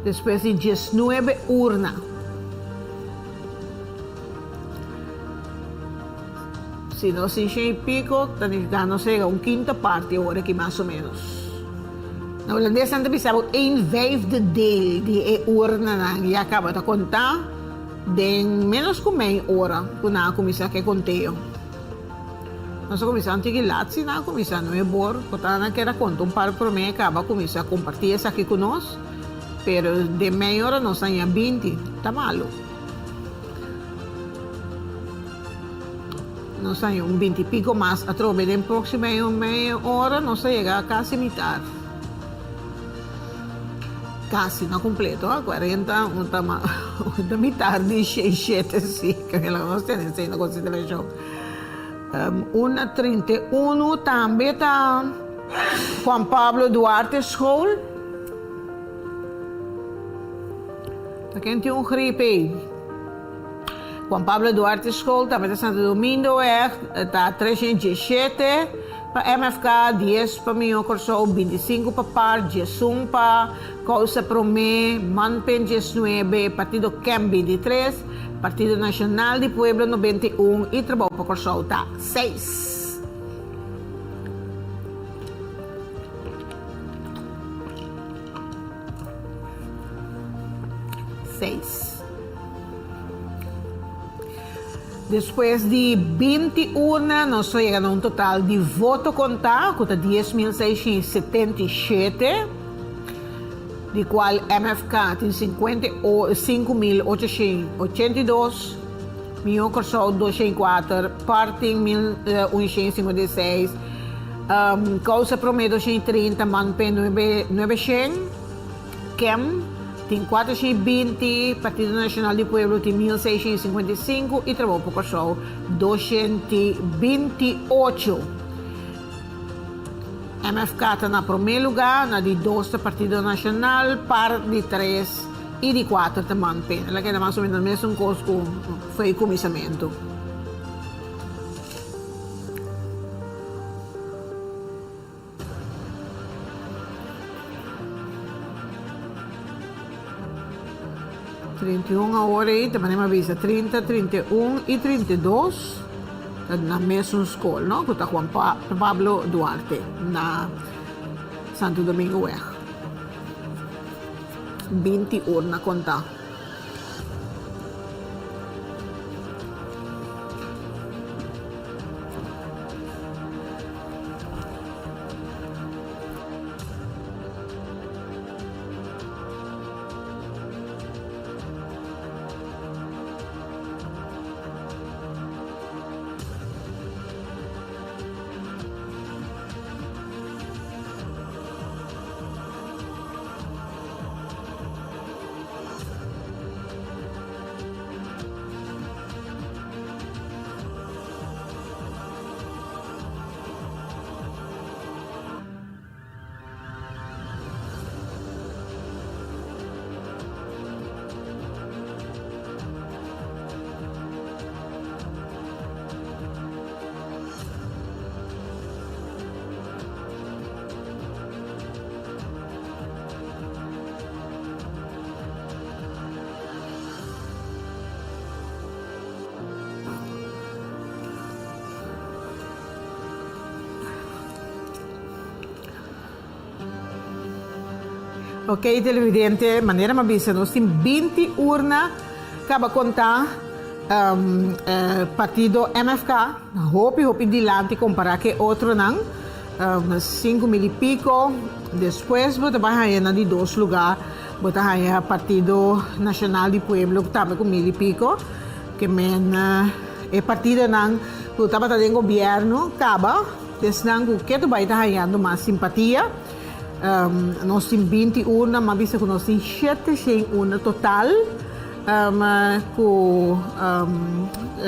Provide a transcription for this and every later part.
Después de 19 urnas. Si no se y pico, no sé, un quinto parte ahora que más o menos. Na Holandesa ang tabi een vijfde deel die urna na ya acaba de contar den menos kung may ora kung nakumisa kay konteo. Nasa kumisa ang tigilat si nakumisa no e bor kota na kera conto un par por me acaba kumisa compartir essa aqui conosco, pero de meia hora não saia 20, tá malo. Não saia 20 e pico mais, a trove den próxima meia hora não se chega a quase mitad. Casi, no completo, 40, una mitad di 6-7, sì, che la nostra è in considerazione. 1:31 también está Juan Pablo Duarte School. Aquí hay un gripe. Juan Pablo Duarte School, también está Santo Domingo, está 317. Para MFK, 10 para mim, corso 25 para par, 11 para Causa Promé, Manpen 19, Partido Camp 23, Partido Nacional de Pueblo 91 e Trabalho para corso 6. Después de 21, nós chegamos a um total de voto contado, que está 10.677, de qual MFK tem 55.882, Minho Corsol 204, Parting 1.156, Causa Promé 230, Manpen 900, Kem tem 420, Partido Nacional de Pueblo tem 1.655 e Trabalho para Corsol 228. MFK está na primeiro lugar, na de 2 do Partido Nacional, par de 3 e de 4 da Manpen. Ela que era mais ou menos o mesmo coisa que foi o comissamento. Agora aí, também me avisa 30, 31 e 32 na mesma escola, não? Que está Juan Pablo Duarte, na Santo Domingo Weg. 20 urna contar. Ok, televidente, maneira mais vista, nós temos 20 urnas, acaba contar partido MFK, hope dilante comparar que outro não, 5.000 e pico, depois bota bahia de 2 lugares, bota bahia Partido Nacional de Pueblo, que também com 1.000 e pico, que men é partido não, que estava tendo governo, acaba, desnang que tu vai estar ganhando mais simpatia. Nós temos 20 urnas, mas vista que nós temos 7 urnas total, que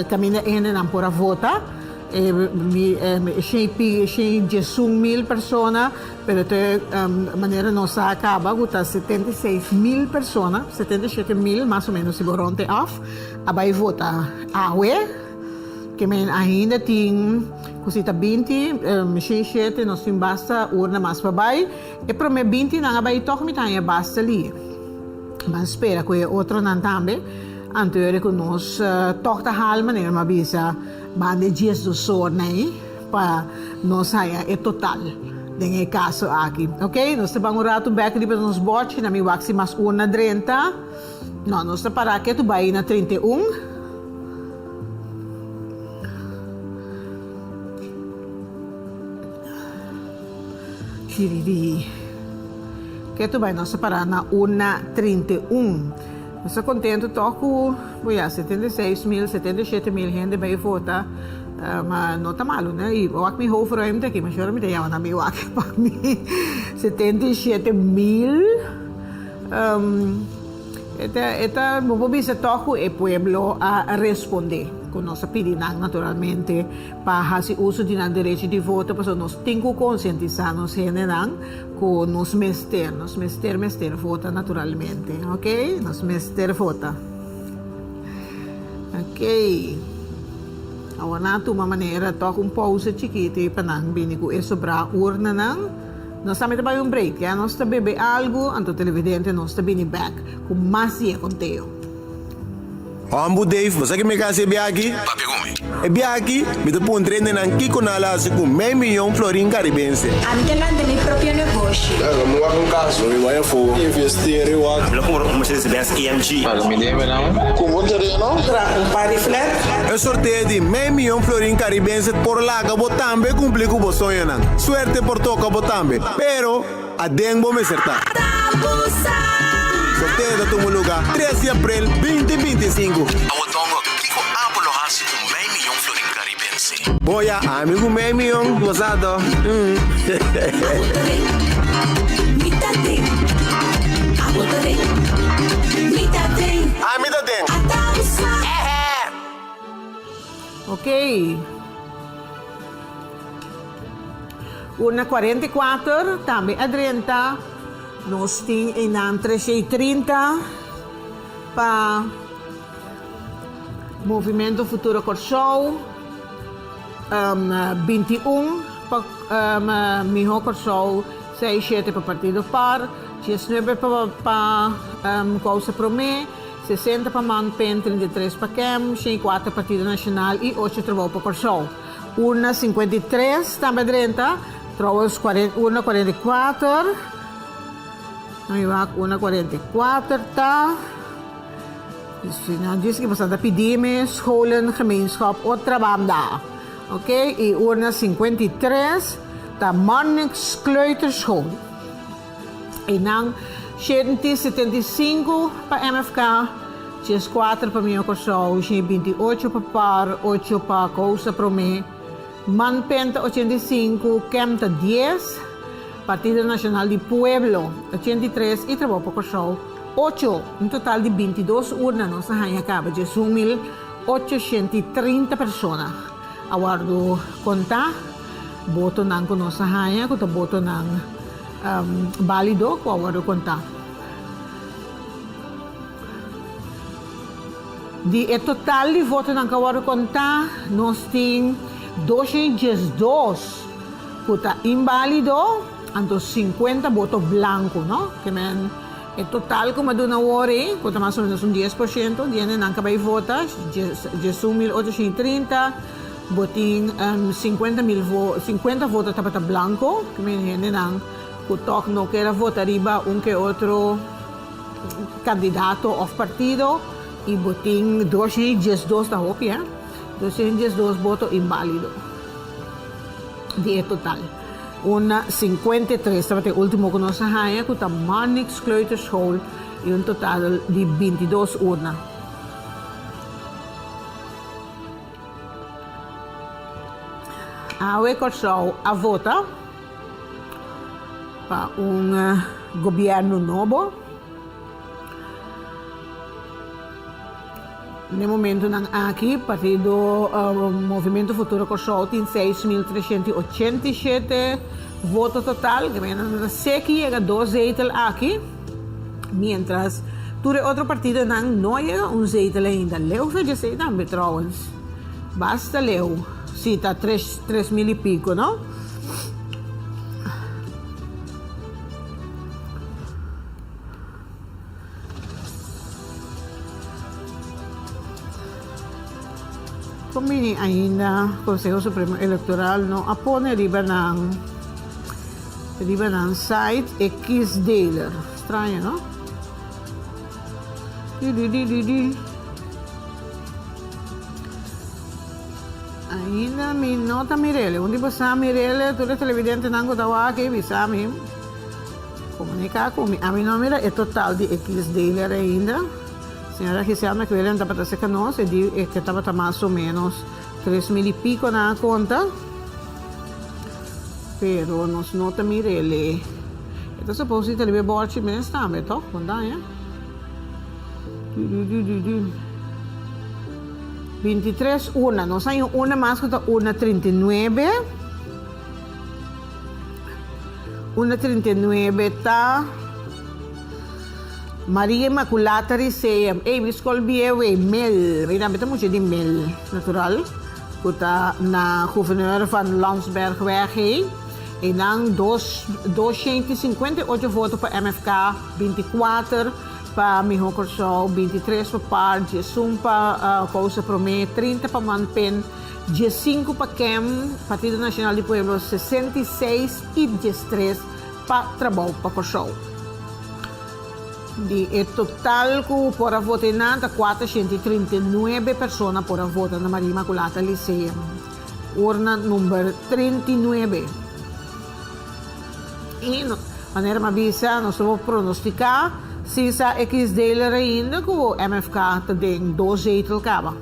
caminha ainda não por a votar. Tem 16.000 pessoas, mas de maneira nossa acaba com 76.000 pessoas, 77.000 mais ou menos se boronte off, a vai votar a que ainda tem cosita 20, 7, nós temos basta urna mais para baixo, e para mim 20 não vai tocar me basta ali. mas spera que outro não também. Anterior que nós toca hal maneira uma bisa bande dias do sol né para nós saia é total nesse caso aqui, ok? Nós estamos um rato back de nos bote na mi waxi mas 1:30. Não, nós estamos para que tu vai na 31. Chiriri. Que tu vai nós para na 1:31. Estou contente, toco, 76.000, 77.000 gente vai votar, mas não está malo, né? E eu acho que me vou para ele aqui, mas eu não me dei na minha wack para mim, 77.000. Esta, vou dizer, toco o pueblo a responder com nossa pedida, naturalmente, para fazer uso de nosso direito de voto, porque nós temos que conscientizar nos general com nos mester vota naturalmente, ok? Nos mester vota. Ok. Agora, uma maneira, toca pause chiquita para não vir com isso para urna não. Nós estamos trabalhando um break, ya? Nós estamos bebendo algo, então televidente, nós estamos vindo back com mais dia conteúdo. Ambu Dave, você que me casa aqui? Papi Gumi. E aqui, me dou um treino na Kiko na Lazo com meio milhão florim caribense. Anche del proprio negócio. Vamos lá com caso, eu vou investir, eu vou. Hablo como Mercedes-Benz EMG. Me deve não? Como terreno? Party flat. Eu sorteio de meio milhão florim caribense por lá que vou também cumprir com o sonho não. Suerte por toca vou também, pero a dengo me acertar. Sorteio da tu lugar, 13 de abril 2025. Awotongo, Kiko Apollo Hasi com meio milhão florim caribense. Boya, amigo meio milhão, gozado. Amigo den. Ok. 1:44, também a 30. Nós temos em 3:30 para Movimento Futuro Corsol, 21 para Miho Corsol, 6-7 para Partido Par, 19 para Causa Promé, 60 para Manpen, 33 para CAM, 4 Partido Nacional e 8 Trabalho para Corsol. 1:53 também 30, Trabalhos 1:44. May wak 1:44 ta. Diz que basta pedime scholen gemeenschap o trabanda. Oké, e 1:53 ta Marnix Kleuterschool. En dan 175 para MFK, 4 para Mio Corsol, 28 para Par, 8 para Cousa Promé, Manpenta 85, Kemta 10, Partido Nacional de Pueblo 83 e Trabalho para Corsol 8, um total de 22 urnas. Nossa rainha acaba de 1.830 pessoas. Aguardo contar, voto não com nossa rainha, com o voto não válido, com aguardo contar. De total de voto não aguardo contar, nós temos 202 que está inválido. Anto 50 votos blancos, ¿no? Que men, el total, como de una hora, que más o menos un 10%, tienen que vai votar, 1.830, voting 50 votos para blanco, que men, tienen que no quiera votar arriba un que otro candidato o partido, y voting 212 está ok, 212 votos inválidos. De total. 1:53, sabe o último que nós temos, que está Marnix Kleuterschool, e total de 22 urnas. A Corsol a vota para governo novo. No momento aqui, Partido Movimento Futuro Corsol tem 6.387 votos total, que sei que chega 2 zetels aqui, mientras todo outro partido não chega zetel ainda. Leu fez esse também, trouwens. Basta leu, sim, está 3.000 e pico, não? conveni ainda Consejo Supremo Electoral no appone riba ng site X Dealer. Estranho, no? Ainda mi nota Mirele. Undi ba sa Mirele, tuloy televidente nang tawagi, bisa mi comunica com a minha número é total de X Dealer ainda. Senhora Gisela McWilliam dapat sa kanos, e di que estava mais ou menos 3,000 e pico na conta. Pero nos nota Mirele. Ito supposto que ele borci menos também, to? Quando é? 23 una, no sa yung una mas kuta 1.39. 1.39 ta Maria Immaculata Riseyam. Miss Colbiewe, Mel. May nabita mo siya di Mel. Natural. Kuta na gouverneur van Landsbergweg. E nang 258 votos para MFK, 24 para Miho Corso, 23 para Par, 11 para Causa Promé, 30 para Manpen, 15 para KEM, Partido Nacional de Pueblos, 66 e 13 para Trabalho para Corso. Di total ko para votar na 439 pessoas para votar na Maria Immaculata Liceu. Urna número 39. E maneira mabisa, nós vamos pronosticar se sa X dele ainda que o MFK tem 2 zetels acaba.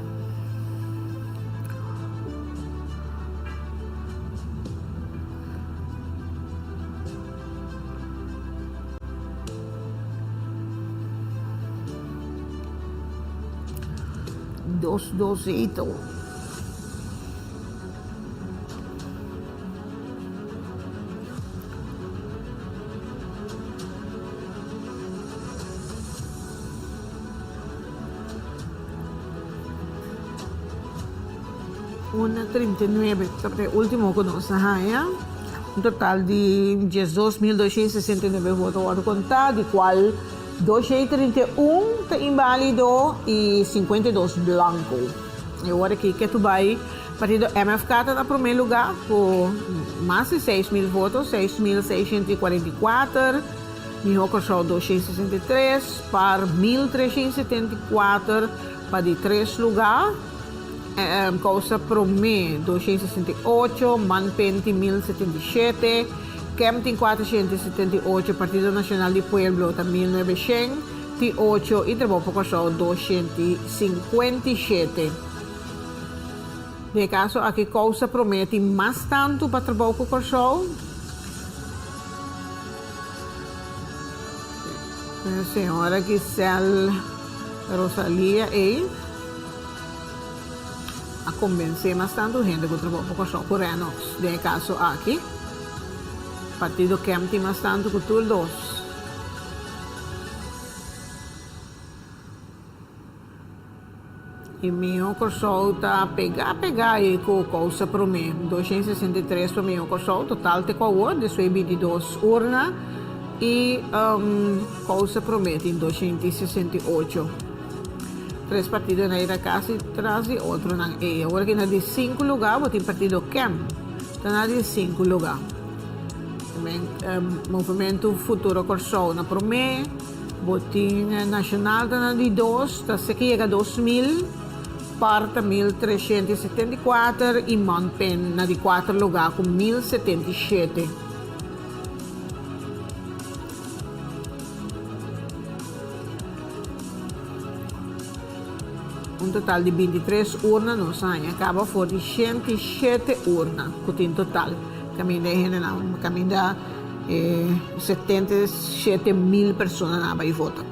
Dos zetels. Una 39, sobre último que nós haya, um total de 12.269 votos a contar, de qual 231 está inválido e 52 blanco. E agora aqui que tu vai, partido MFK está no primeiro lugar com mais de 6.000 votos, 6.644, Miho Corso 263, Par 1.374, para de 3 lugar. Causa Promé 268, Manpenti 1077, KEM tem 478, Partido Nacional de Pueblo também 1908 e Trabalho para Corso 257. De caso aqui Causa Promé tem mais tanto para Trabalho para Corso. A senhora Gisela Rosalia a convencer bastante gente que trabalha com os coreanos. De caso aqui, partido KEM tem bastante com todos dois. E meu Corso está pegar aí com Causa Promé. 263 para meu Corso, total de qual de 22 urnas e Causa Promé tem 268. 3 partidos na ira casi atrás e outro na E. Agora que na de 5 lugar, tem partido KEM. Está na de 5 lugar. Também Movimento Futuro Corso na Promé. Botim Nacional está na de 2, está se chega a 2.000. Parta 1.374 e Manpen na de 4 lugar com 1.077. Um total de 23 urnas no sangue, acaba por 107 urnas, em total. Caminha 77.000 pessoas na vai votar.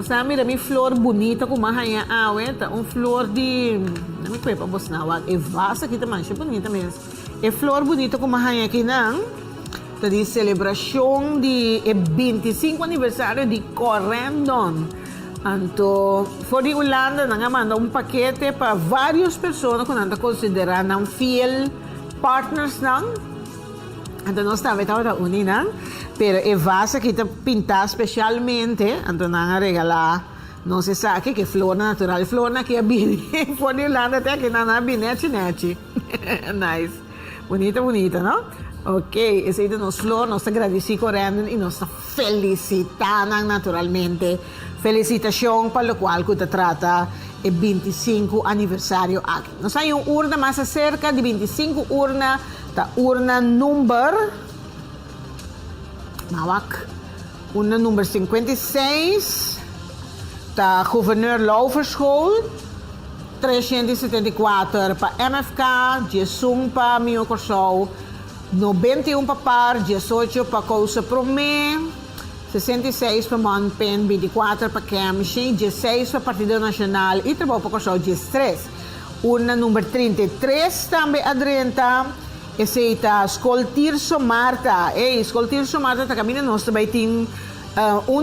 Sabi na flor bonita com mahaya awet, flor de não me conheço para nawag, vasa kita man siya bonita mesmo. Flor bonita com mahaya kinang, de celebração de 25 aniversário de Corendon. Anto, voor die Holanda, nang manda un paquete para várias pessoas que nanta considerar não fiel partners não. Anto nós estava da unina, pero e vasa que está pintar especialmente, anto nang regalar, não se sabe que flor natural, flor na que é bem, for die Holanda até que nana binete nete. Nice. Bonita, bonita, não? Ok, esse aí de nos flor, nós agradecemos correndo e nós felicitamos naturalmente. Felicitação para o qual que trata o 25 aniversário aqui. Nós temos uma urna mais cerca de 25 urna, da urna número, urna número 56, da Gouverneur Lauverschool, 374 para MFK, 16 para Mio Corsol, 91 para PAR, 18 para Cousa Promé, 66 para Montpen, 24 para Kemshin, 16 para Partido Nacional e trabalho para Corsol 13. Urna número 33 também adrenta, esse está Escoltirso Marta. Escoltirso Marta, também nós também tem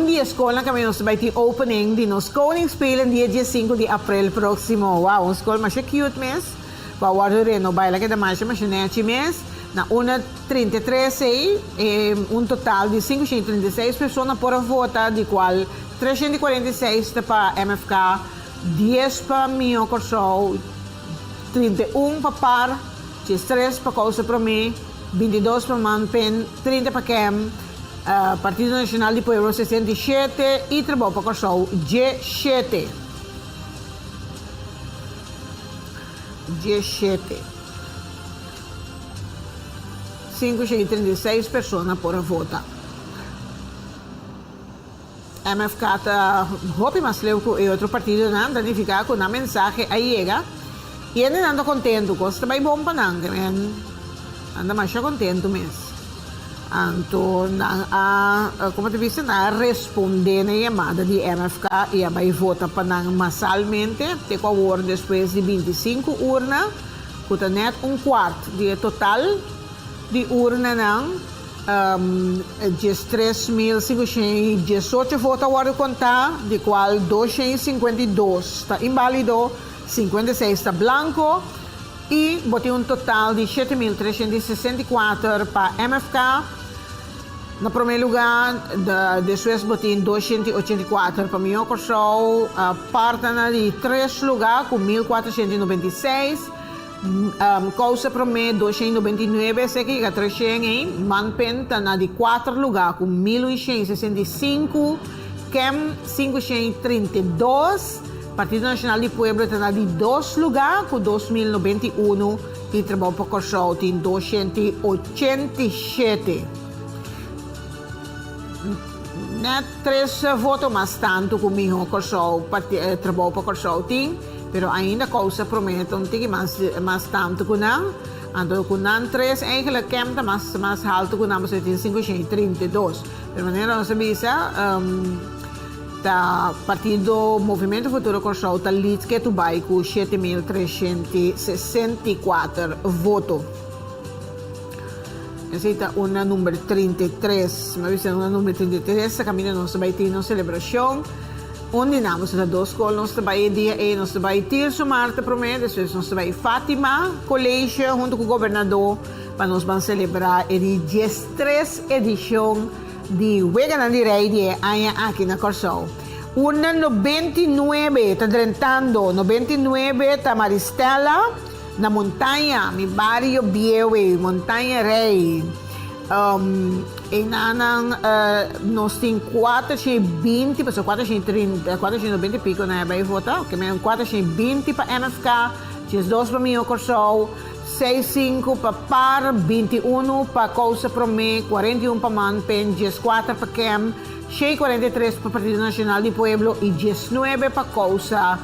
dia escola kami nós vai ter opening de nos Koningsspelen dia 5 de abril próximo. Wow, uma escola mais cute mes. Bawado rin no baila que da mais machinete mes. Na una 33 aí, total de 536 pessoas por vota, de qual 346 para MFK, 10 para Mio Corsol, 31 para PAR, 13 para Cousa Promé, 22 para Manpen, 30 para Kem, Partido Nacional de Pueblo 67 e Trabalho para Corsol G7. G7. 536 pessoas por votar. MFK está hopi mas leu e outro partido não danificar com a mensagem aí chega e ele não anda contento com isso vai bom para não anda mais contento mesmo. Então como te disse na responder na chamada de MFK e vai votar para não massalmente te com a hora depois de 25 urna com net quarto de total de urna não, 3.518 votos agora contar, de qual 252 está inválido, 56 está branco e botei total de 7.364 para MFK. No primeiro lugar, depois botei 284 para Mio Corsol, partana de 3 lugares com 1.496. Cousa Promé 299, sei que chega 300 em Manpen está na de 4 lugares com 1.165, Kem 532, Partido Nacional de Pueblo está na de 2 lugares com 2.091 e Trabalho para Corsol tem 287. Net 3 votos mais tanto com Mio Corsol, Trabalho para Corsol tem. Pero ainda Cousa Promé não tem mais tanto que não. Então, com não 3, eigenlijk Kemta mais alto que não, mas tem 532. De maneira nós sabemos, o Partido Movimento Futuro Corsol está líder que Dubai com 7.364 votos. Essa é uma número 33. Mas uma número 33, a caminho nós vai ter uma celebração. Onde nós da duas escolas, nós trabalhamos dia e nós trabalhamos Tirso Marta Promé, depois nós trabalhamos Fátima Colégio, junto com o governador, para nós vamos celebrar a 13ª edição de Wegan de Rei de Anha aqui na Corsol. Una 99, está drentando, 99 está Maristela, na montanha, mi barrio Biewe, Montanha Rei. E nós temos 420, pessoal, 430, 490 e pico, né? Vai votar, ok? 420 para MFK, 2 para Mio Corsol, 65 para PAR, 21 para Cousa Promé, 41 para Manpen, 4 para Kem, 43 para Partido Nacional de Pueblo e 19 para Cousa.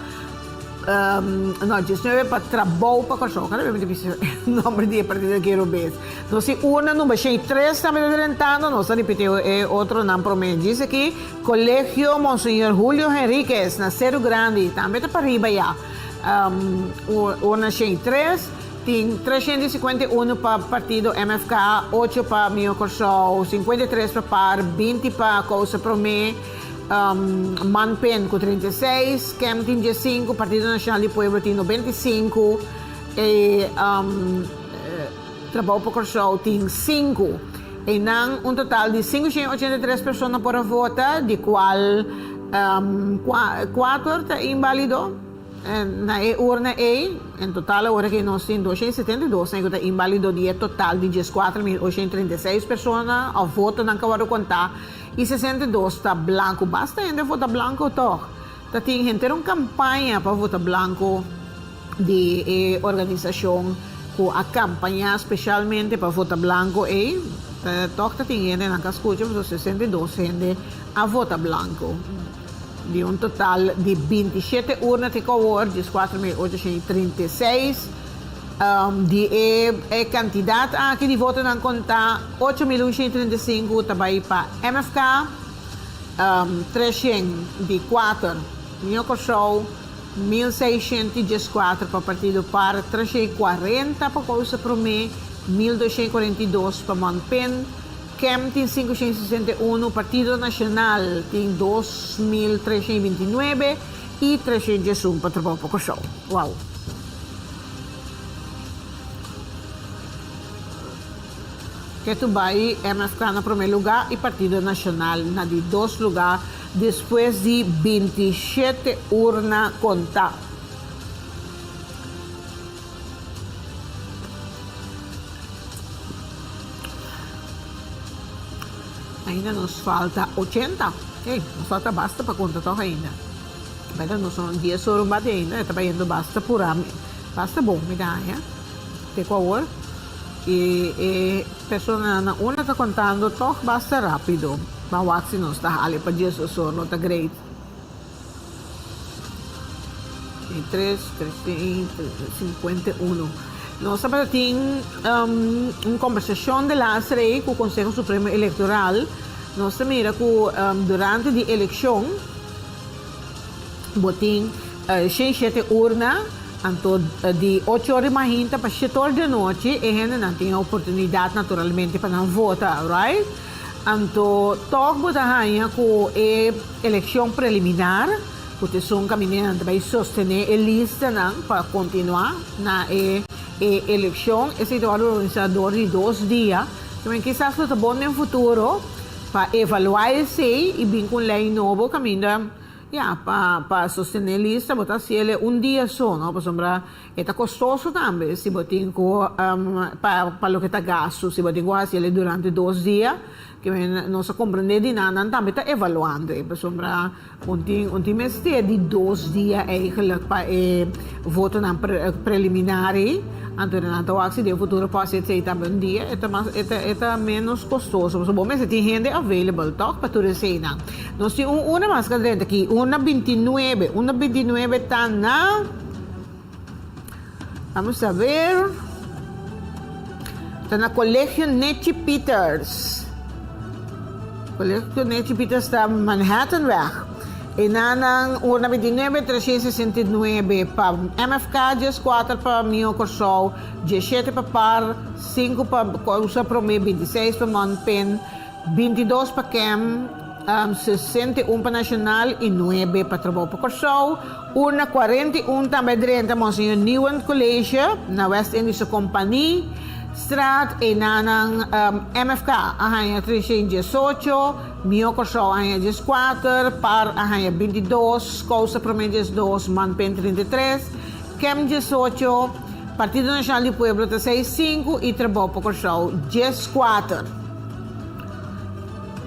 No, 19 para Trabalho para Corsol. Cada vez me dice o nome de partido que eu vejo. Então, se uma número 3 também adelantando, nós repetimos outro nome promete. Diz aqui, Colégio Monsenhor Julio Henriquez, na Cerro Grande, também está para arriba já. Uma 3, tem 351 para Partido MFK, 8 para Mio Corsol, 53 para PAR, 20 para Cousa Promé, Manpen com 36, Kemptin tinha 5, Partido Nacional de Pueblo tinha 95, e Trabalho para Corsol tinha 5. E nang um total de 583 pessoas para votar, de qual 4 está inválido na urna A. Em total, agora que nós temos 272, está inválido de total de 14.836 pessoas a voto não acabaram de contar. E 62 está branco. Basta ainda votar branco, toch? Está tem uma campanha para votar branco de organização com a campanha especialmente para votar branco e toca tem gente na cascucha, mas 62 gente a votar branco. De um total de 27 urnas de cor, 14.836. De candidato aqui de voto não contar 8.135 também para MFK, 304 Minho Corsol, 1.614 para Partido Par, 340 para Causa Promé, 1.242 para Manpen, Kem tem 561, Partido Nacional tem 2.329 e 301 para Trabalho para Corsol. Uau! Que tu vai MFK no primeiro lugar e Partido Nacional na de 2 lugares depois de 27 urnas contadas. Ainda nos falta 80. Nos falta basta para contar ainda. Mas não são 10 horas ainda, está indo basta por a basta bom, me dá, Tem qual e pessoa na una está contando toch basta rápido. Bawat se não está ali para Jesus não está great. 3, 51. Nós estamos tendo uma conversação de Lázaro com o Conselho Supremo Eleitoral. Nós mira que durante a eleição, botem 107 urnas. Então, de 8 horas mais para 7 horas da noite, e gente não tem a oportunidade, naturalmente, para não votar, right? Então, todos votam com a eleição preliminar, porque são caminhantes para sostener a lista para continuar na eleição. Esse é o organizador de 2 dias. Também, quizás, está bom no futuro para avaliar isso e vir com lei nova, caminho para sostener a lista, botar se ele dia só, não? Por exemplo, é custoso também, se botar para o que está gasto, se botar se ele durante 2 dias, que não se compreende de nada, também está avaliando. Por exemplo, um mês de 2 dias eigenlijk para voto preliminar, então na actie de futuro pode ser também dia, é menos custoso. Por exemplo, tem gente available, para tu receber. Nós temos uma máscara aqui, uma 29 está na, vamos a ver, está na Colégio Nettie Peters. Colégio Nettie Peters está Manhattanweg. E na urna 29, 369 para MFK, 4 para Minho Corsol, 17 para Par, 5 para Causa Promé, 26 para Manpen, 22 para Kem, 61 para Nacional e 9 para Trabalho para Corsol. Urna 41 também dentro do Monsenhor Newen Colégio, na West Indies Company. Strat e nanang MFK ahanya 318, Minho Corsol ahanya 14, Par ahanya 22, Causa Promé 2, Manpen 33, Kem 18, Partido Nacional de Pueblo 65 e Trabalho para Corsol 14.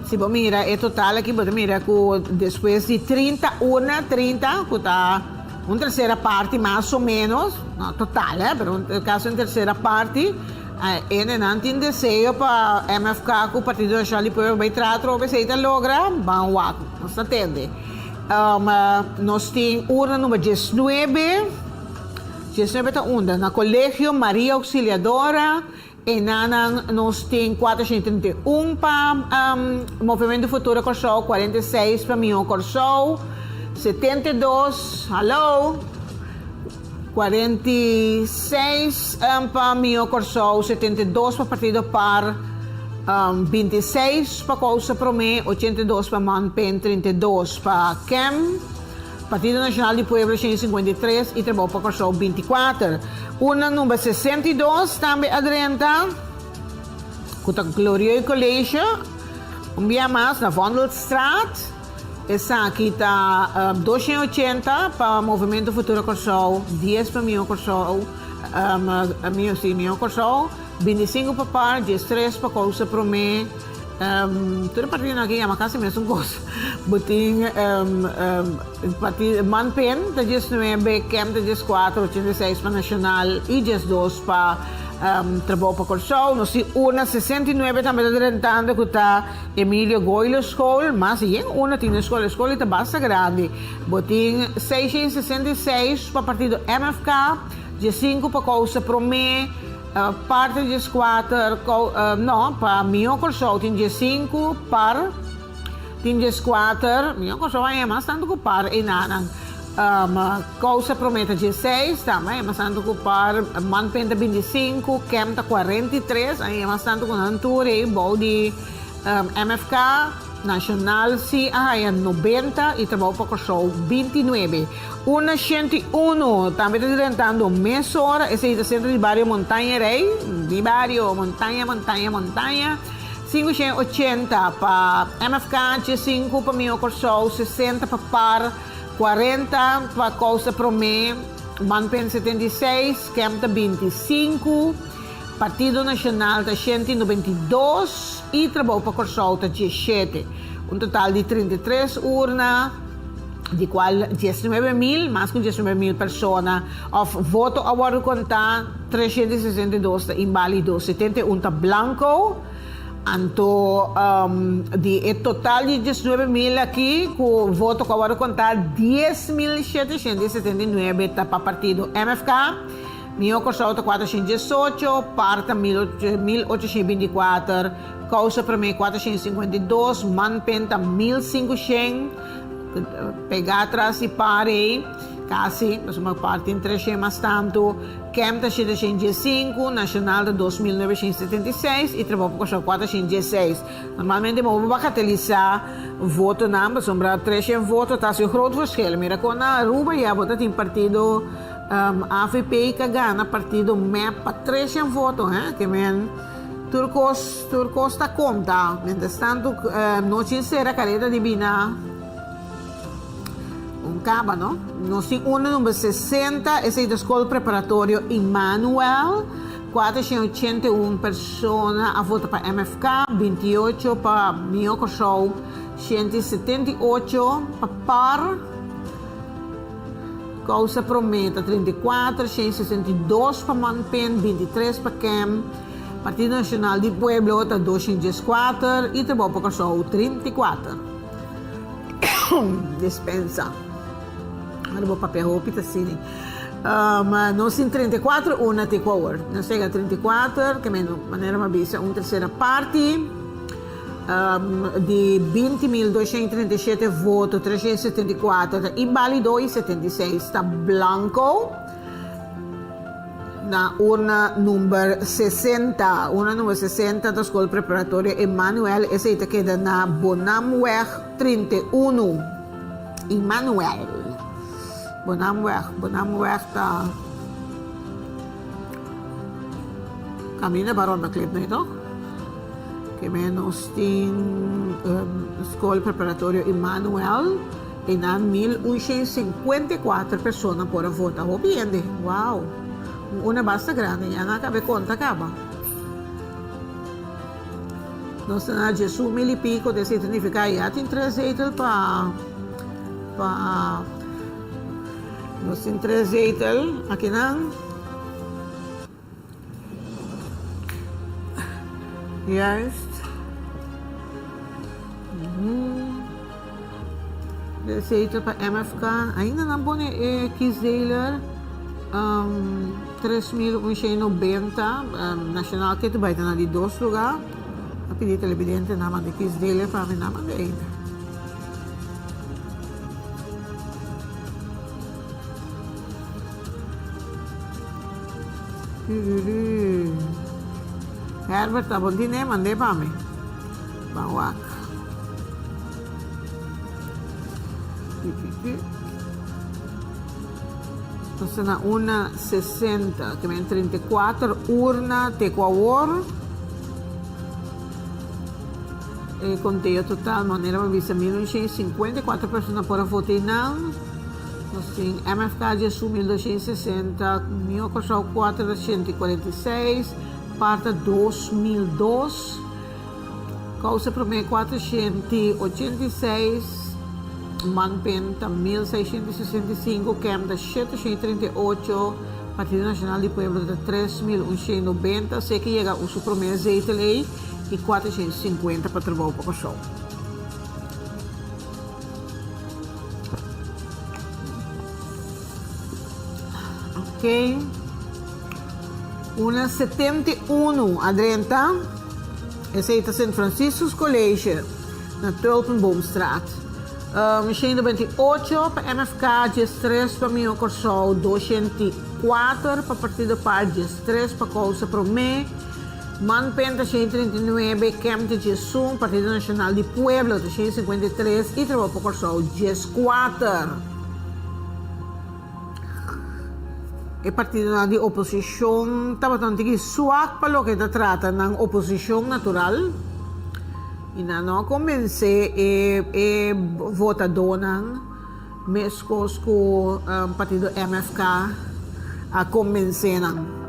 Se você mira, é total aqui, você mira que depois de 30 urnas, 30, que está uma terceira parte mais ou menos, não total, pero no caso uma terceira parte, não tem desejo para MFK que o Partido Nacional de Pueblo vai tratar ou vai logra, vamos lá, nós atende. Nós temos urna número 19 está onda, na Colégio Maria Auxiliadora, e nós temos 431 para Movimento Futuro Corsol, 46 para Minho Corsol, 72, hello, 46 para Minho Corsol, 72 para Partido Par, 26 para Causa Promé, 82 para Manpen, 32 para Kem, Partido Nacional de Pueblo 153 e Trabalho para Corsol 24. Una número 62 também adrenta, com a Glorioso Colégio, dia mais na Vondelstraat. Essa aqui está 280 para o Movimento Futuro Corsol, 10 para Mio Corsol, Mio Corsol, 25 para Par, 13 para Causa Promé. Tudo partido aqui é uma casa mesmo coisa. Buting partido Manpen, 19, Kem, 14, 86 para Nacional e 12 para Trabalho para Corsol. Nós temos uma 69 também adrentando que está Emílio Goilo School, mas e uma tem escola está bastante grande. Buting 666 para partido MFK, 15 para Causa Promé. Parte de 4, não, para Mio Corsol tem 5 par, tem 4, Mio Corsol é mais tanto que par e nada. Causa Prometa 16 também, mas tanto que par, Manpenta 25, Kemta 43, aí é mais tanto que Nanture e Bodi MFK, Nacional CA é 90 e Trabalho para Corsol 29. Una 101, também está tentando Mesora, esse é o centro de barrio Montanha Rei, de barrio Montanha. 580 para MFK, 5 para Mio Corsol, 60 para Par, 40 para Causa Promé, Manpen 76, Kemta 25, Partido Nacional está 192 e Trabalho para Corsol está 17. Um total de 33 urnas, de qual 19.000, mais que 19.000 pessoas, of voto agora contar 362 inválidos, 71 está branco, então de total de 19.000 aqui, com voto agora contar 10.779 está para partido MFK, Mio Corsol está 418, Parta 1.824, Causa Promé 452, Manpen está 1.500, pegar atrás e parei, quase, mas uma parte em 300 mais tanto, Kem está 705, Nacional está 2.976 e Trabalho para Corsol 416. Normalmente, vamos bagatelizar voto na, mas sombra 300 votos, está assim, groot verschil. Mira, quando a Aruba já vota tem partido AVP e Kagana, partido MEP para 300 votos, que men, Turcos está conta, mientras tanto, não sincera, careta divina, Caba, não? Nós temos uma número 60, esse é da Escola Preparatória Emmanuel, 481 pessoas a votar para MFK, 28 para Mio Corsol, 178 para Par, Causa Prometa 34, 162 para Manpen, 23 para Kem, Partido Nacional de Pueblo está 214 e Trabalho para Corsol 34. Dispensa. Agora vou papel roupa assim. Nós em 34, uma takeover. Nós chega a 34, que é maneira uma bisa, uma terceira parte de 20.237 votos, 374 inválido e 76 está branco. Na urna número 60, urna número 60 da Escola Preparatória Emmanuel, essa aí queda na Bonamweg 31. Emmanuel. Bonamweg está caminho para onde clip na ito. Que menos tem Escola Preparatória Emmanuel e na 1.154 pessoas por votar. Obviamente, wow! Una basta grande, já não acaba conta, acaba. Nós temos Jesus mil e pico, de significa já tem 3 para nós temos 3 aqui não. Yes. Receita para MFK, ainda não põe Kisdeler, 3.190, nacional que tu vai ter ali 2 lugares, a pedir televidente na mão de Kisdeler para mim na mão de ainda. Herbert, abon din mande pa mi. Bawak. Entonces na una 60, que ven 34 urna te Ecuador. Conteio total, maneira uma vista 1954 pessoas para votar. Nós temos MFK de Sul 1260, Mio Corsal 446, Parta 2002, Causa Promé 486, Manpenta 1665, Camda 738, Partido Nacional de Pueblo de 3190, sei que chega o Supremo Zeitlei e 450 para trabalhar para o show. Ok. Una 71 adrenta. Essa é San Francisco's College, na Tulpenboomstraat. Machine 28 para MFK, 3 para Mio Corsol, 204 para Partido Par, 3 para Causa Promé. Manpenta 139, Camp de Jesum, Partido Nacional de Pueblo 153 e Trabalho para Corsol 4. E Partido de Oposição estava tanto que suak para o que trata ng oposição natural. E não convence e votador ng mescos com Partido MFK a convencer ng.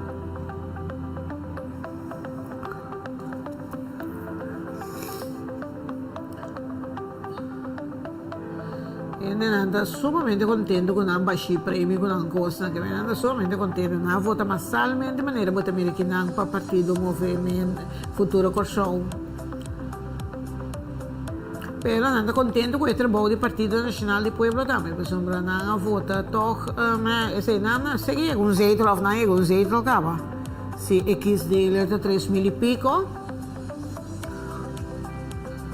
Anda sumamente contento con un baixi premi con una cosa che mi anda sumamente contento una vota massalmente in maniera vota americana per partito movimento futuro corso però anda contento con il lavoro del Partito Nazionale del Pueblo também perché sembra una vota toch se non segue un zetel of non un zetel cava si x dele 3.000 e pico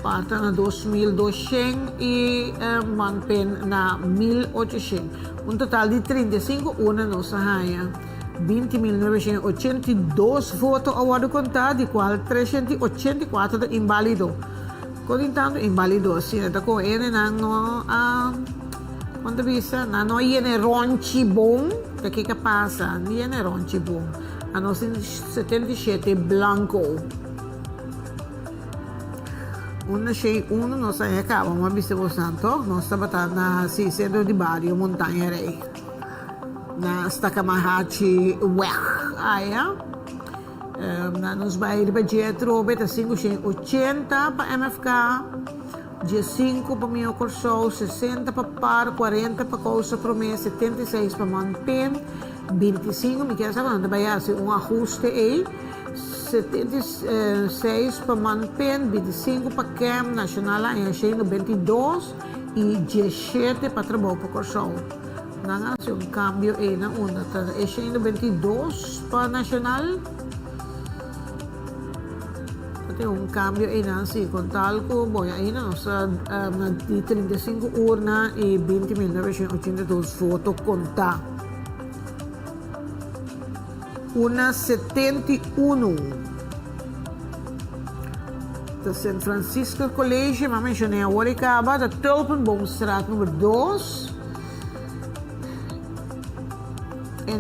Parta na 2.200 e Manpen na 1.800. Un total de 35 una nossa raia. 20.982 votos ao contar, de qual 384 de inválido. Contanto inválido, assim, então com ele não quando vista, não iene ronchi bom, o que passa? Não iene ronchi bom. A nossa 77 blanco. Una c'è uno non sa che cava, ma visto lo santo, non sta battendo si centro di Barrio Montagna Rei. Na Stacamahachi Wech, aia. Na nos baile para Jetro, beta 580 para MFK, G5 para Mio Corsol, 60 para Par, 40 para Causa Promé, 76 para Manpen, 25, me quer saber, não vai ser ajuste aí. 76 para Manpen, 25 para Cam Nacional, em 22 e 17 para Trabalho para Corsol. Não há cambio aí na onda, é 22 para Nacional. Tem cambio aí na com talco, bom, aí na nossa de 35 urna e 20.982 votos contar. Una 71 da San Francisco College, ma mencionei a Waricaba, da Tulpenboomstraat número 2. E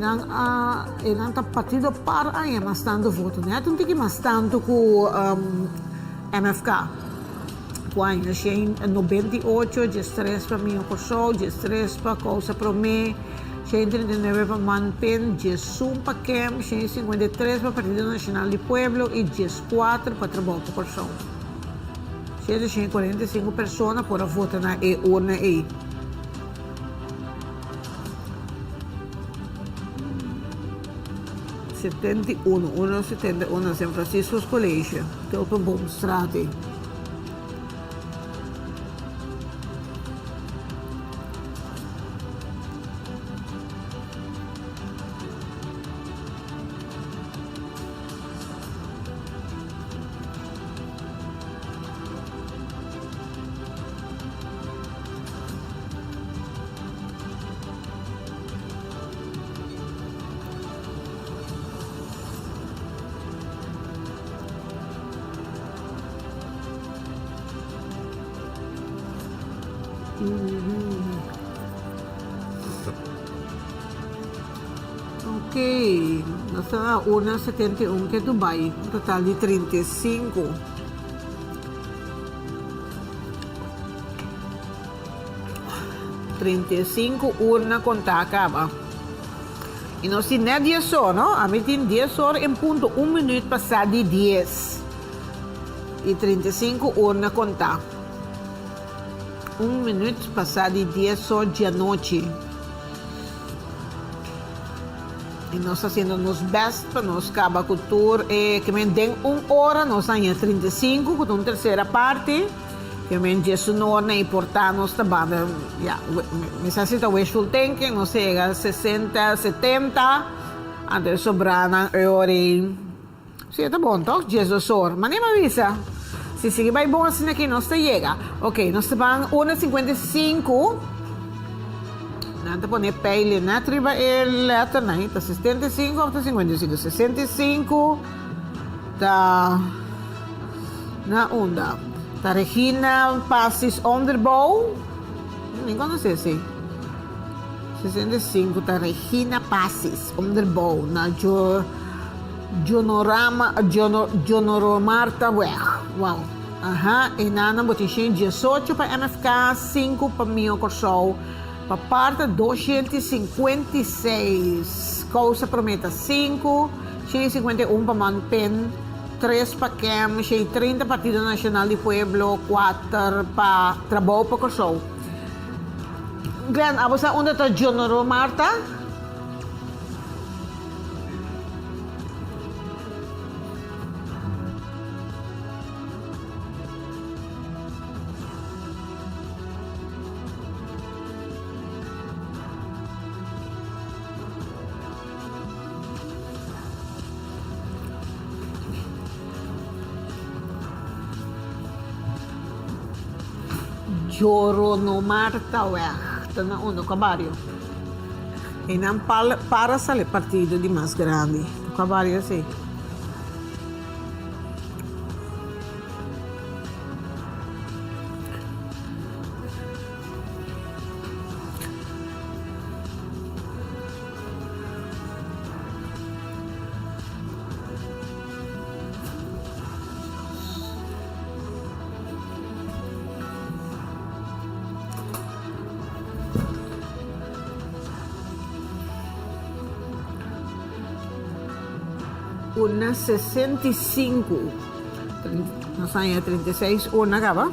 não está partido para aí, mas tanto voto, né? Não tem mais tanto com MFK. Quando achei 98, 13 para Mio Corsol, 13 para Causa Promé, 139 para Manpen, 11 para Cam, 153 para Partido Nacional de Pueblo e 14 para Trabalho para Corsol. 145 pessoas para votar na urna aí. Una 71 San Francisco's College, Tulpenboomstraat. Nasa una 71 que Dubai. Un total de 35. Urna conta acaba. E nós temos 10 horas, não? A mim tem 10 horas em ponto, 1 minuto passado de 10. E 35 urna conta. 1 minuto passado de 10 horas de noite. E nós estamos fazendo nos best para nós acabar com o tour. E que me den 1 hora, nós estamos em 35, com uma terceira parte. Que me diz o nome importante, nós estamos, necessita wishful thinking, nós chegamos a 60, 70, antes de sobrar na hora. Sim, tá bom, então, 10 horas. Mas nem me avisa. Se sigue bem bom assim aqui, nós chega. Ok, nós estamos 1:55. Nada poner pele, na triba el letter na hita 75 ou 55, 65 tá na onda. Tá Regina Passis Onderbow. Ninguém não sei se 65 tá Regina Passis Onderbow na Jonoramarta Weg. Wow. Aha, e nana botichin 18 para MFK, 5 para Mio Corso. Para parte 256. Coisa Prometa 5, 51 para Manpen, 3 para CAM, 30 Partido Nacional de Pueblo, 4 para Trabaho para Corso. Glenn, abo sa una ta Jonoro Marta? Joronomarta Weg, na uno caballo. E não para sa le partido de mais grande. O caballo assim. Una 65. Nós estamos a 36. Una acaba.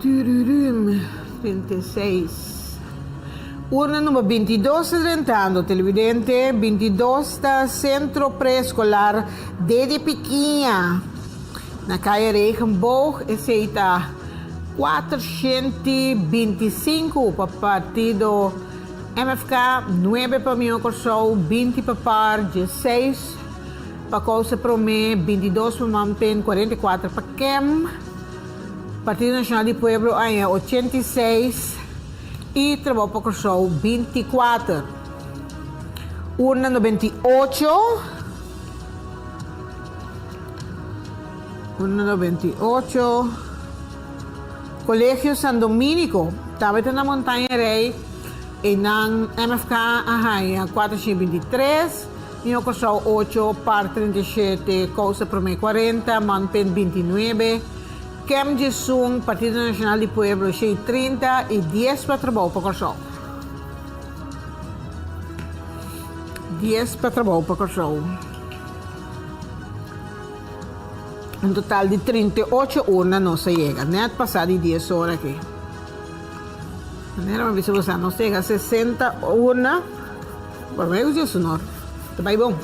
Tururum. 36. Urna número 22 entrando, televidente. 22 da Centro Pré-Escolar de Pequinha. Na calle Regenboog. Esse aí está 425 para partido MFK, 9 para Mio Corso, 20 para PAR, 16 para Coisa Promé, 22 para Mampen, 44 para CAM, Partido Nacional de Pueblo, 86 e Trabaho para Corso, 24. Urna 98. Urna 98. Colegio San Dominico, estava na Montanha Rei, e na MFK, 423, Mio Corso 8, PAR 37, Coisa Promé 40, Manpen 29, CAM Jesung, Partido Nacional de Pueblo 30 e 10 para Trabaho para Corso. 10 para Trabaho para Corso. Un total de 38 urnas no se llega. Net pasar de 10 horas aquí. Manera me dice, no se llega a 60 urnas. Por medio de su honor. Te va bom.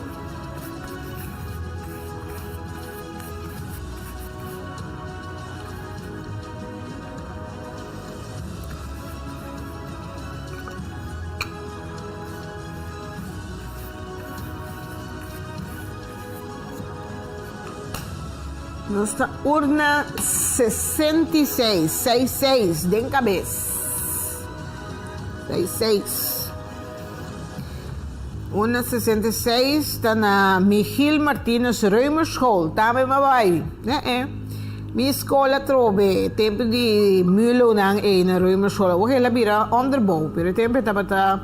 Nuestra urna 66, 66, de cabeça. 66. Urna 66 está na Michiel Martínez Reumersschool. Também vai. Mi escola trove tempo di Mulo nang na Roma Schola. Wo hela bira onderbouw. Pero tempo tapata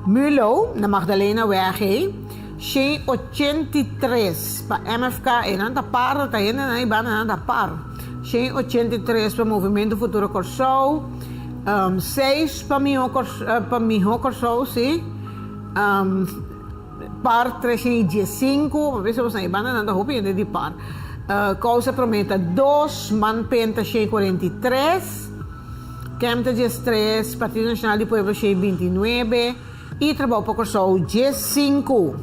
Mulo na Magdalena Wege. Shen 83 pa MFK en ta par ta yena na iba na ta par. Shen 83 pa Movimento Futuro Corsou. 6 pa Miho Corsou, sim. Par 315, ver se você iba na ta hopi de par. Causa Prometa 2, Manpenta 43, Kemta 3, Partido Nacional de Pueblo 29 e Trabalho para Corsou 5.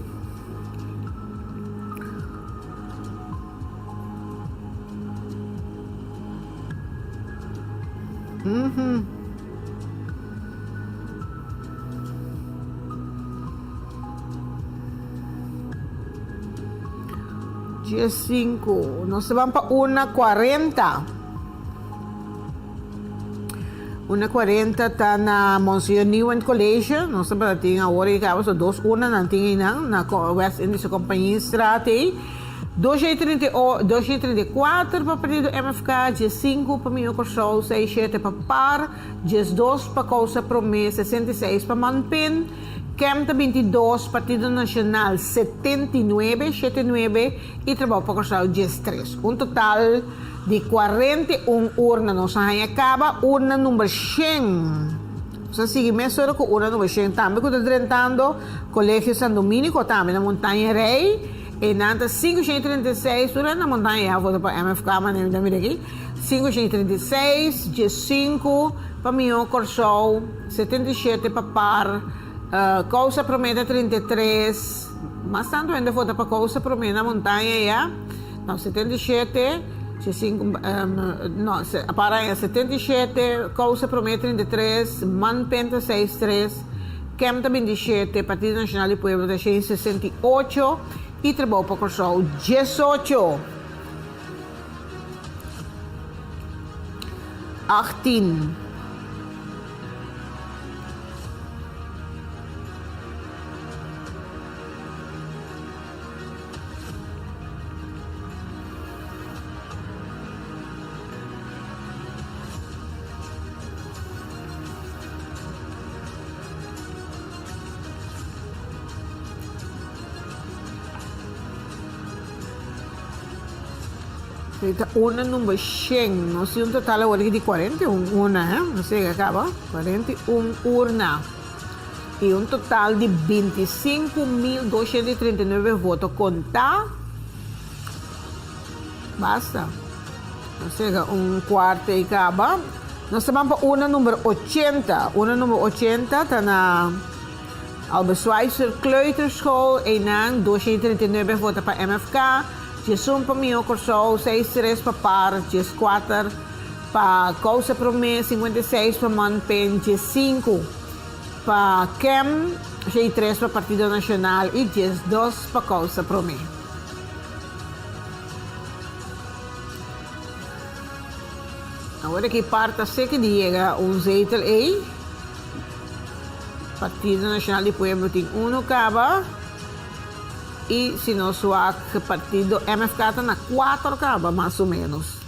Dia 5. Nós vamos para 1:40. 1:40 está na Monsignor Newman College. Nós vamos para tinha hora e acaba so 2:1 na tinha na West Indies Companhia Strate. 2:34 para Partido MFK, dia 5 para Minho Corsou, 67 para PAR, dia 2 para Causa Promessa, 66 para Manpin. Kemta 22, Partido Nacional 79 e Trabalho para Corsou 13. Um total de 41 urnas. Nós acaba urna número 100. Sa sige mesoro ko urna número 100. Também ko tadrentando Colégio San Dominico também na Montanha Rei. E nanta 536 urna na Montanha Rei. Vou para MFK manem da aqui. 536, dia 5 para Minho Corsou, 77 para PAR. Causa Prometa 33, mas tanto ainda falta para Causa Prometa Montanha já, não, 77, 5, não, para 77, Causa Prometa 33, Manpenta 63, Kemta 27, Partido Nacional de Pueblo de 68 e Trabalho para Corsou 18. 18. Una número 100, no sé un total ahora de 41 urnas, no sé qué acaba, 41 urnas y un total de 25.239 votos. Contar, basta, no sé, un cuarto y acaba. Nos vamos para una número 80, está na Albert Schweitzer Kleuterschool en 239 votos para MFK. Jesus para Minho Corsou, 63 para PAR, 4 para Causa Promessa, 56 para Manpen, 5 para KEM, 3 para Partido Nacional e 2 para Causa Promessa. Agora que parte sei que chega zetel aí. Partido Nacional de Pueblo tem 1 caba. E se não soar que partido MFK está na 4 caba, mais ou menos.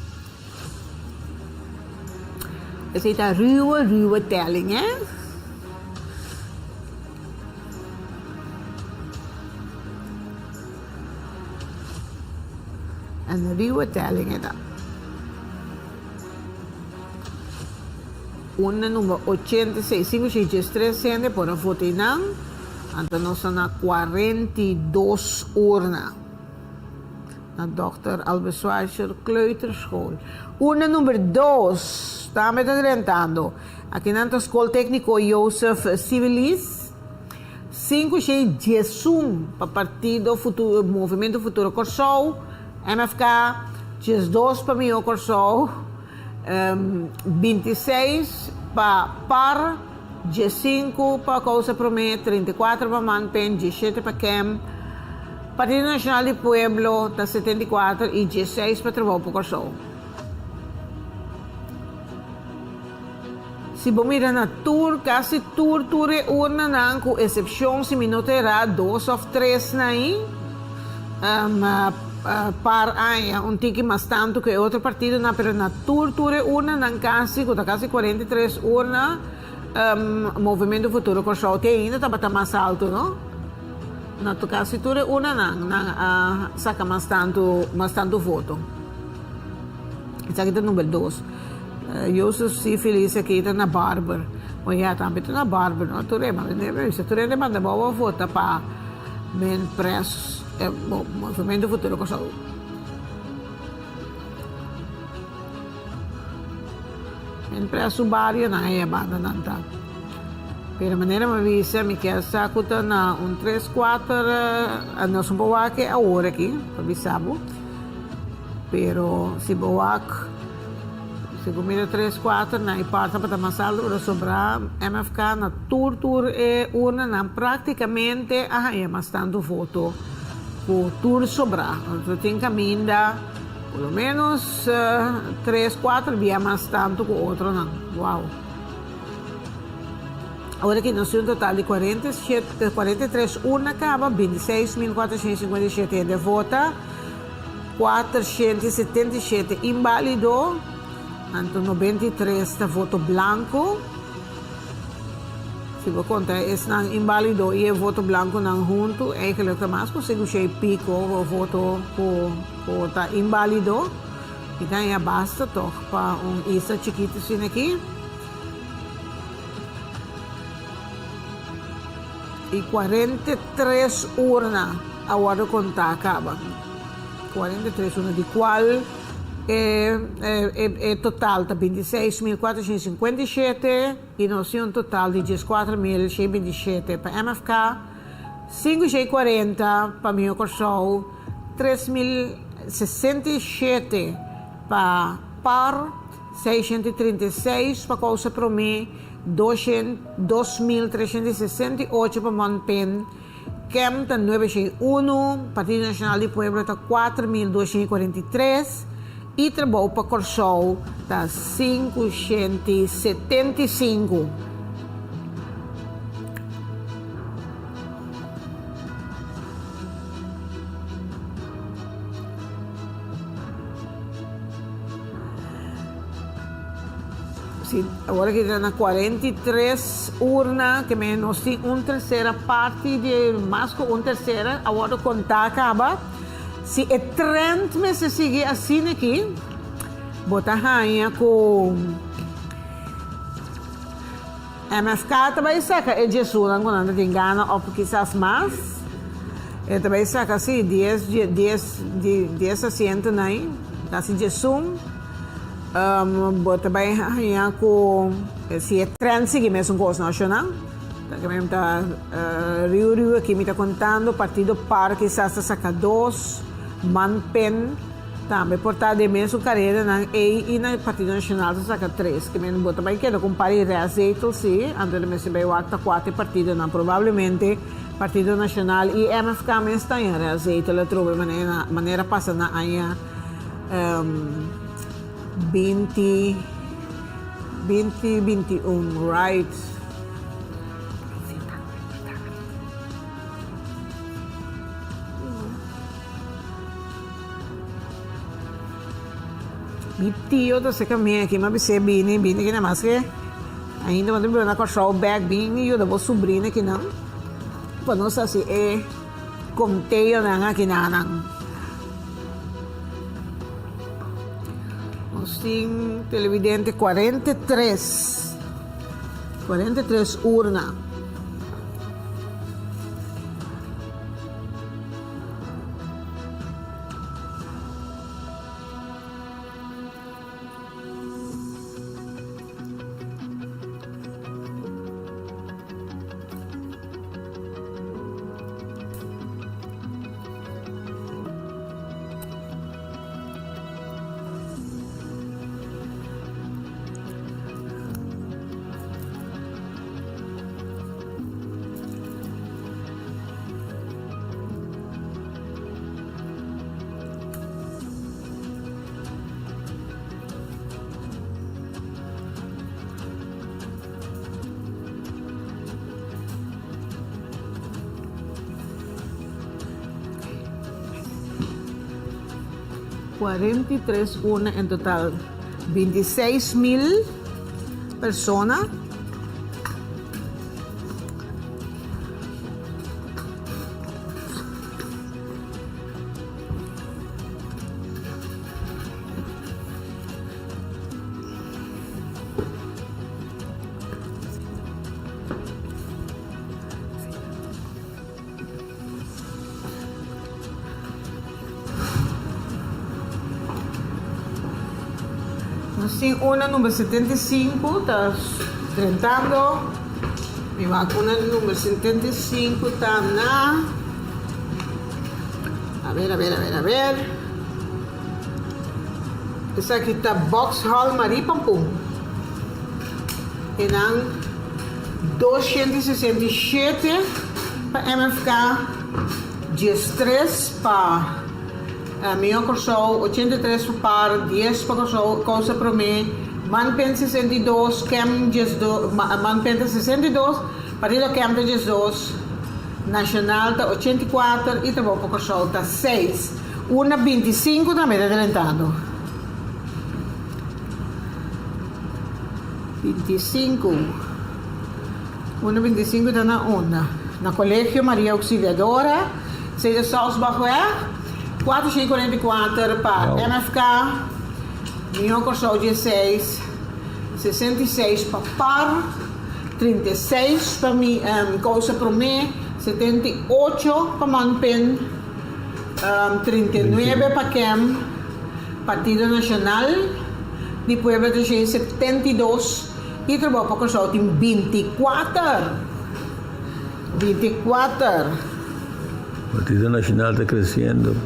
Essa é a ruwe telling, né? A ruwe telling é da. Una número 86, 563 gente por votar não. Então, nós estamos na 42 urnas. Na Dr. Albert Schweitzer Kleuterschool. Urna número 2. Estamos adiantando. Aqui na Escola Técnico Joseph Civilis. 561 para Partido Futuro, Movimento Futuro Corsou. MFK. 2 para Minho Corsou. 26 para PAR. 5 para Causa Prometa, 34 para Manpen, 17 para KEM, Partido Nacional de Pueblo, 74 e 16 para Trabalho para Corsou. Se você mirar na tour, quase tour é urna não, com exceção se me notará 2 ou 3 na aí. par ay un tiki más tanto que otro partido na pero na tour una nan casi 43 urna movimento futuro corso que ainda tá mais alto no na to casi tour una nan saca mais tanto voto isso aqui tá número 2 eu sou sim feliz aqui tá na Barber mas já também tá na Barber não tu lembra né se tu lembra manda boa voto para men preços movimento futuro com saúde. Men preço barrio na é banda nanta. Pero maneira me visa me quer sacuta na 3-4 nós um pouco aqui a hora aqui, para visabo. Pero se boak se comida 3-4 na parte para masal ora sobra MFK na tour é uma na praticamente é bastante foto por tour sobra. Então tem caminho pelo menos 3-4 via mais tanto que o outro não. Uau! Agora que nós temos um total de 43 urna acaba 26.457 de vota 477 inválido então 93 de voto branco se você conta esse não inválido e o voto branco não junto eigenlijk é mais consigo cheio pico o voto por tá inválido então já basta toch para isso chiquito assim aqui e 43 urna agora contar acaba 43 urna de qual é total de 26.457 e nós temos um total de 14.627 para MFK 5.640 para Minho Corsol 3.067 para PAR 636 para Causa Promê 2.368 para Monpen Kem está 961 Partido Nacional de Pueblo está 4.243 e trabalho para Corsol está 575. Sim, agora que está na 43 urna, que menos tem uma terceira parte de mais que uma terceira, agora contar acaba. Se é trend me se sigue assim aqui, bota rainha com MFK também saca é Jesus não quando tem gana ou quizás mais, é também saca assim 10 asientos aí, assim Jesus, bota bem rainha com se é trend sigue mesmo coisa nacional. Também está Rio aqui me está contando partido par quizás saca 2 Manpen também portado de mesmo carreira e na Partido Nacional saca 3 que me bota bem que com pari reazeito sim antes de me se veio acta 4 partido não provavelmente Partido Nacional e MFK me está em reazeito la trobe maneira passa na anha 2021 right. Mi tio to se caminha aqui, mas você bine que não mais que ainda quando eu na cachorro bag bine eu da vou sobrinha que não para nós assim é conteio na aqui não nós tem televidente 43 urna. 43 urnas en total. 26,000 personas. Assim, una número 75 está tentando. Mi vacuna número 75 está na. A ver. Essa aqui está Vauxhall Maripampum. E dan 267 para MFK, 13 para Mio Corso, 83 para 10 para Corso, Cosa para mim, Manpen 62, Cam 12, Manpen 62, Partido Cam 12, Nacional está 84 e Trabalho para Corso está 6. Una 25 também está adelantando. 25. Una 25 está na onda. Na Colégio Maria Auxiliadora, Seja Salzbach, 444 para MFK, Mio Corso 16, 66 para PAR, 36 para Cosa para mim, 78 para Manpen, 39 para CAM, Partido Nacional, de Puebla de 72 e Trabalho para Corso tem 24. El Partido Nacional está creciendo.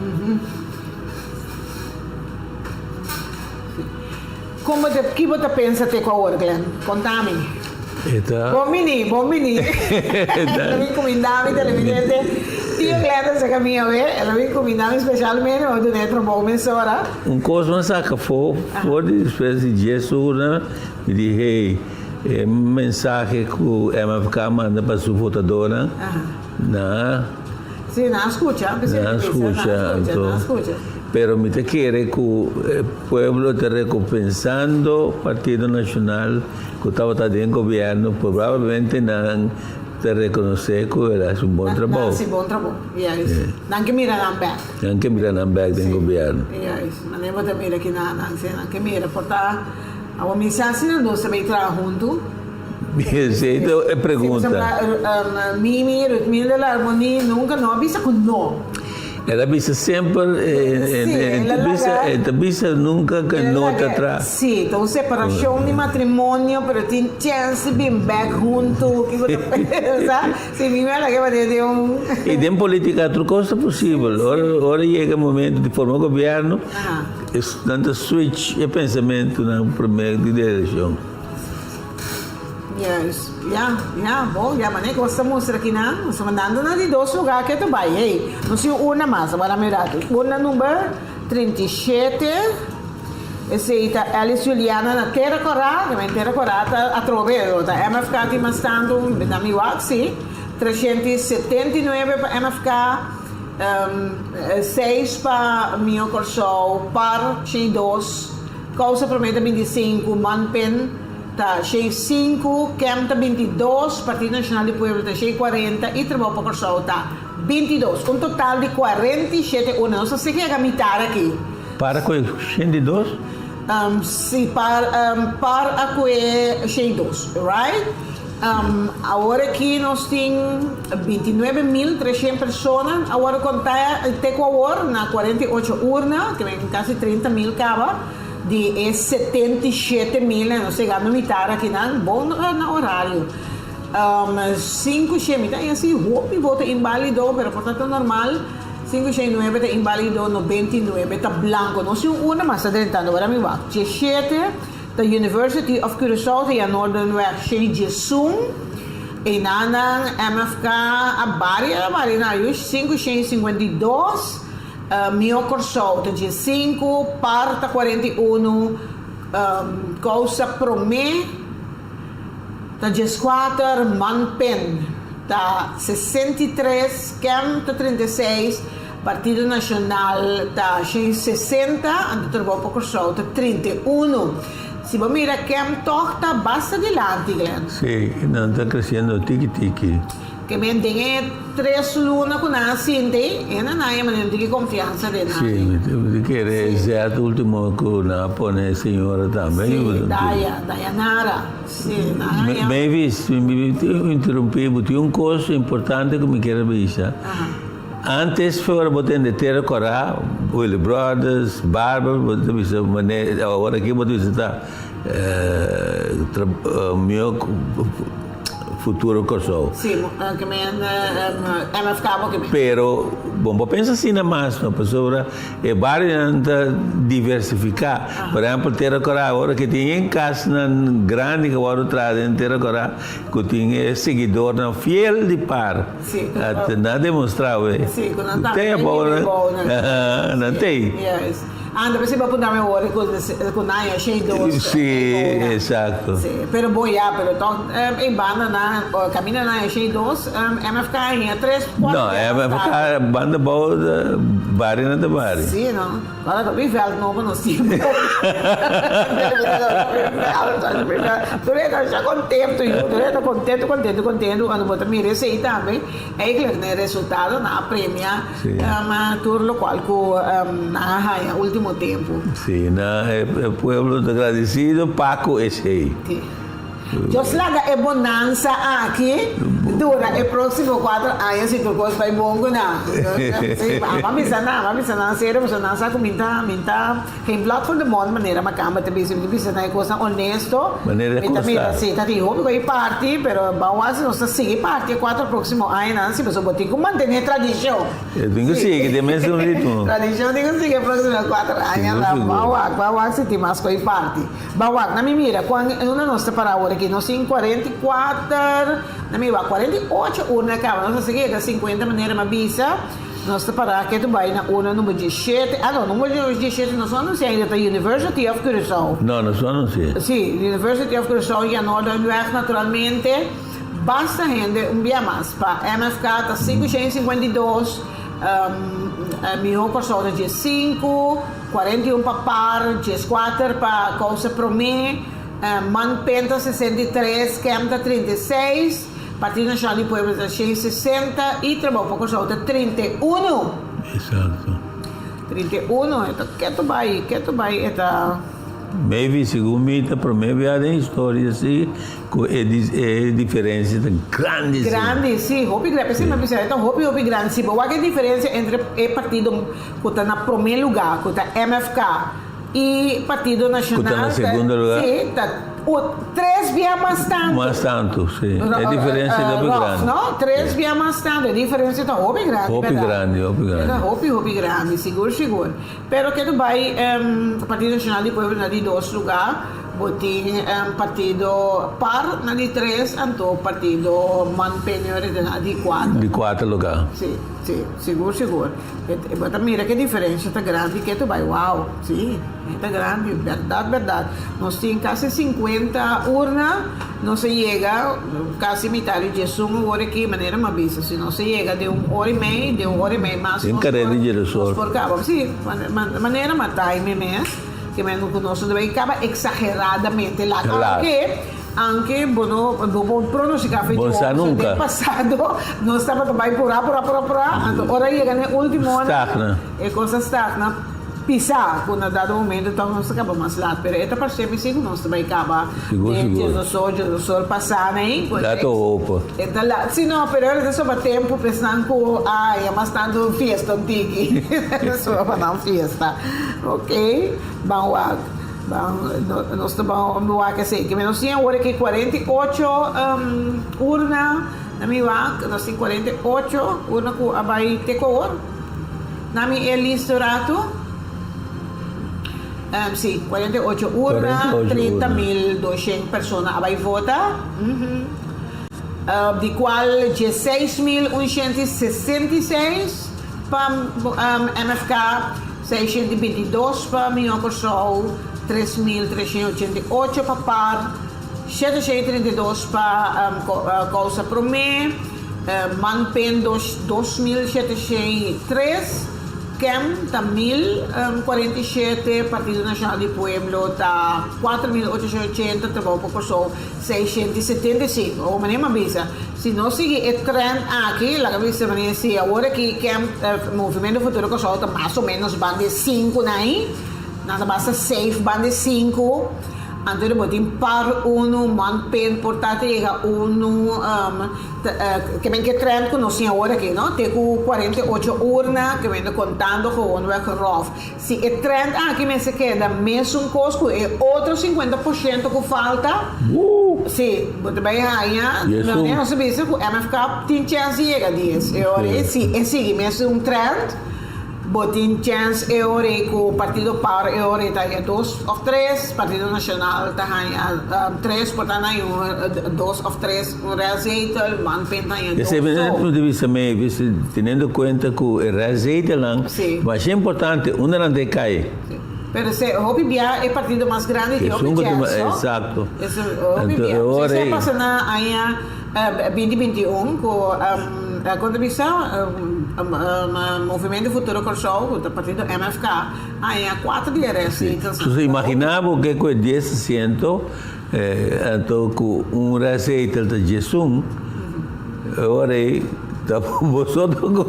Como que você pensa ter com a Orglen? Contame. Está. Bom menino. Ela me encomendava, televidente. Tio Glenda se caminha, ela me encomendava especialmente onde dentro bom mensora. Coisa mais saca foi de espécie de Jesus, né? Me disse, mensagem que o MFK manda para sua votadora, na. Sim, não escuta. Não escuta. Pero me te quiere que el pueblo te recompensando o Partido Nacional que estaba en gobierno, probablemente no te reconoce que era un buen trabajo. Sí, buen trabajo. Yes. No que miran back. No que miran back del gobierno. Yes. No te mira que nada, no que mira, porque a mensaje não se vai trabalhar junto. Sí, então é pergunta. Mimi, Rutmila de la Harmonia, nunca não avisa com não. Ela avisa sempre, ela avisa nunca que não está atrás. Sim, então separação de matrimônio, mas tem chance de vir back junto. Que você pensa? Se Mimi ela que vai ter E tem política outra coisa possível. Ora chega o momento de formar governo, é tanto switch e pensamento na primeira direção. Yes, bom, mas nem gosta mostrar aqui não, nós estamos mandando na de 2 lugares que tu vai, ei, não sei uma mais, agora mirar aqui, uma número 37, esse aí tá Alice Juliana na Terra Corada, também Terra Corada a Trovero, tá MFK aqui mais tanto, na Miwaxi, 379 para MFK, 6 para Mio Corso, Par, 2, Causa Prometa 25, Manpen, tá 5, Cam tá 22, Partido Nacional de Puebla tá 40 e Trabalho para Corso tá 22. Um total de 47 urnas. Não sei que é a mitad aqui. Para com 102? Sim, para a que 102, right? Agora aqui nós temos 29.300 pessoas. Agora contar até com a hora, na 48 urnas, que vem quase 30.000 cava. De 77.000, não sei, a mitad aqui, não, bom no horário. 5 chemitas, e assim, hope vota inválido, pero portanto normal, 569 está inválido, 99 está blanco, não sei, uma mais adelantando, agora me vai. 17, the University of Curaçao, tem a Northernweg, Shejisum, e nanang MFK, a vários, 552, Mio Corso, tem 5, Parta 41, Causa Promé, tem 4, Manpen, tá 63, Cam tá 36, Partido Nacional está 60, ando trabalho por Corso, está 31. Se você mira quem toca basta adelante, Glenn. Sí, no está creciendo tiki-tiki. Que me tem 3 lunas com a Cinti, e não é uma de confiança de nada. Sí, me quiere ese último que una pone señora también. Sim, Dayanara. Sim, Nara. Me visto, me interrompi, porque coisa importante que me quero avisar. Antes foi botar de terra corá, Willy Brothers, Barber, agora aqui vou visitar meu futuro corso. Sim, que me MFK que me. Pero, bom, pensa assim na mais, não, pessoa é variante diversificar. Por exemplo, terra corá, agora que tem em casa grande que agora traz em terra corá, que tem seguidor não fiel de par. Sim. Até não demonstrar, ué. Sim, quando não tem bom, né? Não tem. Yes. Anda, você vai apuntar meu olho com Naya, cheio de Sim, exato. Sim, pero boia, pero to em banda na caminha na cheio dos MFK em 3, 4. Não, MFK banda boa da Bari na da Bari. Sim, não. Agora tô bem velho, não conheci. Tu já contento, tu tá contento quando botar me receita também. É que né resultado na premia, turno qual com na raia último tempo. Sim, o pueblo agradecido, Paco esse aí. Jos laga é bonança aqui, dura é próximo 4 anos e tu coisa vai bom na. Vamos na sério, mas não sabe minta quem bloco for the month maneira macamba te bisa na coisa honesto. Maneira justa. Sim, tá de hobby com party, pero bawas não se sigue party 4 próximo ano, se você botar como manter tradição. Eu tenho que seguir, tem mesmo ritmo. Tradição tenho que seguir próximo 4 anos, bawak se tem mais com party. Bawak, na mira, quando uma nossa para hora que nós temos 44, na minha 48 urna acaba, nós seguimos 50 maneira uma visa, nós para que tu vai na urna número 17, número 17 nós vamos ainda da University of Curaçao. Não, nós vamos sim. Sim, University of Curaçao já não dá weg naturalmente, basta gente dia mais para MFK tá 552, meu pessoal de 5, 41 para par, 4 para causa promê. Manpenta 63, Kemta 36, Partido Nacional de Pueblos da 60 e Trabalho para Corso 31. Exato. 31, então que tu vai, eta. Maybe segundo mim, para mim, tem história assim, é diferença grande. Grande, sim, hopi grande, sim, mas então hopi grande, sim, qual é a diferença entre o partido que está na primeiro lugar, que está MFK e Partido Nacional? Está na segundo lugar. Sim, está 3 vezes mais tanto. Mais tanto, sim. É a diferença do grande. Não, 3 vezes mais tanto. A diferença está hopi grande. Hopi grande. Hopi grande, seguro. Pero que tu vai, Partido Nacional de Pueblo de 2 lugares, botin partido par na de 3, anto partido manpenhor de 4. De 4 lugares. Sim, seguro. Mas mira que diferença está grande, que tu vai, uau, sim, está grande, verdade. Nós temos quase 50 urnas, não se chega, quase metade de uma hora aqui, maneira uma visa, se não se chega de 1 hora e meia, mais. Tem carreira de diretor. Sim, maneira uma time mesmo. Que me non conoscono, dove acaba exageradamente lá. Claro. Anche buon pronostica del passato non stava mai pura. Ora llega nell'ultimo anno e cosa stagna. Pisa, quando ha dato un momento, non si acaba mais lá. Però esta parte mi sicuro non stava acaba. Sicuro. Sol passare aí. Dato opo. Então lá, se não, pero adesso va tempo pensando é mais tanto fiesta antiga. Só para dar fiesta. Ok? Vamos lá. Nós estamos lá que sei que menos tinha hora que 48 urna na minha nós temos 48 urna com abai te cor. Na minha listorato. Sim, 48 urnas, 30.200 pessoas vai votar, de qual 16.166 para MFK, 622 para Minho Corso, 3.388 para PAR, 732 para Causa Promê, Manpen 2.703, Kem está 1.047, Partido Nacional do Pueblo está 4.880, Trabalho Popular 675. O maneira avisa, se não seguir o trend aqui, lá avisa maneira se agora que Kem Movimento Futuro Corsol está mais ou menos bande 5 aí, nada basta safe bande 5. Antes botin par uno, manpen, portanto chega uno, que vem que trend conosco agora aqui, não? Tem 48 urnas que vem contando com o novo ROF. Se o trend aqui me se queda mesmo costo e outro 50% que falta, sim, você vai aí, não se vê se o MFK tem chance de chegar disso. E agora, se é seguir mesmo trend, botin chance e ora com o Partido Par e ora está 2 ou 3, Partido Nacional está 3, portanto aí 2 ou 3 reazeite, manpen está 2. Esse ponto de vista meio, tendo em conta que o reazeite lá, mas é importante, uma não decai. Pero se hopi bia é partido mais grande que hopi chance. Exato. Esse hopi bia. Se passa na aí 2021 com a contribuição Movimento Futuro Corsol, do partido MFK, aí há 4 dias. Você imaginava o que é 10%, então com receita de Jesus, agora vosotros não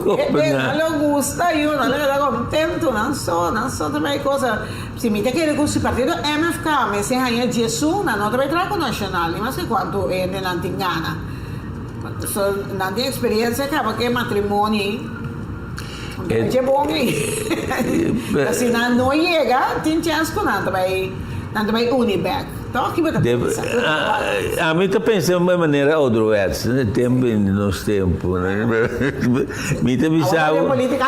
gusta eu não le contento não só também coisa se me te quer com o partido MFK mas se aí Jesus não vai trago nacional mas se quanto é de não tem gana não tem experiência acaba que matrimônio é bom aí se não chega tem chance com não vai uniback. A mim está pensando de uma maneira outra, tempo nos tempos, né? Me está pensando. Política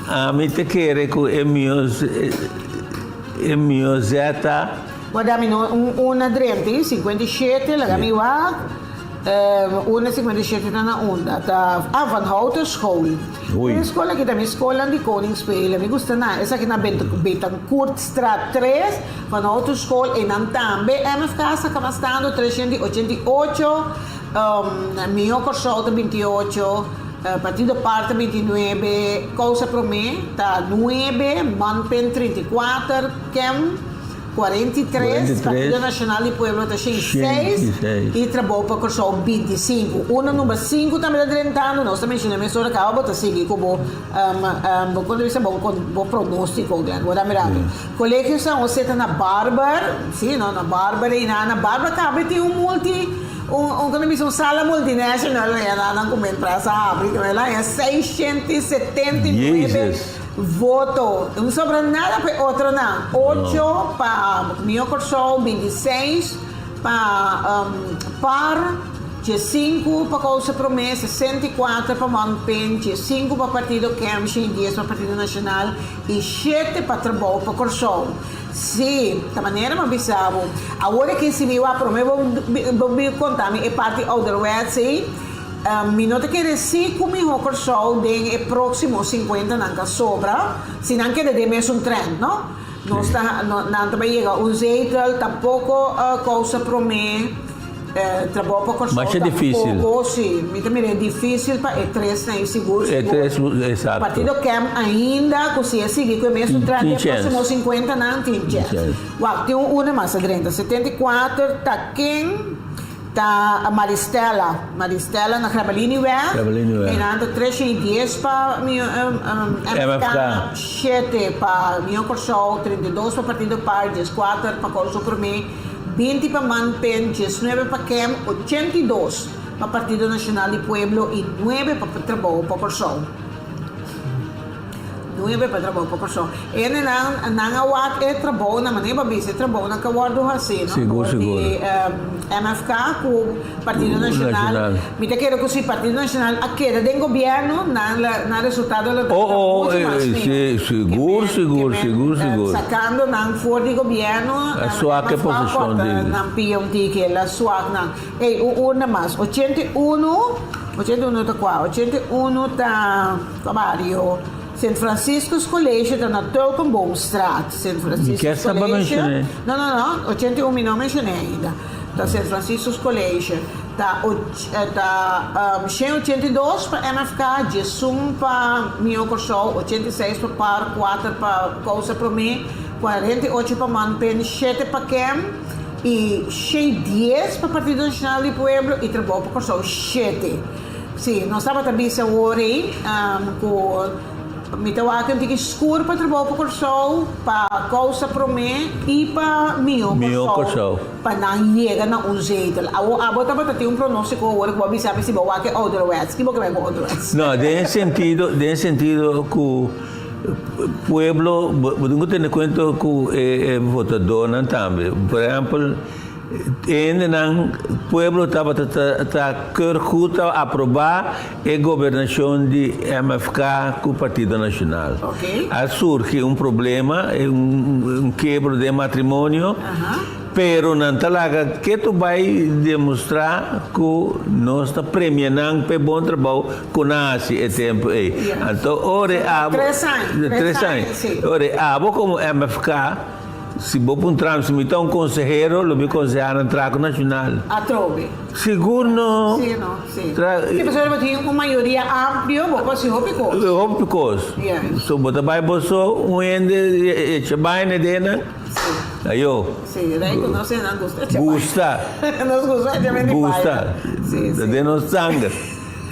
a mim está querendo que é meu zeta. Guardami una 30, 57, la gami wa. Una 57 na onda. Van Houten School. Een escola que também escola de Koningsspelen. Me gusta na. Essa aqui na Betancourtstraat 3. Van Houten School em Nantambe. MFK está camastando 388. Mio Corsol 28. Partido Parte 29. Causa Promé está 9. Manpen 34. Kem 43, Partido Nacional do Pueblo está 6 e Trabalho para Corsol 25. Una número 5 também está tentando, nós também temos mesura que acaba de seguir como bom pronóstico, agora mirado. Colegas são você está na Bárbara, sim, não na Bárbara e na Bárbara cabe tem uma sala multinacional, não comendo para essa abre, ela é 679 voto, não sobra nada para outro não. 8 para Mio Corsol, 26 para Par, 5 para Causa Promessa, 64 para Manpen, 5 para Partido Kemshin, 10 para Partido Nacional e 7 para Trabalho para Corsol. Sim, da maneira mais bizarra. Agora que se me vai para mim, vou contar é parte outra vez, minuto que reci comigo Corsol den próximo 50 nunca sobra, se não quer de mesmo trend, não? Não está, não também chega um jeito, tampouco causa para mim, trabalho para Corsol. Mas é difícil. Sim, também é difícil para é 3 nem seguro. É 3, exato. Partido Kem ainda, se é seguir com o mesmo trend, próximo 50 não tem chance. Uau, tem uma massa 30, 74, tá quem? Tá a Maristela na Crabalini Web. E nada 310 para MFK, 7 para Mio Corsol, 32 para Partido Par, 4 para Corso Promé, 20 para Manpen, 19 para Kem, 82 para Partido Nacional do Pueblo e 9 para Trabalho para Corsol. 9 para Trabalho para Corsol. E não awak é trabalho na maneira de trabalho na Kawardo Hasi, Seguro. MFK com o Partido Nacional. Me te quero que o Partido Nacional a queda do governo na resultado da seguro. Sacando não for do governo. A sua que posição dele. Não PMT que ela sua não. Ei, uma mais. 81 tá qual? 81 tá Cabario. St. Francisco's College está na Tolkenboomstraat. St. Francisco's College. Não. 81 não mencionei ainda. Está St. Francisco's College. 182 para MFK, 11 para Mio Corso, 86 para Par, 4 para Causa Promé, 48 para Manpen, 7 para Kem e 10 para Partido Nacional do Pueblo e trabalho para Corso 7. Sim, nós estávamos também a orei com Mitawakan tiki escuro para trabalho para Corso, para Causa Promé e para Mio Corso. Para não chegar na jeito. A bota tem pronóstico agora que o sabe se vai que outro west, que vai outro west. Não, tem sentido que o pueblo, não tem conta que o votador não também. Por exemplo, o pueblo estava curto a aprovar a governação de MFK com o Partido Nacional. Okay. Surge problema, quebro de matrimônio, pero não talaga que tu vai demonstrar que nós está premiando para bom trabalho com nasi e tempo aí. Então, ora, 3 anos. Ora, como MFK se vou transmitir conselheiro, lo vi aconselhar no trago nacional. A trove. Seguro não. Sim, não. Sim. Se você tem uma maioria ampla, vou fazer o picos. O picos. So, bota vai bolso, ende, chabaine dena. Ayo. Sim, daí que nós não gosta. Gusta. Nós gostamos de vender. Gusta. De nos sangue.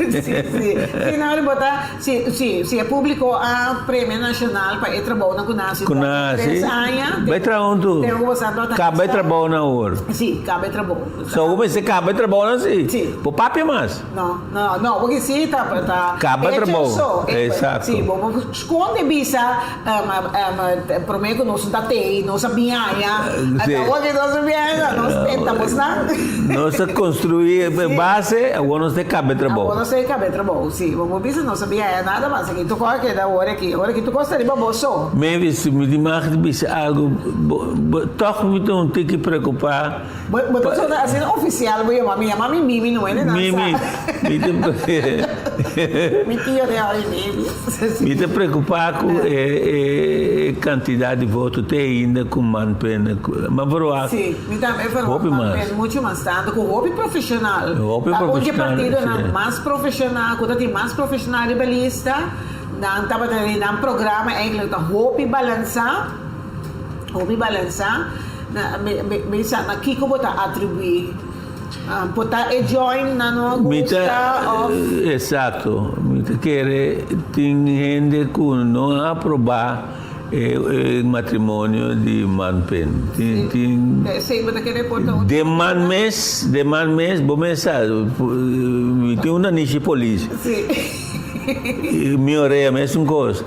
Sim, na hora de botar, se é público a prêmio nacional para ir trabalhar na Kunasi. Kunasi. Vai trabalhar tu. Cabe trabalhar na hora. Sim, cabe trabalhar. Só como você cabe trabalhar assim? Sim. Por papi mais? Não, porque sim, tá. Cabe trabalhar. Exato. Sim, vamos esconder bisa, prometo que nós não tem, nós sabíamos, até hoje nós sabíamos, nós tentamos lá. Nós construir base, agora nós temos cabe trabalhar. Sei cabe trabalho, sim. Vamos ver se não sabia nada mais aqui. Tu corre que da hora que tu gosta de baboso. Mas me demais de algo, toque me não tem que preocupar. Mas tu só assim oficial, minha mami Mimi não é nada. Mimi, me tio de hora Mimi. Me te preocupar com a quantidade de votos tem ainda com Manpen, mas por sim, me também foi muito mais tanto com o profissional. O profissional. Partido é mais profissional, quando tem mais profissional de balista, não estava tendo um programa eigenlijk da hopi balança, na kiko bota atribuir, bota e join na no gusta of. Exato, me querer tem gente que não aprovar o matrimônio de Manpen. De man mês, bom mensagem. Tem uma niche polícia. Sim. Minha orelha é a mesma coisa.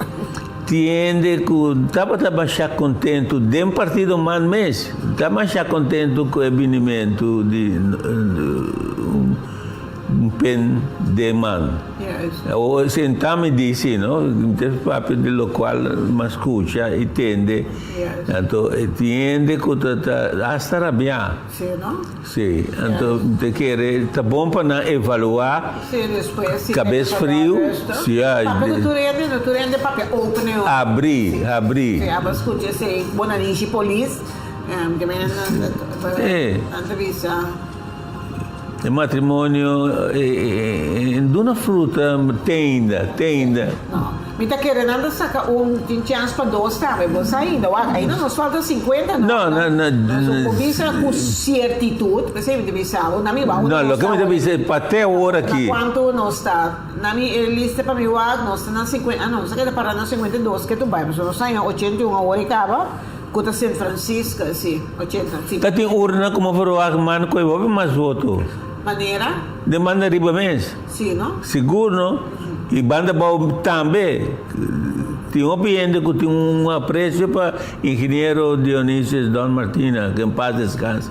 Tiende que estava mais contente de partido man mês. Estava mais contente com o avinimento de pen de man. O sentame disse, não? Tem papel de local, mas escuta e entende. Então, entende que está rabiar. Sim, não? Sim. Então, te quer, tá bom para evaluar. Sim, depois. Cabeça frio. Sim, tu rende papel open. Abrir. Sim, mas escuta, se bonaniche polícia, entrevista. O matrimônio de uma fruta tenda. Não. Me está querendo sacar tem chance para 2, tá? Mas ainda nos falta 50, não. Não. Visa com certitude, você me disse algo, não me vai. Não, o que me disse até a hora aqui. Quanto nós está? Na minha lista para mim, nós está na 50, não, você quer parar na 52, que tu vai, mas nós saímos 81 hora e acaba. Conta São Francisco, sim, 80. Tá tem urna como for o mano que eu mais voto. Maneira? De maneira riba mês. Sim, não? Seguro, não? E banda bom também. Tem um ambiente que tem um apreço para engenheiro Dionísio Don Martina, que em paz descansa.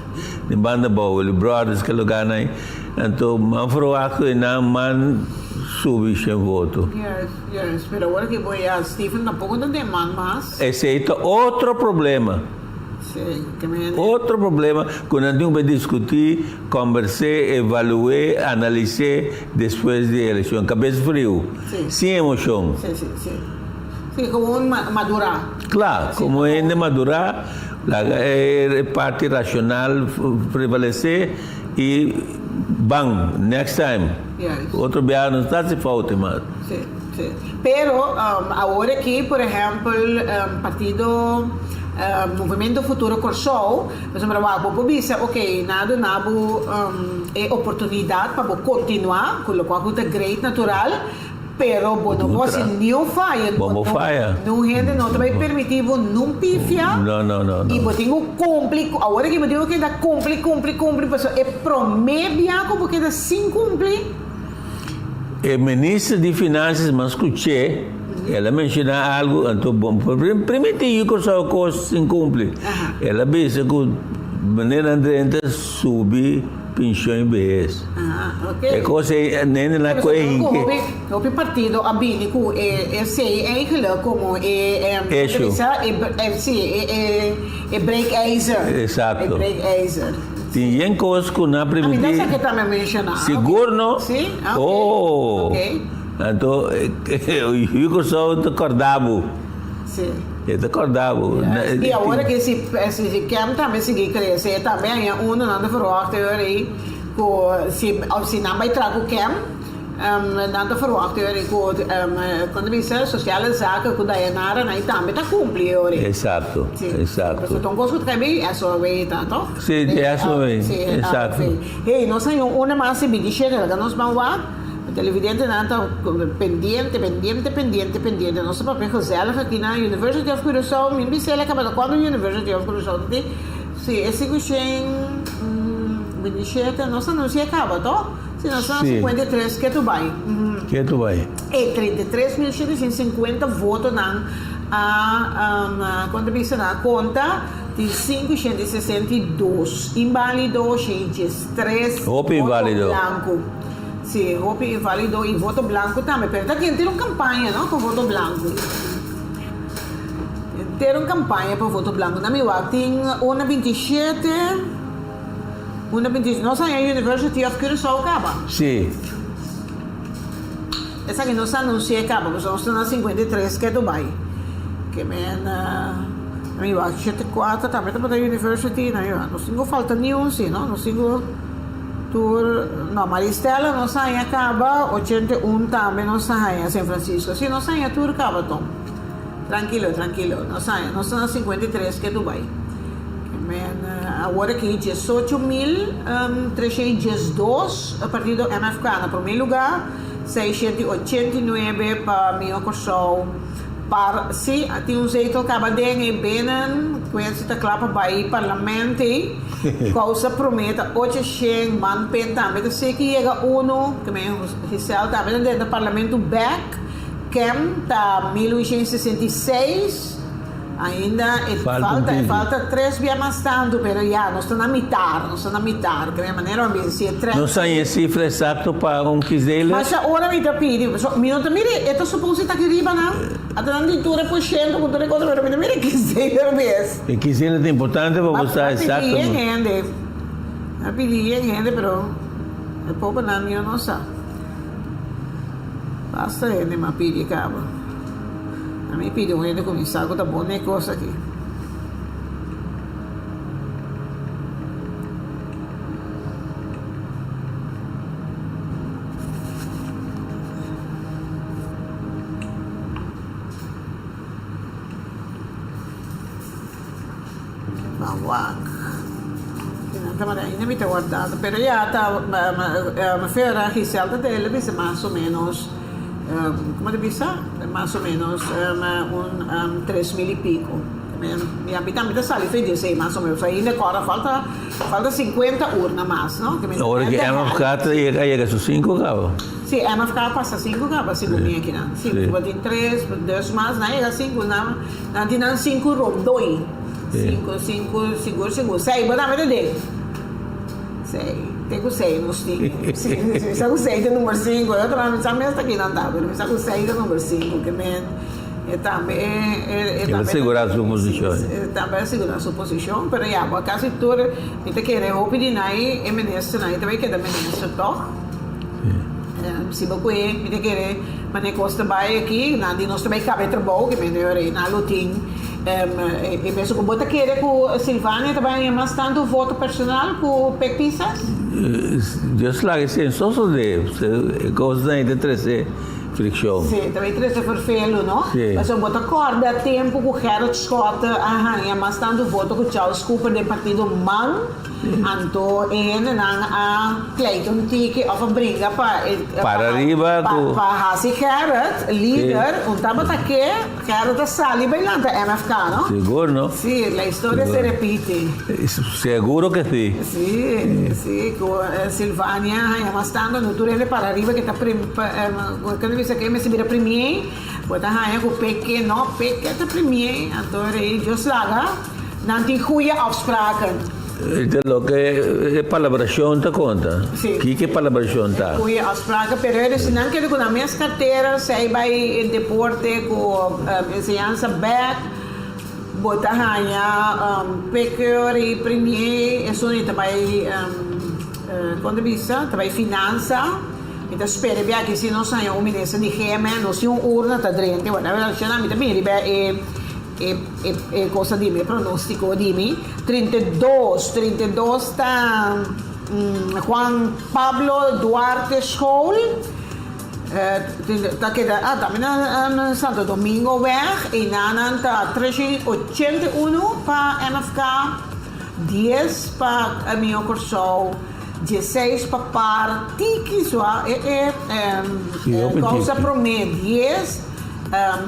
De banda bom, ele brothers que lugar aí. Então, man froaco e não man subir sem voto. Yes. Pero agora que vou a Stephen, tampouco não tem man mais. Esse é outro problema. Sim, outro problema que nós temos que discutir, conversar, evaluar, analisar depois da eleição. Cabeça frio, sem emoção. Sim, como madurar. Claro, como é de madurar, a parte racional prevalecer e bang, next time. Yes. Outro biar não está se falta mais. Sí, sí. Pero ahora que, por ejemplo, partido Movimento Futuro Corsou, por exemplo, vou dizer, ok, nada é oportunidade para continuar com o qual é great natural, pero não você não falha. Não falha. Não rende, não vai permitir, não pifia. Não. E você tem que cumprir, agora que eu digo que dá cumprir, é promédio porque dá sem cumprir. O ministro de Finanças, mas escutei, ela menciona algo, então, bom, primeiro que o custo se cumpre. Ela disse que de maneira andrenta subir pensão em vez. Ok. É coisa nem na coisa que o partido abinico sei eigenlijk como breakijzer. Exato. Breakijzer. Tem coisas que não permitem. Que também mencionar. Seguro, não? Sim. Oh. Ok. Então, eu sou de Cordabo. Sim. É de Cordabo. E agora que se quer também seguir crescer, também é não verwacht aí se não vai trazer o quem não verwacht aí quando diz sociale zaken que daí nada aí também está cumprindo. Exato. Então gosto de também é só ver tá? Sim, é só ver. Exato. Hey, nós temos uma massa de chega, nós vamos lá. O televidente está pendiente. Nosso papel gezellig aqui na University of Curaçao. Minha bicela acaba quando a University of Curaçao tem esse cuxem nós não se acaba, tá? Se nós são 53 que tu vai. Que tu vai? E 33.750 votos quando pensa na conta de 562 inválido, gente, 3 voto branco. Sim, voto inválido e voto branco também. Pero aqui tem uma campanha, não, com voto branco. Tem uma campanha para voto branco. Na minha tem uma 27, nós a University of Curaçao acaba. Sim. Essa que nós anunciamos acaba, mas nós estamos na 53 que é Dubai. Que na minha 74 também para a University, não tenho falta nenhum, sim, não, não tenho no, Maristela não sai acaba, 81 também não sai a São Francisco. Se não sai a tour acaba, Tom. Tranquilo, não sai, nós estamos na 53 que é Dubai. Agora aqui 18.302 a partir do MFK, no primeiro lugar, 689 para Mio Corsou. Para se tem um jeito acaba de benen conhece a clapa vai parlamento causa prometa 800 man penta mas se que chega uno que me oficial também dentro do parlamento back quem tá 1966 ainda falta 3 dias mais tanto pero já nós estamos na metade que de maneira se não sai a cifra exata para quiser mas agora me tá pedindo minuto mire esto suposto que arriba não até na leitura por cento com toda coisa pero mire quiser vez e quiser é importante para você exato a pedir gente pero o povo não sabe basta ele me pedir acaba a mim pediu ele começar com a boa coisa aqui. Ainda me está guardado, pero já está a feira Giselda dele, mais ou menos como eu disse, mais ou menos 3.000 e pico. Minha habitante sali fez isso, mais ou menos. Ainda agora falta 50 urnas mais, não? Agora que MFK chega a 5 cabos. Sim, MFK passa 5 cabos, segundo minha aqui, não? 5, tem 3, 2 mais, não é 5, não tem 5 rom, 2. 5, seguro, 6, vou dar uma dele. 6. Tenho 6 nos 5. Está com 6 do número 5. Eu também está aqui não está, mas está com 6 do número 5, que também ele segurar sua posição. Também segurar sua posição, mas já, por acaso tudo, ele quer roupa de nai, é ministro, nai também quer ministro toch. Se você ele quer, mas nem costa vai aqui, nada nós também cabe trabalho, que melhor na lutin. E penso que bota querer com Silvânia também é mais tanto voto personal com Pepisas. Dios lá, esse senso de coisa ainda trazer fricção. Sim, também traz a vervelo, não? Sim. Mas eu boto acorda tempo com o Gerard Scott, mas tanto voto com o Charles Cooper do partido MAN, então a Clayton Tiki of a brinca Para arriba com... para Hasi Gerard, líder, um tava aqui, Gerard a Sally bailando MFK, não? Seguro, não? Sim, a história se repite. Seguro que sim. Sì, con Silvania, ma stando no turele para arriba che sta quando mi sa che mi si mira premier, poi ta haya ko peke ta premier, attore Joslaga, nanti goede afspraken. Lo que es palabración te conta. Sí. ¿Qué palabración está? Goede afspraken, pero eres não que com a minha carteira, sei vai deporte com enseñanza back. Bota hanya peke e premier, e sono também quando visa, também finança. Então espera bem que se não sai uma ministra de gema, não se urna tá drente, vai na verdade não me também ribe e cosa di me pronostico di me 32 tá Juan Pablo Duarte School também na Santo Domingo weg e na tá 381 para MFK 10 para meu curso 16 para partiki sua causa promedio 10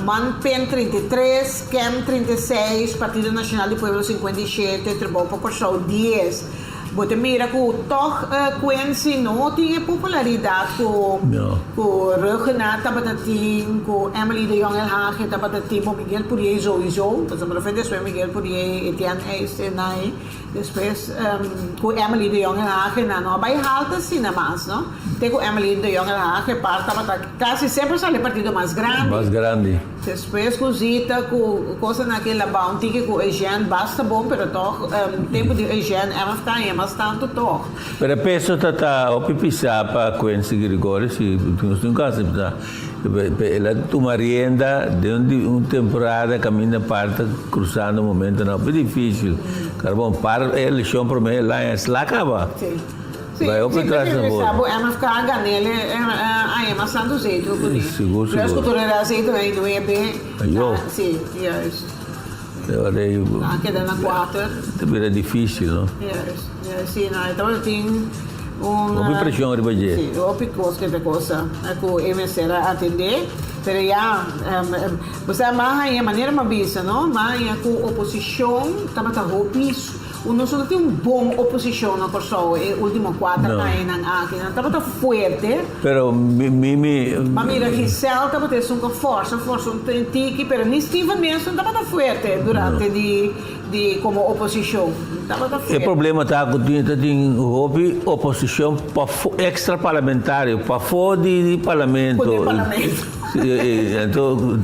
MANPEN 33, CAM 36, Partido Nacional do Pueblo 57, Tribunal para Corso 10. Você mira que toch Quincy não tinha popularidade com Regenata Batatin, com Emily de Jong El Hage, Batatin, com Miguel Purier sowieso. Então, me frente a Miguel Purier, Etienne Eisenay, depois com Emily de Jong El Hage, não vai alta cinemas, não? Tem com Emily de Jong El Hage, quase sempre sai o partido mais grande. Mais grande. Depois cosita com coisa naquela bounty que com Eugene basta bom, pero toch tempo de Eugene MFK é mais tanto toch. Pero penso o pipisa para Quincy Gregorio, se tu não casa, ela toma rienda de uma temporada caminha parte cruzando um momento não é difícil. Carbon para a eleição para mim lá é acaba. Sim. Vai ao trás da boa. Sabe, MFK ganele é mais tanto jeito por isso. Seguro. Mas que tu era jeito aí não é bem. Eu. Sim, yes. Queda na 4. Também é difícil, não? Yes. Sim, então eu tenho Houve pressão ali para dizer. Sim, houve coisa que o MSC atender, mas já, você amarra a maneira mais vista, não? Mas com oposição, estava isso. Nós não temos bom oposição na Corso, e último 4 anos aqui, não estava forte. Pero mas mira, Giselle estava tendo uma força tique, mas nem Steven mesmo estava forte durante de como oposição. O problema está que tem oposição extra parlamentar, para fora de parlamento. Então,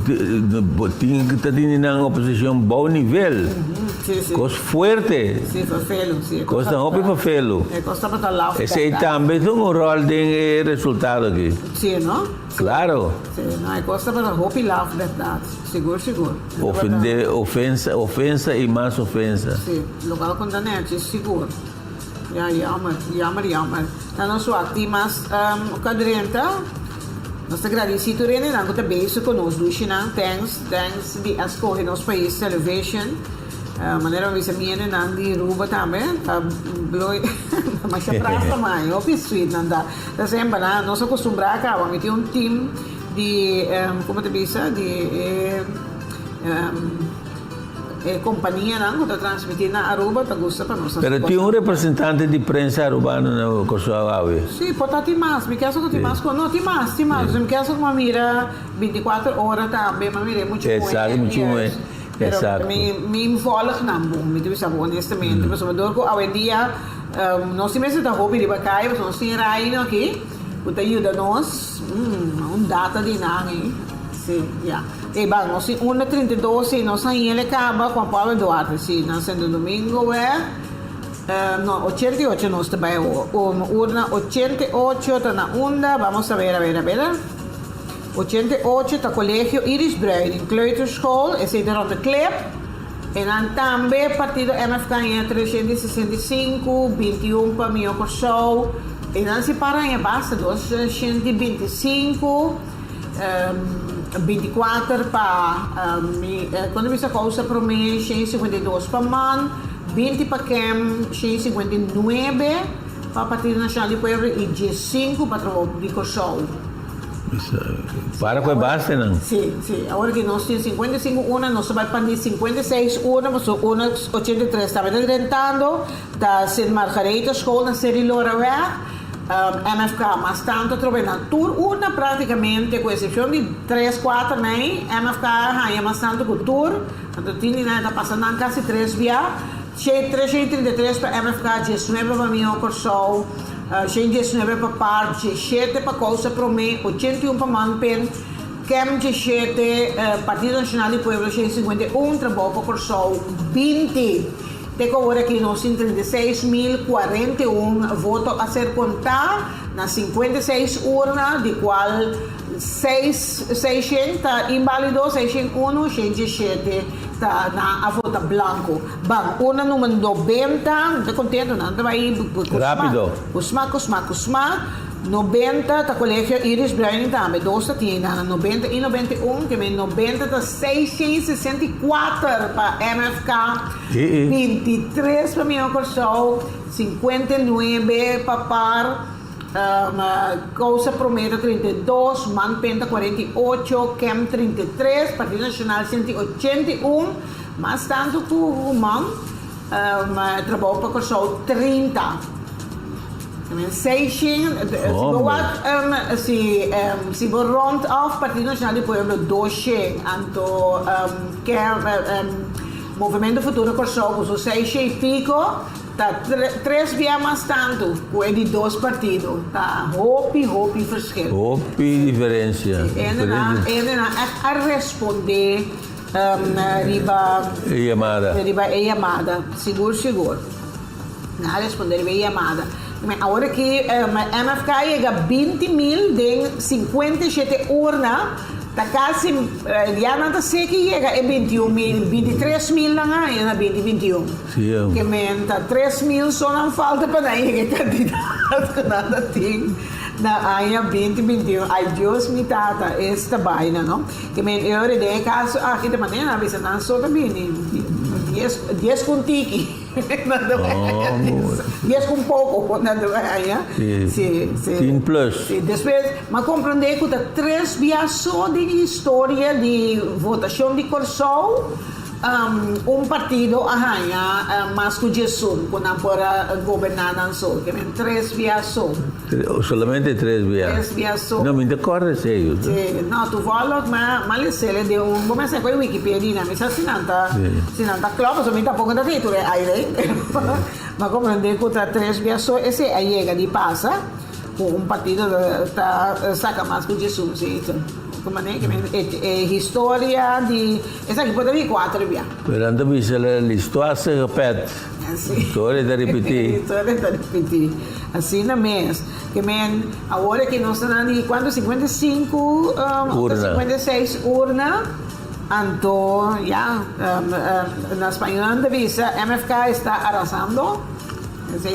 tem que ter uma oposição bom nível. Coisa forte. Sim, felo, sim. Coisa não para felo. Coisa para lá. Esse também tem um rol de resultado aqui. Sim, não? Claro. Sim, não é coisa para hope lá, verdade. Seguro. Ofensa e mais ofensa. Sim, local condenante, seguro. Jammer. Então, nós aqui, mas o cadrenta, nós agradecemos a René, nós estamos conosco, thanks de escolher nosso país, television. Maneira de ver minha nandi ruba também, mas a praça mãe, o pisuit nanda. Da sempre na nós acostumbramos a vamos ter time de como te diz, de companhia não que transmitir na Aruba, tá gosta para nós. Pero tinha representante de prensa arubano na Kosovo. Sim, pode ter mais, me quer só que tem mais, não tem mais, me quer só que uma mira 24 horas também, uma mira muito boa. Exato, muito boa. Pero me involve na bom, me diz honestamente, mas eu dou que hoje em dia nós temos essa hobby de bacai, nós temos aí aqui, que ajuda nós, data de nada, sim, já. E bem, nós temos 1:32 e nós aí ele acaba com Pablo Duarte, sim, nós no domingo no 88 nós também, urna 88 está na onda, vamos a ver. 88 está Colegio Iris Bruin in Kleuterschool, is zit er aan de klep. E dan também partido MFK em 365, 21 para Mio Corso. E dan se para em basta 225, 24 para quando você causa para mim 152 para man, 20 para Kem, 159 para Partido Nacional de Pueblo e 15 para o de Corso. Para que basta, não? Sim. Agora que nós temos 55 urnas, nós vamos para 56 urnas, mas urnas 83 estava tentando da St. Margareta School na Série Loraweg, MFK, mas tanto trove na tour urna praticamente, com exceção de 3, 4, né? MFK ganha mais tanto com tour, então tinha está passando quase 3 via, 333 para MFK, 19 para Mio Corso. 119 para par, 17 para Causa Promé, 81 para Manpen, Kem 17, Partido Nacional de Pueblo 151, Trabalho para Corso 20. Tenho agora aqui nós temos 36.041 votos a ser contados nas 56 urnas, de qual 600 inválidos, 601, 117 na a vota blanco. Bang, una número 90, estou contente, não vai rápido. Kusma, 90, tá colégio Iris Bryan também, 2 tinha, 90 e 91, que me 90 tá 664 para MFK, 23 para Mio Corso, 59 para par, Causa Prometa 32, Manpenta 48, Kem 33, Partido Nacional 181, mas tanto que o Man, Trabalho para Corso 30. 600, se we rond af Partido Nacional de Pueblo 200, anto Movimento Futuro Corso, so 600 e pico, tá 3 via mais tanto, com de 2 partidos, tá hopi verschil. Hopi diferença. Ele a responder riba chamada, seguro. Na responder riba chamada. Agora que MFK chega a 20.000 de 57 urnas, tá quase, já não sei que chega a 21.000, 23.000 lá na 2021. Sim. Que tá 3.000 só não falta para daí que candidato que nada tem na área 2021. Ai Deus me tata esta vaina, não? Que eu de caso aqui de maneira a não só também 10 com tiki. 10 com pouco, nada vai, sim. Plus. Depois, mas compreender que 3 vias só de história de votação de Corso, partido arranha mais que Jesus, quando para governar não só, que 3 vias só. Solamente 3 vias. 3 vias só. Não, me decorre sério. Não, tu fala, mas ele de começa com a Wikipedia, mas se não está claro, só me está pouco da título, aí, mas compreender que 3 vias só, esse aí chega de passa, com partido saca mais que Jesus, como é que história de essa aqui pode vir 4 via. Pero antes l'histoire se repete. História de repetir. Assim na mês. Que agora que nós estamos de quando 55 56 urna, então na Espanha de visa MFK está arrasando.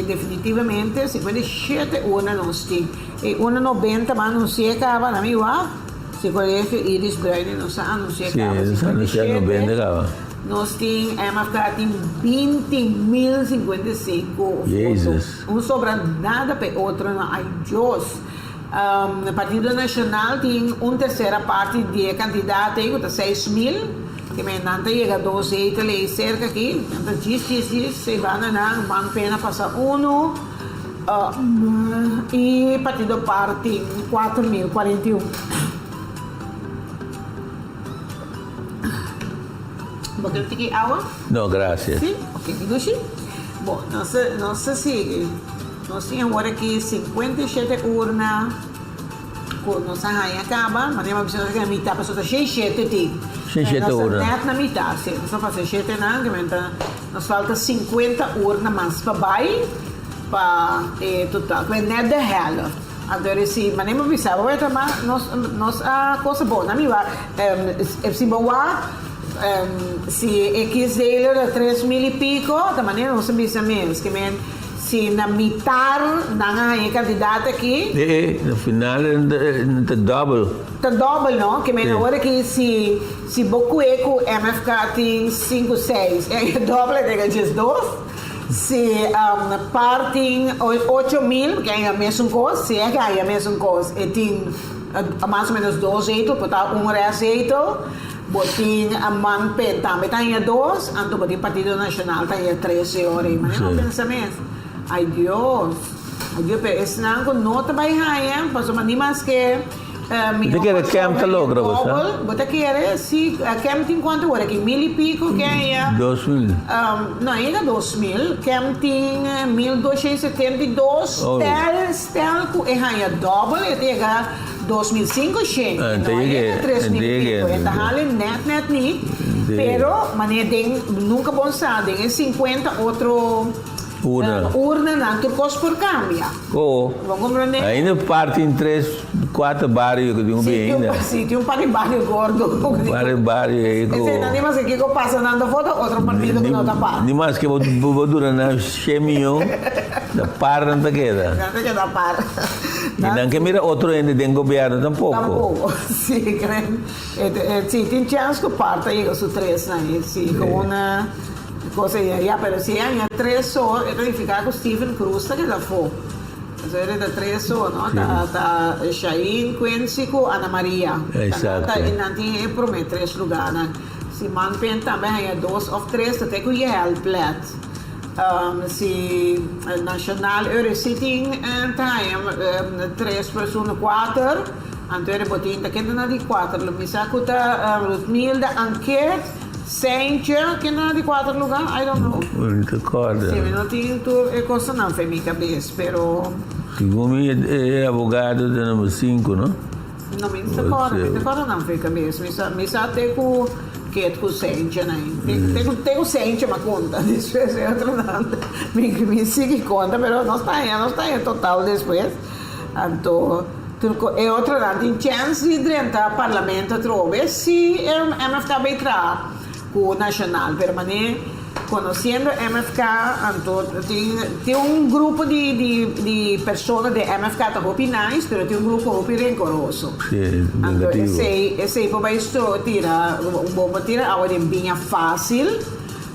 Definitivamente 57 urna nós temos. E 90 mas não se acaba na minha. Se colégio Iris Bryan não se anuncia nós temos MFK tem 20.055 votos. Não sobra nada para outro, ai Deus. O Partido Nacional tem uma terceira parte de candidatos, que está 6.000, que não chega a 12, e cerca aqui, então se van pena passar 1, e Partido Party 4.041. ¿Vos querés agua? No, gracias. Sí, ok, Gucci. Bom, nossa sigue. Nós temos agora aqui 57 urnas. Nossa rainha acaba, mas nem precisa que a metade passou a 67 tem. 67 urnas. Net na metade, sim. Nós vamos fazer 7 não, que nos falta 50 urnas mais para baixo, para total. Que net de helft. Agora sim, mas nem precisa. Vou tomar, nós a coisa boa, não me vai. Se boa si X dele de 3,000 y pico, de maneira não se bisa menos, que men, se na mitad na candidato aqui, no final é double. tá double, não? Que men agora que se boku eco MFK tem 5, 6, é double de just 2. Se partem 8,000, que é a mesma coisa, se é que é a mesma coisa, e tem mais ou menos 2 jeitos, botar jeito, botin a man também tem 2, então botin Partido Nacional tem 13 horas, mas não pensa mesmo. Ai Deus, pero esse não nota vai raia, passou mas nem mais que Você quer que a Cam logra você? Você quer se a Cam tem quanto hora que 1,000 e pico que é 2,000. não é 2,000, Cam tem 1,272, Stel com é raia double, e tem 2,500, não é 3,000, então hale net ni, pero mané tem nunca bom sabe, é 50 outro urna não tu costa por cambia. Oh, ainda parte em 3, 4 bairros que tem bem ainda. Sim, tem par de bairro gordo. Bairro aí. Esse não é mais aqui que eu passo dando foto, outro partido que não está par. Nem mais que vou durar na chemião, da par não está queda. Não está par. E não que mira outro ainda tem governo tampouco. Tampouco, sim, sim, tem chance que parta aí os 3, né? Sim, com uma cosa ya, pero si hay 3 so, eso significa que Stephen Cruz está que da fo. Eso era de 3 so, ¿no? Ta Shain, Quincy, Ana Maria. Exacto. Ta inanti promet 3 lugares. Si man pen também hay 2 of 3, ta teku je helplet. Si nacional sitting ta hay 3 personas 4. Antere botin ta kenda na di 4. Lo misa kuta Rutmilda enquete. Sentia, que não é de 4 lugares, I don't know. Não te acorda. Sim, não tinha coisa não foi minha cabeça, pero... Segundo é advogado de número 5, não? Não me acorda não foi cabeça. Me sabe ter com Sentia, né? Tem Sentia, uma conta, depois é outra nada. Me sigue conta, pero não está em total depois. Então... É outra nada, tem chance de entrar no parlamento, trove, se MFK vai entrar com o nacional, permanente, conhecendo MFK, então tem grupo de pessoas de MFK que opinam, mas tem grupo que é rancoroso. Sim, negativo. Esse vai tirar, vamos tirar agora é bem fácil,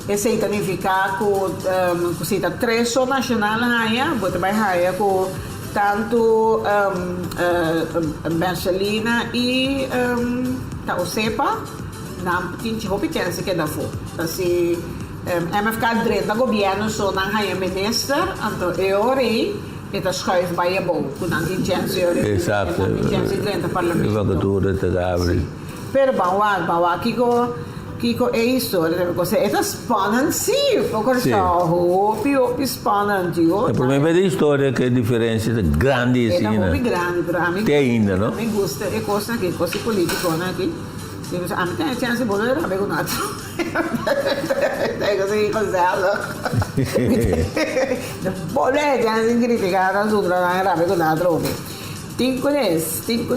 esse significa que se está 3 nacional, você vai raia com tanto Marcelina e o CEPA, não tinha competência que dá for. Assim, MFK direito do governo só não é ministro, então eu orei e está escrevendo bem a boa, com não tinha chance eu orei. Exato. Direito do parlamento. Evacuatura te abre. Pero bawa Kiko é isso, é spannende, sim, porque hopi spannende. O problema é da história que a diferença é grande, assim, né? É muito grande, para mim. Tem ainda, não? Me gusta, é coisa que coisa política, né? A mim tem chance de poder saber com nada. Tem coisa que conserva. Poder chance de criticar as outras, não saber com nada. Tem conhece.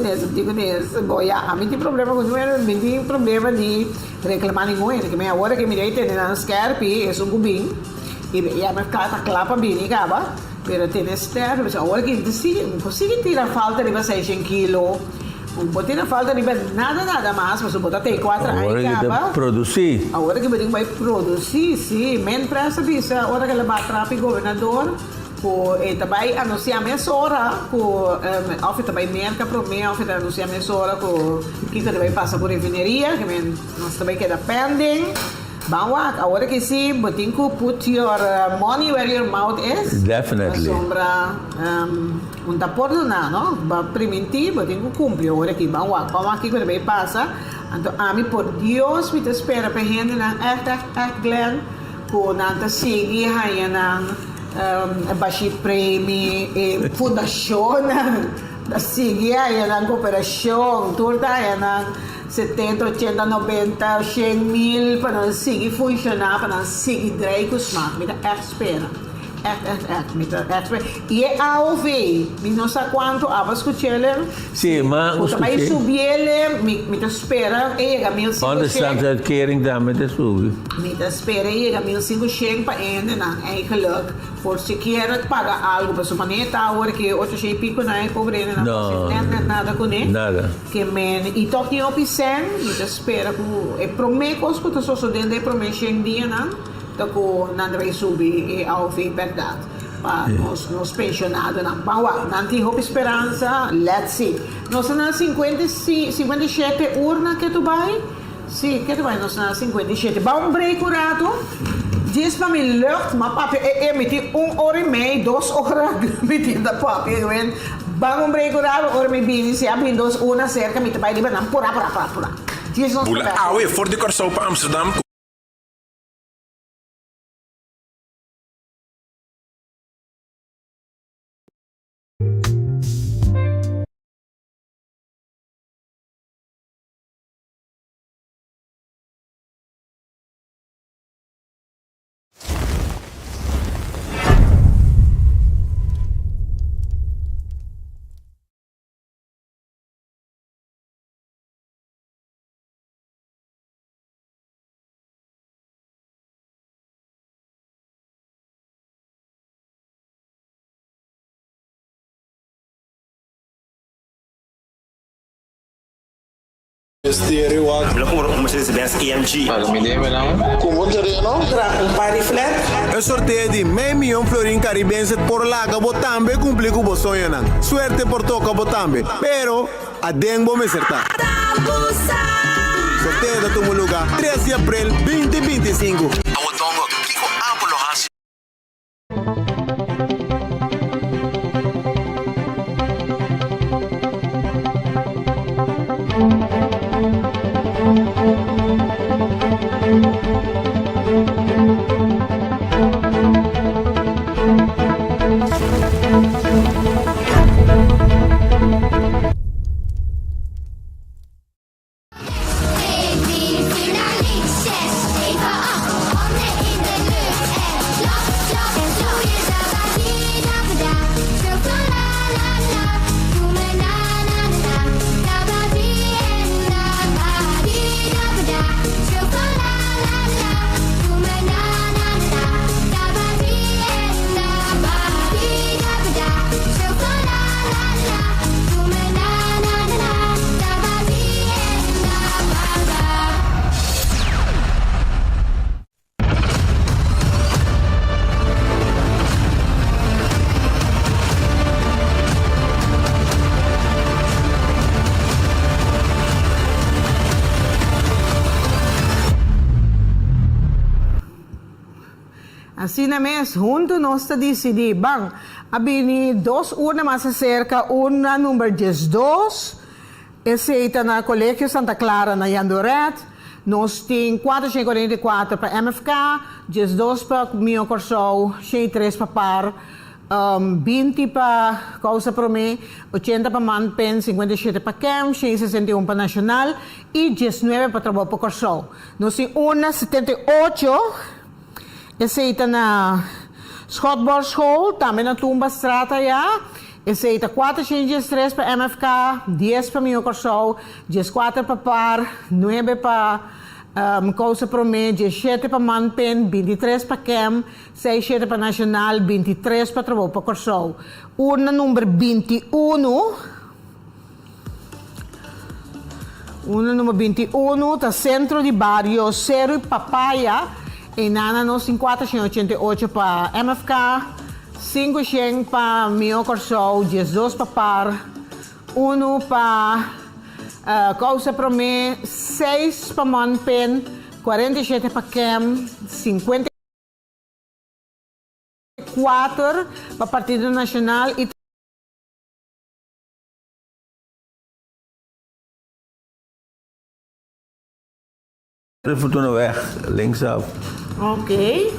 Bom, a mim tem problema com isso, mas tem problema de reclamar ninguém, que minha hora que me dei tem na Scarpi, é um cubinho, e a minha casa clapa bem, e acaba, mas tem ester, mas a hora que não consigo tirar falta de 600 quilos, não pode tirar falta de nada mais, mas botar até 4 aí, acaba. Produzir. A hora que eu vai produzir, sim, men pressa bisa, a hora que ela vai atrás o governador, e também anunciar minha hora, que também merca para mim, anunciar minha hora, que também passa por refineria, que nós também queda pending. Vamos agora que sim, botin que put your money where your mouth is. Definitely. Sombra, não está por nada, não? Para permitir, botin que cumpre agora aqui. Vamos aqui que também passa. Então, a mim, por Deus, me espera para gente na echt Glenn, que não sigue aí na Bashir Premi, fundação, da sigue aí na cooperação, tudo aí na 70, 80, 90, 100 mil para não seguir funcionar, para não seguir direito, mas me dá espera. E AOV, mi non sa quanto abas cucele. Sì, ma Puta mai subiele, mi te spera e llega 1500. Onderstandsuitkering daarmee te zoeken. Mi te spera e llega 1500 pa ende na eigenlijk. Por si quiere paga algo, pero su maneta ahora que 800 y pico na pobre na No. net nada con él. Nada. Que men e toque op sen, mi te spera ku e promekos ku te so dende promession dia na. Tako nandre subi e AOV verdad. Pa nos pensionado na bawa, nanti hope esperanza, let's see. Nos na 57 urna que tu vai? Sì, che tu vai nos na 57. Ba un break urato. Diz para mi lucht, maar papi, met die 1 uur en mee, 2 uur met die dat papi, gewoon. Bang break urato, ora mi bini, se abri 2 uur cerca, met bij die banaan, pura. Diz nos Bula awe voor de Corso op Amsterdam. Como se dice, EMG. un par de flat. El sorteo de meio milhão florin caribense por laga botambe cumplir com o sonho nan. Suerte por toca botambe, pero a dengo me certa. Sorteio da tu lugar 13 de abril 2025. Awotongo, kiko Apollo hasi. Assim na mes, junto nós te decidi, bang, abini 2 urna mais cerca, urna número 12, esse está na Colégio Santa Clara, na Yandoret, nós temos 444 para MFK, 12 para Mio Corso, 3 para Par, 20 para Causa Promé, 80 para Manpen, 57 para CAM, 61 para Nacional e 19 para Trabalho para Corso. Nós temos urna 78, esse está na Schotbor School, também na Tumba Strata já. Esse está 403 para MFK, 10 para Mio Corso, 14 para Par, 9 para Causa Promé, 17 para Manpen, 23 para CAM, 67 para Nacional, 23 para Trabalho para Corso. Urna número 21. Urna número 21, está Centro de Barrio, Cerro e Papaya. E nana nos 488 para MFK, 500 para Mio Corso, 12 para Par, 1 para Causa Promé, 6 para Manpen, 47 para CAM, 54 para Partido Nacional e Fortuna weg, linksaf. Ok.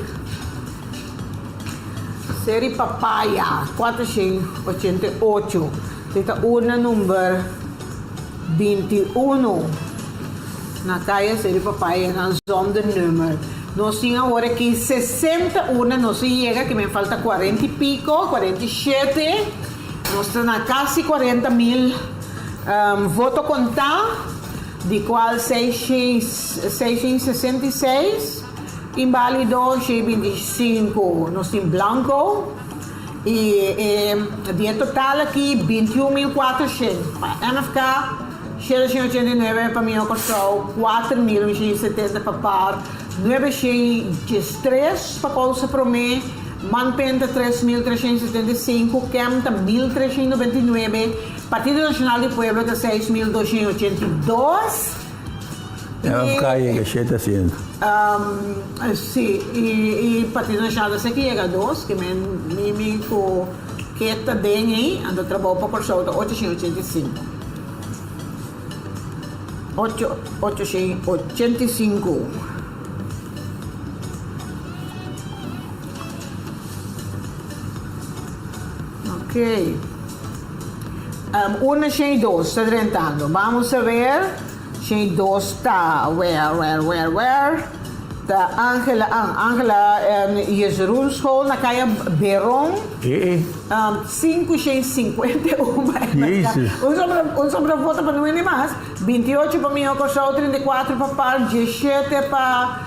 Série Papaya, 488. Esta urna número 21. Na calle Série Papaya, na zona de número Nos tiene ahora aquí 61, no se llega, que me falta 40 y pico, 47. Nos están a casi 40,000 votos contados, de cual 666 inválido, 625 nos en blanco. Y de total aquí 21,400. Para MFK, 689 para mim custou 4,970 para par, 903 para pausa para mim, Manpenta 3,375, Kemta 1,399, Partido Nacional do Pueblo está 6,282. MFK llega 700. Sim, e Partido Nacional sei que chega a 2, que me que está bem aí, ando trabalho para por 885. 885. Ok. 1,2 está rentando. Vamos a ver. 2 está. Where? Está Angela Yesrul School na Kaya Beron. 5,51. Jesus. Un sobra voto para não ir mais. 28 para mim, 34 para par, 17 para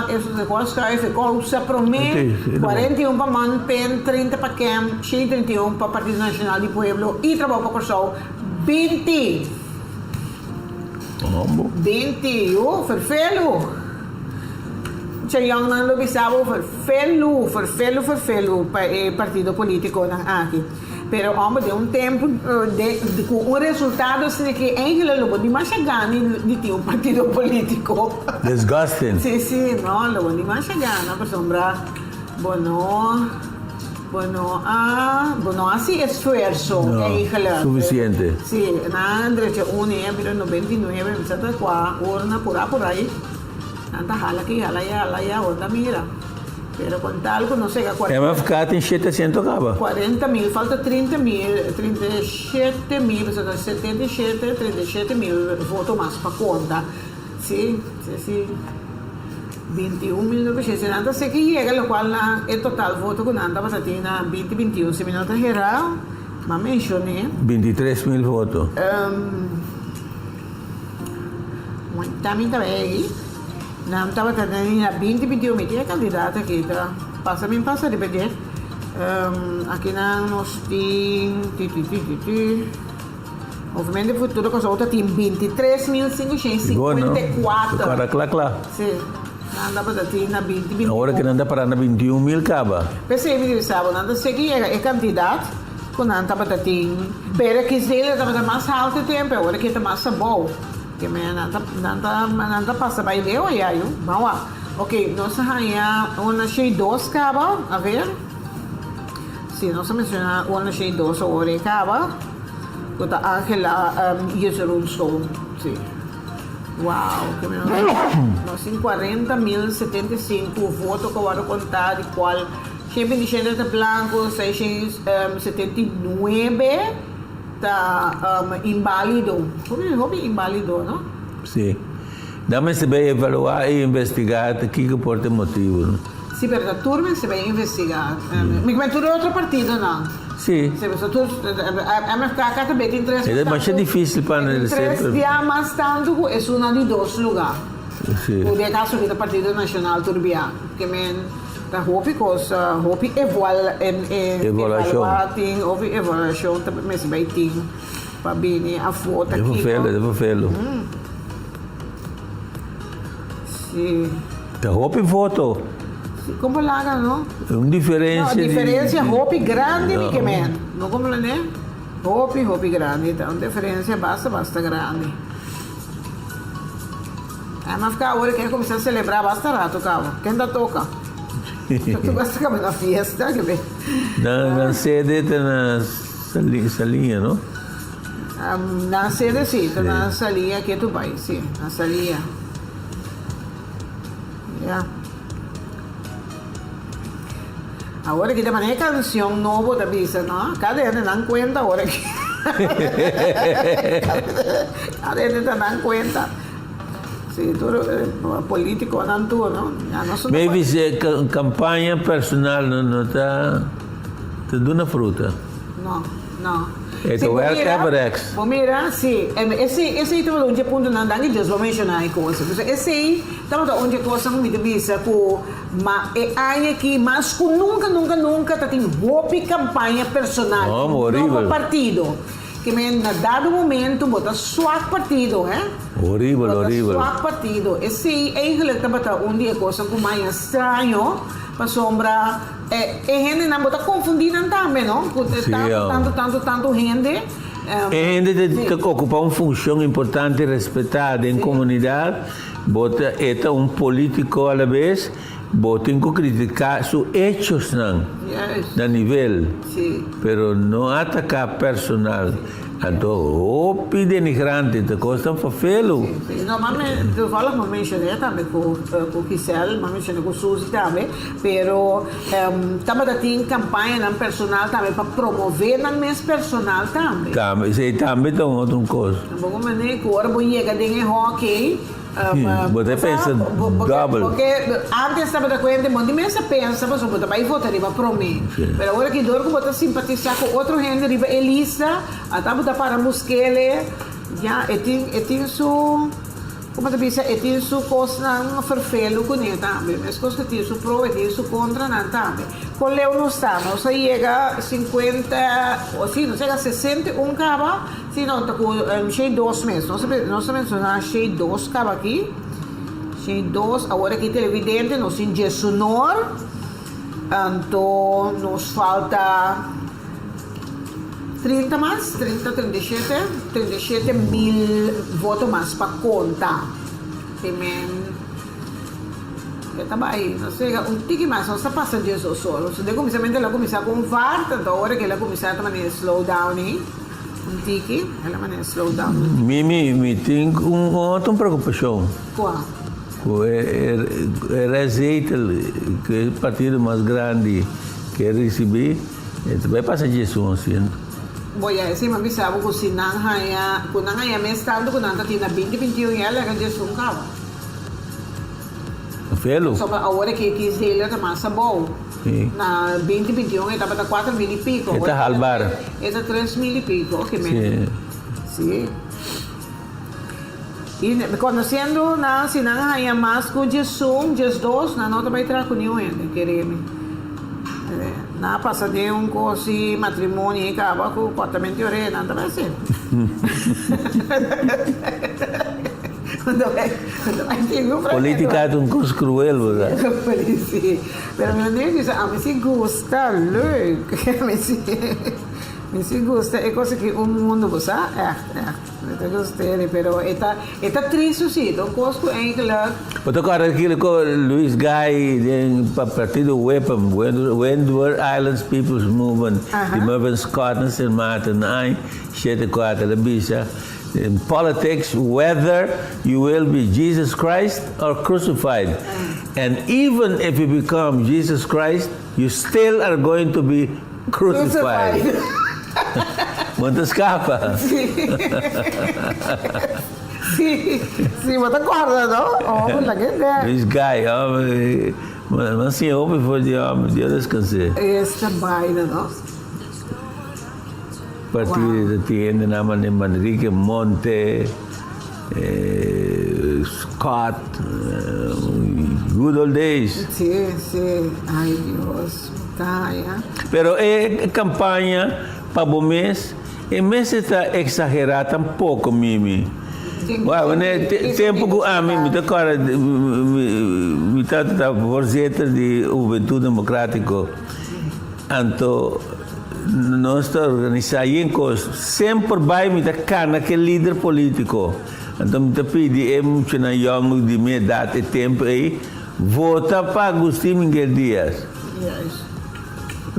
isso de qual escreve Cousa para mim, 41 para Manpen, 30 para Kem, 31 para Partido Nacional do Pueblo e trabalho para Corsão, 20. 20, vervelo. Yang nang lobisabo vervelo partido político na aqui. Pero homem de tempo com o resultado assim que ainda logo de mais chegar de ter partido político. Disgusting. Sim, não, logo de mais chegar, não para sombra. Bueno, assim esforço suficiente. Sim, na derecha pero 99, me está urna por aí. Tanta jala ya, onda mira. Pero con tal, no sé, MFK tem 700 acaba. 40,000, falta 30,000, 37,000, 37,000 votos más para conta. Sí. 21,900. Nada sé que llega, lo cual el total voto con Anda Pasatina 2021. Si me nota geral, me mencioné. 23,000 votos. También ahí. Não estava tendo na 2021 media candidata aqui, tá? Passa de pedir. Aqui nós temos Movimento de Futuro com a outra tem 23,554. Claro. Sim. Não dá para ter na 2021. Agora que não dá para na 21,000 acaba. Pensei me sabe, não sei que é candidato com não dá para ter. Pero que se ele estava mais alto tempo, agora que está mais bom. Que me nada passa by de hoje aí, vamos lá. Ok, nós arranha uma cheia dos caba, a ver. Se nós menciona uma cheia dos agora caba, com a Angela Yesrul School, sim. Uau, que me nós tem 40,075 votos que vão contar de qual sempre dizendo de blanco 679 está inválido. Hobby inválido, não? Sim. Dá-me se vai evaluar e investigar o que pode ter motivo. Não? Sim, mas a turma se vai investigar. Mas tudo é outro partido, não? Sim. A MFK cá também tem 3. É mais difícil para eles sempre. 3 dias mais tanto é uma de 2 lugares. Sim. O de caso do Partido Nacional Turbia, que da hopi coisa, hopi evaluação também mas vai ter para bem a foto aqui. Devo vê-lo. Sim. Da hopi foto. Como lá, não? Uma diferença. Não, a diferença hopi grande no que men. Não como lá, né? Hopi grande, então diferença basta grande. Mas ficar agora quer começar a celebrar basta rato, cara. Quem dá toca? Tu gosta de na fiesta, que bem? Na sede está na salinha, não? Na sede, sim, está na salinha que tu vai, sim, na salinha. Yeah. Agora que também é canção nova da visa, não? Cada ano não conta agora que. Cada ano não conta. Sí, todo político, tanto, ¿no? Ya no son Maybe se campaña personal no está te da una fruta. No. Ito Cabarex. Mira, sim. Esse aí tem onde ponto não dá que Deus vai mencionar aí coisa. Esse aí estamos onde coisa muito bisa com aí aqui, mas com nunca tá tem roupa campanha personal. Horrível. Não partido. Que me na dado momento bota swak partido, Horrível. Swak partido. Esse aí eigenlijk tá onde coisa com mais estranho. Para sombra, gente não bota confundindo também, não? Tanto gente. Gente que ocupa uma função importante e respeitada em comunidade, bota é um político à vez, bota em criticar seus hechos não, da nível, pero não atacar personal. Então, denigrante, te costam fafelo. Não, mas eu falo que eu mencionei também com o Gisele, mas mencionei com o Suzy também, pero também tem campanha personal também para promover na minha personal também. Também tem outra coisa. Vamos ver que agora vou chegar em hockey. Você pensa double. Porque antes estava da coisa, mas imensa pensa, mas eu também votaria para mim. Mas agora que dor que você simpatizar com outro gente, riba Elisa, até botar para musquele, já, tem su, como te diz, tem su coisa não ferfelo com ele também, mas coisa que tem su pro e tem su contra não também. Com Leo não está, não se chega 50, ou sim, não chega 61 cava, sim, não está com cheio 2 meses, não se menciona cheio 2 cava aqui, cheio 2, agora aqui televidente, não se enche sonor, então nos falta 37 mil votos mais para contar. Está aí, não sei, tique mais, não está passando isso solo. Se de começamento ela começa com VAR, tanto agora que ela começa a maneira slow down, tique, ela maneira slow down. Me tem outra preocupação. Qual? O receita que é o partido mais grande que receber, vai passar disso assim. Voy a decir, mami, sabe que si nanghaya me estando con nanta tina 2021 ela que just un cabo. Felo? So ahora que dele tá mais bom. Na 2021 estava a 4 mil e pico. Está halbar. Está 3 mil e pico, que me. Sí. Y conociendo si nanghaya más con just 2, na nota vai entrar com nenhum ainda, quereme. Na passa de cosi matrimônio e acaba com o apartamento de orelha, não vai ser. Política é coisa cruel, verdade? Sim. Mas meu Deus, a mim se gosta, leuk. Me se gosta, é coisa que o mundo gosta, eu gostei, pero está triste, sim, então costo eigenlijk. Mas agora aquilo que Luis Guy, do partido Weapon, Windward Islands People's Movement, de Mervyn Scott, St. Martin, 74, da bicha. In politics, whether you will be Jesus Christ or crucified. And even if you become Jesus Christ, you still are going to be crucified. Não escapa. Sim, mas acorda, não? Oh, la gente. This guy, mas assim, homem foi de homem, Deus descanse. Esta vaina, não? Partido tiene nama de Manrique Monte, Scott, good old days. Sí, ay Dios, está ya. Pero campanha para o mês está exagerada um pouco, Mimi. Uau, né? Tempo que me decora, me está forçada de Juventude Democrático, então nós organizamos sempre vai me dar naquele líder político. Então me pede muito na young de minha idade e tempo aí vota para Agostinho Miguel Dias.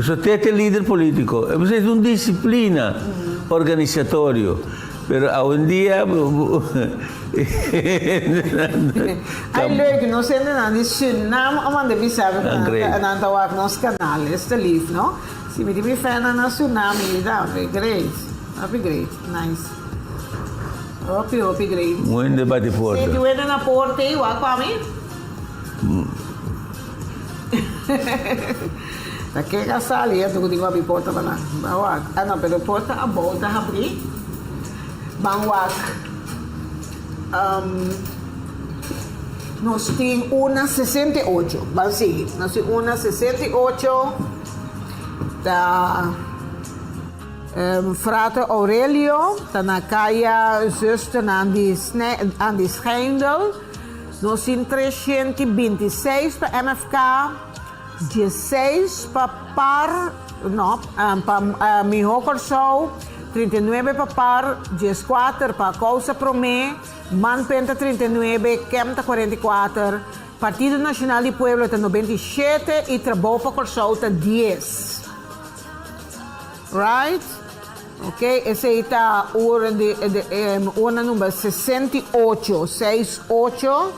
Só tem líder político. É uma disciplina organizatória. Mas hoje em dia Ai leuk, nós ainda não ensinamos a mandar bisava na tawag nos canais, está livre, não? Se me tiver fé na tsunami, that would be great. Nice. Hopi, great. Muito bate Se porta. tu na porta, wag pa mi. Naquele casal, eu tô com a porta para lá. Bawag. Ano, pero porta a volta abrir. Bawag. Nós temos uma 68. Vamos seguir. Nós temos uma 68 da Frate Aurelio, da na Kaya zuster aan die Schijndel. Nós temos 326 para MFK, 16 para Par, não, para Miho Corsou, 39 para Par, 14 para Causa Promé, Manpenta 39, Kemta 44, Partido Nacional de Pueblo está 97 e Trabalho para Corsou está 10. Right? Ok, esse aí está o número 68, 68.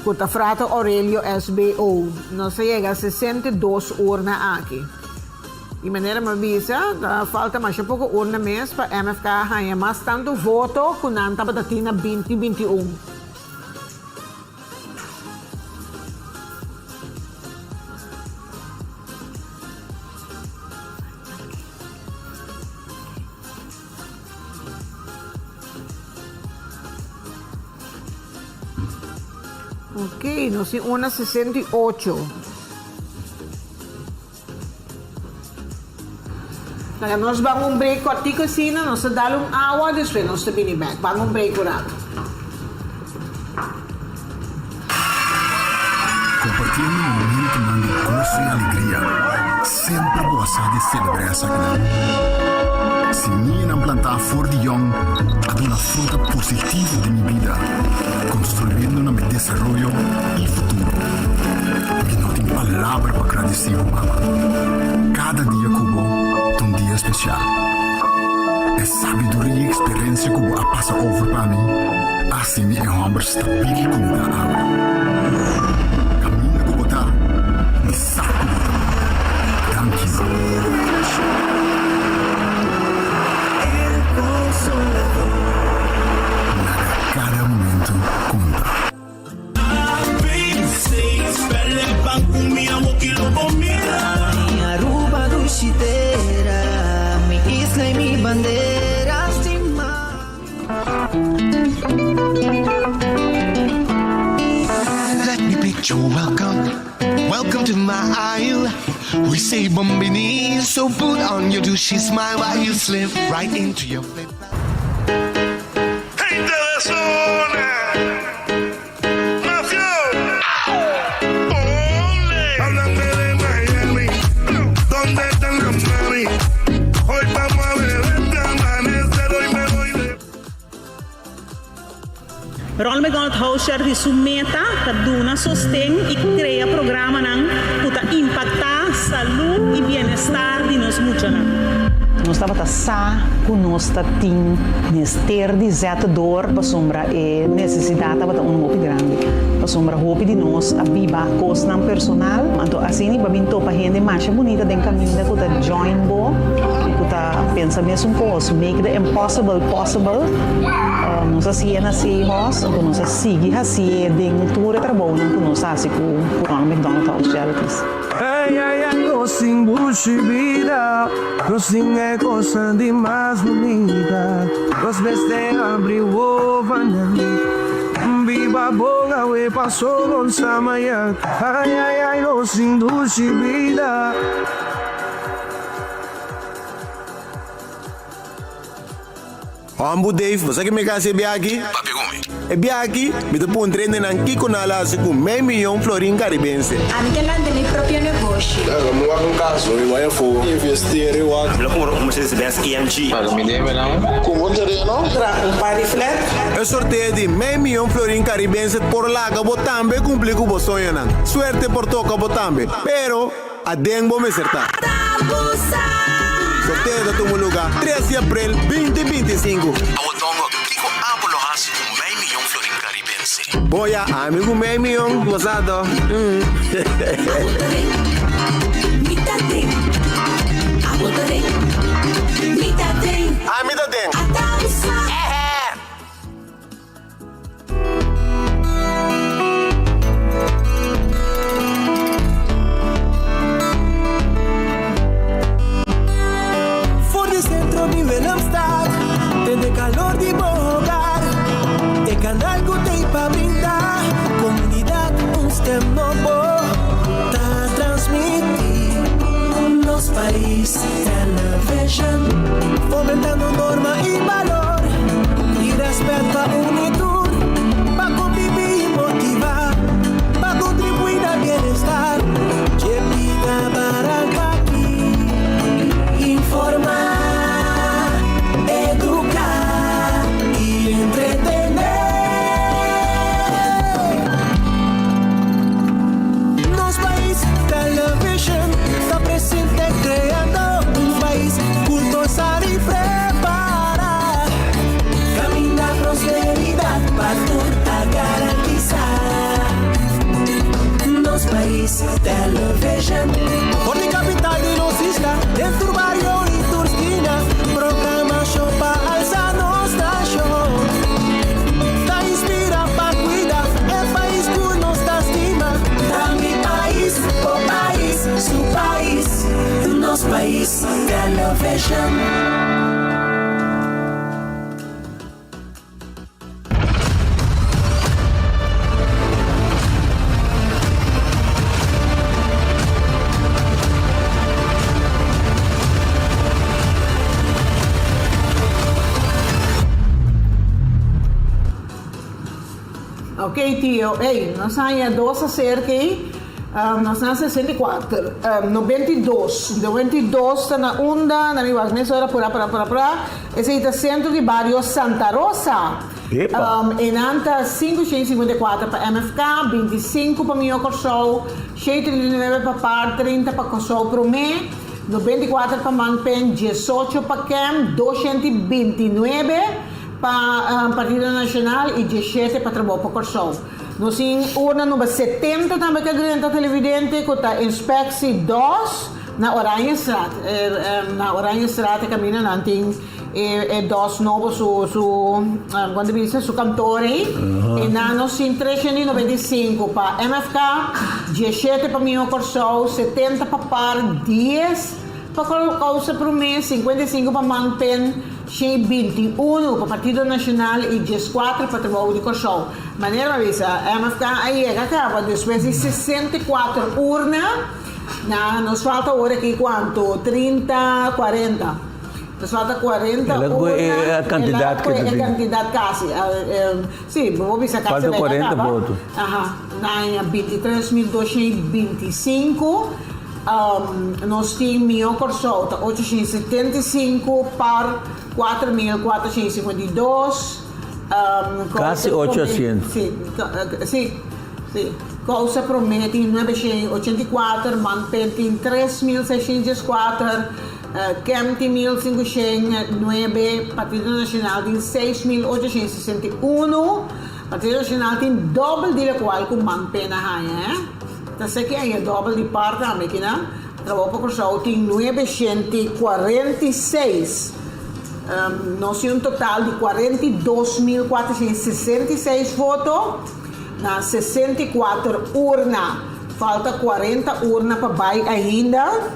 Kuta Frate Aurelio SBO. Nós chega a 62 urnas aqui. De maneira me avisa, falta mais um pouco urna mês para MFK ganhar mais tanto voto que não estava datina 2021. Ok, nós temos uma 68. Kaya nós vamos break com a ticosina, nós damos água, depois nós vamos back. Vamos break por aí. Compartilhando um momento de gozo e alegria. Sempre gostar de celebrar essa grande. Se minha plantar flor de young, há uma fruta positiva de minha vida, construindo meu desenvolvimento e futuro. Porque não tem palavra para agradecer, mama. Cada dia que vou, é um dia especial. É sabedoria e experiência que vou passar over para mim. Assim é um amor estável como da água. Caminho que vou dar, me saco. Thank you. Cada momento conta. Mi Aruba duchiteira, mi isla y mi bandera sin mar. Let me bid you welcome to my isle. We say Bombini, so put on your douchey smile while you slip right into your flip. Hey, Telesona! Nación! ¡Ole! Háblame de Miami, ¿dónde están los mami? Hoy vamos a ver este amanecer, hoy me voy de... Ron begon het huisservice sumeta, dat doen sostén y crea programa nang puta impactar salud y bienestar de nos mucho nang. Nós estava sa conosco tem nester de zeta dor para sombra e necessidade para hopi grande para sombra hopi de nós a viva cos nam personal então assim ni babinto para gente mais bonita den caminho que tá join bo que tá pensa mesmo pos make the impossible possible nós assim nasci host então nós sigue assim den tour trabalho com nós assim com o McDonald's charities. Ay, ay, ay, no sin bullshit vida, no sin cosa de más bonita, los veste abrir vanani, viva boga we pasó con samaya, ay, ay, ay, no sin bullshit vida. Ambu Dave, você que me casa é aqui? É aqui, me dá um treino na Kiko na Lazo com meio milhão florim caribense. Anche lá del proprio negócio. Vamos lá com caso, eu vou investir, eu vou. Eu vou uma Mercedes-Benz AMG. Me deve não? Como terreno? Um par de flat. É sorteio de meio milhão florim caribense por lá que vou também cumprir com o sonho. Suerte por toca vou também, pero a dengo me acertar. Sorteio da tua lugar, 13 de abril 2025. Awotongo, Kiko Apolo Hasi com meio milhão florim caribense. Boya, amigo meio milhão, gozado. A mitad de. país television, fomentando norma y valor y respeto a unitud, para convivir y motivar, para contribuir al bienestar. Que pida para aquí, informar, educar y entretener. Nos país television está presente creando un país cultural y preparado. Camina prosperidad para toda garantizar. Nos país television, por la capital de los islas, en tu barrio y tu esquina, programa show para alzar nuestra show. Te inspira para cuidar el país que nos estima. Da mi país, oh país, su país, nos país television. Ok, tio. Hey, nós há 2 acerca aí. Nós na 64. 92. 92 está na onda, na minha hora por lá. Esse aí está centro de bairro Santa Rosa. Em anta 554 para MFK, 25 para Minho Corsol, 639 para Par, 30 para Corsol Promé, 94 para Manpen, 18 para Cam, 229 para Partido Nacional e 17 para Trabalho para Corsol. Nós temos urna número 70 também que é televidente, que está Inspectie 2 na Oranjestraat. Na Oranjestraat caminha não tem dos novos quando dice su cantor e nós temos 395 para MFK, 17 para Minho Corsol, 70 para Par, 10 para Causa para mês, 55 para Manpen, 21 para Partido Nacional e 14 para Trabalho de Corsol. Maneira avisa, MFK aí acaba depois de 64 urnas, nos falta agora aqui quanto? 30, 40. Nos falta 40 urnas. É a quantidade que tem. É a quantidade quase. Sim, vou ver se a casa falta 40 votos. Na 23.225. Nós temos Minho Corsol, 875 par 4.452. Quase 800. Sim. Causa promete 984, Manpen 3.604, Cam 1.509, Partido Nacional tem 6.861, Partido Nacional tem dobro de qual com Manpen na raia, Então sei que é dobro de parte também, que não? Trabalho para Corsol tem 946. Nós temos um total de 42.466 votos. Na 64 urnas, falta 40 urnas para baixo ainda.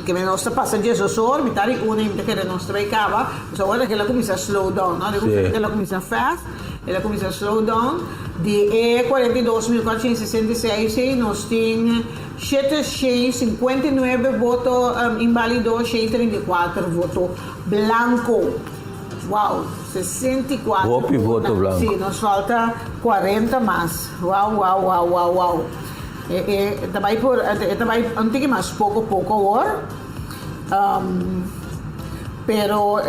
Que me nossa passa Jesus or, metade uma ainda que nós trabalhava, só agora que ela começa a slow down, não? Ela começa a fast, ela começa a slow down. De 42.466, nós temos 759 votos inválidos, 634 votos branco. Uau, 64. Voto branco. Sim, nos falta 40 mais. Uau. Também antes mais pouco agora. Pero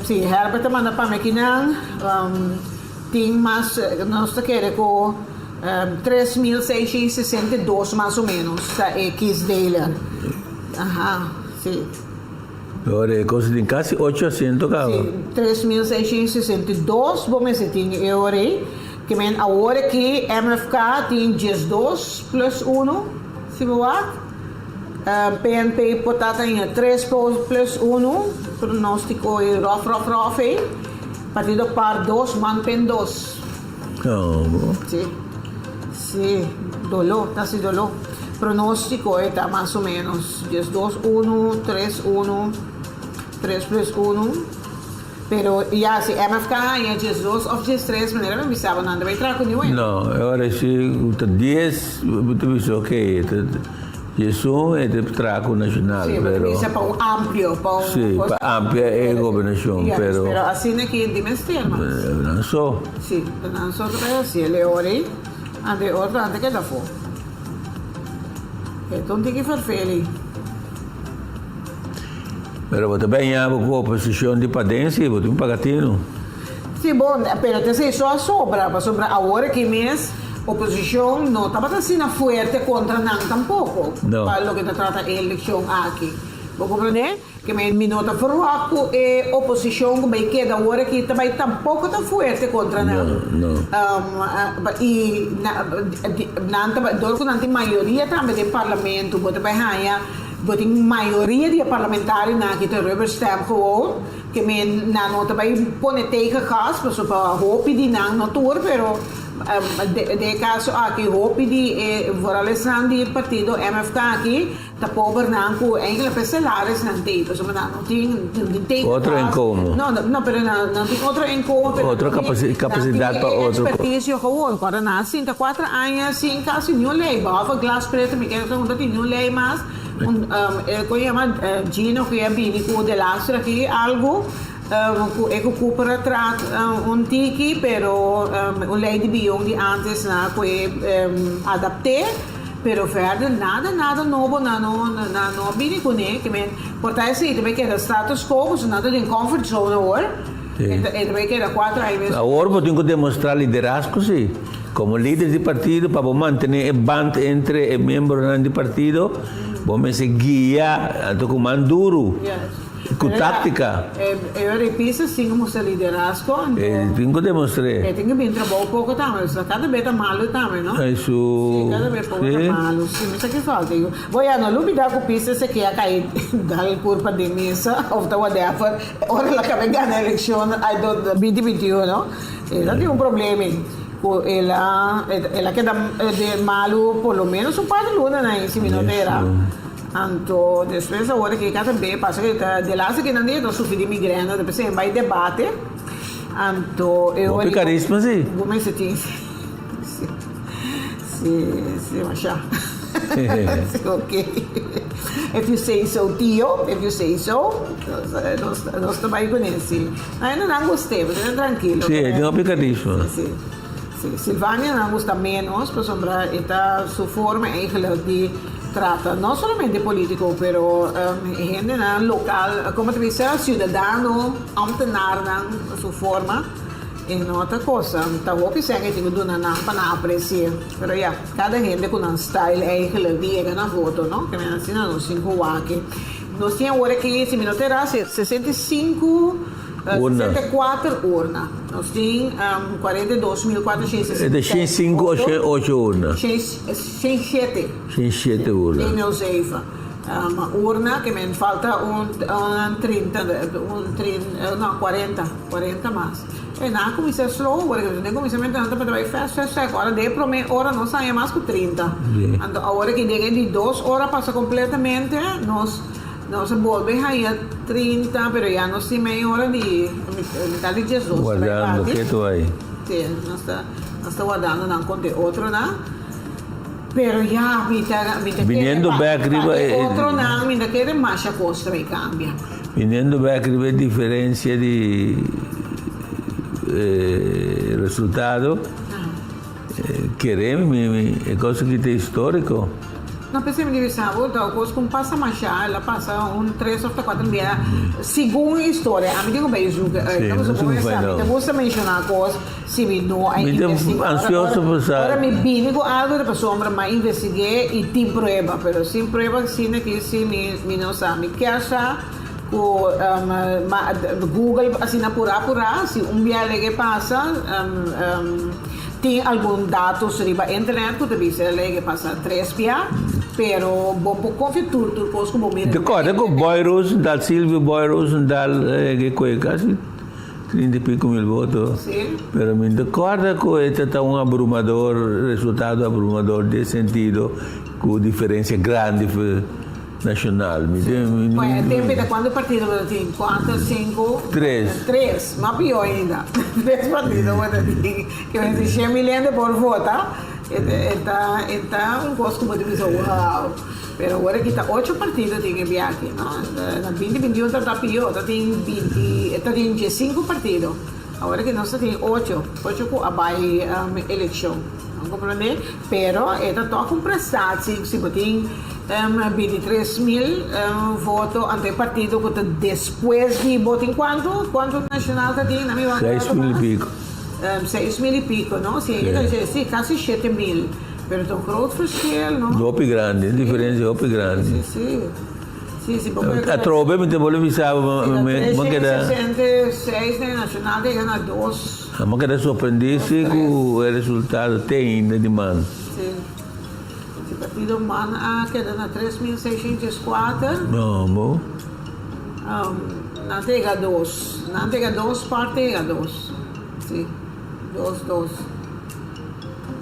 sim, Herbert manda para mim que não tem mais, nós queremos com 3.662 mais ou menos, da X dele. Sim. Agora é coisa de quase 800 cada. Sim, 3.662, vamos dizer, tem euro. Que men agora que MFK tem 12 plus 1, se você PNP potata tem 3 plus 1, pronóstico é rough. Partido par 2, Manpen 2. Sim, dolor, está se dolor. Pronóstico está mais ou menos 2, 1, 3, 1, 3 plus 1. Pero ya si MFK ya 2 of 3 maneira me bisava não vai entrar com nenhum. Não, agora se 10 você ok. Isso é de trago nacional, Sí, pero pero para un amplio, para un... sí, cosa- para amplia é governação, Yes, pero pero así no que en Mestelma. não só. Sí, pero nosotros así, le ore, ante otro, ante que la fue. Então tem que fazer feliz. Pero você também há com oposição de padência, você tem um pagatino. Sim, bom, pero te sei só sobra agora que mês oposição não estava assim forte contra não tampouco. Não. Para lo que te trata a eleição aqui. Vou compreender que me nota forroco e oposição que queda agora que também tampouco está forte contra não. Não. E não tem maioria também do parlamento, você vai ganhar. Tem maioria de parlamentares que te representam gewoon, que não também põe tegen gas, mas para hoop die não tour, pero de caso aqui hoop die vooral die partido MFK aqui, tá pobre não com enkele peselares não tem, então não tem Outro inkomen. Não, pero não tem outro inkomen. Outra capacidade para outro. Expertise gewoon, agora nasce 4 anos sem caso nenhum lei, behalve glaspreto, me quero perguntar nenhum lei mais. Ko llama Gino que é bíblico de lastra aqui algo que ocupa atrás tiki pero lei de biong de antes na que adapté pero verder nada novo no bíblico né que men portanto se também que era status quo so nada de comfort zone hoor e também que era 4 anos Agora você tem que demonstrar liderazgo, sim. Como líder de partido, para manter o band entre os membros do partido, vamos guiar com manduro, com tática. Eu repito, sim, como se liderazgo. Tem que demonstrar. Tem que vir trabalhar pouco também, cada vez tá malo também, não? Isso. Cada vez pouco tá malo, sim, isso que falta. Vou já não lutar com pista se quer cair da curva de mesa, ou tá whatever, ora ela acaba ganhando a eleição, 2021, não? Ela tem problema. Ela queda de malo, por lo menos par de luna, né? Esse minuto era. Então, depois agora que cada vez passa que de lá se que não tem, sofri de migrana, depois você vai debate. Então, eu Vou ficar isso, mas sim. Vou me sentir. Se achar. Ok. If you say so, tio, if you say so, nós também conhecemos. Ainda não gostei, mas é tranquilo. Sim, tem um picadismo. Sim. Silvania não gosta menos, por sombra, esta sua forma eigenlijk de trata, não somente político, pero gente local, como te disse, cidadão, ambtenaar, sua forma, e outra coisa. Então, o que segue que do não para apreciar, pero ja, cada gente com um style eigenlijk die na foto, não? Que me ensina nos 5 aqui. Nós temos agora que esse minuto era 65 64 urnas. Nós temos 42.467. É de 5 ou 8 urnas? 107 urnas. Em meu zeifa. Urna que me falta 40 mais. E na comissão slow, agora que eu comecei a mentar para trabalhar fast. Agora de primeira hora não sai mais que 30. Então agora que de 2 horas passa completamente, nós volvemos aí a 30, pero já não tem meia hora de metade de Jesus. Guardando, que tu aí? Sim, nós estamos guardando, não conte outro, não? Pero já, Viniendo back riba, outro não, me quer mais a costa vai cambia. Viniendo back riba diferença de resultado, queremos, é coisa que tem histórico. Não pensei me divisar, então, como passa mais ela passa 3 ou 4 dias, segundo a história, a mim digo bem, eu gosto de mencionar coisas, se me não é ansioso por saber. Agora me vim com algo da pessoa, mas investiguei e tem prova, mas sem prova, sim, que se me não sabe, que acha Google, assim, apurar, se dia que passa, tem algum dado sobre a internet que você que passa 3 dias, pero vou confiar tudo como mesmo. Recorda que o Boy Rosendahl, Silvio Boy Rosendahl, que foi quase 30 e pico mil votos. Sim. Pero me recorda que este está resultado abrumador de sentido, com diferença grande nacional. Tem quando o partido tem 4, 5, 3, mas pior ainda. 3 partidos, que 100 milhões por voto, Está un poco como te dice, wow. Pero ahora que está 8 partidos tiene viaje, ¿no? En 2021 está peor, está 5 partidos. Ahora que no se tiene 8 que abai eleição. Não compreende? Pero está toca um prestatie, se tem 23.000 votos ante partido que depois de voto em quanto nacional está tem? 6.000 e pico. 6.000 e pico, não? Sim, quase 7.000. Pero tem um grande verschil, não? Doppio grande, diferença doppio grande. Sim. A trove mi te volevo avisare, ma che da 66 nel nazionale ganha 2. Ma che da sorprendesse con il risultato tem di man. Sì. Il partito man ha che da 3.604. No, mo. Non tega 2. Non tega 2 parte tega 2. Sì. 2.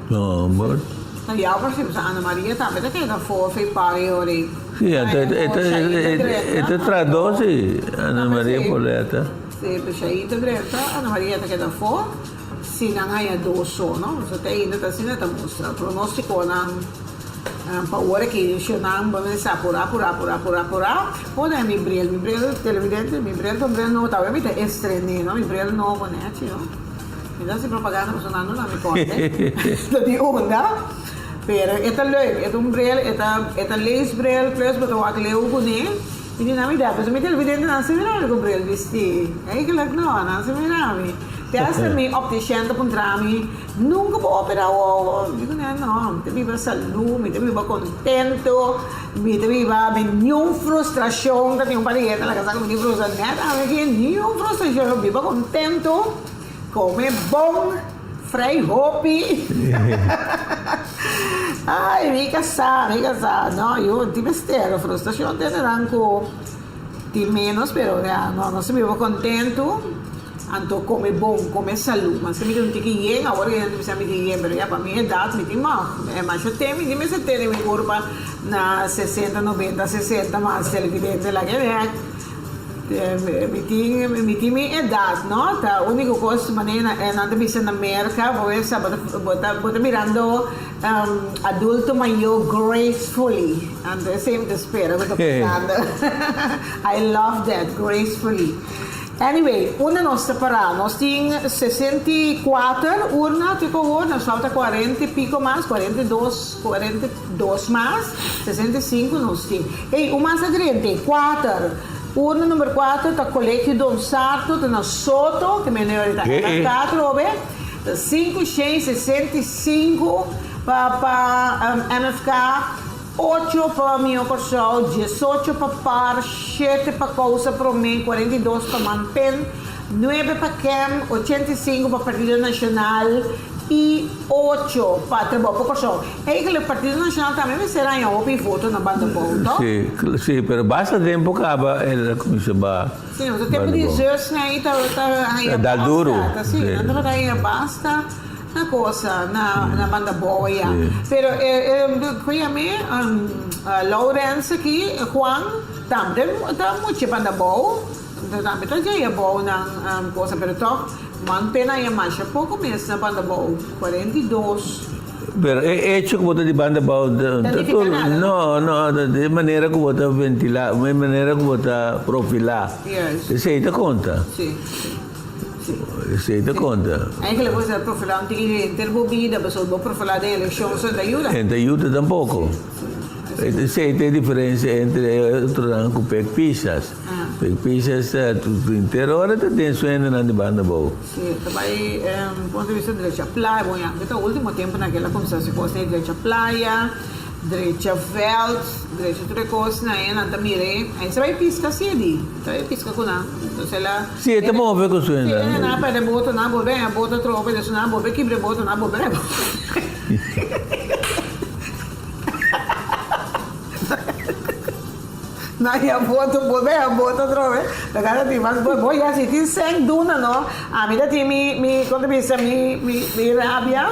No, mo. Ja, per esempio, Anna Maria também tá querendo for fei pare ori. Sì, è tra dosi, Anna Maria Poletta. Sì, per scegliere dretta, Anna Maria tá querendo for. Se non hai addosso, no? Se te ainda tá sendo mostra. Pronostico não paura que se não vamos apurar. Pode me brilha televidente, me brilha também não tá, me tá estranho, não? Me brilha novo, né, tio? Me dá se propaganda funcionando na minha conta. De onda. Pero esta leuk, esta bril, esta leesbril plus wat ook leuk kunnen. Hindi namin dapat. So may televidente na sa mirami ko bril visti. Eigenlijk no, na sa mirami. Testa mi optician pun trami, nunca po opera o dico no, te viva salud, mi te viva contento, mi te viva nenhum frustração, te tem parieta la casa con frustração, nada, que nenhum frustração, viva contento, come bom, frei hopi. Ai, mi casar, no, io ti mestero, frustração tendrán ti menos, pero ya, no se vivo contento, anto come bom, come salud, mas se mi non ti chien, agora che non mi siamo chien, pero ya para mi edad, mi ti ma c'è temi, dimmi se te mi curva na 60, 90, 60, mas televidente la che è, mi ti mi edad, no? Ta unico cosa manera è andare in America, poi bota mirando adulto mayor gracefully, and sempre spera, bota pensando. I love that, gracefully. Anyway, una nostra parada, nós tínhamos 64 urnas, tipo urnas, falta 40 e pico mais, 42 mais, 65 nós tínhamos. E o mais adiante, 4, urna número 4, está Colégio Dom Sarto, está na Soto, que é melhor, está 4, 5, 6, 65 para MFK, 8 para Mio Corsol, 18 para Par, 7 para Causa para mim, 42 para Manpen, 9 para CAM, 85 para Partido Nacional e 8 para Trabalho Corsol. E que o Partido Nacional também será em OP voto na banda ponto? Sì, però basta tempo che la commissione va. Sì, o tempo di Jesus, né? Dá duro. Sì, non daí basta. Na cosa, na banda boia. Pero qui a me, Lawrence aqui, Juan, também tá muito banda boa, também tá já boa na coisa, pero toch, man pena é mais pouco mesmo na banda boa, 42. Pero è hecho come di banda no, di maniera come da ventilare, di maniera come da profilare. Yes. Sei te conta? Sì. Sei te conta? Anche le cose profilate di interbobida, per solo profilare le elezioni sono aiuta. Non ti aiuta tampoco. Sei te differenza entre con pecpisas. Pecpisas tutto intero ora te den suena na banda boa. Sì, também ponto di vista della playa, buona. Questo ultimo tempo naquela começou se fosse della playa, direita veld, direita tutte cose na ena tamire. Aí você vai pisca assim, vai pisca com na. Então ela Sì, te muove con suena. Sì, na per boto na bobe, a boto trope, adesso na bobe chi boto na bobe. Na boto bobe, a boto trope. La cara ti mas boy ya si ti seng duna no. A mi dati mi quando mi rabbia.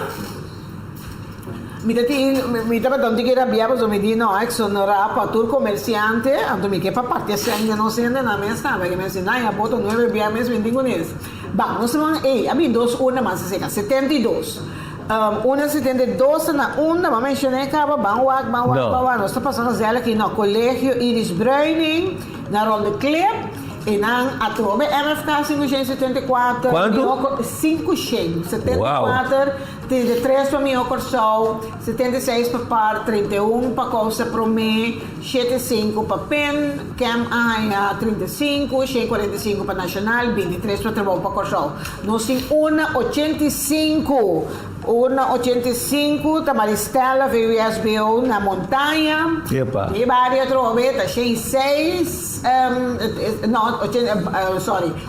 Mi dava tanto che arrabbiavo, so mi dice no, sono rapa, tu commerciante, anto mi che fa parte a sende, non sende na mia sta, perché mi dice, no, a boto 9 BMS 21 es. Vamos, abbiamo 2 urne, ma se seca, 72. 172 na una, maar mencioné que banwak, nós está passando zela aqui no Colégio Iris Bruining, na Ronde Clip, e na Atrobe MFK 574. Quanto? 574, 33 para mim, Corsol, 76 para par, 31 para Costa Promé, 75 para PEN, Cam Aya 35, 45 para Nacional, 23 para Trabalho para Corsol. Nós temos 1,85. 1,85 da Maristela VUSBO na montanha. Epa. E várias trovetas, 6,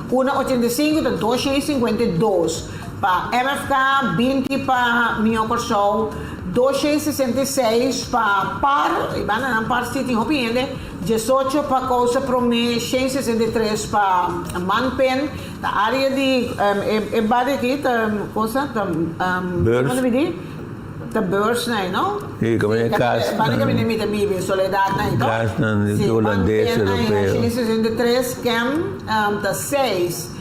1,85 da 252. Para MFK, 20 para Minho Corsol, 266 para Par, e vai na Par City, Hopiende, 18 para Costa Promé, 663 para Manpen, da área de, aqui, cosa, Beurs. como dizer? Da Beurs, não? Sim, como é caso. Basicamente, me também, Soledad, não? Caso de holandês, europeu. 663, Cam, da 6.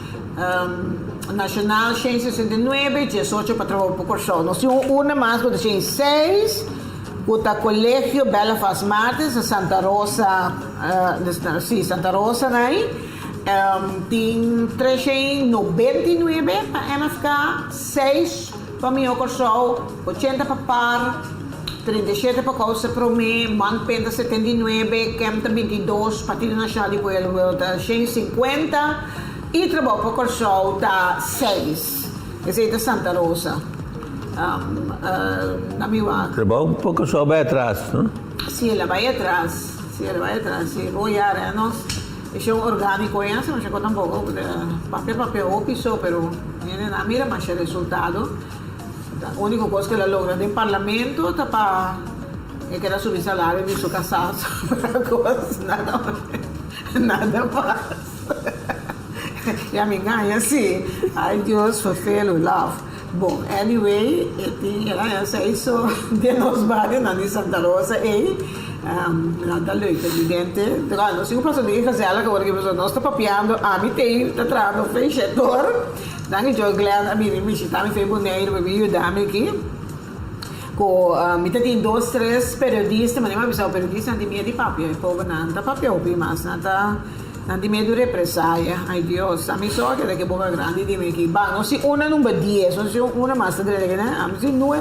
Nacional 169, 18 para trabalho por Corsol. Nós temos uma mais que tem 6, o Colégio Bela Faz Martes, Santa Rosa, Santa Rosa, né? Tem 399 para MFK, 6 para Minho Corsol, 80 para Par, 37 para Costa Promé, Manpenta 79, Kempta 22, Partido Nacional de Pueblo 150, e trabalho para Corsol está 6. Esse é Santa Rosa. Na minha Trabalho para Corsol vai atrás, não? Sim, ela vai atrás. Sim, vou olhar, nós. É orgânico, mas eu tampoco. Papel, piso, pero mira mais resultado. A única coisa que ela logra no parlamento é para que ela subir salário de seu casado. Nada mais. E a minha ganha, sim. Ai, Deus, fulfill o love. Bom, anyway, ela isso de nós vários na Santa Rosa e nada leuk, evidente. Não sei o que de fazer ela que agora que nós está papiando, a mim tem, está trazendo um fechador. Daí eu glad, a mim me está me fez bonito, me ajudar aqui. Me tem 2, 3 periodistas, mas não é só periodista, não tem medo de papel, povo não está papel, mas não está medo de represália. Ai Deus, a mim só que é boca grande de mim aqui. Não se uma número 10, não se uma mais de né? A mim não é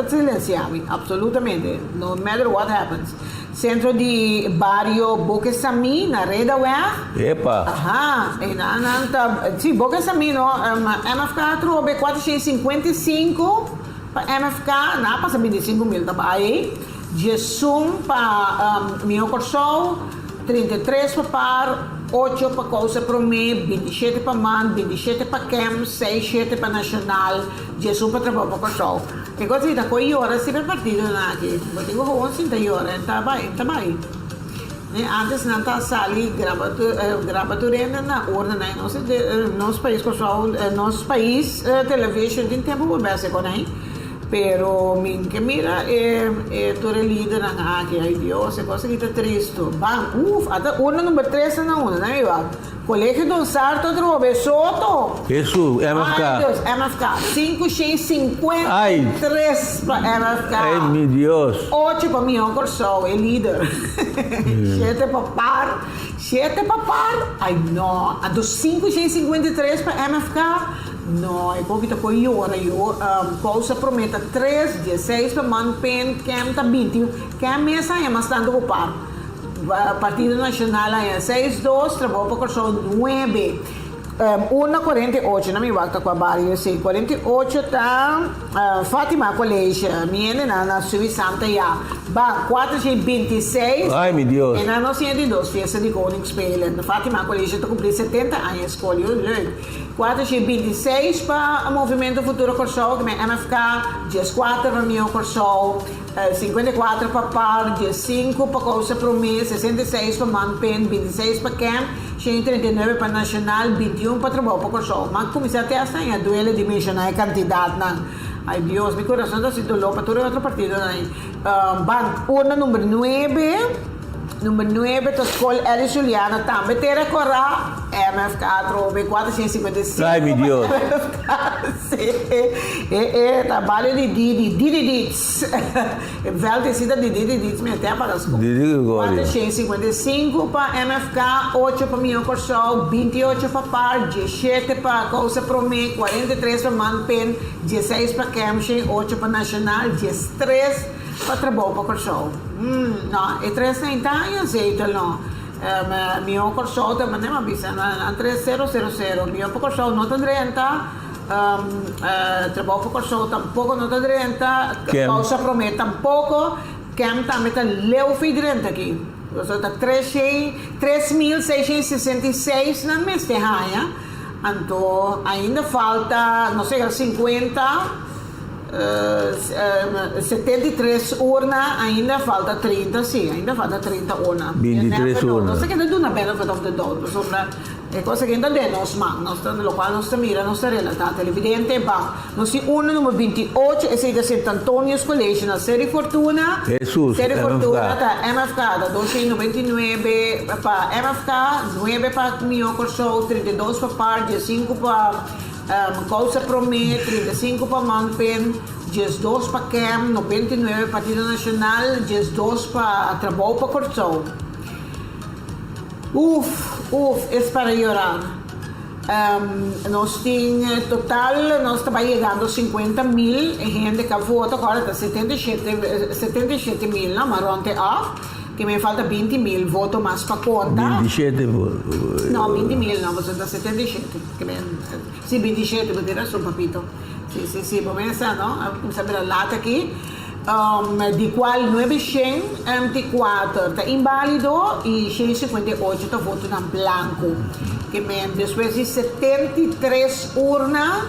silenciar-me, absolutamente, no matter what happens. Centro de Barrio Boquesami, na Reda Ué. Epa! Aham, e sim, Boquesami, no, MFK trobe 455 para MFK, na passa 25 mil também. Jesum para Minho Corsol, 33 para Par, 8 para Costa Promé, 27 para Man, 27 para Cam, 67 para Nacional, Jesum para Trabalho para Corsol. E così da quei ore si per partito aqui. Eu tenho 11 horas, tá bem. Antes não tá sali gravatura na ordem, né? Nosso país, pessoal, nosso país, televisão tem tempo para ver com aí. Pero que mira, tu líder na aqui, ai Deus, é coisa que tá triste. Até uma número 3 na uma, né? Colégio Dom Sarto Drobe, Soto. Isso, MFK. Ai Deus, MFK. 553 para MFK. Ai, meu Deus. 8 para Minho Corsol, é líder. 7 para Par. 7 para Par. Ai, não. A dos 553 para MFK. Não, é pouquinho com eu, Costa Prometa 3, 16 para Manpen, Cam tá 20, Cam mesa é bastante ocupado. Partido Nacional é 6-2, Trabalho para Corsol 9. 1,48 na minha volta com a Barrio, sim, 48 tá Fátima Colégio, minha na Suíça Santa já, 426. Ai, meu Deus. E na nossa 2 festa de Koningsspelen, Fátima Colégio está cumprindo 70 anos, escolheu, 426 para o Movimento Futuro Corsol, que é MFK, 4 para Minho Corsol, 54 para Par, 5 para Costa Promé, 66 para Manpen, 26 para Cam, 139 para Nacional, 21 para Trabalho para Corsol. Mas começar até essa a duelo de mencionar a quantidade na. Ai Deus, meu coração está se dolor para todo outro partido. Urna número 9, está a escola Elis Juliana também terá correr MFK trove 455. Ai, meu Deus. Sì, e trabalho di Didi Ditz. E velte sida di Didi Ditz, mi até para as Didi Gregorio. 455 para MFK, 8 para Mio Corsol, 28 para Par, 17 para Causa Prome, 43 para Manpen, 16 para Kemshin, 8 para Nacional, 13 para Trabalho para Corsol. No, e 3 na Itália, azeite, no. Mio Corsol também ma bisa na 3000, mio Corsol nota 30, Trabalho para Corsol tampoco nota 30, Causa Prome tampoco, Cam também está leu fui 30 aqui. Está 3.666 na mês de raia. Então, ainda falta, não sei, 73 urna, ainda falta 30, sim, ainda falta 30 urna. 23 urna. Não sei que não é benefit of the doubt, è cosa che non è lo quale non sta mira, non sta relatata, è evidente, ma non si uno numero 28 e sei da Sant'Antonio College, una serie fortuna, serie fortuna da MFK, da 299 para MFK, 9 para Mio Corsol, 32 para Par, 5 para Causa Prome, 35 para Manpen, 12 para CAM, 99 Partido Nacional, 12 para Trabalho para Corsol. É para llorar. Nós temos total, nós estamos chegando a 50.000 gente que vota, agora está 77.000, mas ontem que me falta 20.000 votos mais para conta. 27 No, 20.000 no, sono da 77. Sì, 27, vuol dire sul papito. Sì, comienza, no? Sabe la lata aqui. Di qual 924 está inválido e 158 está voto em branco. Que depois de 73 urnas,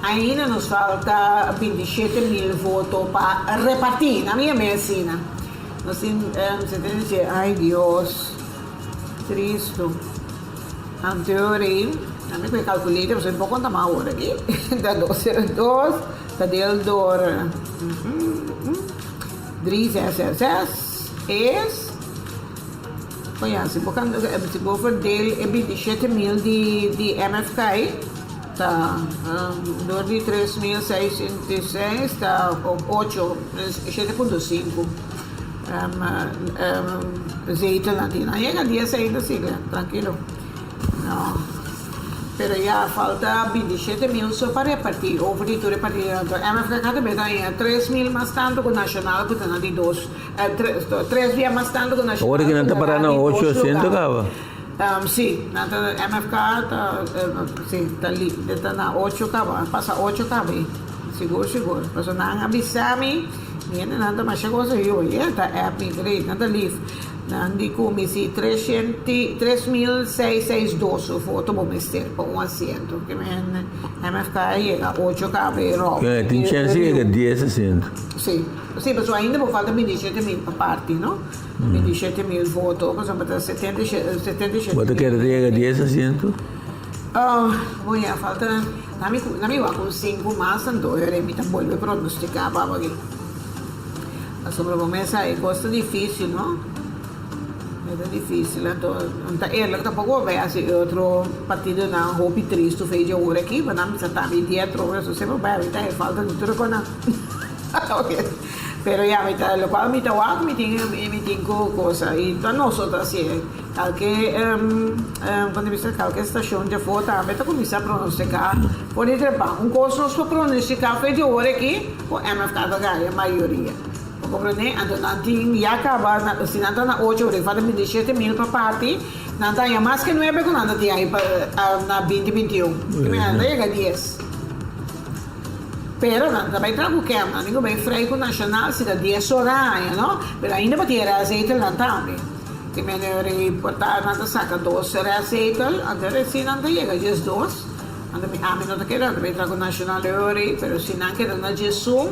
ainda nos falta 27.000 votos para repartir na minha medicina. Nós temos, ai Deus, Cristo. Anterior, a mim foi calculado, você não conta mais agora aqui. Da 202, da del dor. 3 olha, se for dele é 27.000 de MFK, tá, dor de 3.606, tá, 7.5. Azeite latina. Llega 10 ainda, sigla, tranquilo. No. Pero ya falta 27.000 só para repartir, ou para repartir. MFK também tem 3.000 mais tanto com o Nacional, que está de 2. 3 dias mais tanto com o Nacional. Agora que não está parando 800, acaba? Sim, MFK está ali, está na 8 acaba, passa 8 acaba. Seguro. Passa na avisame. Yan nanda masyagos sa iyo. Yan, ta app great. Nanda leaf. Nandi kumisi 3.662 foto mo mister pa 100. Que men MFK llega 8 cabero. Que tem chance de 10 asiento. Sì, mas ainda por falta 27.000 pa parti, no? 27.000 voto, mas para 77. Você quer chegar 10 asiento? Voy falta nami va con 5 más, entonces mi vuelve a pronosticar para que la sobremesa è cosa difícil, no? È difícil, entonces tampoco ve así otro partido na hopi triste fez ora aqui, mas não está bem dietro, eso sempre vai evitar falta de tudo con okay. Pero ya lo cual mi trabajo me tengo cosa y para nosotros así quando vista qualche stazione di foto a metà comincia a pronosticare poi di tre un corso non so pronosticare fai di ore che o MFK da gare maioria comprende andando ya acaba si nata na 8 ore fate 27.000 per parti nata ya más que 9 con nata ti hai na 2021 mi anda llega 10. Pero também trago que é uma bem freio nacional se dá 10 horas, não? Pero ainda para ter azeite lá também. Que me reportar nada saca 2 azeite, agora se não chega just 2. Anda me a mim não quero também trago nacional ore, pero se não quero na Jesus,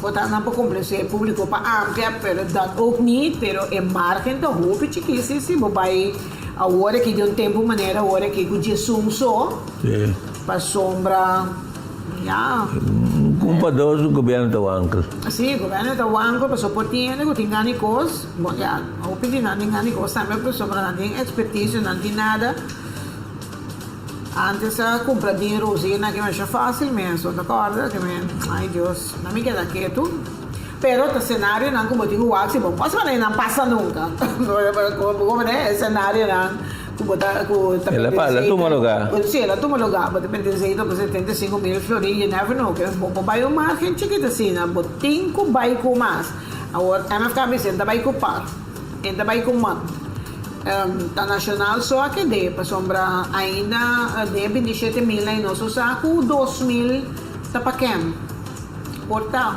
botar não para cumprir público para amplia, pero dá ook niet, pero é margem da roupa chiquíssimo, vai a hora que de um tempo maneira a hora que com Jesus só. Para sombra. Ja. Kumpa dos o gobyerno tawangkal. Sì, il governo da Wanko per sopportare che tingani cos, ya, opinione tingani cos, sempre per sopra non tem expertise, non tem nada. Antes a comprar dinheiro usina que me acha fácil mesmo, d'accordo? Que me, ai Deus, não me queda quieto. Pero o cenário não como digo, o axi, bom, mas não passa nunca. Como é o cenário não Ela fala, toma lugar. Sì, ela toma lugar, mas depende de 75 mil florin, you never know. Que bom, vai uma margem chiquita assim, na botinco vai com mais. Agora, MFK me senta vai com par, ainda vai com man. Da nacional só que de, para sombra ainda de 27 mil em nosso saco, 2 mil da paquem. Portal,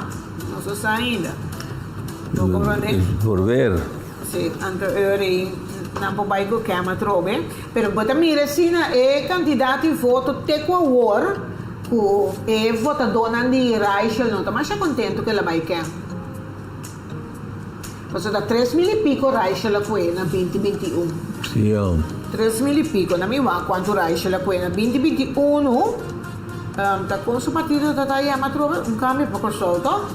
nosso saco ainda. Não compreende? Por ver. Sì, anteriori. Não vai com quem trobe, pero bota mira assim é candidato e voto te com war com é votador de Rachel não tá mais contento que ela vai quem. Passou da 3 mil e pico Rachel foi na 2021. Sim. 3 mil e pico na minha quanto Rachel foi na 2021. Tá com seu partido tá aí a trobe cambio para solto.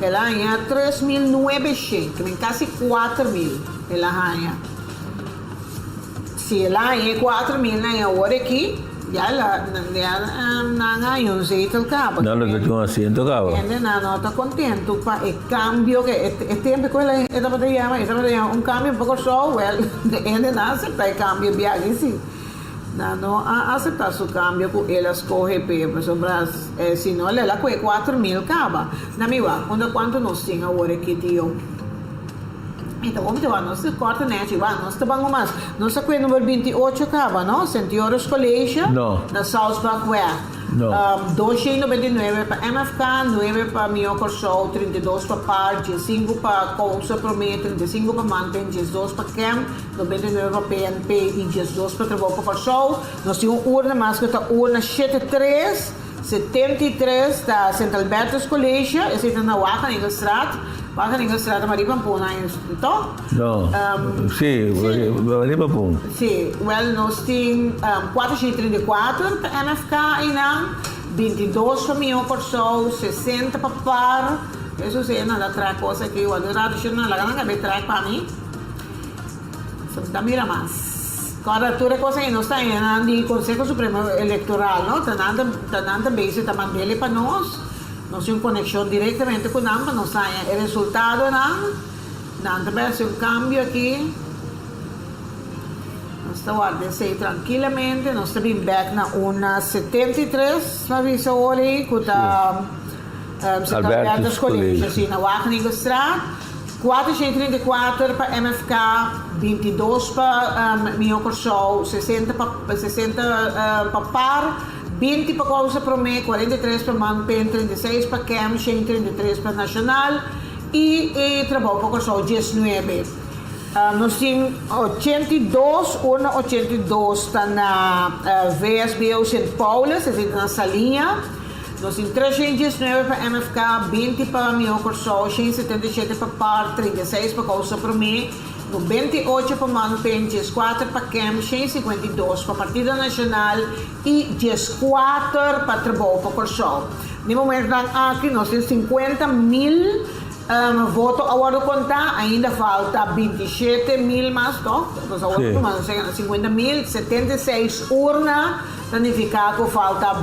Ela é 3.900, que quase 4.000 ela ganha. Se ela é 4.000 na hora aqui, já não ganha um jeito cabo. Não, não tem um assento cabo. Não está contente para o cambio que é tempo que ela está para um cambio um pouco só, ele não aceita o cambio viagem sim. Não aceita o cambio que ela escolhe para sobre se não ela com 4.000 cabo. Na minha, quanto nós temos agora aqui tio? Então, vamos lá, nós corta net, nós estamos mais. Nós aqui o número 28 acaba, não? Senhores Colégio, na South Backware. 299 para MFK, 9 para Mio Corso, 32 para Par, 5 para Cousa Promê, 35 para Manten, 2 para Cam, 99 para PNP e 2 para Trabalho para Corso. Nós temos urna, mas que está urna 73, 73 da Central Alberto Colégio, esse está na Waka, em Straat. Baka ninguém será maripan po na ito? No. Sim, maripan po. Sim, well, nós temos 434 para MFK inang, 22 para Mio Corso, 60 para Par. Isso sim, nada track coisa aqui, o adorado siya na lagang gabi track para mim. So, damira mas. Agora, tudo coisa aí, nós temos no Conselho Supremo Eleitoral, não? Tananda base, tamandele para nós. Nós temos conexão diretamente com nós, nós temos o resultado, nós temos um câmbio aqui. Nós estamos tranquilamente, nós estamos back na 173, para ver se hoje, com a Alberto Colégio, assim, na Wagner Straat, 434 para MFK, 22 para Mio Corso, 60 para Par, 20 para Cousa Promê, 43 para Manpen, 36 para Cam, 33 para Nacional e Trabalho para Corso, 19. Nós temos 82, 82 está na VSBO St. Paulus, na Salinha. Nós temos 319 para MFK, 20 para Mio Corso, 177 para Par, 36 para Cousa Promê, 98 para Manpen, 4 para Cam, 152 para Partido Nacional e 4 para Trabalho para Corso. No momento aqui nós temos 50.000 votos agora contar, ainda falta 27.000 mais, nós agora 50.000, 76 urnas, significa que falta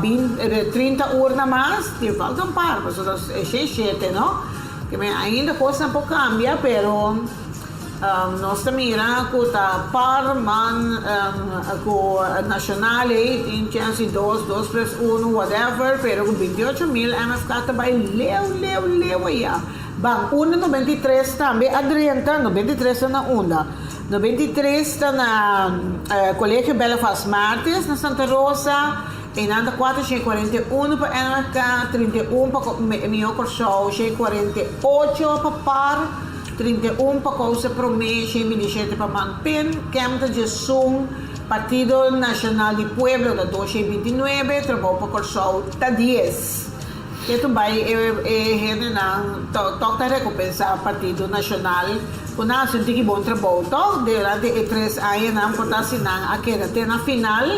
30 urnas mais, que falta um par, mas é 67, não? Que ainda coisa não cambia, pero nós também com a par man com nacional tem chance 2 plus 1 whatever, pero com 28.000 MFK também leu aí. Bang, 1,93 também, Adriana, 93 está na Onda. 93 está na Colégio Belfast Martins, na Santa Rosa. E nada 441 para MFK, 31 para Mio Corso, 48 para Par, 31 para Cousa Promê, 27 para Manpen, Camta de Sum, Partido Nacional de Pueblo, da 229, Trabalho para Corso, da 10. Que também é toca recompensar o Partido Nacional com a gente que bom trabalho durante 3 anos não importa se não aqui até na final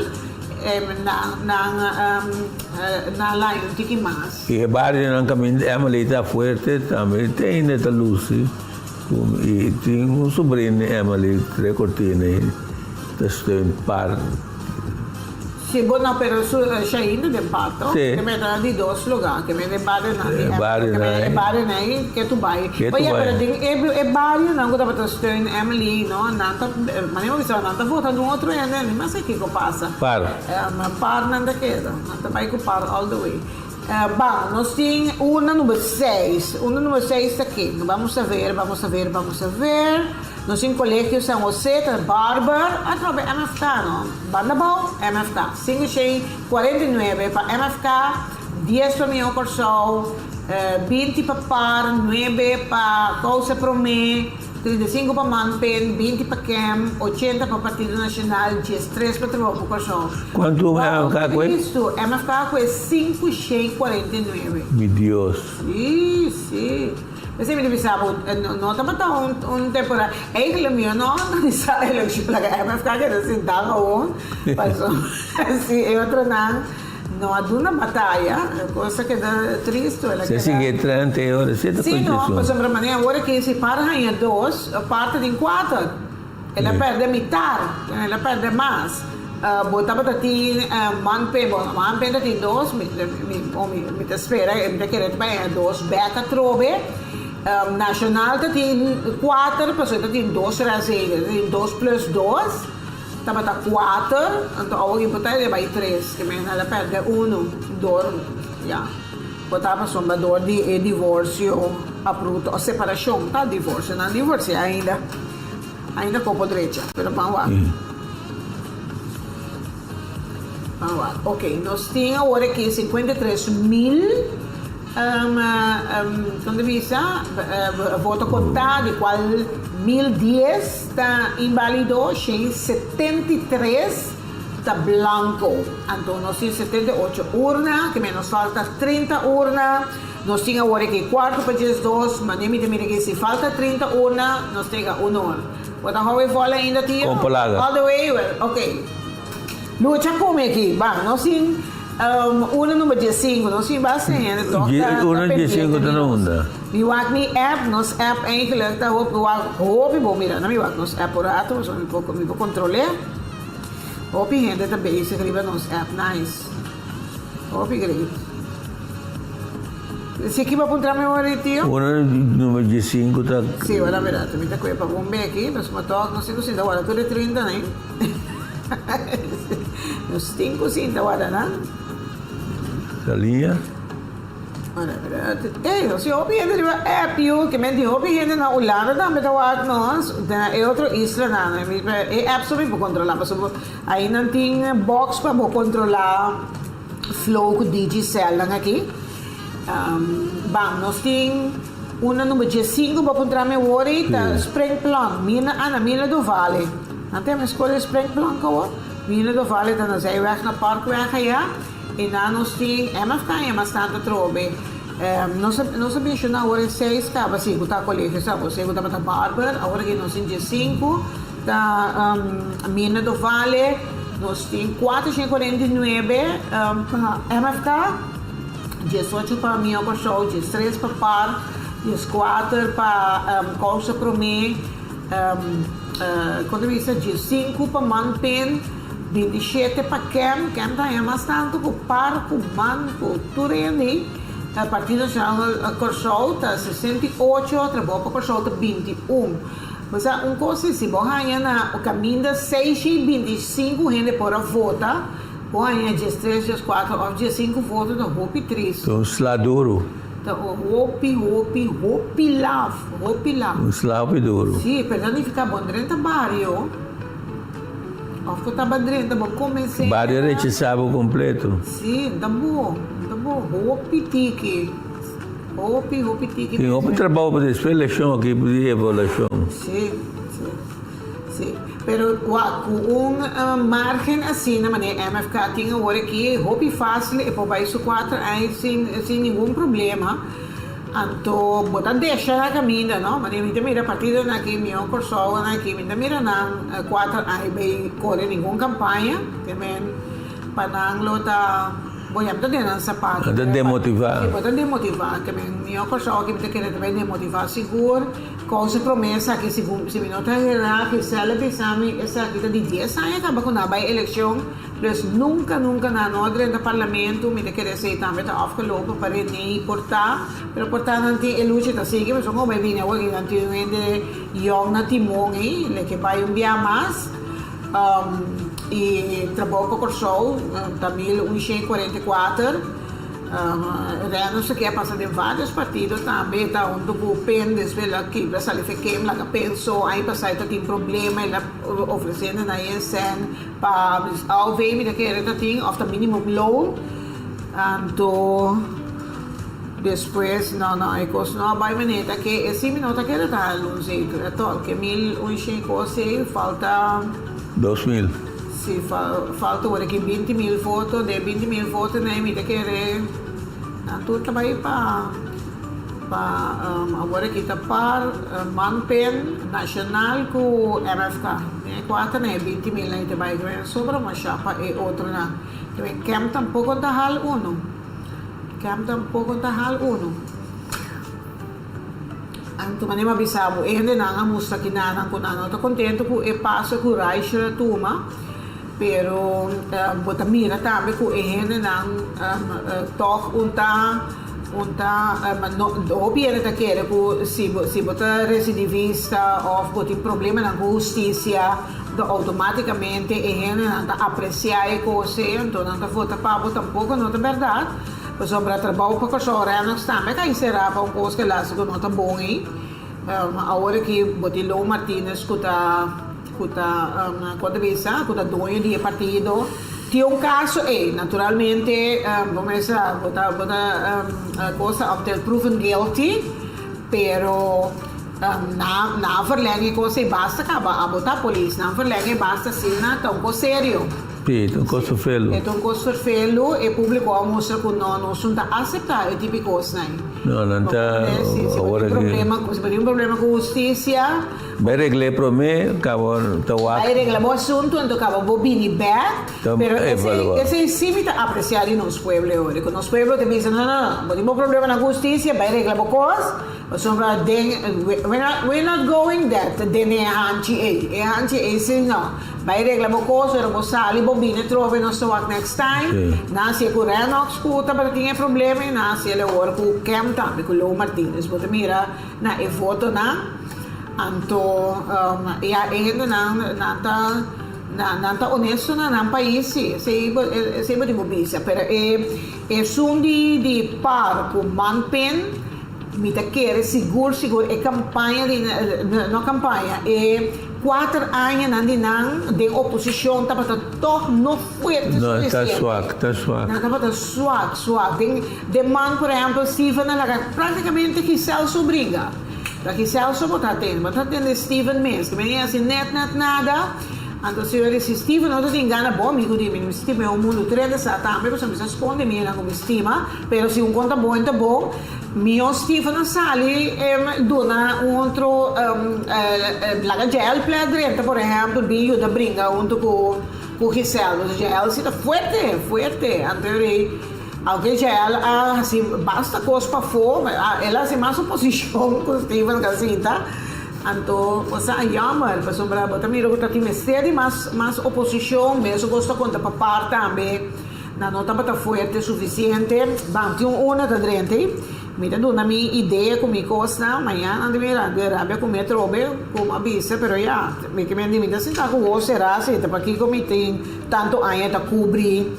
na line un tiki mas. E barrio ng kami, Emily está fuerte também, tem neta Lucy. E tem sobrinho, Emily, 3 cortinas, está em par. Sì, no, però c'è in del patto, Sì. che mettono di dos lugar, che me ne bare na che tu vai. Che Poi tu vai. però e bare na guarda per steun Emily, no, nanta, ma ne ho visto nanta vota un altro e ma sai che passa. Par. Ma par nanta che, nanta vai con par all the way. Nós temos uma número 6. Uma número 6 está aqui. Vamos a ver. Nós temos colégio São José, Barber, através MFK, não? Bandabal, MFK. 549 para MFK, 10 para Mio Corsol, 20 para Par, 9 para Causa Promé, 35 para Manpen, 20 para CAM, 80 para Partido Nacional, 13 para Trabalho Corsol. Quanto MFK foi? Isso, MFK foi 549. Meu Deus. Sì. Kasi mi pensavo, no, tapos un temporada. Eigenlijk mio no, sa lang siya pala MFK kasi sintang on. Paso, si e outro na no aduna batalha, coisa que dá triste, ela Se sigue 30 horas, você está Sì, no, per sembra maniera, ora che si parla in 2, parte in 4. E la perde metà, la perde más. Botava tati manpe tati 2, mi te spera, mi te bem 2, becca trove. Nacional tati 4, poi tati 2 razede, 2 plus 2. Tama ta 4, então ao importar vai 3, que me ela perde 1, dor, ja. Botava sombra dor de divórcio, apruto, a separação, tá divórcio, não divórcio ainda com podrecha, pero vamos lá. Vamos lá. Ok, nós tínhamos agora aqui 53 mil quando visa voto contado, de qual 1010 está inválido, 73 está blanco. Então nós temos 78 urnas, que menos falta 30 urnas. Nós temos agora aqui 4 para 2, mas nem me que se falta 30 urnas, nós temos 1 urna. Bota how we fall ainda, tio? All the way, ok. Lucha come aqui, va, nós temos una número 15, nós temos bastante. Una 15 está na onda. Mi wak mi app, nos app eigenlijk, daar hoop ik mira, na mi wak nos apparato, so mi po controller. Hoop ik gente tá bezig riba nos app, nice. Hoop ik great. Se aqui para apontar meu tio? Una número 15 está. Sì, ora mirate, mi ta qui para bombe aqui, mas ma toc, non si così da guarda, tu le 30, né? Nos 5 sim, da guarda, né? La linha. Não se hoop gente riba app io, che menti hoop gente na Holanda, da me tawag nos, da e outro isla na, e app so mi po controlar, mas aí não tem box para po controlar flow com Digicel lang aqui. Nós temos uma número 15 para controlar meu worry, tá Springplan, mina do Vale. Não tem uma escola Springplan kao? Mina do Vale, tá na zijweg na Parkweg ja. E na nós temos MFK, mas tanto trobe. Nós sabemos que na hora 6 cá, assim, tá colégio, sabe? Você tá para Barber, agora que nós temos 15, tá Mina do Vale, nós temos 449 para MFK, 18 para Mio Corsol, 13 para Par, 14 para Causa Promé, quando vista 15 para Manpen, 27 para CAM tá é mais tanto com Par, com Man, com Turene, Partido Nacional Corsol tá 68, Trabalho para Corsol tá 21. Mas coisa se bom aí na o caminho da 6 e 25 gente para votar. Bom, aí dia 3, dia 4, dia 5 votos da Hopi 3. Então, Sladuro. Então, Hopi Love. Um slavo duro. Sim, per não ficar bom dentro do barrio. Of tá bom dentro, bom comecei. Barrio Rechizabo completo. Sim, tá bom. Hopi Tiki. Hopi Tiki. Tem outro trabalho para despedir eleição aqui, para evolução. Sim. Pero com margem assim, na maneira MFK tinha agora aqui, Hopi fácil e para isso 4 aí sem nenhum problema. Então, botar deixa na caminho, não? Mas me mira partido na aqui, Mio Corsol na aqui, me mira na 4 aí bem corre nenhuma campanha, também para não lutar Voy a tener un zapato. Te demotivar. Sí, puedo demotivar. Que mi persona que me quiere también demotivar, seguro. Con esa promesa que si me nota que se le pisa a mí, esa que de 10 años acaba con una elección, pues nunca na noodre in het parlamento, me quiere decir también está afgelopen para niet portar, pero portar nanti e luce ta sige, maar sono bij bine ook nanti wende jong na timong le que vai un dia mais. E trabalho com o show, também 1944. Renos que passam em vários partidos também, está onde o pendes pela que para ali fiquem lá que penso aí passar tem problema ela oferecendo na ISN para ao ver me que era tem of the minimum loan então depois não é coisa não vai maneta que esse minuto que era tal não sei que 1100 falta 2000. Sì, falta ora che 20.000 foto, de 20.000 foto ne mi che tutto vai pa agora que par manpen nacional com MFK. Ne quatro ne 20.000 ne vai que sobra uma chapa e outra na. Que cam tampouco da hal uno. Cam tampouco da hal uno. Anto manema bisabo e hende nanga musta kinanang kunano. Tô contento com e passo com Raisha Tuma. Pero bota mira também com ehene nang toch unta no biere ta quere com se bota recidivista ou bota problema na justiça automaticamente ehene nang ta apreciar e coisa então não ta vota para bota pouco não é verdade mas sobre trabalho para coisas não está mas aí será para um coisa que lá se não tá bom aí agora que Botilão Martínez quando pensa, quando dono di partido, tinha caso e naturalmente começa a cosa of the proven guilty, pero na verlenging cosa basta acaba a botar polícia, na verlenging basta sina tão coisa sério. Sì, è un costo fello. È un costo fello e il pubblico ha mostrato che non sono accettare i tipi cosa. No, non sta ora se c'è un problema con giustizia. Beh, regle per me, cavo, tawa. Hai regla buon assunto, ando cavo bobini back, pero ese simita apreciare i nostri puebli ora. Con i nostri puebli ti dicono no, abbiamo problema con la giustizia, vai regla bocos, ma sono we're not going that, dene hanci e se no. Vai regla bocos, era sali bobine trove non so what next time. Na si curano scuta perché tinha problema, na si le ora cu cam tambe con Lo Martinez, bota mira na e foto na anto ya ainda nanta onesto na país se di mobisa per e sundi di par cu manpen mi ta quere sigur e campanha no campanha e 4 anos nandinang de oposição tá para toch no fuerte no está suave não tá para suave de man por exemplo Steven na praticamente que Celso briga porque Celso botar tendo Steven mesmo que vem assim net nada então se ele se Steven não tem gana bom amigo de mim Steven é um mundo três sa também você precisa esconder minha como estima pero se conta bom tá bom mio Steven sali dona un altro la gel pledrente por exemplo bio da bringa junto com Giselle gel si tá fuerte anterior alguém gel assim basta coisa for ela se mais oposição com Steven Casinta então você jammer para sombra botar miro que tá time série mais oposição mesmo gosto conta para par também na nota para forte suficiente banti una da drente mi dando una mia idea come cosa amanhã ando mirando com metro como avisa pero ya me que me limita se tá com você será se tá para aqui como tem tanto anos tá cobrir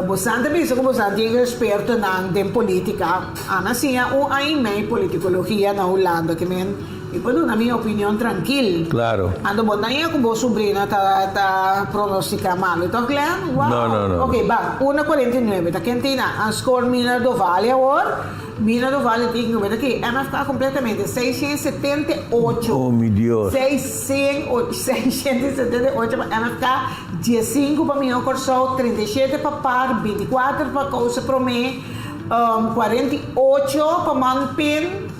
bastante penso que você é experto na política ana sim o aí meio politicologia na Holanda que me e poi una mia opinione tranquilla. Claro. Ando botando con vostra sobrina ta pronostica male. Sto claro? Wow. No. Ok, va. 1.49. Ta Kentina, a score Mina Dovale ora. Mina Dovale dico che MFK completamente 678. Oh mio Dio. 678 para MFK, 15 para mio corso, 37 para par, 24 para cosa para me, 48 para Manpin.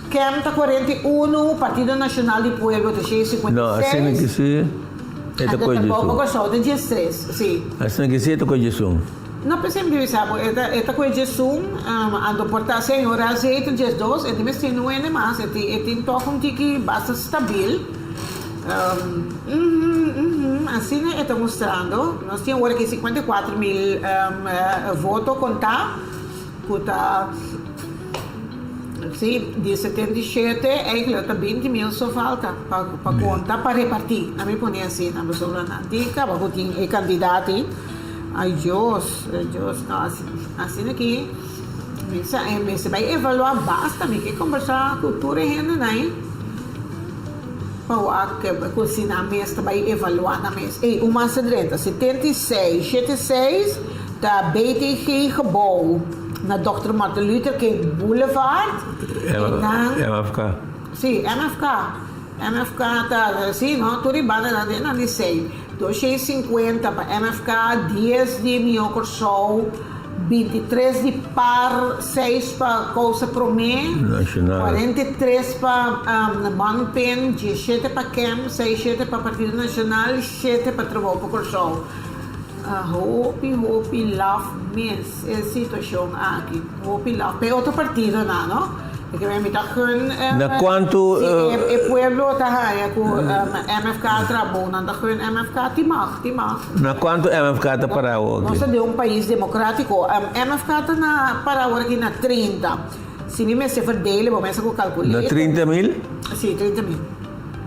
Kemta 41, Partido Nacional di Pueblo, 56. No, assim que se é coisa. Pouco só, de 13, sim. Assim que se é coisa. No pensem que sabe, esta coisa Zoom, ando portar senhor azeite de 2, e me se não é mais, e toca que basta stabil. Assim né, está mostrando, nós tínhamos agora aqui 54 mil votos contar, sim, de 77, eigenlijk 20 mil só falta para contar, para repartir. A mim põe assim, na pessoa antiga, para botar o candidato. Ai, Deus, não, assim aqui, você vai evaluar basta, me que conversar com cultura e renda, né? Para cozinhar mesmo, vai evaluar na mesa. E uma sedrenta, 76, da BTG gebouw, na Dr. Martin Luther King Boulevard. MFK. Sim, MFK tá assim, não? Tudo bem, não sei. 250 para MFK, 10 de Miocorsol, 23 de Par, 6 para Coisa Promé, 43 para Manpen, 17 para CAM, 7 para Partido Nacional, 7 para Trabalho para Corsol. Hope, love, miss, é a situação aqui. Hope, love. Para outro partido, não? Porque me está com... Na quanto... O pueblo está aí com MFK trabalho, não está com MFK timar. Na quanto MFK está para o Nós somos de um país democrático. MFK está para agora aqui na 30. Se me se verdele, vamos começar a calcular. Na 30 mil? Sim, 30 mil.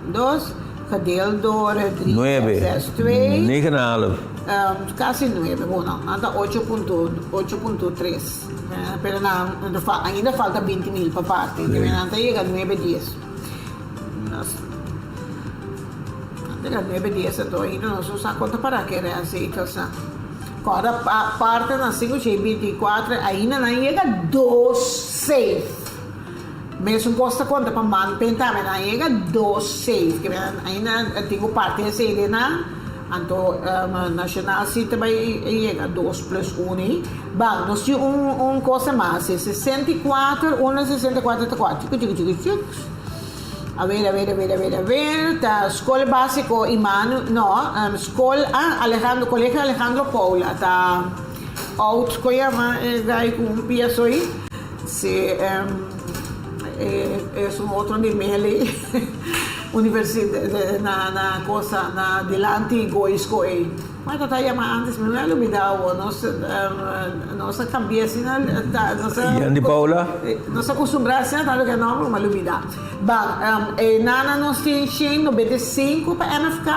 2, gedeeld door 3, 9. 6, 2. 9,5. Casi 9, bueno, anda 8.3. Pero ainda falta 20 mil para parte, que ainda chega a 9, 10. Chega a 9, 10, então ainda não se usa conta para que era assim, cada parte na 524 ainda não chega a 12. Mesmo gosta conta para manter, mas não chega a 12, que ainda tenho parte dessa ideia. Então, nacional sim também chega 2 plus 1. Bom, nós temos coisa mais, 64, 64. A ver, tá, escola básica, Imano, não, escola, Colegio Alejandro Paula, tá, out, que chama, com um piaço aí, se, é outro nível, universidade na coisa na delante goisco aí mas tá antes me não olvidava nossa cabeça nossa Yandy Paula nossa acostumbração tá que não me olvidar bom nana nós tem 95 para MFK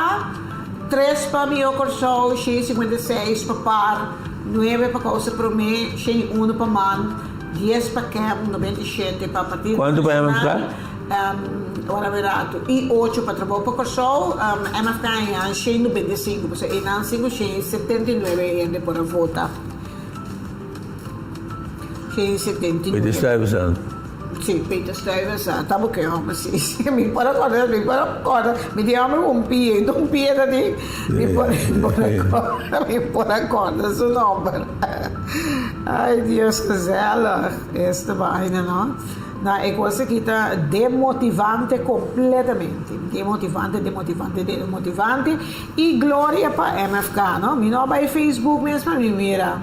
3 para Miocorsol 56 para Par 9 para Coisa Promé 1 para Man 10 para CAM 97 para Partido quanto para MFK? Ora verato e 8 para trabalho para Corsol, MFK em 195, porque em 79 ainda para votar. 179. Peter Stuyvesant. Sim, Peter Stuyvesant. Estava que homem, sim. Me para acordar, me deu pie, então um pie ali, me para acordar, seu nome. Ai, Deus, que zela, esta vaina, não? É coisa que está demotivante completamente. Demotivante. E glória para MFK, não? Me não vai Facebook mesmo, me mira.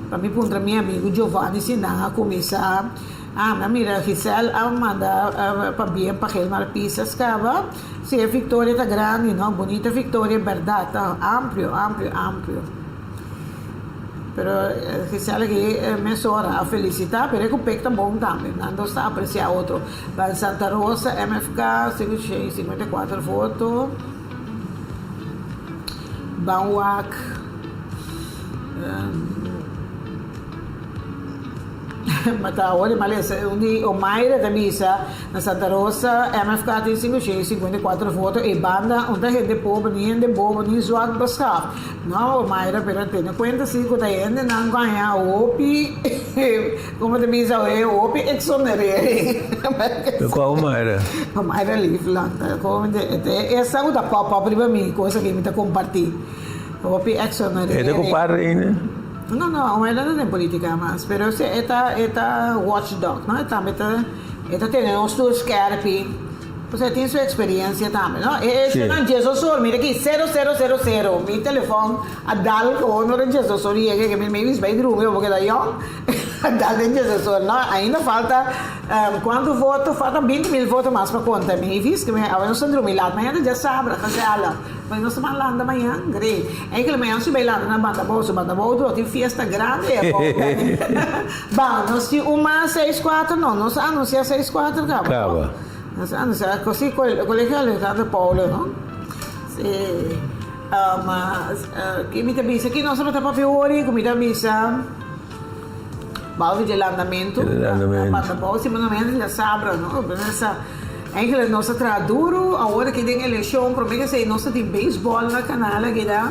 Para mim, contra meu amigo Giovanni, se não começar. Me mira, Gisele, manda para bem, para Helmar Pisas, cava. Se a Victoria está grande, não? Bonita Victoria, verdade, está amplo. Pero Gisela que me sobra a felicitar, pero é que o PEC está bom também, não está a apreciar outro. Lá em Santa Rosa, MFK, 54 votos. Banwak. Matawari, mas o Mayra da missa na Santa Rosa, MFK tem 54 votos e banda onde gente pobre, nem zoado bascap. Não, o Mayra, pero tem conta se que a gente não ganha o OPI, como da missa é o OPI exonerere. Qual o Mayra? O Mayra Livland, essa é outra pobre para mim, coisa que me está compartilhando. O OPI exonerere. É de compadre, né? No, ela não é política mais, mas é watchdog, não? Ela tem os dois carpes, Você tem sua experiência também, não? E Sim. não Jesus Sol, mira aqui, 0000, meu telefone, a dal ko no rin Jesus Sol, e que me vis vai drum, eu vou que daí, a dal de Jesus Sol, não? Ainda falta, quanto voto, falta 20.000 votos mais para conta, me vis que me, eu não sou drumilat, mas ainda já sabe, kasi ala, mas nós estamos lá amanhã, great. É que amanhã se vai lá na banda boa, tem festa grande, é bom. Bom, nós temos uma 6-4, não, nós anunciamos 6-4, Acaba. Così collega Alessandro Paolo, no? Che mi avvisa che non sono proprio ore, come mi avvisa Balvi dell'andamento, ma poi sicuramente la sabra, no? Eigenlijk nossa tra duro, agora que tem eleição, promete que nossa tem beisebol na canala que dá.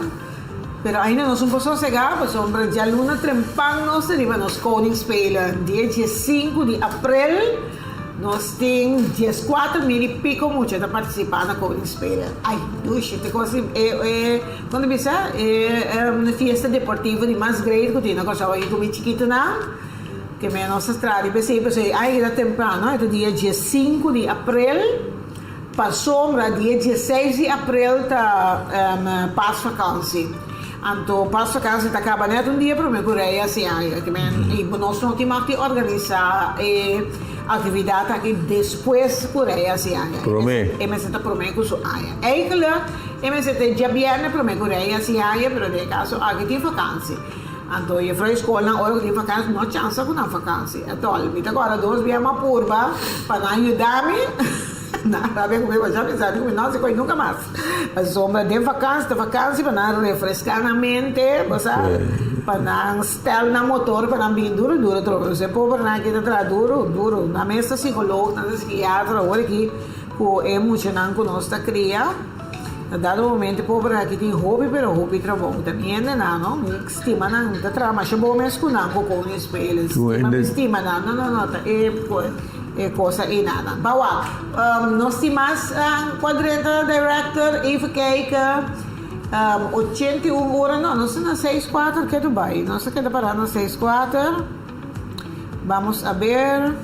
Pero ainda nós não podemos chegar, porque sobre já luna trempang nós riba nos Koningsspelen, dia 5 de abril. Nós temos 14 mil e pico muitos a participar na Koningsspelen. Ai, duxe, te coisa quando você é uma festa deportiva de mais grande que tem, não gostava aí com chiquito não, que é nossa estrada, pensei, ai, era temprano, é dia 5 de abril, para sombra, dia 16 de abril tá paz vacância. Então, paz vacância tá acaba net dia para me Coreia assim, que nós não temos que organizar atividade aqui depois Coreia assim, Promete. E me senta promete com isso aí. Eigenlijk, e me senta já viene promete Coreia assim, pero de caso aqui tem vacância. Então, eu fui à escola na hora que tem vacância, não tinha chance com na vacância. Então, agora dois viemos a purba para ajudar-me. Nada bem comigo, já pensava comigo, nossa, coisa nunca mais. A sombra de vacância para não refrescar na mente, para não estar na motor, para não vir duro. Você pode não aqui está duro. Na mesa psicólogo, na psiquiatra, agora aqui, o emocional que nós está criando. A dado momento, pode aqui tem hobby, pero hobby trabalho também, não? Estima não, está trabalhando, mas bom mesmo com não, com espelhos. Estima não, é coisa e nada. Bawa, nós temos quadrante director, Eva Keika, 81 horas, não, nós estamos na 6-4, que tu vai? Nós estamos parar na 6-4. Vamos a ver.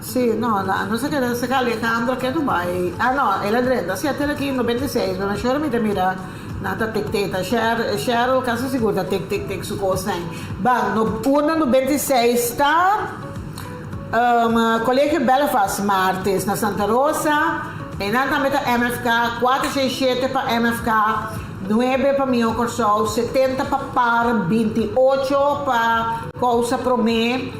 Sim, não sei que se Alejandro, que tu vai? Não, ela é 30, sim, até aqui 96, mas chora me mira. Nata tic-tic, Cheryl, caso seguro, tic-tic, su coisa. Bom, no 96 está. Colégio Belfast Martes na Santa Rosa, e nada meta MFK, 467 para MFK, 9 para Mio Corso, 70 para Par, 28 para Cousa Promé,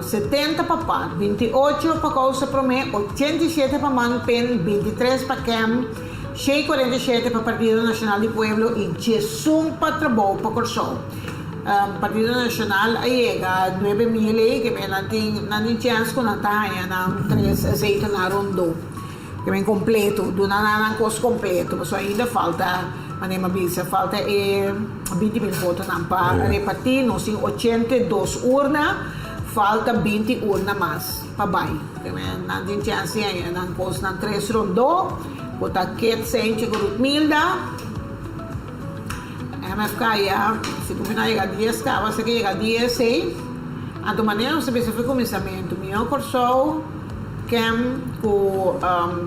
70 para Par, 28 para Cousa Promé, 87 para Manpen, 23 para Cam, 647 para Partido Nacional de Pueblo e 11 para Trabalho para Corso. Partido Nacional ay 9,000 que me natin chance ko na tayo ng 3 aceito na rondo que me completo do nanang cost completo so ainda falta manema bisa falta 20,000 votos na para repartir nos 82 urna falta 20 urna mas pabay que me natin chance ay ng cost ng 3 rondo kota ket sente ko milda MFK ya, se tu final llega a 10, acaba se que llega a 16. A tu maneira, você pensa foi começamento. Meu corso, quem o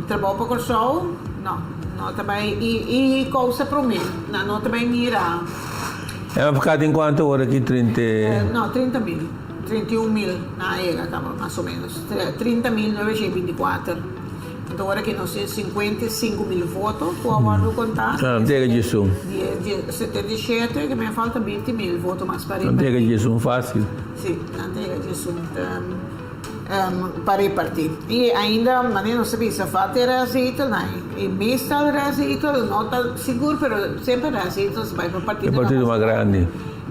trabalho para corso, não também e coisa para mim, não também mira. MFK tem quanto hora aqui? 30? Não, 30,000, 31,000 na era, mais ou menos. 30,924. Então, agora que nós temos 55,000 votos, tu aguardo contar. Não tem que isso. 77, que me falta 20,000 votos mais para repartir. Não tem que isso fácil. Sim, não tem que isso para repartir. E ainda, maneira, não sabia, se falta receita, não. E mês tal receita, não está seguro, mas sempre receita vai para partir. É partido mais grande.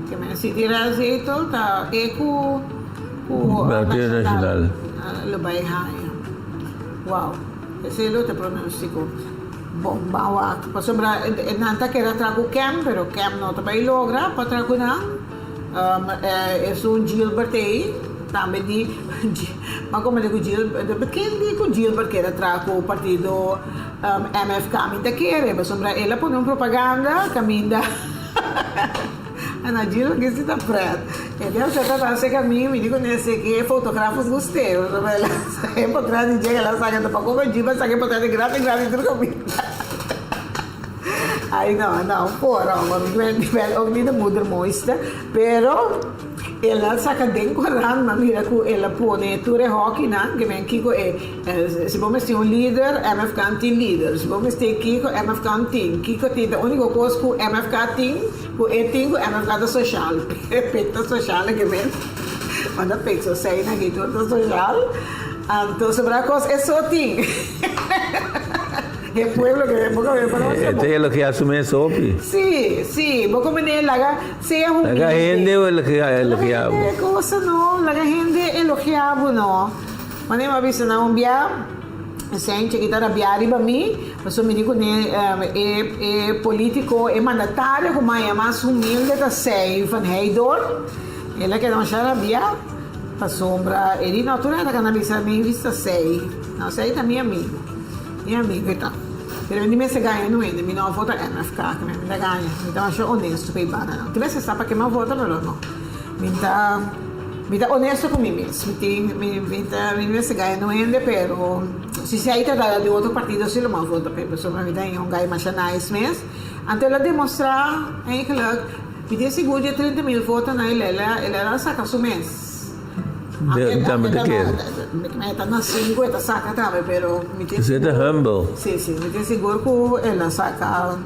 Que me se tira receita, está com o Partido Nacional. Lo vai haya. Uau. Esse é o pronóstico. Bom, bawa. Pasobra, nanta que era trago Cam, pero Cam não também logra para trago não. É Gilbert aí, também de, mas como eu digo Gilbert, quem digo Gilbert que era trago o partido MFK, ainda quer, pasobra, ela põe uma propaganda, caminda. Ana Gila que está preto. Ele é o tá se caminho, me digo nesse que fotógrafos gostei. Ela sai para trás e chega lá, sai para comer, diba, sai para trás de graça, tudo comigo. Aí não, fora, não muda muito, pero ela saca den koran, mira que ela põe tudo hockey na, que vem Kiko se vamos ter líder, MFK tem líder, se vamos ter Kiko, MFK tem, Kiko tem a única coisa que MFK tem, que MFK da social, pecta social que vem, quando pecta sai na que tudo social, então sobre a coisa é só tem. El pueblo que este es lo que asume eso, Opi. Sí, vos como sea un la gente o lo que elogiamos. Cosa no, la gente elogiamos no. Quando eu avisa na via, sem chiquita da biari para mim, mas eu me digo é político, é mandatário, como é mais humilde da sei, van Heidor. Ela que não chama via, para sombra, ele natural da cannabis a mim vista sei. Não sei também amigo. Minha amiga e tal. Pero hindi me se ganha no ainda, me não vota MFK, que me ganha. Então acho honesto para ibana não. Tivesse essa para que me vota pero não. Me tá honesto comigo mesmo. Me se ganha no ainda, pero se aí tá de outro partido se lo me vota, pero sobre me dá um ganho mais nice mesmo. Ante ela demonstrar, eigenlijk, me tem seguro de 30,000 votos na ela saca su mês. Também te quero. Me tá na 50 saca também, pero me tem Você é humble. Sim, me tem seguro que ela saca,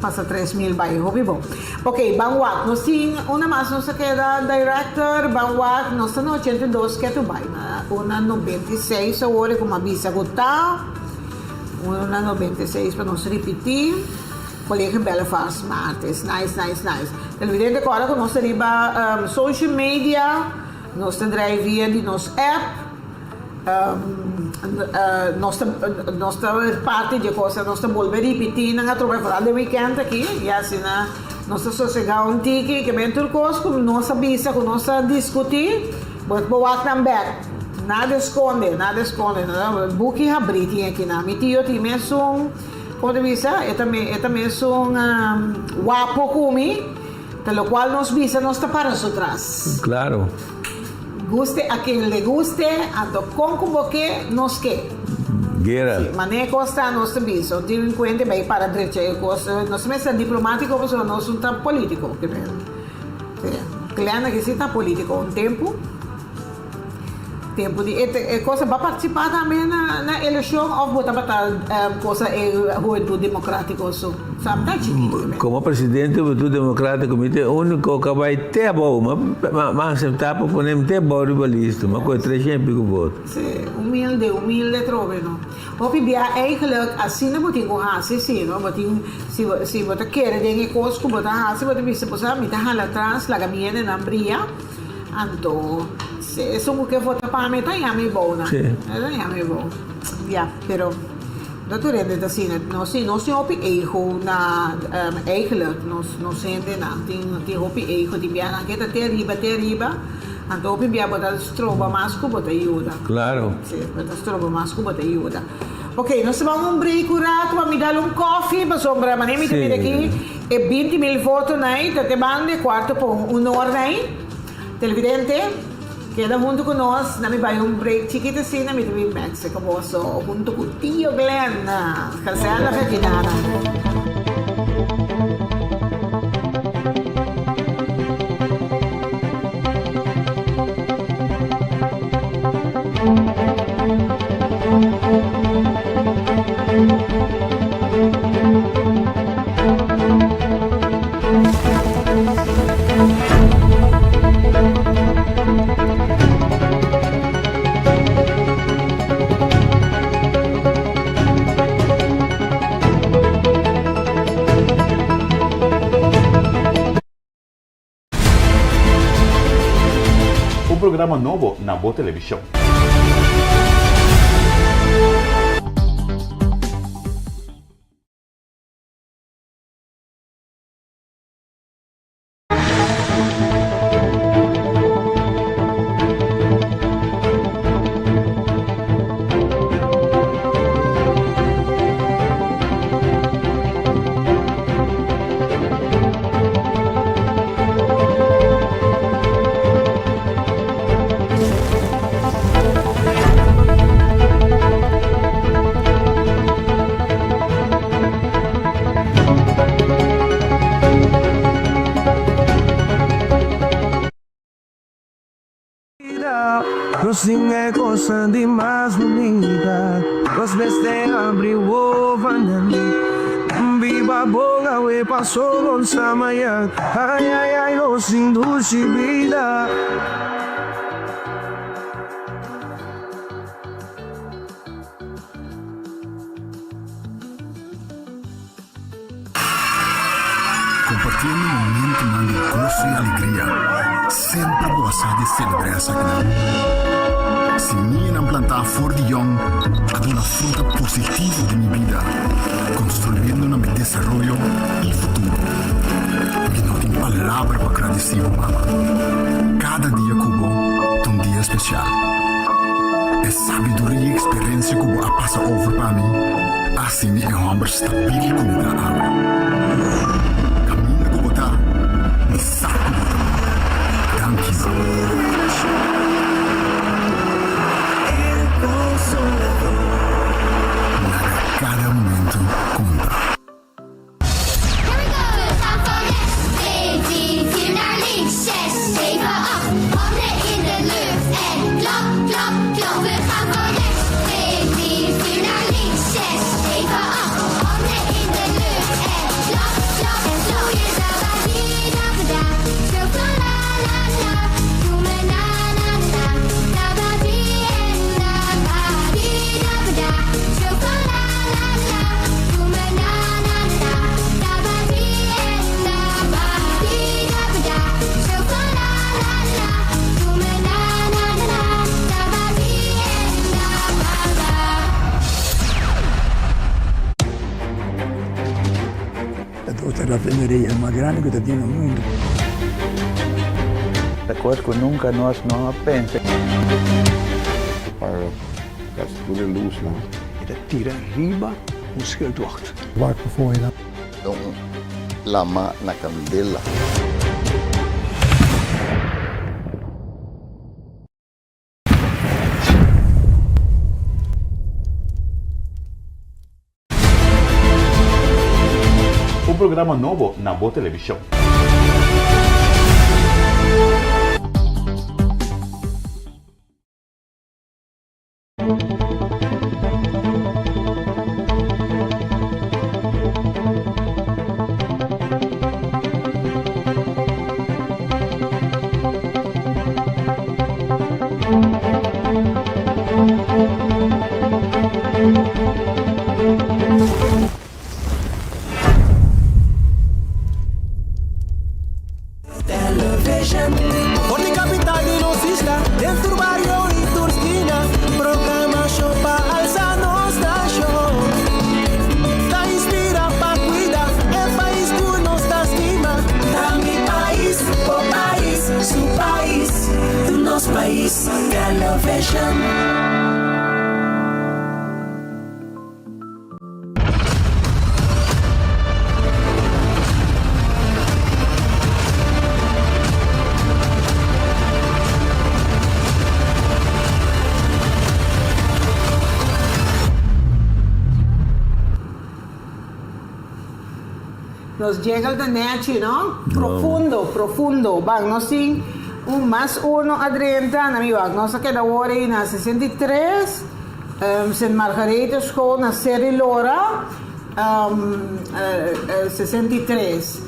passa 3,000 bairros, bom. Ok, Banwak, nós temos uma mais, nós queda director, Banwak, nós estamos no 82 que tu vai, uma 96 agora, como avisa gota, uma 96 para nós repetir, colégio Belfast, Martes, nice. Televidente agora que nós arriba social media, nós drive via de nosso app, nossa parte de coisa, nós estamos repetir na troca de weekend aqui, e assim nós sossegar um tique que vem tudo coisa, como nós avisa, como nós discutir, but walk them back, nada esconde, buki abrir aqui na, mi tio tem mesmo, como visa, também guapo comigo, pelo qual nós visa, nós está para atrás. Claro. Guste a quien le guste, ando con como que nos que. Guerra. Sí, mané costa nos te viso, tiene en cuenta vai para derecha, no se me está diplomático, pero no es un tan político, que claro que sí está político un tempo de coisa vai participar também na eleição ou botar para coisa juventude democrático so sabe tá chiquinho como presidente do Juventude Democrático o único que vai ter bom mas aceitar para poner ter bom rivalista mas com 300 votos sim humilde trove não o pibia eigenlijk assim não botinho com hasi sim não botinho se bota querer de coisa com botar hasi bota bisa posa me tá hala atrás la caminha na bria anto isso o que vota para mim tá yami bom né yami bom pero dat we reden te zien. Nog niet op je ego na eigenlijk nog zijn de na die op je ego die biara que te arriba anto op je biara botar stroba masco botar ajuda. Claro. Sì, botar stroba masco botar ajuda. Ok, nós vamos um break curato, vamos dar um coffee, para sombra, mas nem me tem aqui e 20,000 votos aí, te bande quarto por hora aí. Televidente, queda junto com nós, na me vai um break chiquito assim, na me tem back, se acabou só junto com o tio Glenn, cancela a retirada. Programa novo na Boa Televisão. Crossing é coisa de mais bonita. Os beste abriu o vanandi. Viva boga we passou no samaya. Ai ai ai, oh sin dulce vida. Compartilhando um momento de gozo e alegria. Sempre gosta de celebrar essa grande. Se minha plantar flor de young, há uma fruta positiva de minha vida, construindo meu desenvolvimento e futuro. E não tem palavra para agradecer, mama. Cada dia que eu é um dia especial. É sabedoria e experiência que eu passa over para mim. Assim é um homem estável como a água. Me saco de Danke. Cada momento conta. La raffineria más grande que tiene el mundo. La cosa que nunca nós não pensa. Para dat goede loeslaan. Dat tira arriba schildwacht. Waar voor je dan? Dong lama na candela. Um programa novo na Boa Televisão. Por de capital de nos isla, dentro do barrio e tua esquina, programa show pa alçar nossa show. Tá inspira pa cuidar, é país que nos tá estima. Da mi país, o país, su país, do nosso país, television. Nos llega el deneche, ¿no? Profundo. Bang, no sin un más uno a 30, na mi bang, no se queda ahora y na 63, St. Margarita School, na Seri Lora, 63.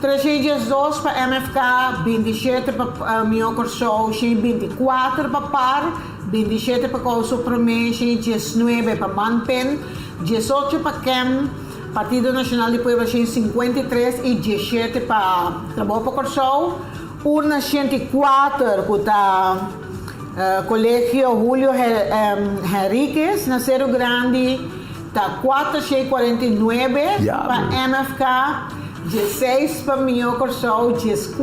302 para MFK, 27 para Mio Corso, 24 para PAR, 27 para Couso Promé, 19 para Manpen, 18 para CAM, Partido Nacional de Puebla 53 e 17 para Trabalho Corso, urna 104 para Colégio Julio Henriquez, na Cerro Grande, tá 449 para MFK, 16 para Mio Corso, 14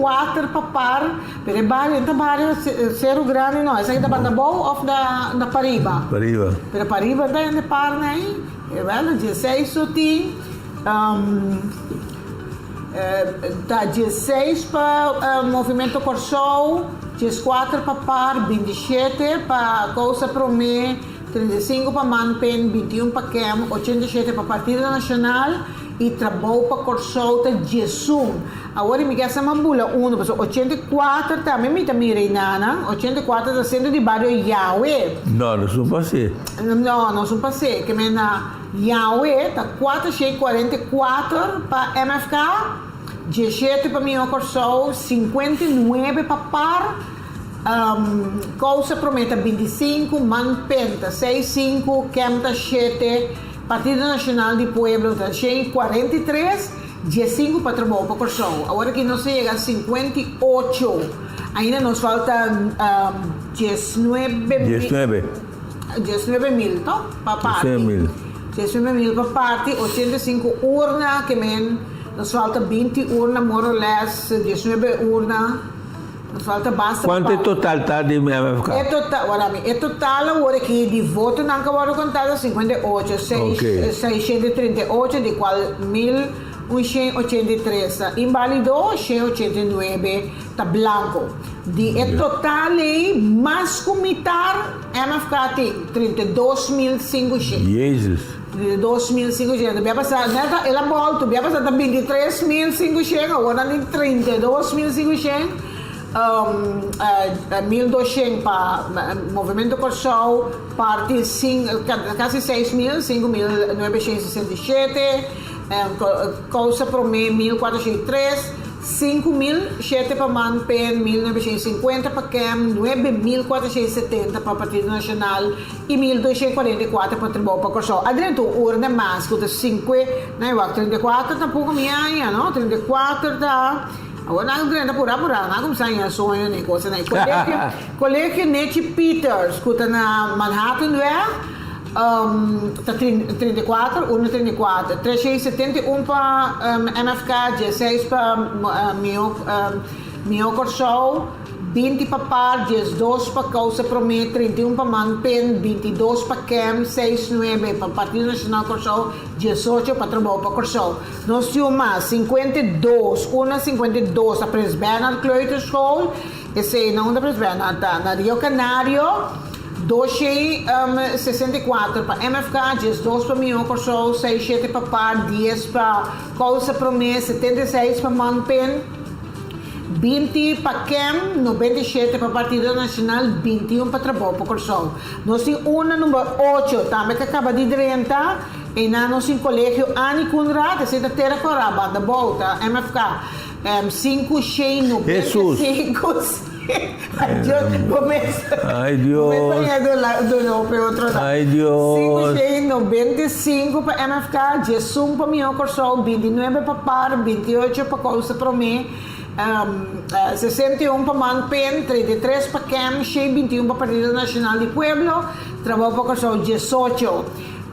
para PAR, pero barrio Cerro Grande não, essa aqui da Banda Boa ou da Pariba? Pariba. Pero Pariba tá de PAR, né? É verdade, 16 suti, tá 16 para Movimento Corso, 14 para PAR, 27 para Cousa Promé, 35 para Manpen, 21 para CAM, 87 para Partido Nacional e trabalho para Corsol tá Jesum. Agora me quer chamar bula 1, 84 também me mirei nana, 84 tá sendo de barrio Yahweh. Não são passei. Não são passei, que me na Yahweh tá 4644 para MFK, 17 para minha Corsol, 59 para par. Coisa prometa 25, Manpenta 65, Kemta 7, Partido Nacional de Pueblo tá 43, 15 para trabalho para Corsol. Agora que nós chega a 58, ainda nos falta 19 mil, tá? Para parte. 19 mil para parte, 85 urna, que men, nos falta 20 urna, more or less, 19 urna. Falta basta. Quanto é total tá de MFK? É total agora que de voto não acabou contado 58, 638, de qual 1183 tá invalidou, 689 tá branco. De total mais comitar MFK tem 32.500. Jesus. 32.500, vai passar, ela volta, vai passar da 23.500, agora tem 32.500. 1.200 para Movimento Corsol, parte quase 6.000, 5.967, Coisa para mim 1.403, 5.007 para Manpen, 1.950 para CAM, 9.470 para Partido Nacional e 1.244 para Tribunal para Corsol. Adentro, urna mais, que 5, 34 tampouco minha, não? 34 tá. Agora não grande por não como sai a sonho nem coisa nem colégio Nettie Peters que tá na Manhattan tá 34 134 371 para MFK 16 para Mio Corsol 20 para par 12 para Causa Promet 31 para Manpen 22 para CAM 69 para Partido Nacional Corsol 18 para Trabalho para Corsol nós temos mais 52 para Pres Bernard Kleuterschool esse não da Pres Bernard tá na Rio Canário 264 para MFK 12 para Mio Corsol 67 para par 10 para Causa Promet 76 para Manpen 20 para CAM, 97 para Partido Nacional, 21 para Trabalho para Corsol. Nós temos uma número 8, também que acaba de adiantar, e nós temos colégio Ani Conrad, essa é a Terra Coraba, da volta, MFK, 5, 6, 95. Ai Deus. Ai Deus. 95 para MFK, 11 para Mio Corsol, 29 para Par, 28 para Causa Promet. 61 para Manpen, 33 para CAM, 21 para Partido Nacional de Pueblo, Trabalho para Corsol 18.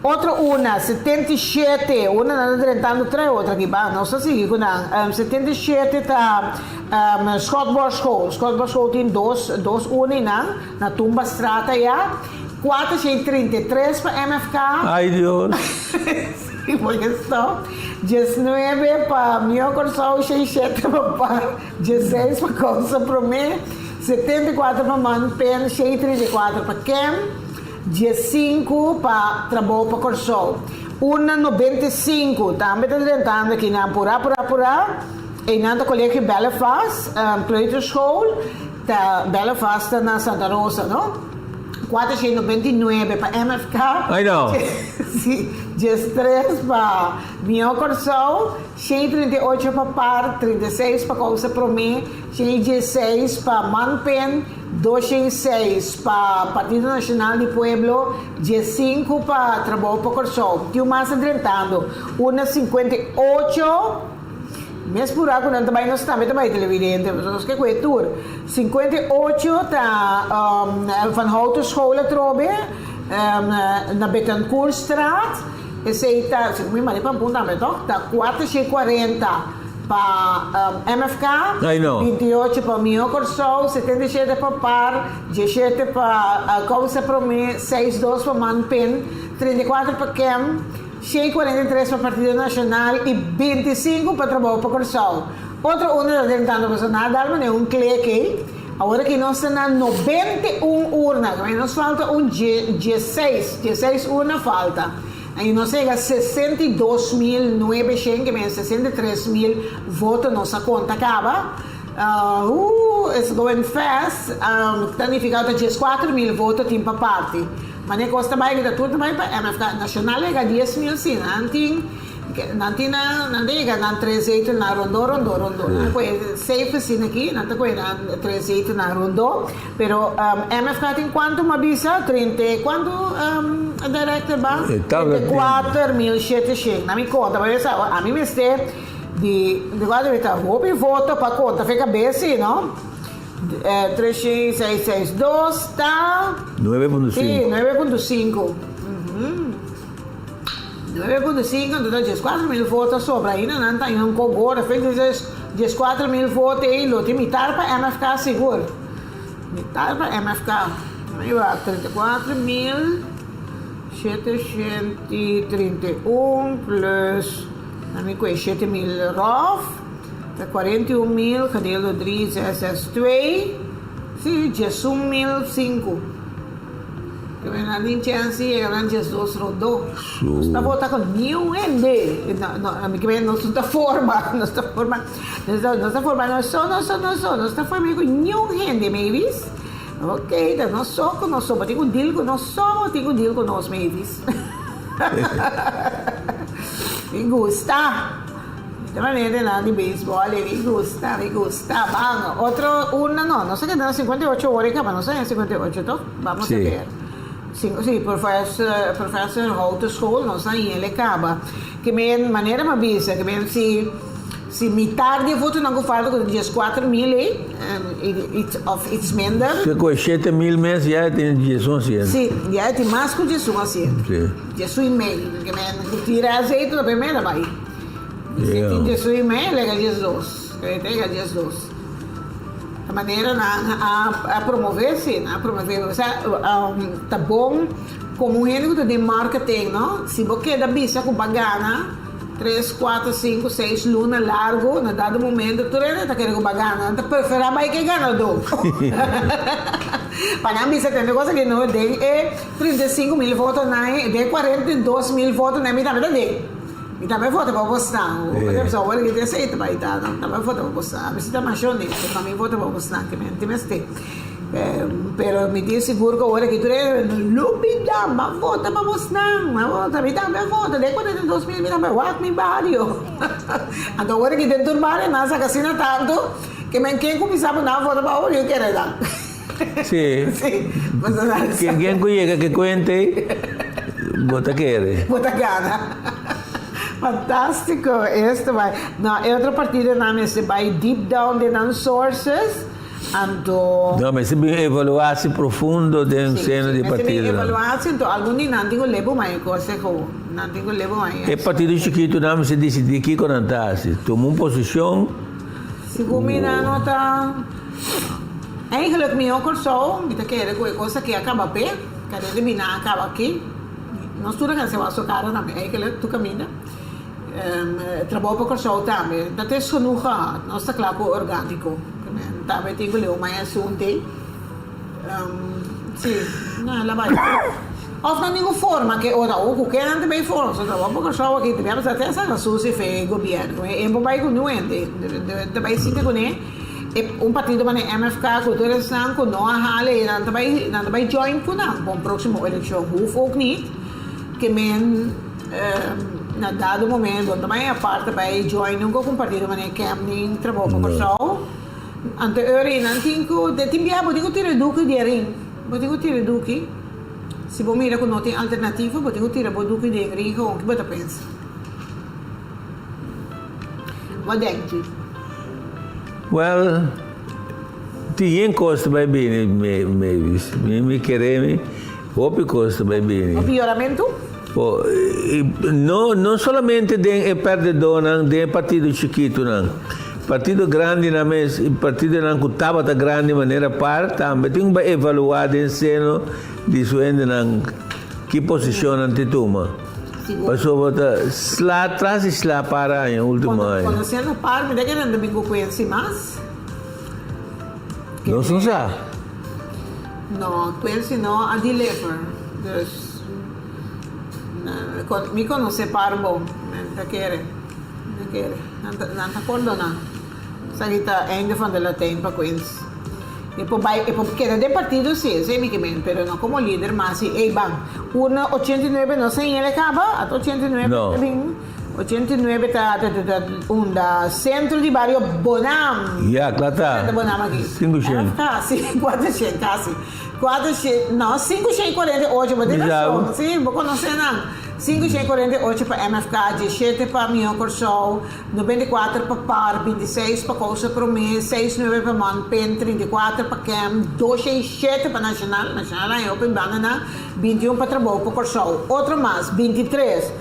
Outra uma, 77, uma nada tentando três, outra aqui, não sei se com 77 está Scott School tem dois unas na Tumba Strata já, 433 para MFK. Ai Deus. E foi isso. 19 para Mio Corsol, 67 para 16 para Causa Promet, 74 para Manpen, 634 para CAM, 15 para Trabalho para Corsol. Una 95, também está tentando aqui na Pura, e na colégio Belfast, Kleuterschool, Belfast na Santa Rosa, não? 499 para MFK. I know. 13 para Mio Corsol, 138 para Par, 36 para Causa Promet, 16 para Manpen, 206 para Partido Nacional de Pueblo, 15 para Trabalho para Corsol. E o mais adiantado, uma 58. Mesmo por água, não também nós também televidente, nós que tour 58 tá Van Houten School trobe na Betancourt Straat, esse aí tá, se me mali para punta me tá 440 para MFK, 28 para Mio Corsol, 77 para Par, 17 para Causa Promet, 62 para Manpen, 34 para CAM, 643 para Partido Nacional e 25 para Trabalho para Corsol. Outro ano tentando fazer nada, mas é clique. Agora que nós estamos na 91 urnas, mas nos falta 16 urnas falta. Aí nós chega 62.900, que é 63.000 votos, nossa conta acaba. It's going fast. Significa que 4.000 votos tem para parte. Mas nem custa mais que tudo mais para MFK nacional é 10.000 sim. Nanti na 3 na rondo. Pues safe sim aqui, nanti ko na 3 na rondo. Pero MFK tem quanto mabisa? 30 quanto director ba? 34.700. Na mi conta, mas a mim me este de quando eu tá roupa e voto para conta fica bem assim, não? 3662 tá 9.5. Sim, 9.5. 9.5, então 4.000 votos sobra ainda, não está indo com agora, fez 4.000 votos aí, lo tem mitar para MFK seguro. Mitar para MFK. Aí vai 34.731 plus, na minha coisa, 7.000 ROF, 41.000, cadê o 3, SS2, sim, 11.005. Kami natin chance, kami Jesus rodou. Está volta com new ende. Kami não está forma, não está forma com new ende, maybes. Ok, da nós só com nós, mas tem um deal com nós, maybes. Me gusta. De maneira lá de beisebol, me gusta. Bang, outro, não sei que dá 58 horas, mas não sei 58, to? Vamos a ver. Sim, professor Houteschool, não sei, ele acaba. Que minha maneira me avisa, que minha se metade de voto não falta com 4.000, it's minder. Se com 7.000 meses já tem 11. Sim, já tem mais que 11. 11,5, que minha tira azeite na primeira vai. Se tem 11,5, lega 12. Lega 12. A maneira a promover, sim, a promover. Tá bom como um gênero de marketing, não? Se você da bisa com bagana, 3, 4, 5, 6 lunas largo, na dado momento, tu está querendo bagana, tu prefere mais que ganador. Para a bisa tem negócio que não é 35.000 votos, não é 42.000 votos, não é metade. E também vota para postar. O pessoal olha que tem aceita para ir, também vota para postar. A visita machone, também vota para postar, que me tem. Pero me diz seguro que olha que tu é lupida, mas vota para postar. Me também vota, de 42.000, me também walk me barrio. Então olha que tem turbar, nasa casina tanto, que me quem começava a vota para olho, eu quero dar. Sim. Quem conhece que cuente, vota quer. Vota gana. Fantástico, este vai. Não, é outra partida na minha, vai deep down de non sources, então. Não, mas se bem evaluasse profundo de um seno de partida. Se bem evaluasse, então algum dia não tenho levo mais coisa com, não tenho levo mais. É partido chiquito não se decide que conantasse, tomou uma posição. Se combina nota. Eigenlijk meu coração, me tá querendo coisa que acaba bem, que terminar acaba aqui. Nós tudo que se vai socar na minha, eigenlijk tu caminha. Trabalho para o coração também. Dat is genoeg gehad. Nós está claro com orgânico. Também tem que ler mais assunto. Sim, não, lá vai. Of na nenhuma forma que ora o que não tem forma. Só trabalho para o coração aqui. Tivemos até essa rações e governo. É um país genuíno. Também sim que né. Partido mana MFK cultura sang ko no hale nan tabay join ko na bom próximo eleksyon hoef ook niet que men na dado momento também a parte vai join nunca com partido mana camping trabalho com pessoal ante ori nan tinko de timbia bodi ko tira duki de ring bodi ko tira duki se bom mira com não tem alternativa bodi ko tira duki de ring ko que bota pensa vad denk je? Well, tinha custo bem bem, me querer, o custo bem bem. O pioramento? Não somente de perdedor, de partido chiquito não. Partido grande na mes, partido não que estava grande de maneira par, também tem que evaluar em seno de suende não que posição ante toma. Passou bota slá atrás e slá para em último ano. Quando você não para, me dá que não domingo conhece mais? Não são já. Não, conhece não a deliver. Dus Mi conosce parbo, te quiere. Non ti accordo na. Sa kita einde van de Latijn pa Queens. E poi queda de partido sì, pero no como líder, mas sí, bang. 1.89 no se le acaba, at 89 No. 89 da centro di Barrio Bonam. Klata. Bonam aqui. 500. Quase, 400, quase. 400, não, 548, mas Exato. sim, vou conhecer não. 548 para MFK, 17 para Mio Corso, 94 para Par, 26 para Costa Promê, 69 para Manpen, 34 para Cam, 267 para Nacional é Open Banana, 21 para Trabalho para Corso, outro mais, 23.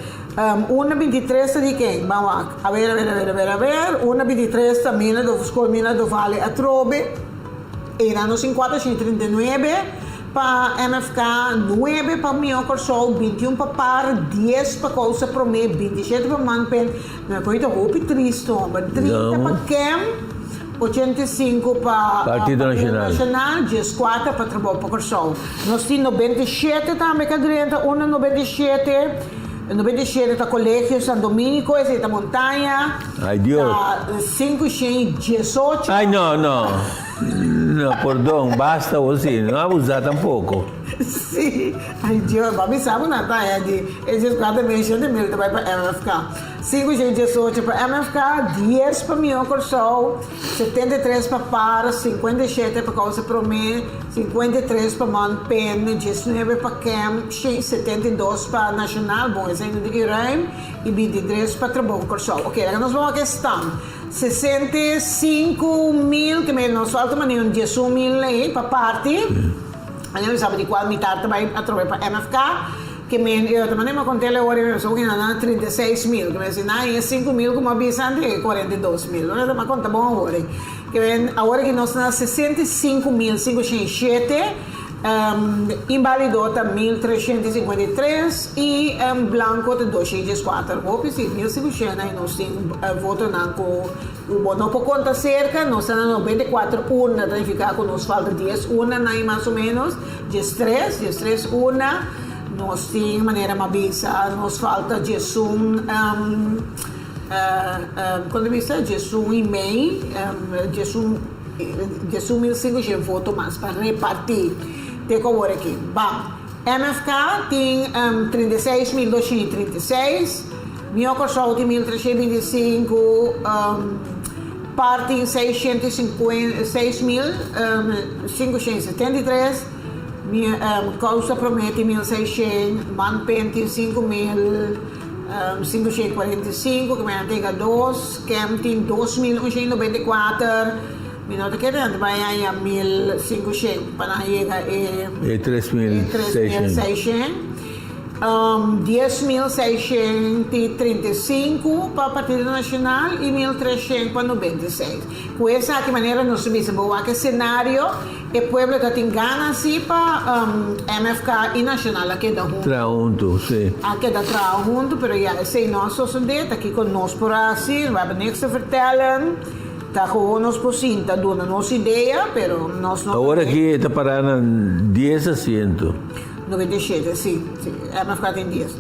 Una 23 de quem? Vamos a ver. Una 23 da mina do Vale a Trobe. Erano 5039 para MFK, 9 para Mio Corso, 21 para Par, 10 para Costa Promê, 27 para Manpen. Não é roupa triste, 30 para Cam, 85 para Partido Nacional, 14 para Trabalho para Corso. Nós temos 97 também, que adianta, 97 está Colégio San Dominico, esse da Montanha. Ai, Deus. 518. Ai, não, perdão, basta você, não abusar tampouco. Sim, ai Deus, vamos saber na taia de esses 4 meses de mil também para MFK. 518 para MFK, 10 para Mio Corso, 73 para Par, 57 para Costa Promê, 53 para Manpen, 19 para Cam, 72 para Nacional, bom, esse ainda de Irém, e 23 para Trabalho Corso. Ok, agora nós vamos a questão. 65 mil, que nós falta nenhum 18 mil aí para parte. A gente sabe de qual metade vai a trocar para MFK. Que eu também me contei agora, eu sou que não 36 mil, que me ensinar 5 mil como avisante é 42 mil. Eu também conta bom agora. Que agora que nós temos 65 mil, 507, invalidota 1.353 e blanco de 204. Vou pensar, 1.500 e nós temos voto não por conta cerca, nós temos 94 urnas, então fica com nos falta 10 urnas aí mais ou menos, 13 urnas, nós temos maneira mabisa, nos falta 11 quando vista 11 e meio, 11.500 votos mais para repartir. Tem como aqui. Bom, MFK tem 36.236, Mio Corso tem 1.325, Par tem 6.573, Costa Promê tem 1.600, Manpen tem 5.545, que me antega 2, Cam tem 2.194, minuto que dentro vai aí a 1.500 para chegar a 3.600. 10.635 para o Partido Nacional e 1.300 para 96. Com essa aqui maneira nós subimos o cenário e o povo está tendo ganas para MFK e Nacional aqui da junto. Junto, sim. Aqui da junto, mas já sei nós só está aqui conosco por assim, vai niks te vertellen. Está gewoon ons voorzien, está dando nossa ideia, pero nós não. Agora aqui está parando 10 assentos. 97, sim. MFK tem 10.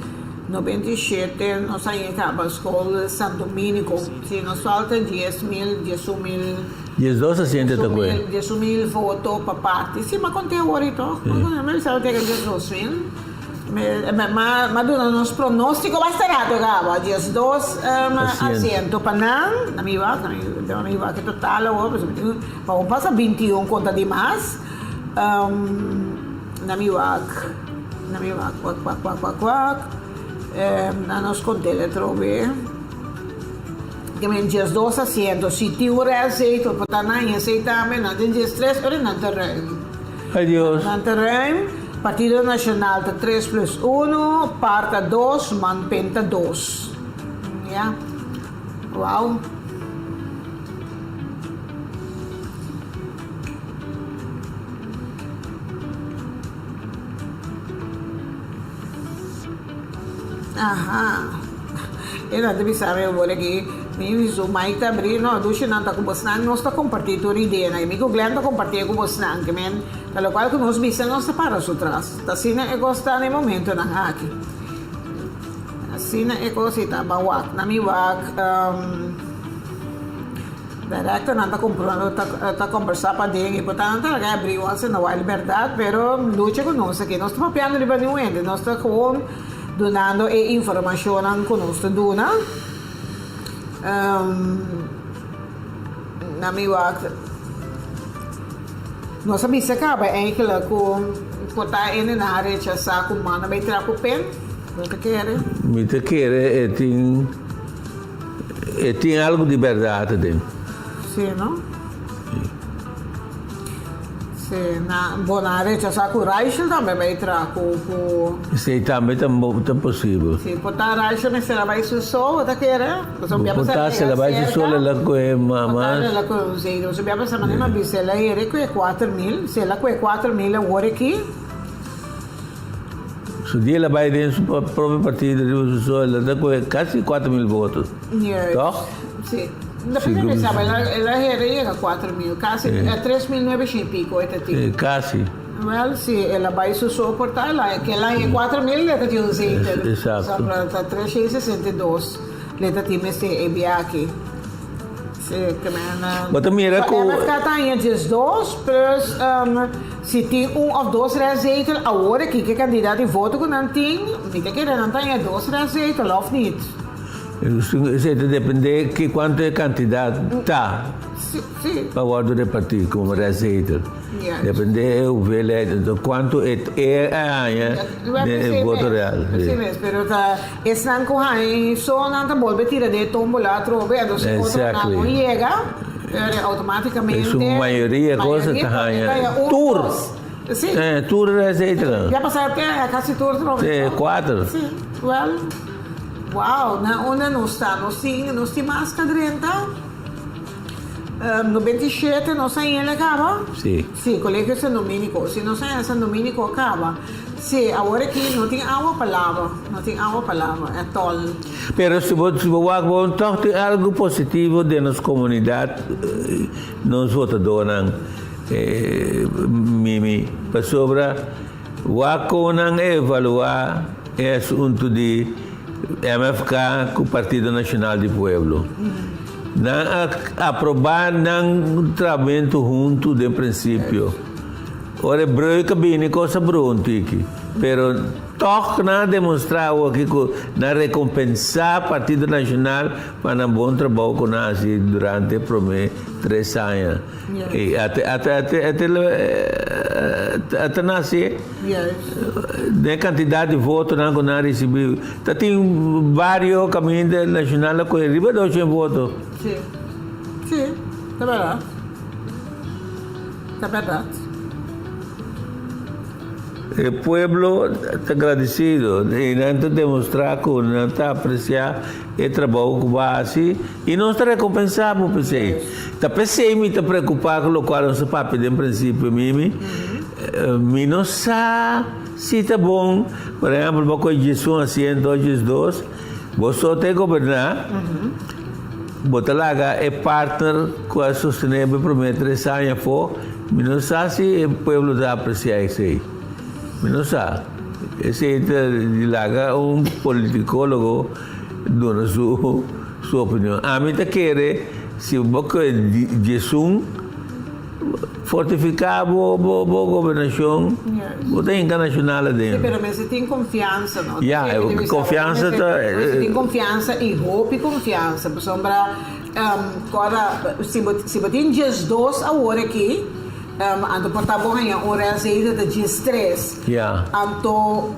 97, nós saímos para a escola San Dominico. Sim, nos falta 10.000. 12 assentos está com 10.000 votos para parte. Sim, mas contei agora então. Mas sabe que é 12.000. Mas do nosso pronóstico vai estar agora, 12 assentos para não, na minha vaca que total, vamos passar 21 conta de mais, na minha vaca, na nossa conta ele trove, que me diz 12 assentos, se tem um aceito, para estar na aceitar, não tem 13, ou não terreno. Adiós. Não terreno. Partido Nacional está 3+1, Parta 2, Manpenta 2. Yeah. Wow. Aha. Eu não devia saber agora que me visu mai está abrindo, não, duche não está com você, não está compartilhando a ideia, né? Me Glenn está compartilhando com você, que men, pelo qual que nós vimos não está para atrás, está assim é gostar no momento na aqui. Sina é cosita, bawak, nami wak, directo nanta comprando, tá conversar para dentro, e portanto talaga abrir once não há liberdade, pero luta conosco aqui, nós estamos apoiando liberdade, nós estamos com donando informação conosco dona, nami wak, nós sabemos que acaba eigenlijk com portar in na área de saco mana vai tirar com pen, você quer? Me te quer tem algo de verdade dentro. Sim, não? Sim, na boa área de saco Rachel também vai tirar com Sim, também é possível. Sim, portar Rachel mas se ela vai só, você quer? Portar se ela vai só ela com mamãe. Ela com zero, você vai passar maneira mas se ela é com 4.000, se ela com 4.000 agora aqui. Se dia ela vai dentro do próprio partido, ela dá quase 4.000 votos. Toch? Sim. Depois eu pensava, ela era 4.000, quase 3.900 e pico, quase. Well, se ela vai suportar, que ela é 4.000, ela tem um jeito. Exato. Só para 362, ela tem esse EBAQ. Mas também era com... Ela está em 2, plus, se tem ou 2 zetels, agora que candidato de voto que não tem, não tem que não tem 2 zetels, ou não? Depende de quanto candidato está para o do partido como receita. Depende de quanto é o voto real. Sim, mas esse não corre, só não está bom, tira de tombola, trove, então se o outro não chega, automaticamente... A maioria coisa está tour. Sim. Tour receita. Já passaram até quase tour, trove. 4. Sim, well... Wow, na onde nós estamos, nós temos mais cadrenta. No 27, nós ainda acaba? Sim. Sim, colégio San Domenico. Se nós ainda San Domenico acaba, sim, agora aqui não tem água palavra, é tol. Pero se você então tem algo positivo de nossa comunidade, nos votadores, Mimi, para sobre o não evaluar é assunto de MFK com o Partido Nacional do Pueblo. Aprovar um trabalho junto de princípio. Ora, branca bem, coisa pronta aqui. Pero toca na demonstrar aqui na recompensar o Partido Nacional para um bom trabalho com nós durante 3 anos. E até nascer, a quantidade de votos que nós recebemos. Tem vários caminhos nacionais que arriba de 8 votos. Sim, é verdade. É verdade. O povo está agradecido e não demonstrar que não está apreciar o trabalho que faz e não está recompensado por você. Está pensando, está preocupado com o qual não se pode pedir em princípio, Mimi. Não sabe se está bom. Por exemplo, com Jesus assim, 2, você tem que governar. Botalaga é partner com a sustentável por 3 anos, mas não sabe se o povo está apreciando isso aí. Não sabe. Esse de lá um politicólogo dando sua opinião. A mim te quer se o boca de Jesus fortificar a governação, botar internacional dentro. Mas você tem confiança, não? Confiança. Você tem confiança e roupa e confiança. Por sombra, agora, se você tem dias 2 agora aqui, anto portavo ganha hora de distress. Anto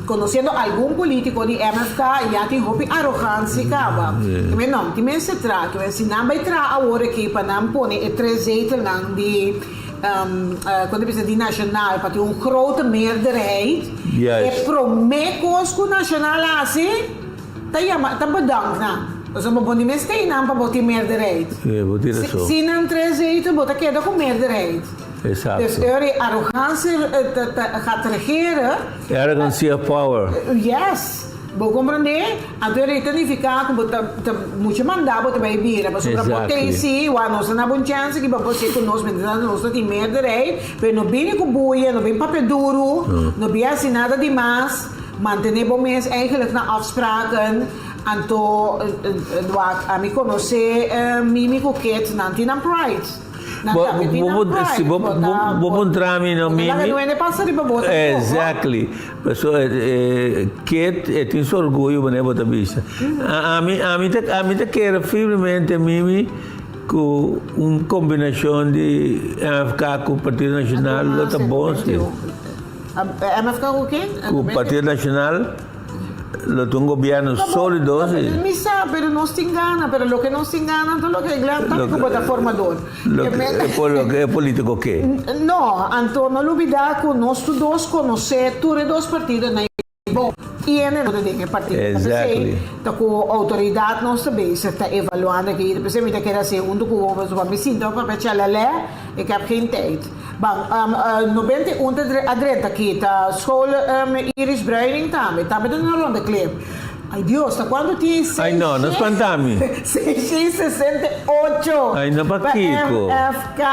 conhecendo algum político de MFK já tem roupa arrogância cava. Mas não, tem se tra, que se não vai tra agora aqui para não pôr é 3 não de quando pensa de nacional para ter grote meerderheid. E promekos com nacional assim, tá bedankt na. Dus we moeten niet steen aan para botar meerderheid. Se não 3 zetels, bota queda com meerderheid. Exato. Dus a arrogância gaat regeren. Arrogância power. Yes. Vou compreender. A teoria identificar que muito mandar bota vai vir, para sobre potência, o nós não bom chance que vamos ser conosco, nós não tem meerderheid, mas não vem com buia, não vem papel duro, não vem assim nada demais. mantenemos mes eigenlijk naar afspraken. En toen, wat ik conoce, Mimi Coquet, nanti na Pride. Buon tramite, no, Mimi? Exactly. So, Kate è in suo orgoglio, ma ne può capire. A me te chiede firmemente, Mimi, con una combinazione di MFK con il Partito Nazionale, lo sta buono. MFK con chi? Con il Partito Nazionale. Lo tengo gobierno sólido. Mi sa, pero no se engana, pero lo que no se engana, todo lo que es plataformador. ¿Qué político qué? No, Antonio, no olvidar que nosotros dos conocemos todos dos partidos na e é de partido. Exactly. Então, com a autoridade nossa base está evaluando aqui, precisamente que era segundo que o governo me sinto para fechar a lei e que há geen tijd. Bom, 91 adreta aqui, tá school Iris Bruining também na ronda clip. Ai Deus, tá quando tinha Ai não, não espantami. 668. Ai não, para Kiko. MFK,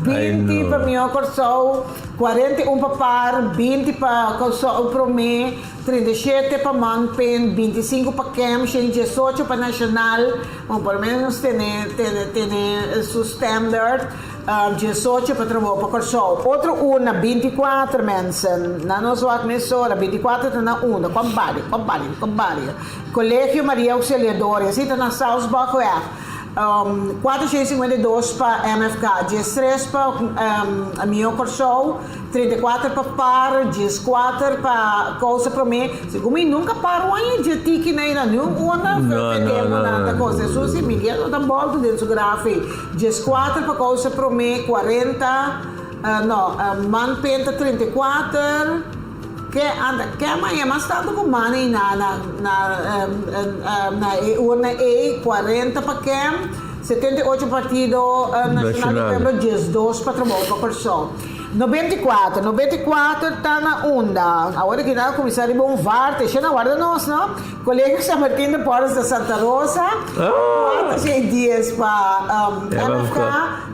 20 para mim, Corsol, 41 para par, 20 para Corsol Promé, 37 para Manpen, 25 para Cam, 18 para Nacional, bom, pelo menos tem seu standard. 18 para trabalhar para Corsol. Outro 24 mensen. Na nossa emissora, 24 na uma. Com vários. Colégio Maria Auxiliadora. Está na South Backweg. 452 para MFK. 13 para Mio Corsol. 34 para Par. 14 para Coisa para mim. Segundo mim, nunca parou aí de tiki na nenhuma. Não. Coisa. Isso sim, Miguel está volta dentro do gráfico. 14 para Coisa para mim. 40. Manpenta 34. Que amanhã mais tarde com mani na urna E 40 para quem 78 partido nacional de 12 para trabalhar para Corsol. 94 está na onda. Agora que dá o comissário Bom Varte, já na guarda nós, não? Colega São Martin de Porres da Santa Rosa, 4 dias para MFK,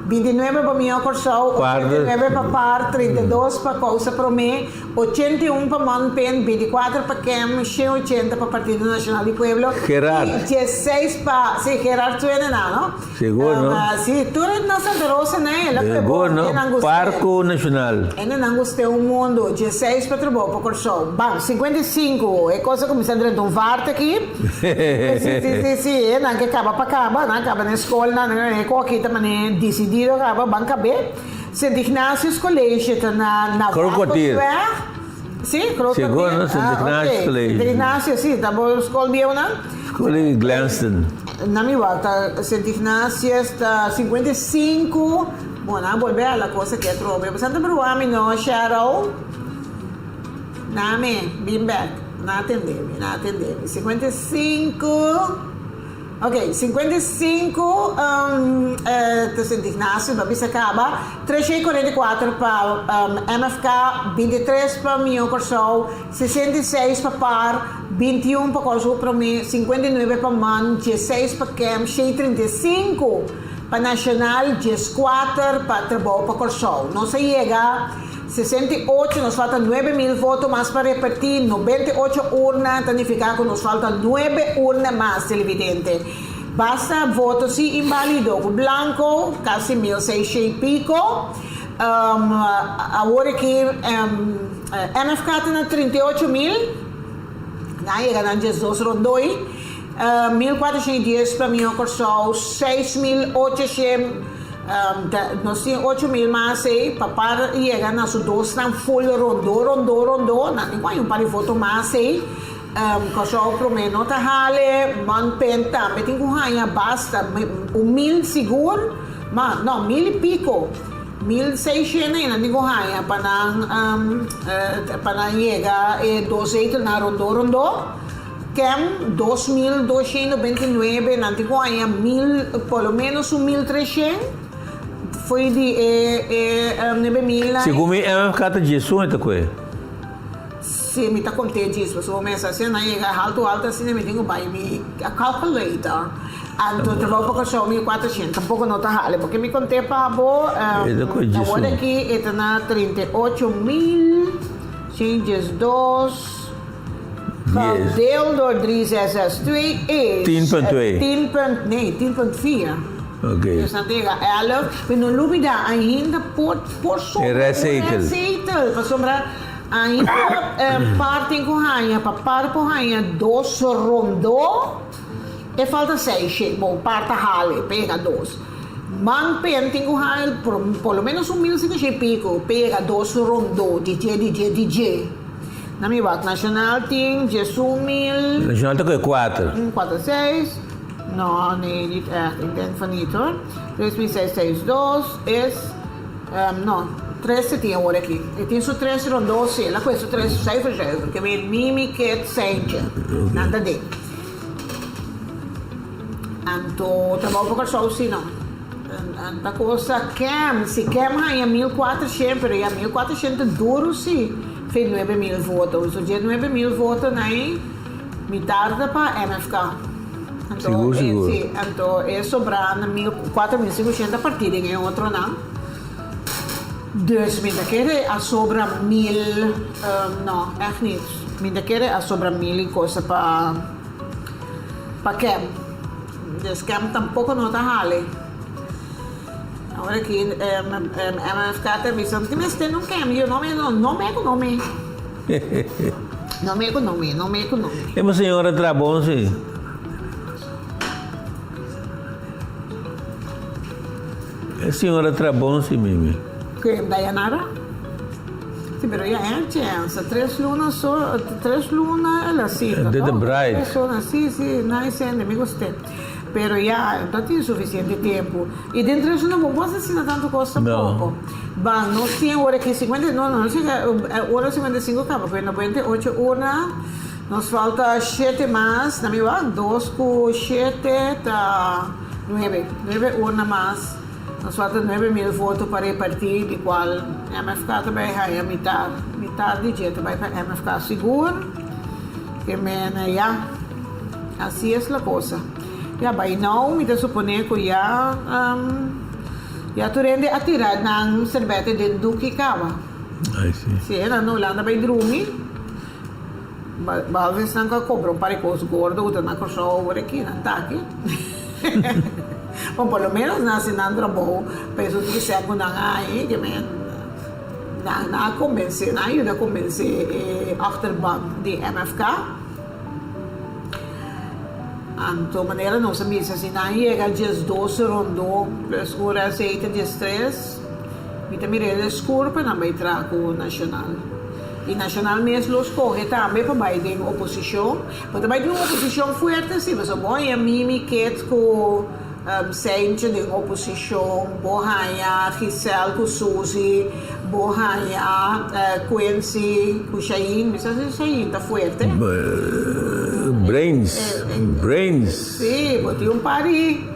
29 para Mio Corsol, 89 para Par, 32 para Coisa Promé, 81 para Manpen, 24 para Cam, 180 para Partido Nacional de Pueblo, Gerard. 16 para... Sí, Gerard suena, ¿no? Seguro, ¿no? Sí, tú eres na Santa Rosa, ¿no? Seguro, ¿no? Parco Nacional. Ainda não gostei um mundo, 16 para trabalhar para Corsol. Bom, 55 é coisa começando a Varte aqui. Sim, não que acaba para acaba, não acaba na escola, não é aqui também decidido acaba, bem caber. Santo Ignácio Colégio está na Crocotir. Sim, Crocotir. Seguro, não? Santo Ignácio Colégio. Santo Ignácio, sim, está bom, escola meu, não? Escola em Glanston. Na minha volta, Santo Ignácio está 55. Bueno, volver a la cosa que trove. Santa Bruami no, Cheryl. Name, been back. Na atendeme. 55. Ok, 55. Santo Ignacio, Babi se acaba. 344 para MFK. 23 para Mio Corsol. 66 para Par. 21 para Corsol para mim. 59 para Man. 16 para Cam. 35 para Nacional, 14 para trabalhar para Corsol. Não se chega 68, nos faltam 9.000 votos mais para repartir, 98 urnas, significa que nos faltam 9 urnas mais, televidente. Basta votos se inválido, o blanco, quase 1.600 e pico. Agora que MFK está na 38.000, não chega na 12 rondoi. 1.410 para Mio Corsol, 6.800, nós tínhamos 8.000 mais aí, para chegar nas duas, estão full rondou, não tem um par de votos mais aí, Corsol Promé, não está hale, Manpen também tem que ganhar basta, 1.000 seguro, mas não, 1.000 e pico, 1.600 ainda tem que ganhar para chegar 12 na rondou, Cam 2.229, na Antiguaia, pelo menos 1.300, foi de 9.000. Segundo mim, é uma carta de muita coisa. Sim, me está contente disso, mas vou começar assim, não é alto, assim, me tenho para me calculator. Então, trabalho para Corsol 1.400, tampouco não está rale, porque me contei para a boa, agora aqui está na 38.000, 2. Gedeeld door 3662 is 10.4. Oké. Dus dan tegen 11. We no lubi da ainda por sobre. Receita. Para sombra ainda partem com rainha, para par com rainha 2 rondou. E falta 6, bom, parta hale, pega 2. Man penting com rainha, por lo menos 1.500 e pico, pega 2 rondou, DJ. Na minha bate nacional tem 1.000. Nacional tem 4. 4,6. No, nee, niet echt. Ik denk van niet hoor. 3662 is. No, 13 tinha ora aqui. E tem só 13 rondos, sim. Lá com isso 13 cijfers over. Que me mimi que sente. Nada de. Anto, trabalho para só assim não. Anta coisa Cam, se Cam há 1.400, pero há 1.400 duro sim. Fez 9.000 votos. O dia 9.000 votos, né? Metade para MFK. Seguro. Sim, então é sobrando 4.500 partidas em outro não. Dus minda kere a sobra 1.000, não, echt niet. Minda kere a sobra 1.000 coisa para Cam. Dus Cam tampouco não está hale. Agora aqui MFK está avisando que nós temos Cam, eu não me economia. Não me economia. É uma senhora Trabon, sim. É senhora Trabon, sim, Mimi. Que Dayanara? Sim, pero ya é chance. 3 lunas, ela sim. The bride. Sim, nice, me gostei. Pero ya, não tem suficiente tempo. E dentro disso não posso assinar tanto custa pouco. Bom, nós temos hora que 50, não chega, hora 55 acaba, porque 98 urnas, nos falta 7 mais, na minha 2 com 7, tá 9 urnas mais. Nos falta 9.000 votos para repartir, de qual MFK também é metade de gente vai para MFK seguro. Que já, assim é a coisa. Já vai não, me supõe que já tu rende a tirar na cerveja de Duque Cava. Se era no Holanda vai dormir, talvez não cobram para coisa gordo, ou na coisa over aqui, não tá aqui. Bom, por lo menos nasi nang trabaho, penso que se ako na nga que me na-convince, na-ayuda convince achterban de MFK. Anto maneira não se misa se na chega just 12 rondo, plus ora 7 just 3, mita mirele escuro para não entrar com o nacional. E nacional mesmo escolhe também para vai ter oposição, mas também tem uma oposição forte, sim, mas o bom é mimi que com Sente de oposição, Bohanha, Giselle com Suzy, Bohanha, Quincy com Shain, mas esse Shain está forte. Brains. Sim, botei pari.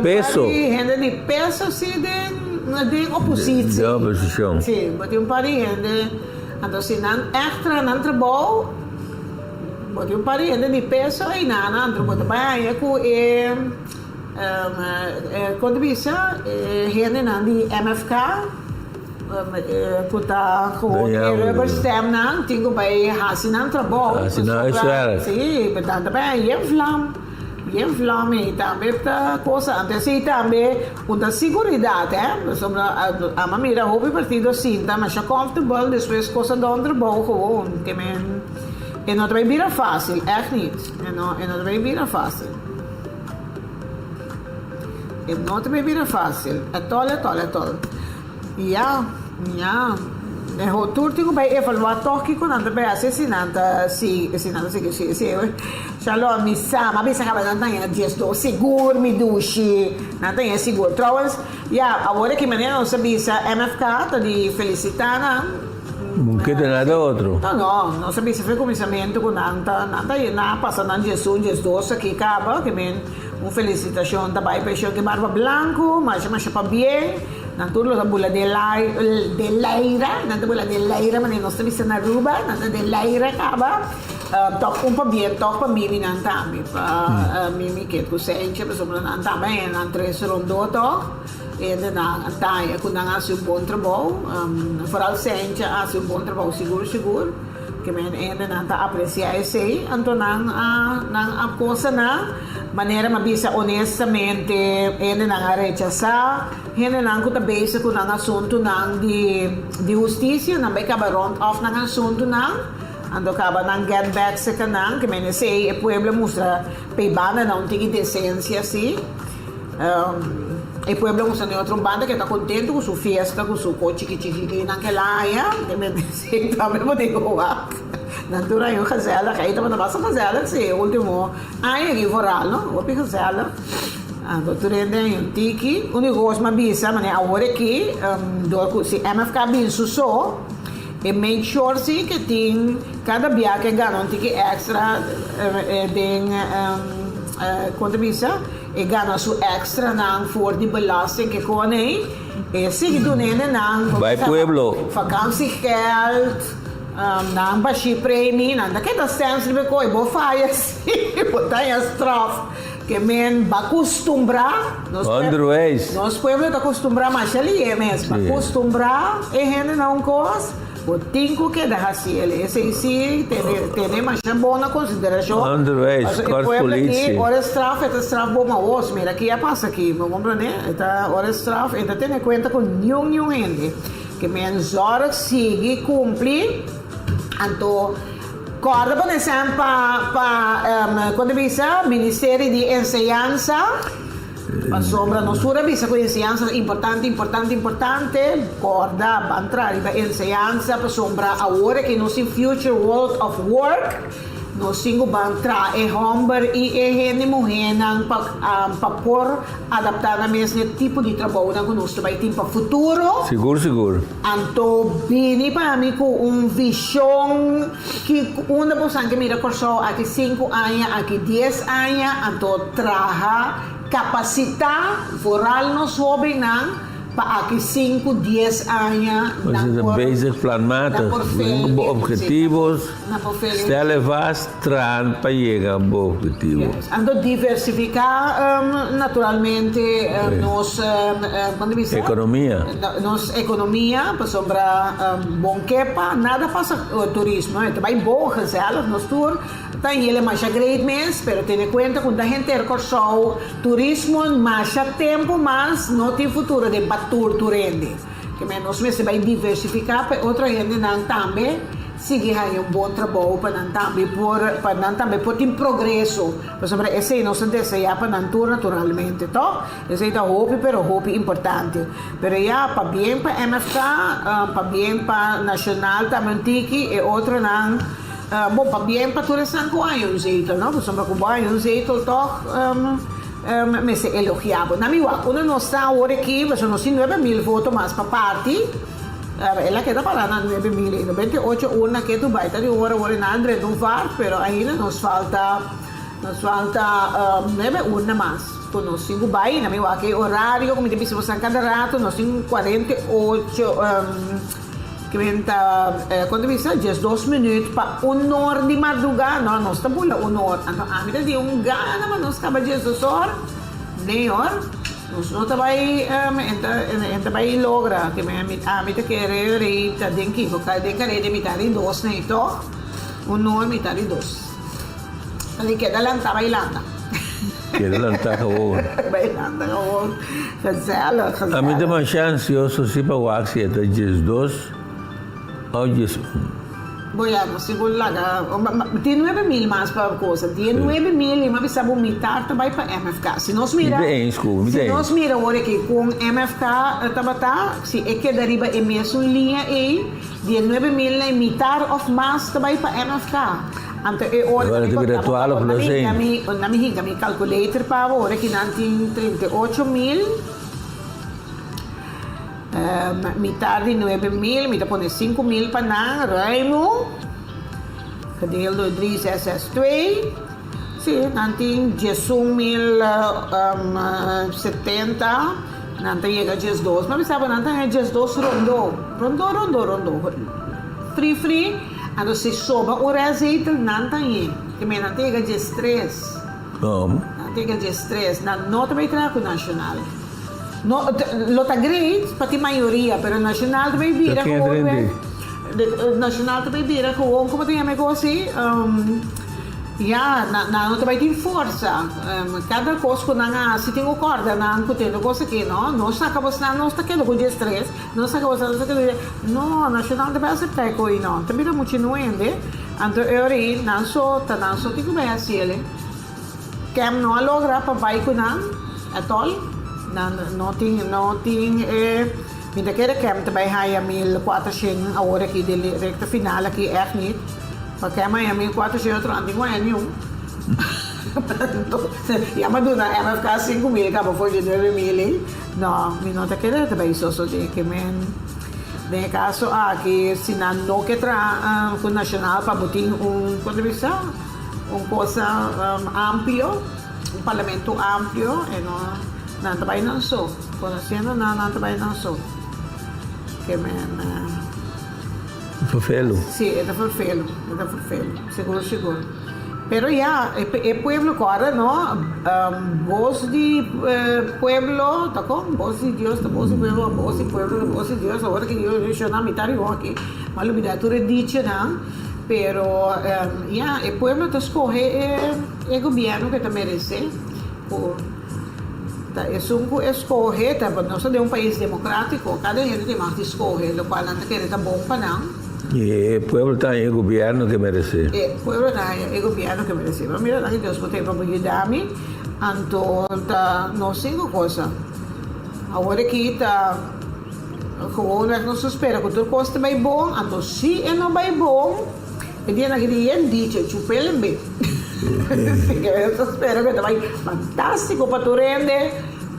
Peso. Gente de peso, sim, de oposição. De oposição. Sim, botei pari, gente. Então, se não extra, não trabalho, botei pari, gente de peso, e não, botei Bohanha com quando bisa gente di MFK puta com rubber stem nan tingo by hasinan trabalho sim portanto bem e também tá coisa antes e também uma segurança sobre a maneira hobby partido sinta mas é comfortable depois coisa do trabalho gewoon que men e não vai virar fácil echt niet não vai virar fácil. E não te bebida fácil. É tol. Já. É o turtigo vai evaluar toque com nada bem assassinanta se Shalom missa, mas bisa ka ba nang gesto seguro me dushi. Nata é seguro. Trouwens, ja, agora que maneira não sabia MFK tá de felicitar Que tem nada outro? Não sabia se foi começamento com nada passa na Jesus aqui acaba que men felicitação também para que Barba Blanco, mas para bem, natural da bula de Leira, mas nós estamos na Aruba, de Leira acaba, toca para bem, toca para mim não também, para mim que tu sente, mas não também, não três rondo to, e na taia quando não há um bom trabalho, foral sente há um bom trabalho seguro. que men ainda não está apreciar esse, então não a coisa na maneira mabisa honestamente ainda não a rechazar, ainda não que também se com um assunto não de justiça, não vai acabar round off ng assunto não, ando acaba não get back se que não, que men sei o pueblo mostra peibana não tem decência assim. E pueblo mostra em outra banda que está contente com sua festa, com seu coche que naquela área, que men sei também pode goar. Natura yung gazela, kaya ito mo nabasa gazela kasi ultimo ay yung voral, no? Wapi gazela. Dr. Rende yung tiki, unigos mabisa, mani awore ki, si MFK bin suso, e make sure si que ting cada biyahe ganon tiki extra ding quanto bisa, e gana su extra nang for di belasting que kone, e sige dunene nang By pueblo. Vakansiegeld. Nang bashi premi, nang nakita stance libe ko, ibo fayas, ibo tayo straf, que men bakustumbra, nos pueblo ta costumbra machali, mes, bakustumbra, e hene na cos, o tinko que da hasiele, esse sim, tem mais boa consideração. Underways, corpo polícia. Ora straf, eta straf boma os, mira que ya passa aqui, vamos compreender, eta ora straf, eta tem conta com nenhum gente, que men zora sigue cumpre. Anto, corda por exemplo quando bisa Ministério de Enseñanza, pa sombra nosura bisa com enseñanza importante, corda ba entrar ba enseñanza pa sombra agora que nos in future world of work, nos singo ba entrar e homem e gente mulher nang pa por adaptar na mesmo tipo de trabalho na conosco vai ter para futuro. Seguro. Anto bini pa mi com visão que uma pessoa que mira por só aqui 5 anos, aqui 10 anos, anto traha capacitar foral nos sobe nang pa aqui 5, 10 anos. Mas é o basic plan mata, objetivos, stellen vast, tran para chegar ao objetivo. Ando diversificar naturalmente nos economia. Nos economia, para sombra bom quepa, nada passa turismo, vai bom, gezellig, nos tour. Tá ele mais great mês, pero tem conta com a gente ter corso turismo mais tempo, mas não tem futuro de batur turende. Que menos mês vai diversificar para outra gente não também seguir aí bom trabalho para não também por ter progresso. Por exemplo, esse não se deseja para não tour naturalmente, tá? Esse é hope, pero hope importante. Pero já para bem para MFK, para bem para nacional também tiki e outra não. Bom, para bem para todos os anos, não? Por exemplo, com anos, toch, me se elogiava. Na minha, quando nós estamos agora aqui, nós temos 9.000 votos mais para parte. Ela queda para lá 9.000, 98 urna que tu vai ter hora nada de um var, pero ainda nos falta 9 urna mais. Quando nós temos vai, na minha, que horário, como te disse, você cada rato, nós temos 48 quando bisa just 2 minutos para 1 hora de madrugada, nós estamos pula 1 hora. Então, a vida de gana, mas nós acaba just 2 horas, nem hora, nós não vai vai logra, que a mim te querer reita denki, porque denka de metade 2 na ito, 1 hora metade 2. Ali queda lang ta bailando. Queda lang ta kaon. Bailando kaon. Gazela. A mim tem uma chance, eu sou se para o axi até just 2. Bueno, siguro lang, 19.000 mais para a coisa, 19.000 mas bisa bumitar também para MFK. Se nós mira agora que com MFK tabata, se é que deriva a mesma linha aí, 19.000 na imitar of mais também para MFK. Então, agora tem virtual ou não sei. Na minha calculator para agora que não tem 38.000. Metade de 9.000, metade põe 5.000 para na Raimo, gedeeld door 3 SSS2, sim, nanti 11.070, nanti chega just 2, mas sabe nanti é just 2 rondo, free, então se soba o rezeito nanti que me nanti chega just 3, nanti chega just 3, na nota vai trago nacional. No, lo ta great, pati maioria, pero nacional também vira como nacional também vira gewoon como tem a assim, não também tem força. Cada coisa que não se tem o corda, não tem coisa aqui, não acabamos não está querendo com estresse, não acabamos não está querendo, não nacional também aceitar coi não, também não muito nuende, então eu aí não só tem que bem assim ele, que não logra para vai com não, atol, não tem Minta kere kem também há 1400 a hora aqui de recta final aqui echt niet. Maar kem há 1400 rand não é nenhum. Ja, maar doen na MFK 5.000 acaba voor de 9.000. Não, minta kere também só de que men de caso aqui se não que tra com nacional para botar quando visa coisa amplio, parlamento amplio e não também não só. Conhecendo não também não só. Que Vervelo. Sim, é vervelo, seguro. Pero ya, el pueblo agora, não, voz de pueblo, tá com? Voz de Deus, voz de pueblo, voz de Deus, agora que eu não me tarde aqui, mas o bidatura dice, não, pero ya, el pueblo te escoge el governo que te merece, escorrer, nós somos um país democrático, cada gente tem mais de escorrer, o qual não quer estar bom para não. E o povo tem o governo que merece. O povo tem o governo que merece. Mas mira, que Deus pode ajudar-me, então, não sei uma coisa. Agora aqui está, como nós esperamos que tudo costa bem bom, então se não vai bom, e dia naquele dia, chupele bem. Eu espero que vai fantástico para tu rende.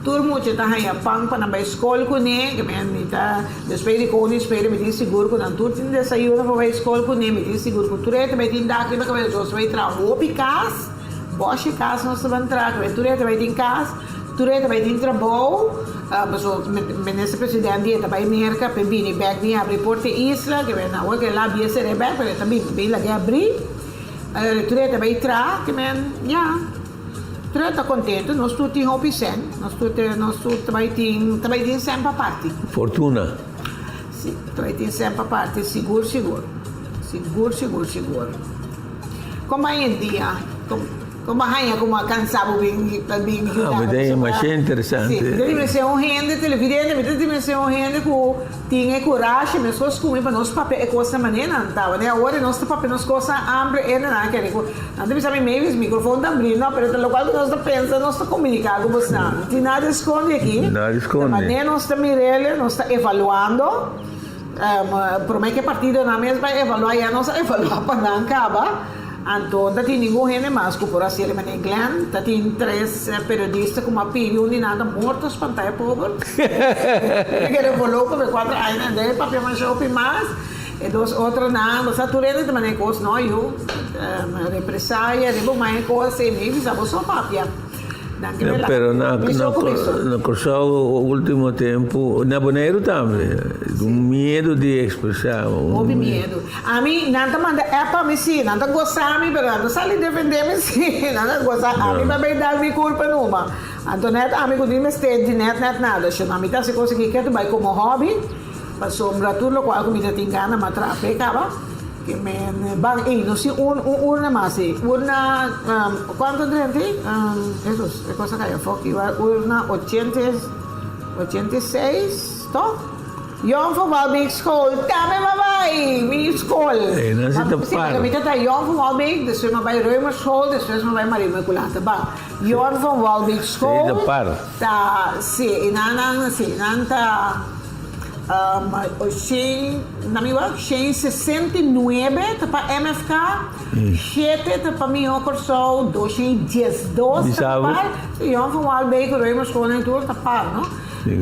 Todo mundo está aí a pang para na escola com ele, que me tá depois de quando espera me diz seguro que não tudo tem desayuno para a escola com ele, me diz seguro que tu rende vai ter dar que vai já vai trabalhar o picas, boche casa nós vamos entrar, que tu rende vai ter casa, tu rende vai ter trabalho, mas nesse presidente está para América, para vir back nem abrir porta isla, que vai na hora que lá via ser back, para também bem lá que abrir. Tu vai entrar, que tu está contente, nós tudo tem hobby sen, nós tudo também tem sempre a parte. Fortuna. Sim, também tem sempre a parte, seguro. Como é o dia? Como cansado bem mas é mais interessante. Sim, deve ser gente televidente, deve ser gente que tem coragem, mas coisas como para nós papel é coisa maneira, então, né? Agora nós papel nós coisa hambre é não quer dizer, não deve saber meio os microfones também, não, mas pelo qual nós pensa, nós está comunicando com você, não tem nada esconde aqui. Nada esconde. Mas nem nós está mirando, nós está evaluando. Por mais que partido na mesma evaluar, já nós evaluar para não acabar. Então, tem ninguém gente mais que por assim em Glen, tem 3 periodistas com uma pilha e nada mortos para estar pobre. Que ele falou que 4 anos de papel mais mais, e 2 outros não, mas a turenda também coisa não eu, represália, devo mais coisa e nem visava só papel. Pero no cruzado último tempo, na Bonaire também, medo de expressar. Houve medo. A mim, não manda é para mim sim, não gostar me, pero não sai defender-me sim, não gostar. A mim vai dar minha culpa numa. Então, a mim quando me estende net nada, se não me tá se conseguir que tu vai como hobby, para sombra tudo qual comida tem gana, mas trafe acaba. Que no sé, una más, ¿cuánto gente? Eso es cosa que yo una 86, ¿no? Yo fui a Big School, dame babai, mi school. Não se te para. Porque eu fui a Big, depois eu fui a Römer School, depois eu fui a Maria Immaculata. Eu fui a Big School. Se te para. Tá, sim, não tá. 69 para MFK, 7 para mim Corso, 210 para eu vou ao bem que eu estou na tour tapar, não? É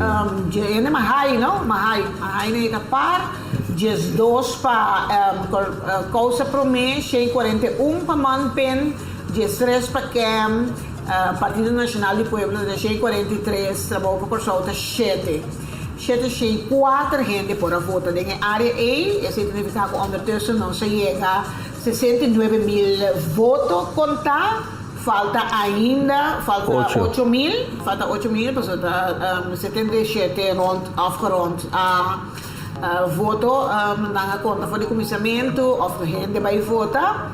Mahai, não? Mahai nem tapar, 12 para Coisa Promê, 41 para Manpen, 13 para Cam, Partido Nacional do Pueblo, 43 trabalho para Corso, 7. 4 gente por a voto em área A, esse significa que ondertussen não se chega a 69.000 votos contar, falta 8.000, mas está 77 rond afgerond voto na conta foi de comissamento of the gente vai votar,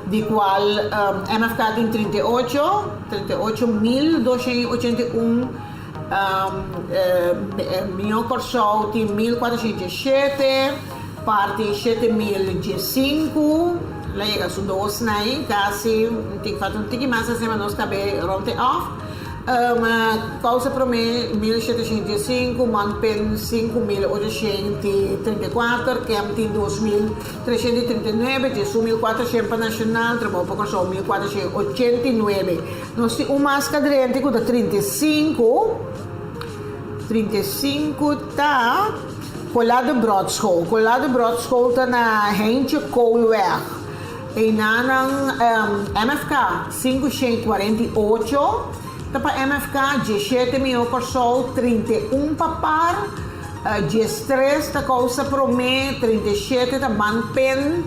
de qual MFK tem 38.281 Minho Corsol tem 1.407, parte 7.005, lá chega são 2 aí, quase, tem que fazer um tique mais assim, mas nós cabe rompe off. Causa para mim 1.705, Manpen 5.834, Kemptin 2.339, Jesus 1.400 para nacional, trabalho para Corsol 1.489. Nós temos uma máscara de que 35 tá Colado Broadschool. Colado Broadschool tá na Hentje Koolweg. E na MFK 548. Tá para MFK 17 mil Corsol 31 papar. 13 tá causa promê 37 tá Manpen.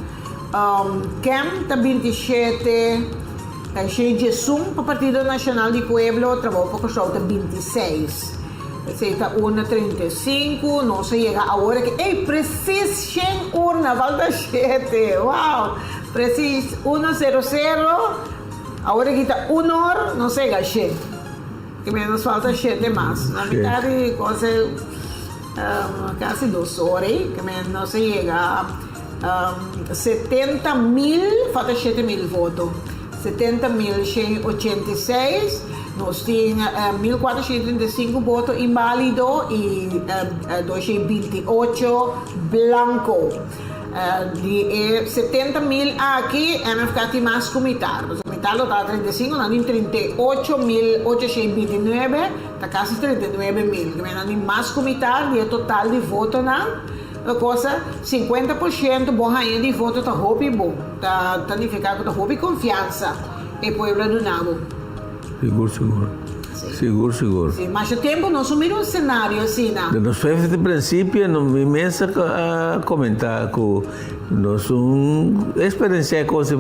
Kem tá 27. Cheio de Sum para Partido Nacional de Pueblo, trabalho para Corsol tá 26. Está 1.35, não se chega a hora que... Ei, preciso 100 urna, falta 7. Uau! Preciso 1.00, a hora que está 1 hora, não chega a 100. Que menos falta 7 mais. Na metade, quase 2 horas, que menos não se chega a 70.000, falta 7.000 votos. 70.186. Nós temos 1.435 votos inválidos e 228 blanco. De 70.000 aqui, MFK tem mais comitar. O comitar está 35, nós temos 38.829, está quase 39.000. Nós temos mais comitar, e o total de votos na coisa 50% bom rainha de voto está roubo e bom. Está significando que está roubo e confiança em Puebla do Nabo. Seguro. Sim, mas o tempo não assumir um cenário assim, não. Nos fez de princípio, não me imensa a comentar que nós experiência coisa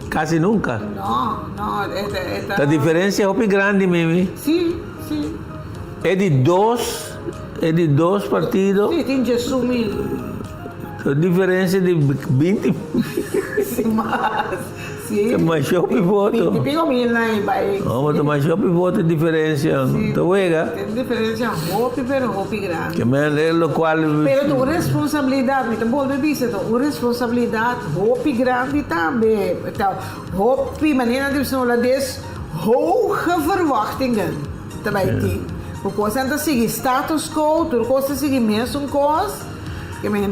quase nunca. Não. A diferença é muito grande, Mimi. Sim. É de dois partidos. Sim, tem de assumir. A diferença de 20. Sim, mas... Sim. Mas eu voto. Mil aí, vai. Não, mas eu voto diferença. Então, tem diferença roupa grande. Que é o qual. Pero tu responsabilidade, então, vou dizer, tu responsabilidade roupa grande também. Então, roupa, maneira de falar des hoge verwachtingen também tem. Porque você anda seguir status quo, tu costa seguir mesmo coisa.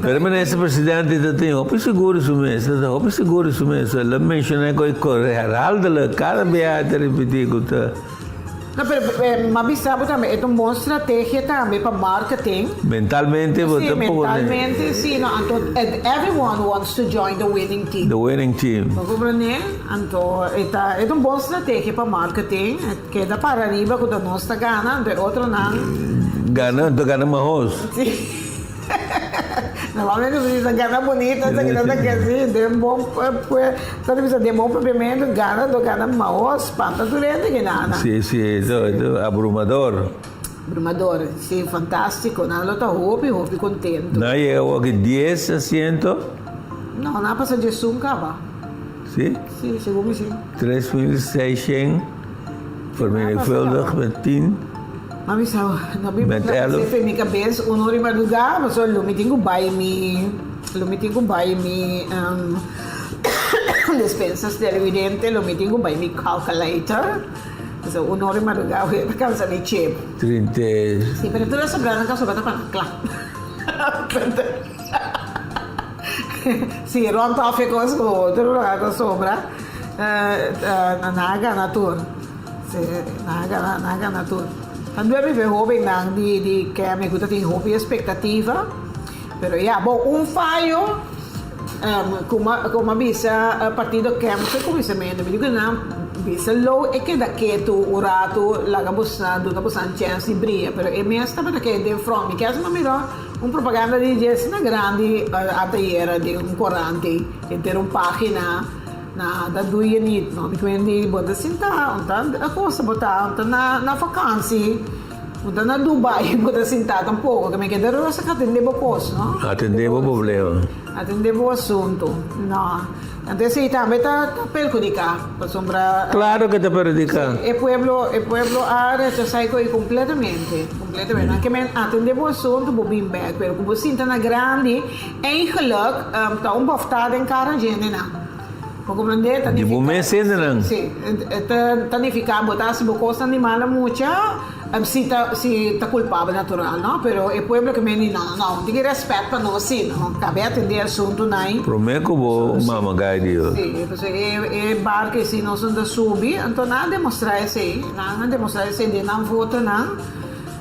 Pero esse presidente tem roupa seguro isso mesmo. Ele menciona que o Heraldo, cada vez repetir que não, mas sabe também, é uma boa estratégia também para marketing. Mentalmente, sim. Everyone wants to join the winning team. Não compreende? Então, é uma boa estratégia para marketing. Queda para arriba, quando nós está ganhando, outro não. Ganha mais. Sim. Normalmente precisa ganhar bonita, essa criança que assim, de bom pavimento, ganha mal, espanta durante que nada. Sim, é abrumador. Sim, fantástico, nada está roupa contente. Não é o que 10 assentos? Não passa de acaba. Sim? Sim, seguro que sim. 3.600, vermenigvuldigd met 10. Mami sabe, não me lembro minha cabeça, hora e madrugada, mas olha, eu tenho despensas televidente, eu tenho mi calculator, então hora e madrugada, eu cansa de chip. 30. Sim, mas tudo sobrando que sobra para claro. Sim, ronto a ficar com outro, que sobra, naga natur, naga natur. Quando eu vivo hobby de que a minha coisa tem hobby expectativa, pero bom falho como a partido que a começamento, me digo não, bisa low é que daqui tu o rato laga buscando chance de brilha, pero é mesmo para que de front, que as mamiro propaganda de jazz na grande até de corante, que ter página da doenit, não? Quindi, bota sentar, a coisa botar, na vacância, Punta na Dubai, punta sentado um pouco, que me queda rosa que atender o coisa, não? Atender o problema. Atender o assunto, não. Então, se também está perjudicado, para sombra... Claro que te perjudica. O pueblo área já sai completamente. Não me atender o assunto, vou bem back, mas como você está na grande, eigenlijk, está boftada em cara gente, não. Para compreender, De bom mês ainda não. Sim, tanificar, botar se bocosa animal muito, se tá culpável natural, não? Pero o povo que me não, tem respeito para nós, sim, não? Cabe atender assunto, não? Prometo que vou mamãe Dios. Sim, então é bar que se nós não subir, então nada demonstrar esse de não votar, não?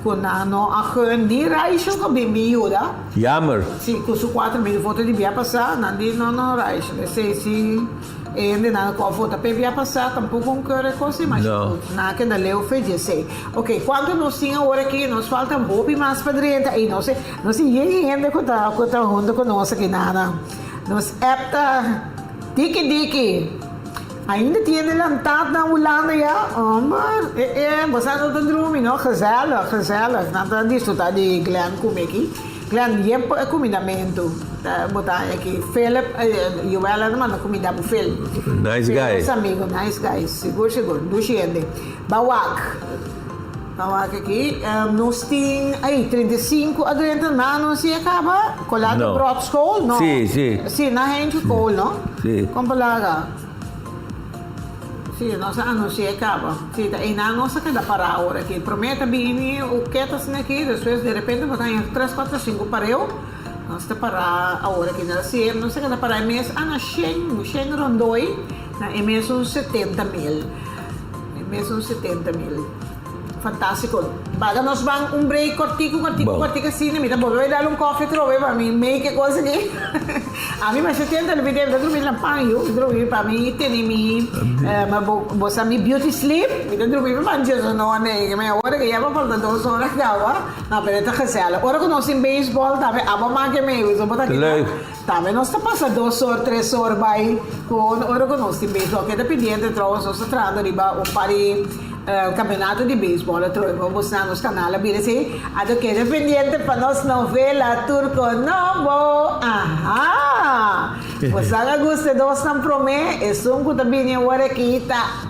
Quando não agen die reis ook bem miúda. Jammer. Sim, com os 4 mil votos de via passar, não reis. Se ainda não com a vota para via passar, tampouco um quer coisa mais. Não. Nada que não leu fez sei. Ok, quando nós tínhamos agora aqui, nos falta um pouco mais para dentro e não sei ainda que tá junto com nós aqui nada. Nos epta diki. Ainda tinha lantado na Holanda, ja? Você não está dormindo, não? Gezellig. Não está desfrutar de Glenn comer aqui. Glenn, je hebt comidamento. Botar aqui. Philip, Joel, não manda comida para Phil. Nice guy. Meus amigos, nice guys. Seguro. Duxiende. Bawak aqui. Nós temos aí 35 adentro, não se acaba. Colado broadskool, não? Sim, na gente cool, não? Sim. Como palaga? Sim, nós não se acaba. Sim, e na nossa cada para agora aqui. Prometa bem o que está sendo aqui, depois de repente botar em 3, 4, 5 pareu. Nós está para agora aqui na CM, nós cada para mês, na Shen Rondoi, na mês uns 70 mil. Mês uns 70 mil. Fantástico. Baga nós vamos break cortico assim, me dá bom, vai dar coffee trove para mim, make coisa aqui. A mim mas 70 ele deve dormir na panho, dormir para mim, tem me você me beauty sleep, me dormir para mim, já não né, que me hora que já vai faltar 2 horas de água, na pereta casela. Hora que nós em baseball, tá bem, aba mais que me, só botar aqui. Tá bem, nós tá passa 2 horas, 3 horas vai com hora que nós em baseball, que dependendo de troço, nós trando riba o pari campeonato de beisebol, vamos mostrar nos canal, mira assim, ato que é pendiente para nós novela turco novo, aha, você gosta de nós não promete, é só que também é hora que está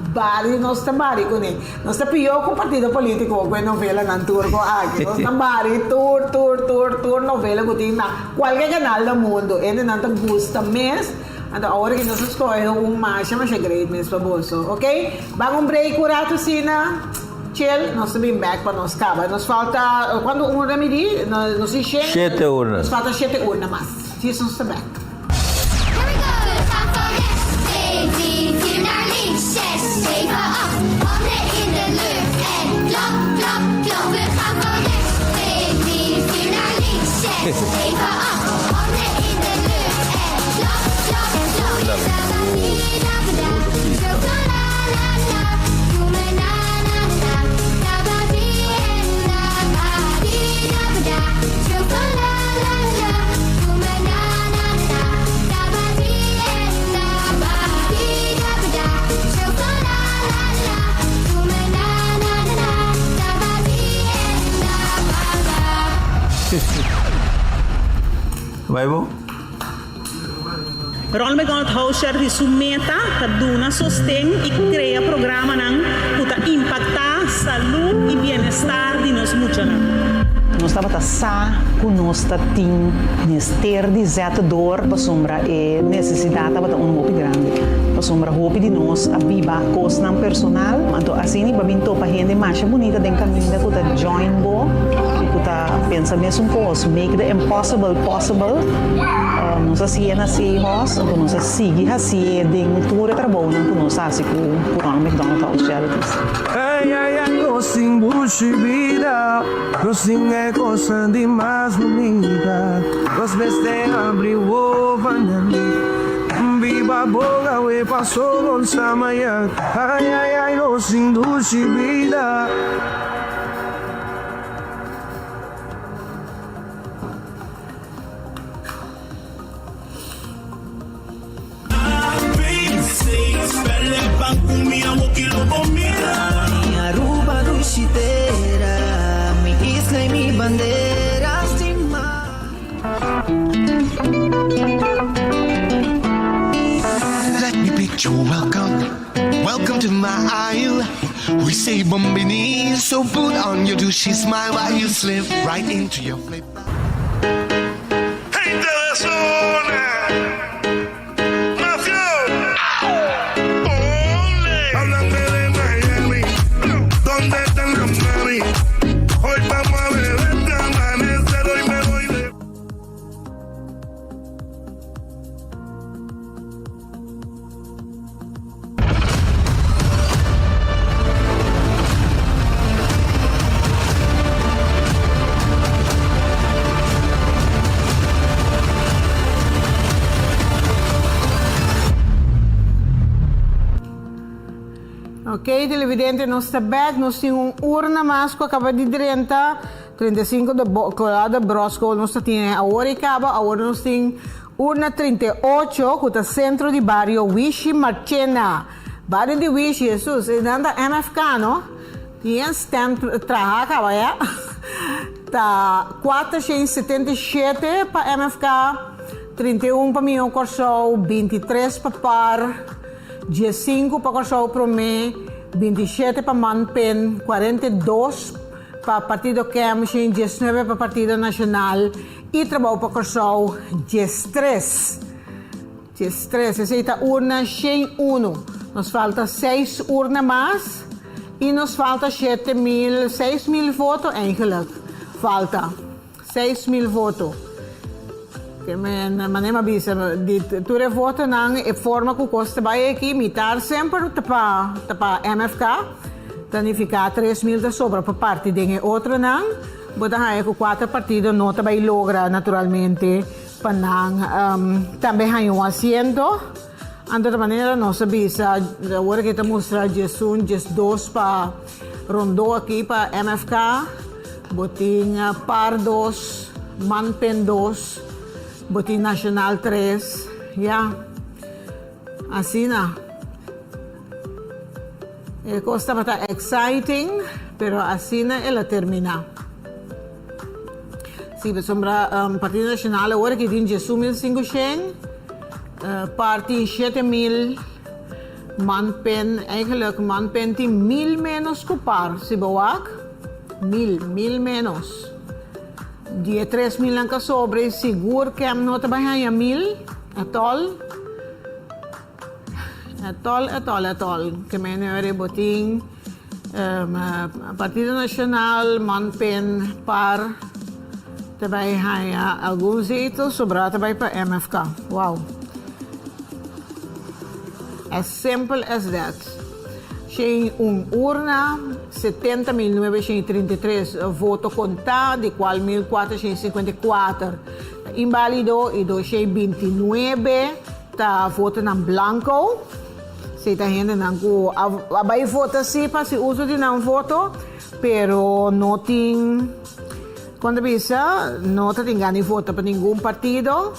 bari, nós está bari com ele, nós está pior com o partido político, com a novela não turco, aqui, nós está bari, tour, novela que tem na qualquer canal do mundo, ele não te gusta mesmo. Então, agora que nós escolhemos mas é great mesmo para você, ok? Vamos break o rato assim, chill, nós estamos back para nós acabar. Nos falta, quando uma medir, nós enchemos. 7 horas. Nos falta 7 horas mais. Sim, nós estamos back. Vai bom? Ron Megon Hauscher resumeta kaduna sostém e cria programa para impactar saúde e bem-estar de nós muitos. Nós estamos com nós tem nester de zeta dor para sombra e necessidade para hopi grande para sombra hopi de nós a viva coisa personal então assim ni babinto para gente mais bonita den caminho da kuta join bo kuta pensa mesmo coisa make the impossible possible nós assim nasci host então nós sigue assim den tudo trabalho não nós assim com o McDonald's charities sin vida, no sin cosa de más bonita, los veste abri vanani, viva boga we pasó con samaya, ay, no sin vida. Minha ruba do chiteiro We say bambini, so put on your do she smile while you slip right into your flip. Hey, Telesona! ¿Dónde están las mami? Hoy vamos a beber de amanecer, hoy me voy de... Ok, televidente, nós está back, nós temos urna mais que acaba de 35 de colada brosco, nós temos a hora acaba, agora nós temos urna 38 que está centro de barrio Wishi Marchena, barrio de Wishi, Jesus, e nanda MFK, não? Tinha stand traha acaba, já? Tá 477 para MFK, 31 para Minho Corso, 23 para Par, 15 para Corso Promé, 27 para Manpen, 42 para Partido Kemshin, 19 para Partido Nacional e trabalho para Corso 13. 13, essa é a urna 101. Nos falta 6 urnas mais e nos falta 6.000 votos, eigenlijk. Falta 6.000 votos. Que maneira bisa de ture voto nang e forma que custa vai aqui imitar sempre tapa MFK tanificar 3.000 da sobra para parte de outra nang bota hai com 4 partidos não também logra naturalmente para nang também hai asiento anda de maneira nossa bisa agora que estamos mostrar just 2 para Rondô aqui para MFK botinha Par 2 Manpen 2 Botin Nacional 3, ya. Así na. Costa bata exciting, pero así na ela termina. Sí, sombra Partido Nacional agora que tem 10.500, Parti 7.000, Manpen, eigenlijk Manpen tem 1.000 menos que Par, si bawak? 1.000 menos. Dia 3.000 lang ka sobre, siguro que não trabalha 1.000, atol. Que menere boting, Partido Nacional, Manpen, Par, trabalha alguns itens, sobra trabalha para MFK. Wow. As simple as that. Tem urna, 70.933 votos contados, de qual 1.454 inválido e 229 tá voto na blanco. Se tá gente não ko abai vota sim para se uso de não voto, pero não tem quando bisa não tem ganho voto para nenhum partido.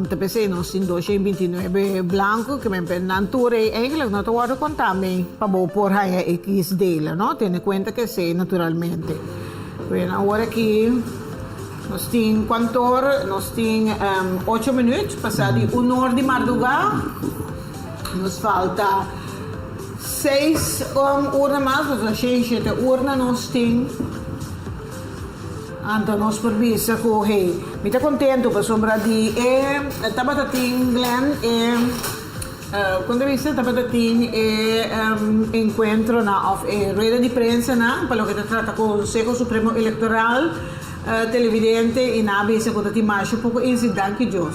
Tapos nós temos 229 blanco que me penanture eigenlijk não estou a contar me para por aí X dele, não? Tendo em conta que sei naturalmente. Bueno, agora aqui nós temos quantor, nós temos 8 minutos passado de 1 hora de madrugada. Nos falta 6 urnas mais, nós temos 7 urnas nós temos. Então, nós permissa que, hey, me está contente, para sombra de, estava tating Glenn, quando viste, estava tating, encontro na, rueda de prensa, na, para o que se trata com o Consejo Supremo Eleitoral, televidente, e na vez, que tating mais, pouco incidente que Deus.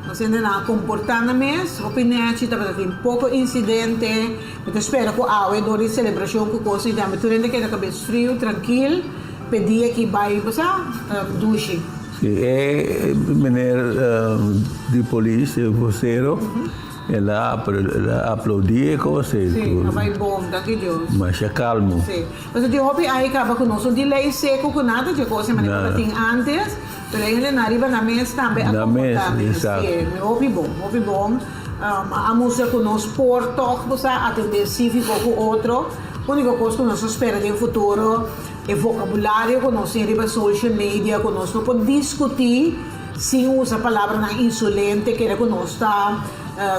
Nós ainda não comportamos, opinete, estava tating pouco incidente, mas espero que a hora celebração, que coisa, então, tu ainda quer cabeça frio, tranquilo, pedia que vai passar duche. Sim, é maneira de polícia, vocero, ela aplaudia com você. Sim, vai bom, daqui Deus. Mas é calmo. Sim, mas eu hope aí acaba com nós, de lei seco com nada de coisa, mas não tem antes, pero ele na riba na mesa também a comportar. Exato. Sim, hope bom. A música com nós por toque, você atender cívico com outro. A única coisa que nós esperamos no futuro é vocabulário que nós temos social media, que nós não podemos discutir sem usar a palavra insolente, que é que nós está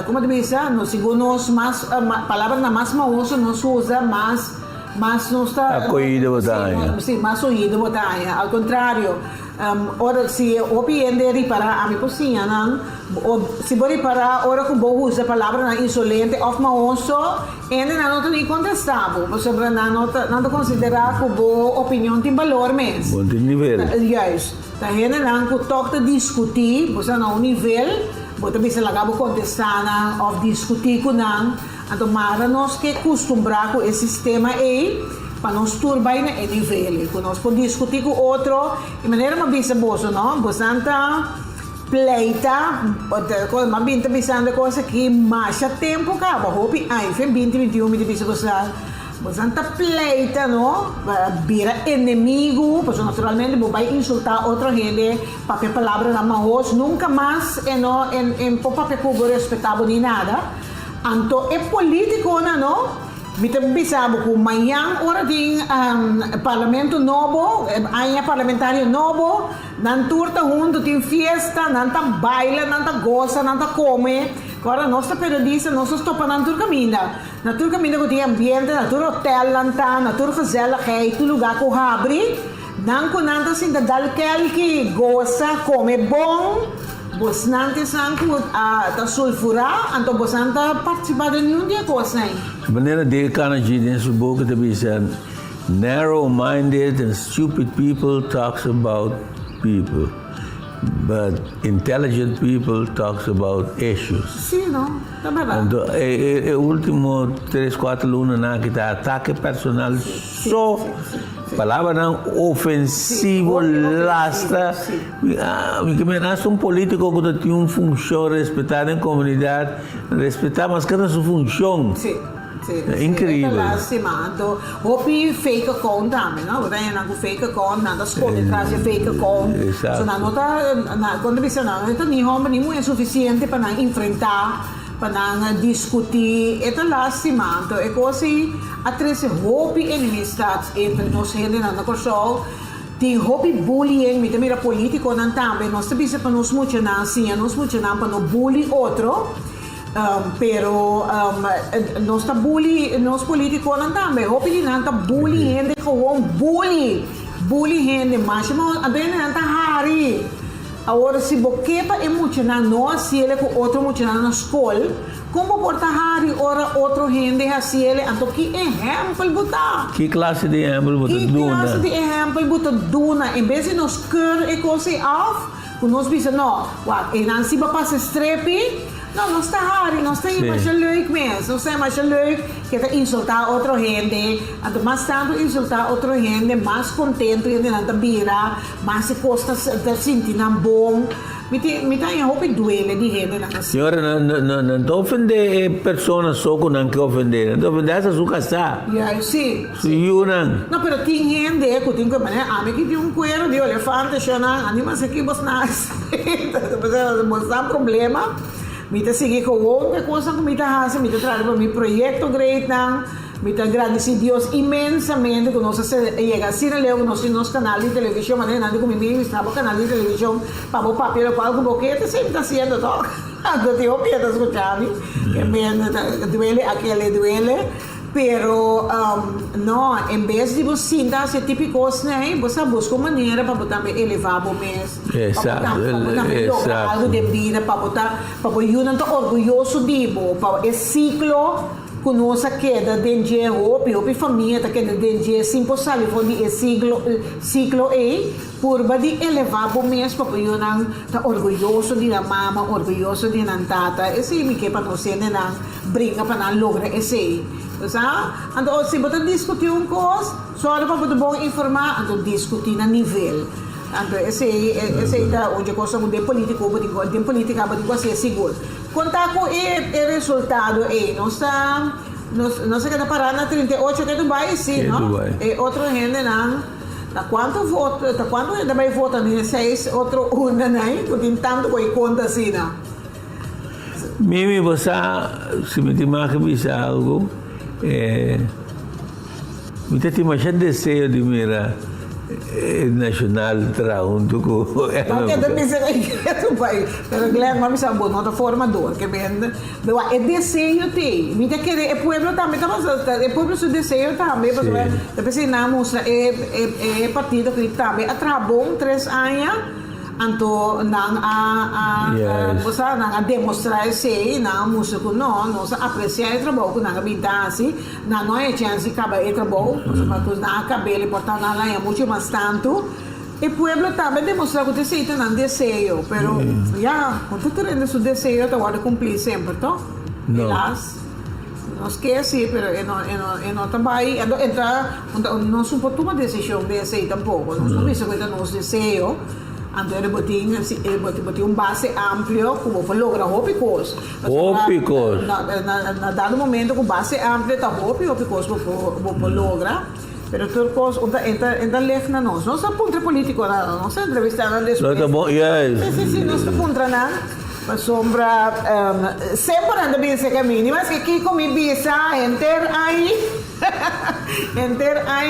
como te dice, no segundo más palabras nada más mauso nos usa más no está acolhido botanya. Sí, más oído botanya. Al contrario, ora si opiende ripara a mi cocina, o si voi ripara ora que vou usa palavra na insolente of mauso, ende na nota nem contestavo, você na nota não considerar que boa opinião tem valor mesmo. Bom tem nível. Juist. Da ende não que toca discutir, você na um nível, você bisa lagabo contestar of discutir com não. Então, mara nós que acostumbrar com esse sistema aí, para nós turbar na nível. Quando nós podemos discutir com outro, de maneira mais bisa bolso, não? Bastante pleita, mas binta bisando coisa que mais tempo acaba. Hopi, ai, foi 2021 me bisa gostar. Bastante pleita, não? Vira inimigo, porque naturalmente vai insultar outra gente, papel palavra na mão, nunca mais em papel público respeitável nem nada. Então, é político, não? Me bisabo que amanhã ora tem parlamento novo, aí parlamentário novo, não turta junto, tem festa, não tá baila, não tá goza, não tá come. Agora, nossa periodista, nós estamos na turca minda. Na turca minda que tem ambiente, na turca hotel, na turca zela, que é lugar que abre, não com nada assim, da dalkel que goza, come bom. Você não tem sangue a sulfurar, então você não está participando de nenhum dia coisa. De maneira de cada dia nesse book que dizem narrow-minded and stupid people talks about people, but intelligent people talks about issues. Sim, não, tá verdade. Então, o último 3-4 lunas na que está ataque personal só. Palavra não ofensivo, lastra. Que me nasce político que tem uma função respeitada em comunidade, respeitar, mas cada sua função. Sim. É incrível. Então, hopi fake account também, não? Você tem fake account, nada esconde atrás de fake account. Exato. Então, quando você não é suficiente para enfrentar, para discutir, é lástima. Então, é coisa a três hopi enemistades entre nós e na corso. Tem hopi bullying, me também político não também. Nós também para nós muito não assim, nós muito não para não bully outro. Pero nós tá bully, nós político não também. Hopi não tá bully gente com bully gente, mas a bem não tá hari. Agora, se você é emocional, nós, se ele é com outro emocional na escola, como porta hari ora outro gente assim ele, então que exemplo botar? Que classe de exemplo botar duna? Que classe de exemplo botar duna? Em vez de nós querer e coisa af, nós pensamos, não, e não se vai passar strepe, não, nós está hari, nós está mais leuk mesmo, nós está mais leuk que está insultar outra gente, então mais tanto insultar outra gente, mais contente gente não está vira, mais se costa está sentindo bom. Me tem roupa duele de gente na senhora não ofende pessoas só com não que ofender, não ofende essa sua casa. Sim. Não, pero tem gente que tem que maneira, a mim que tem cuero de elefante, chana, animas aqui você não, mostrar problema. Me te seguir com outra coisa que me te hace, me te trazer para meu projeto great não. Me te agradecer Deus imensamente que nós chega a ser leu nosso canal de televisão, mas nada como mim estava canal de televisão para o papel para o boquete sempre está sendo todo. Do teu pé das escutando, que me duele aquele duele. Pero não, em vez de você sentar esse tipo de coisa, né, você busca uma maneira para botar elevar o mês, para botar algo de vida, para botar, para eu não estou orgulhoso de para esse ciclo que nós queda dentro de família, está queda dentro de simpossível de esse ciclo aí, por de elevar o mês, para eu não estar orgulhoso de a mama, orgulhoso de a tata, esse me que para nós não brinca para não lograr esse. Então, se você discutir uma coisa, só para você bom informar, então discutir na nível. Então, esse é onde coisa de político, de política, pode ser seguro. Contar com o resultado aí, nós queremos parar na 38 que Dubai, sim, não? E outra gente não. Tá quanto ainda vai votar nesse 6, outro urna aí, tem tanto que conta assim, não? Mimi, você, se me tem que algo, me tem mais desejo de mirar nacional junto com Porque também se regressa pai, pero Glenn vamos a botar outra formador que vende, é desejo tem, me querer é pueblo também, é pueblo seu desejo também, porque depois se não mostra é partido que também atrabou 3 anos. Anto nang a demonstrar se na música não se apreciar o trabalho que nang bintasi na não é chance acaba o trabalho porque na cabelo portar na lá é muito mais tanto e pueblo também demonstrar que você tem um desejo pero quando tu rende seu desejo tu vai cumprir sempre to elas não esquece pero não também entra não suporta uma decisão desse tampouco não isso que nós desejo. Então, ele botou base amplo como para lograr hópicos. Hópicos. Na dado momento, com base ampla, está hópicos para lograr. Pero turcos, então leve na nós. Não é ponto político, não é entrevistando depois. Não é bom, Sim, não é ponto nada. Para sombra, sempre anda bem esse caminho, mas que aqui comi bisa, enter aí,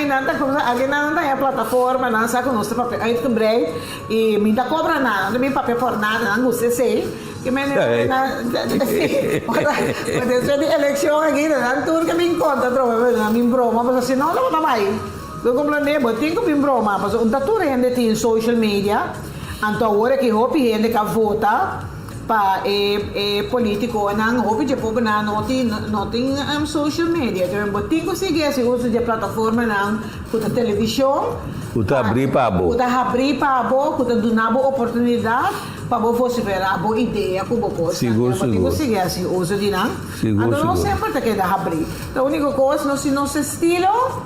nada como aqui não tem a plataforma, não sabe que nós temos papel aí também e me dá cobra nada, não tem papel por nada, não gosto sei que me pode ser de eleição aqui, não tudo que me encontra, troca, me broma, mas assim não vai mais. Eu comprei, botinho que me broma, mas o doutor ainda tem social media, então agora que hopi ainda que vota pa político nang hopi je po na noting social media que botin ko sige si uso de plataforma nang kuta televisão kuta abrir pabo kuta dunabo oportunidade pa bo fosse ver a boa ideia ku bo seguro ko sige si uso de nang então não sempre te queda abrir a única coisa no se nosso estilo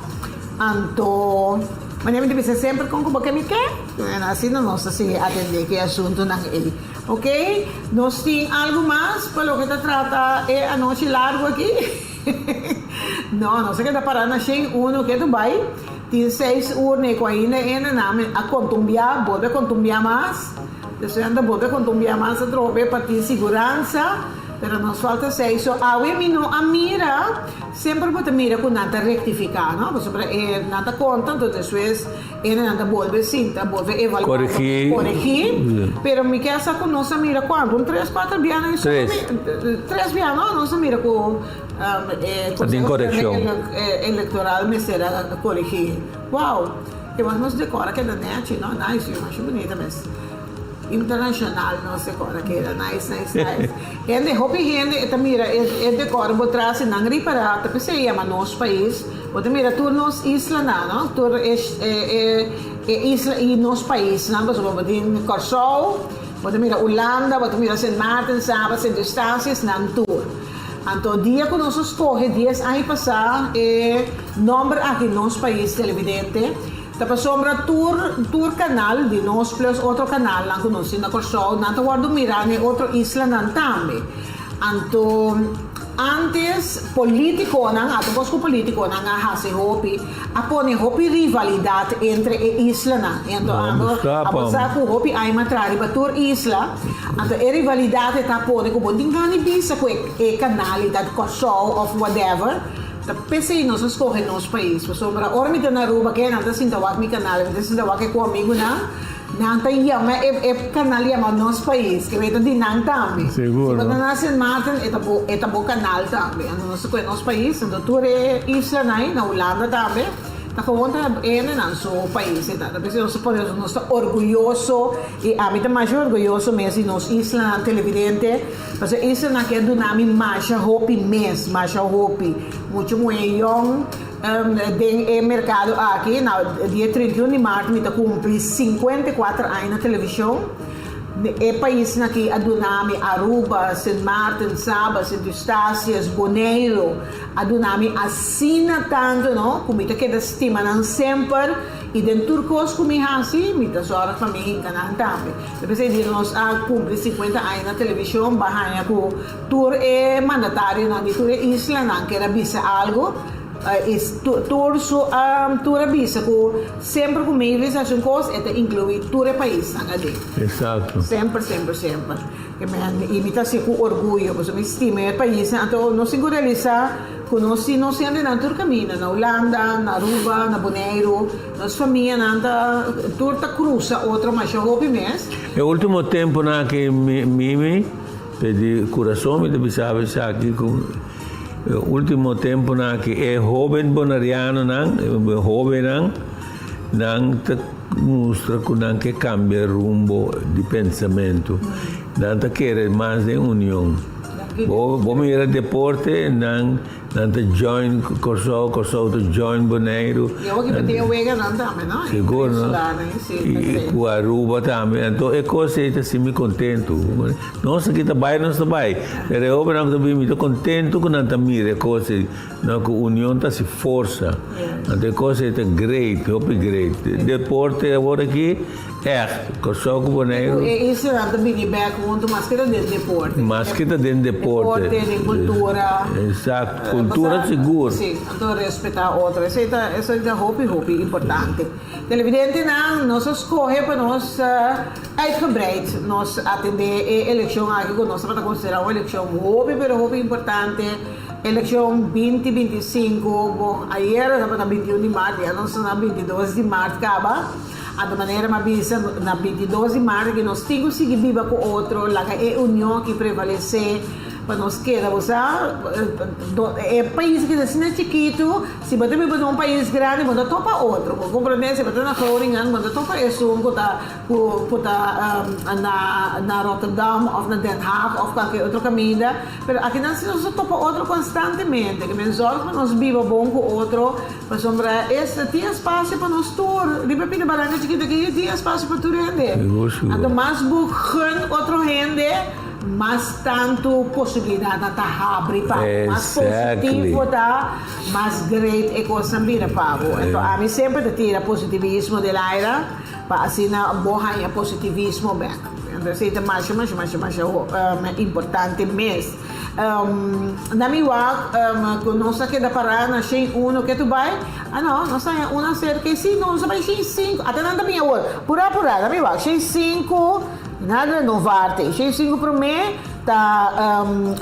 anto mas a gente precisa sempre com como que me quer assim não nossa se atender que assunto nang ele. Ok? Nós temos algo mais para o que se trata é a noite larga aqui. Não sei que está parando a Shen 1 que tu vai. Tem 6 horas com ainda a contumbiar, pode contumbiar mais. Você anda pode contumbiar mais a tropa para ter segurança. Pero nos falta 6. A mira, sempre pode mira com nada rectificar, não? Porque nada conta, então depois nada volve cinta, volve evaluar, corrigir. Pero me quer essa com nossa mira quando 3, 4 anos, 3 anos, nossa mira com correção eleitoral me será corrigir. Uau, eu acho que decora que da net, não, nice, eu acho bonita mesmo. Internacional, não sei qual que era, nice. Gente, hopi gente, mira, decora, botar assim, não reparar, tapi se chama nosso país, botar mira, tu nos isla não, tu isla e nosso país, não, mas botar em Corsol, botar mira Holanda, botar mira Sint Maarten, Saba, Sint Eustatius, não tour. Então, dia que nós escolhe, dias aí passar, nome aqui nosso país televidente. Tapos sombra tour canal de nós plus outro canal lang kuno sina Corsol na tawado mirane outro isla nan tambe. Anto antes político nang ato bosco político nang hasi hopi apone hopi rivalidade entre isla na. Anto abo sa ku hopi ay matrari batur isla. Anto rivalidade tapone ko bonding gani bisa ko canali dat Corsol of whatever. Tapi nós escolhemos nosso país. Sombra, ora me na rua que não tem tawag mi canal, não tem tawag que com amigo não tem yama canal yama nosso país, que veio de nang também. Seguro. Se na Sint Maarten eta bo canal também. Nós escolhemos nosso país, então tu isla na Holanda também. Nakapunta na nosso país. Tapos nós podemos nós orgulhoso e a mim também mais orgulhoso mesmo nós isla televidente. Mas isla na que do nome Masha Hopi mes, Masha Hopi. Muito young tem mercado aqui na dia 31 de março me tá cumprir 54 anos na televisão. É país na que adunami Aruba, Sint Maarten, Saba, Sint Eustatius, Bonaire, adunami assina tanto, não? Como que da estima não sempre e dentro turcos como assim, mita só para mim canal também. Depois de nós a cumprir 50 anos na televisão, bahaya ko tour mandatário na tour isla na que era bisa algo. Tour avisa que sempre que me realização coisa é incluir todo o país na Exato. Sempre. Que me imita-se com orgulho, porque me estima o país, então não se realiza conosci nós ainda na Turcamina, na Holanda, na Aruba, na Bonaire, nossa família anda turta cruza outra mais hopi mês. E último tempo na que mimi pedi coração me deve saber aqui com último tempo na que é jovem bonariano não te mostra que cambia rumbo de pensamento, não te quer mais de união. Vou me ir a deporte, não te join corso to join Bonaire. Eu aqui para ter o Vega não também, não? Seguro, não? E com a Aruba também. Então, é coisa que assim me contento. Nós aqui também, mas eu não estou muito contento com a mira, é coisa que a união está se força. Então, é coisa que é great, deporte agora aqui, corso com Bonaire. Isso não também back muito mais que dentro deporte. Mais que dentro deporte. Deporte, cultura. Exato, cultura segura. Sim, então respeitar outra. Isso é hopi importante. Televidente não, nós escolhe para nós uitgebreid nós atender a eleição aqui que nós vamos considerar uma eleição hopi importante. Eleição 2025, bom, ayer estava na 21 de março, já não na 22 de março, acaba. De maneira mais na 22 de março que nós temos que seguir viva com outro, lá que é a união que prevalece para nós queda, você é país que assim é chiquito, se você vai para um país grande, você topa outro, compreende? Se você na Groningen, você topa isso, na Rotterdam, ou na Den Haag, ou qualquer outro caminho, mas aqui nós topa outro constantemente, que me zorga para nós viva bom com outro, para sombra, tem espaço para nós tour, de repente baranga chiquita aqui, tem espaço para tu render, então mais buchan outro rende, mas tanto possibilidade de abrir para mais positivo tá mais great é coisa mira pavo então a mim sempre te tira positivismo de lá para assim na boa positivismo bem então isso é mais importante mesmo na minha quando nós aqui da Parana tem que tu vai não nós tem uma cerca de 5 nós vai 5 até não também pura na minha tem 5 nada renovarte. C'è 5 per me,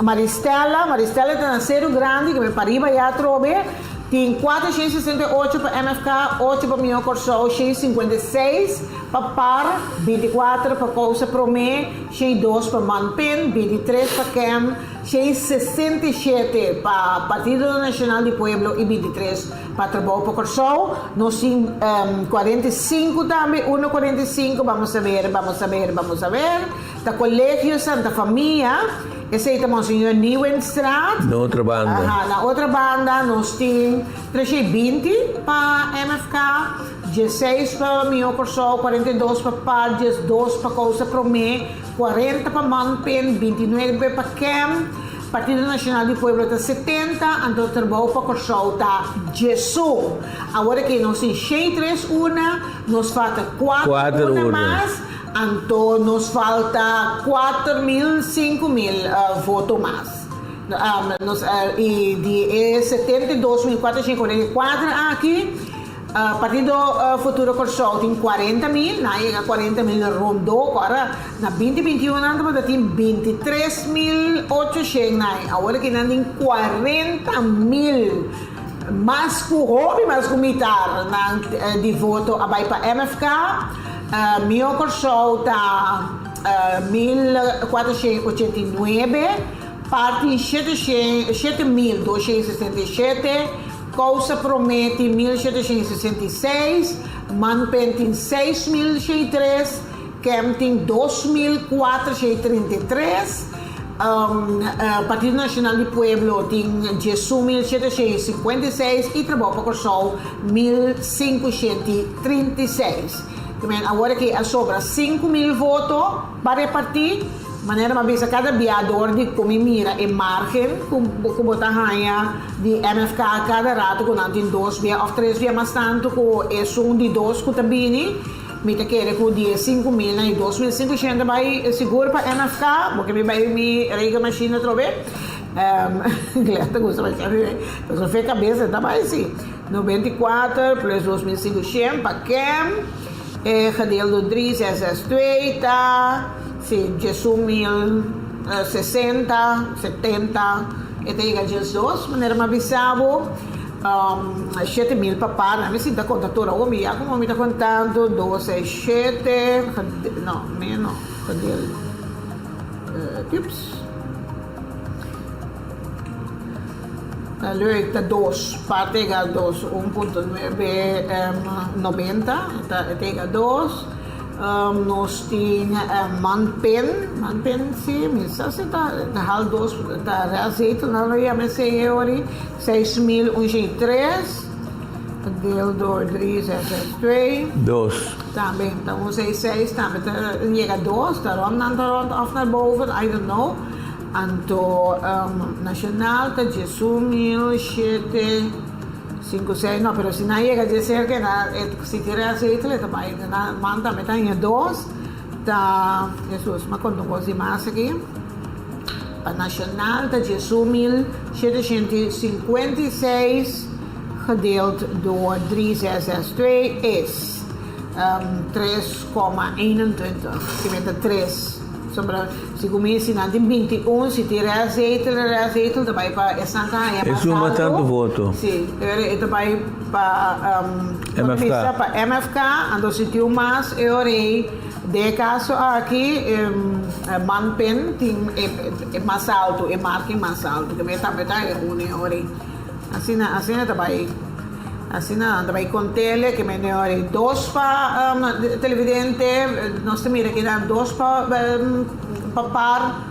Maristella está na Cerro Grande, que me pariba já trobe. Tem 468 para MFK, 8 para Mio Corso, 56 para PAR, 24 para Cousa Promé, 2 para Manpen, 23 para CAM, 67 para Partido Nacional de Pueblo e 23 para Trabalho para Corso. Nós temos 45 também, 1,45, vamos a ver. Da Colégio Santa Família, esse é o Monsenhor Nieuwenstraat. Na outra banda. Na outra banda, nós temos 320 para MFK, 16 para Mio Corso, 42 para PAR, 12 para Cousa Promé, 40 para Manpen, 29 para CAM, Partido Nacional de Pueblo está 70, então Trabalho para Corso está 18. Agora que nós temos 3 nos falta 4 mais. Então, nos falta 4.000, 5.000 votos mais. E de 72.444 aqui, Partido Futuro Corso tem 40.000, na 40.000 rondou, agora na 2021 tem 23.800, agora que não tem 40.000. Mas com militar de voto vai para MFK. Mio Corso está 1.489, parte 7.267, Cousa Promete 1.766, Manpen tem 6.003, CAM tem 2.433, Partido Nacional de Pueblo tem 18.756 e Trabalho para Corso 1.536. Agora que sobra 5.000 votos para repartir, maneira uma vez a cada viador de como mira e margem, como botar raia de MFK a cada rato, quando tem 2 via ou 3 via, mas tanto com esse de 2 que também, me te quer que o dia 5.000 e 2.500 vai seguro para MFK, porque me vai me rega machine outra vez. Gleta gosta mais de então fez cabeça, tá mais assim. 94 plus 2.500 para CAM. Gedeeld door 3, 662, sim, 60, 70, Ito yung Jesus, manera mabisabo, 7,000 pa para. May sinta kontatura, umiyak kung umita kontando, 12, 7, no, menos, kadil. Tips. Luego, 2, parte ga 2, 1.990, ita 2. Nos ting manpen sim, minsan ta hal 2, ta azeite na no ia mese ori 6,103, deel door 3, 6, 2. 2. Também, então 6, também, llega 2, daarom dan af naar boven, I don't know. Anto nacional, ta 10,007. 5, 6, no, pero si no llega a decir que si tira aceite, le tapay na manta metanya 2, ta Jesus, makonto ko si mas aqui. Pa nacional, ta 10,756 gedeeld door 3,662 is 3,21. Si mete 3. Sobra, si comienza in 21, si tira azeite, daí para essa é mais alto. Tanto voto. Sim, então vai para MFK, ando se tiu mais orei de caso aqui manpen tem mais alto, marca mais alto, que me tá orei. Assim também. Assim também com tele que me neore 2 para televidente, nós temos aqui 2 para par,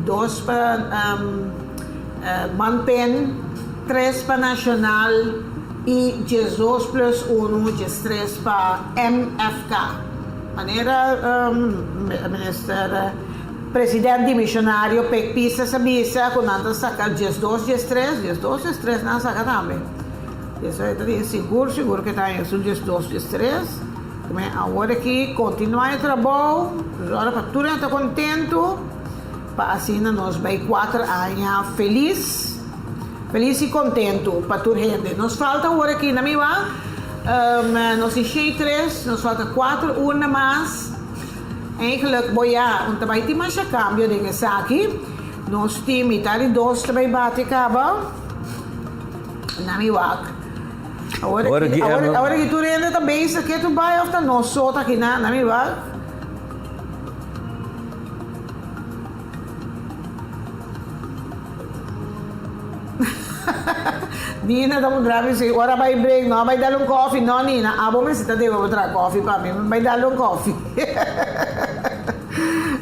2 para manpen, 3 para nacional e 2 plus 1, 3 para MFK. Maneira minister presidente missionário pisa sabisa com nada sacar 2, 3 não saca também. Isso é seguro que está em sul 2, 3. Mas agora que continuar o trabalho, agora para tudo está contente, para assim nós vai 4 anos feliz e contente para toda gente. Nos falta agora aqui na minha, nós enchemos 3, nos falta 4, uma mais. Eigenlijk, onde vai ter mais cambio de que aqui, nós temos metade 2 também bate acaba na minha. Agora que tu ainda também isso aqui tu vai ofta não solta aqui na minha bag. Nina tá muito grave se agora vai break não vai dar coffee não Nina abo me se tá deve botar coffee para mim vai dar coffee.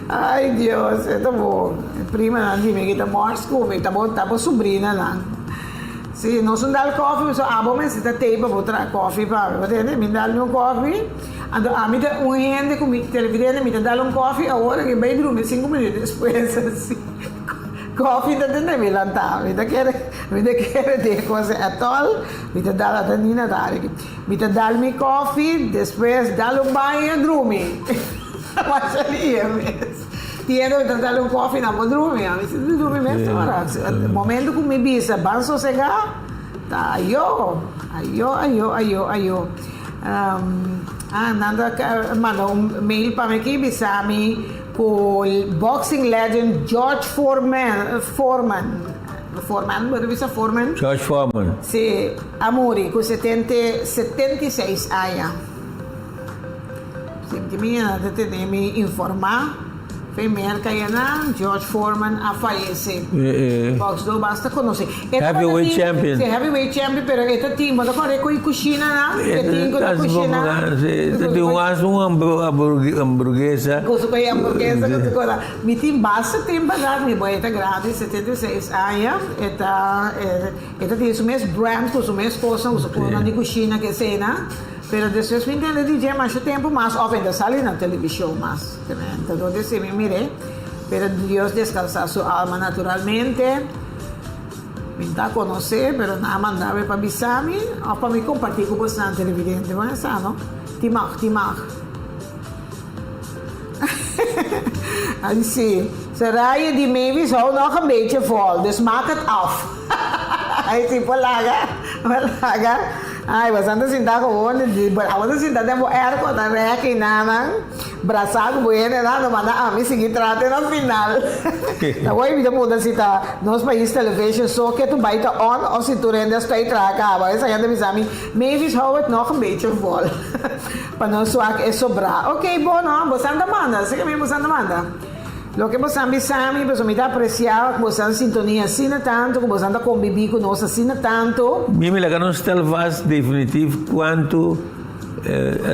Ai Deus, é tão bom. Prima não dime que tá morto come tá bom sobrinha lá. Sì, non sono dal coffee, so me si tape per poter coffee per mi dare un coffee, mi dà un gente come televidente mi dà un coffee ora che vai giù 5 minuti dopo sì. Coffee da te mi lanta, mi da che di cose atol, mi dà la tanina dare. Mi dà il mio coffee, dopo dà un bagno e drumi. Ma c'è lì tiene que darle un coffee na modrumi, a mí se dorme mesmo ora. No momento que me bisa, van sossegar, tá ayo. Nanda manda mail para mim que bisami com boxing legend George Foreman, bisa Foreman? George Foreman. Sì, Amori, con 76 anos. Sempre me informar. Primeiro kaya na George Foreman a falece. Box do basta conhecer. Heavyweight champion. Sim, heavyweight champion, pero esta team da corre com coxina na, que tem com coxina. Tem hamburguesa. Gosto com hamburguesa, gosto com ela. Mi team basta tem bagagem, mi boa eta grande 76 anos, eta tem o mesmo brand, com o mesmo coisa, com a coxina que cena. Pero después me entiende DJ más tiempo más ofende salir en la televisión más. Entonces sí me miré, pero Dios descansa su alma naturalmente. Me da conocer, pero nada mandaba para avisarme o para me compartir con vosotros en televidente. Bueno, esa, ¿no? Timag. En zie, ze rijden die Mavis ook nog een beetje vol, dus maak het af. Hij ziet, we lagen. Ai, bastante sinta ko bastante sinta demo erko na reki nanang braçado bueno na mana ami sige trate na final. Na wai vida muda sita nos país television so que tu baita on of si tu rendas bij traka ba esa yanda bisami maybe hou het nog een beetje vol. Para não soar que é sobrar. Ok, bom, não, você anda manda, você que você anda manda. Lo que você ambisami, você me dá apreciar, que você anda sintonia assim tanto, que você anda conviver com nós assim tanto. Mimi la não está vast definitivo quanto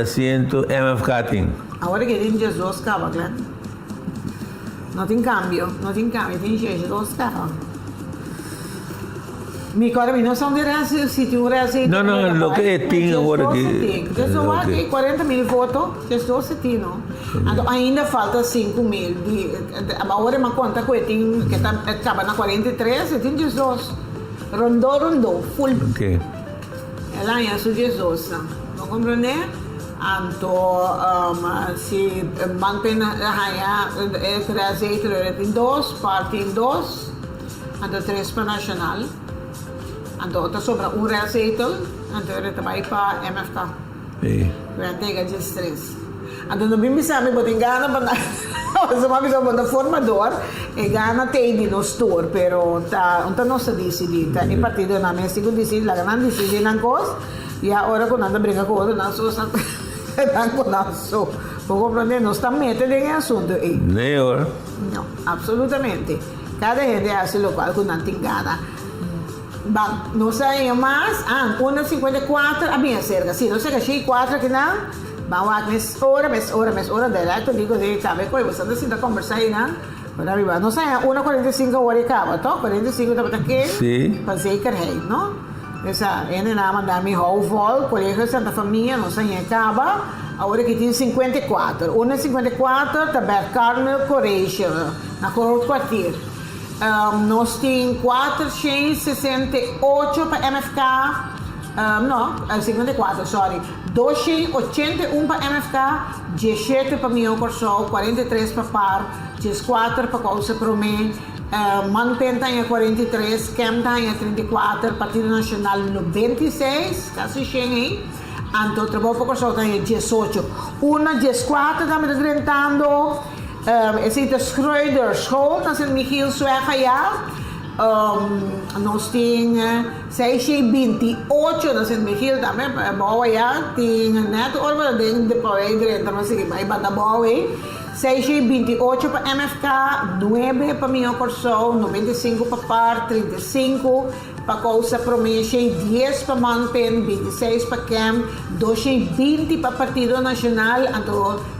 assento MFK tem. Agora que tem Jesus cava, claro. Não tem cambio, tem Jesus cava. Mi cara, não são de raça, se tem um raça. Não, lo que tem agora que. Jesus aqui 40.000 votos, Jesus se tem, não. Então ainda falta 5.000. Agora uma conta que acaba na 43, tem Jesus. Rondou, full. Ok. Ela é su Jesus, não compreende? Então, se mantém a raça, tem 2, parte em 2, então 3 para nacional. Então, está sobra um real-zetel, então ele vai para MFK. Sim. Vai ter que 3. Então, não me sabe, mas tem gana para se uma pessoa para formador, e gana tem no store, pero tá não se decide, tá em partido na mesa que decide, lá não decide na coisa, e agora quando anda briga com outro, não só não conosco. Por compreender, não está metendo em assunto aí. Nem hora. Não, absolutamente. Cada gente hace lo cual con não tem gana. Não sei mais, 1,54, a minha cerca, sim, não sei que achei 4 aqui não, mas hora dela, eu digo, sabe, coisa, você não está conversando aí, não? Não sei, 1,45 hora acaba, tá? 45 está aqui, sim, para zekerheid, não? Essa, ele na mandami Houvol, colégio Santa Família, não sei, acaba, agora que tem 54, 1,54 está para Carmel Correia, na Corte Quartier. Nós temos 468 para MFK, não, 54, sorry. 281 para MFK, 17 para Mio Corso, 43 para PAR, 14 para Causa Promé, Mantenta em 43, Kemta em 34, Partido Nacional 96, quase cheguei. Então, trabalho para Corso em 18. Uma 14 estamos tentando. Esse é Schroeder School, na Sint Michiel Sueca, nós temos 628 na Sint Michiel, também, boa já, tem neto, orba de depois, mas sige, vai banda boa, 628 para MFK, 9 para Mio Corso, 95 para PAR, 35 para Causa Promessa, 10 para Manpen, 26 para CAM, 220 para Partido Nacional,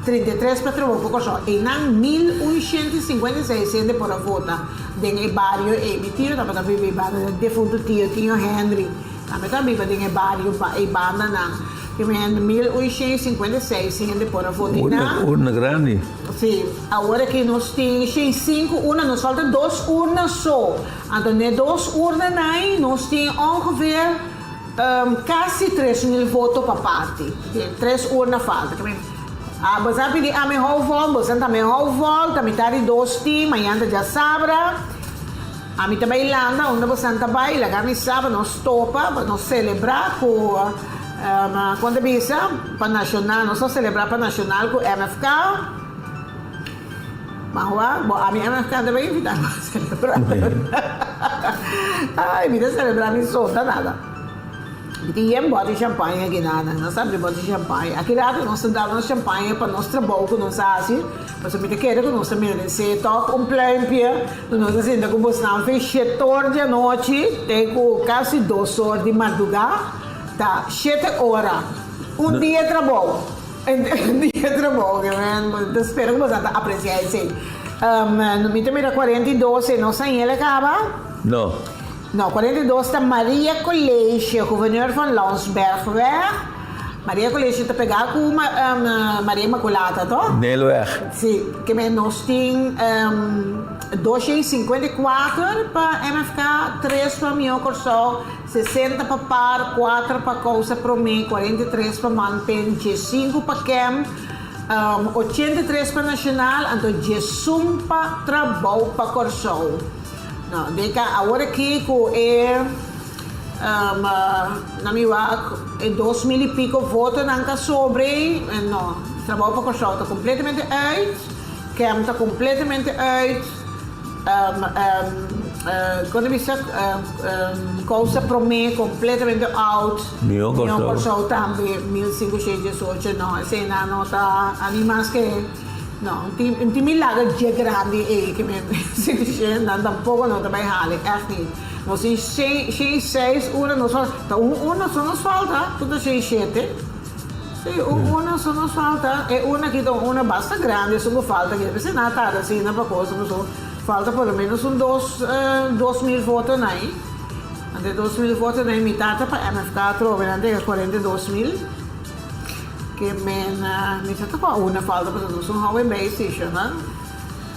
33 para Trabalho para Corso. E não 1.156 gente por a vota. Dengue barrio, e tio também vive defunto tio Henry. Também vive barrio e banda não. Que me 1.856 gente por a vota. Urna grande. Sim, agora que nós temos 5 urnas, nos faltam 2 urnas só. Então, de 2 urnas aí, nós temos ongeveer quase 3.000 votos para parte. 3 urnas faltam. Você pedi a minha Houvol, você também Houvol, também está de 2 times, amanhã já sabra. A minha também landa, onde você também, lá que sábado nós topa, para nós celebrar com quando bisa para nacional, nós só celebrar para nacional com MFK. Mas a minha MFK também invitar para celebrar. Ai, me celebrar nem solta nada. Tinha bote de champanhe aqui nada, não sabe de bote de champanhe. Aqui lá nós damos champanhe para nós trabalho com nós assim, para você me querer com nós também se toca plempia, nós assim da como não fez 7 horas de noite, tem quase 2 horas de madrugada, tá 7 horas, dia de trabalho. Dia de trabalho, que espero que você aprecie isso. No me mira 42, não sei ele acaba? Não. No, 42 está Maria College, gouverneur van Landsbergweg. Maria College está pegada com Maria Imaculada, tá? Nelweg. Sim, que nós temos 254 para MFK, 3 para Mio Corso, 60 para PAR, 4 para Causa Promé, 43 para Manpen, 5 para CAM, 83 para Nacional, então 10 para Trabalho para Corso. Não, agora aqui com na minha wak, 2000 e pico votos não sobre, não, trabalho para o show está completamente uit, Cam está completamente uit, quando eu disse, Costa Promê completamente out, Meu Costa também, 1518, não, assim, não está, animais que, não, tem milagre de grande, que me senti, não, tampouco não, também hale, echt niet. Nós temos 6, uma nos falta, uma só nos falta, tudo 6, 7. Sim, uma só nos falta, é uma que tem uma basta grande, só nos falta, que deve não está assim, não para coisa, mas falta pelo menos 2.000 votos aí. Ante 2.000 votos aí, metade para MFK, trove, 42.000. Que me tocou uma falta para nós, jovem base station, né?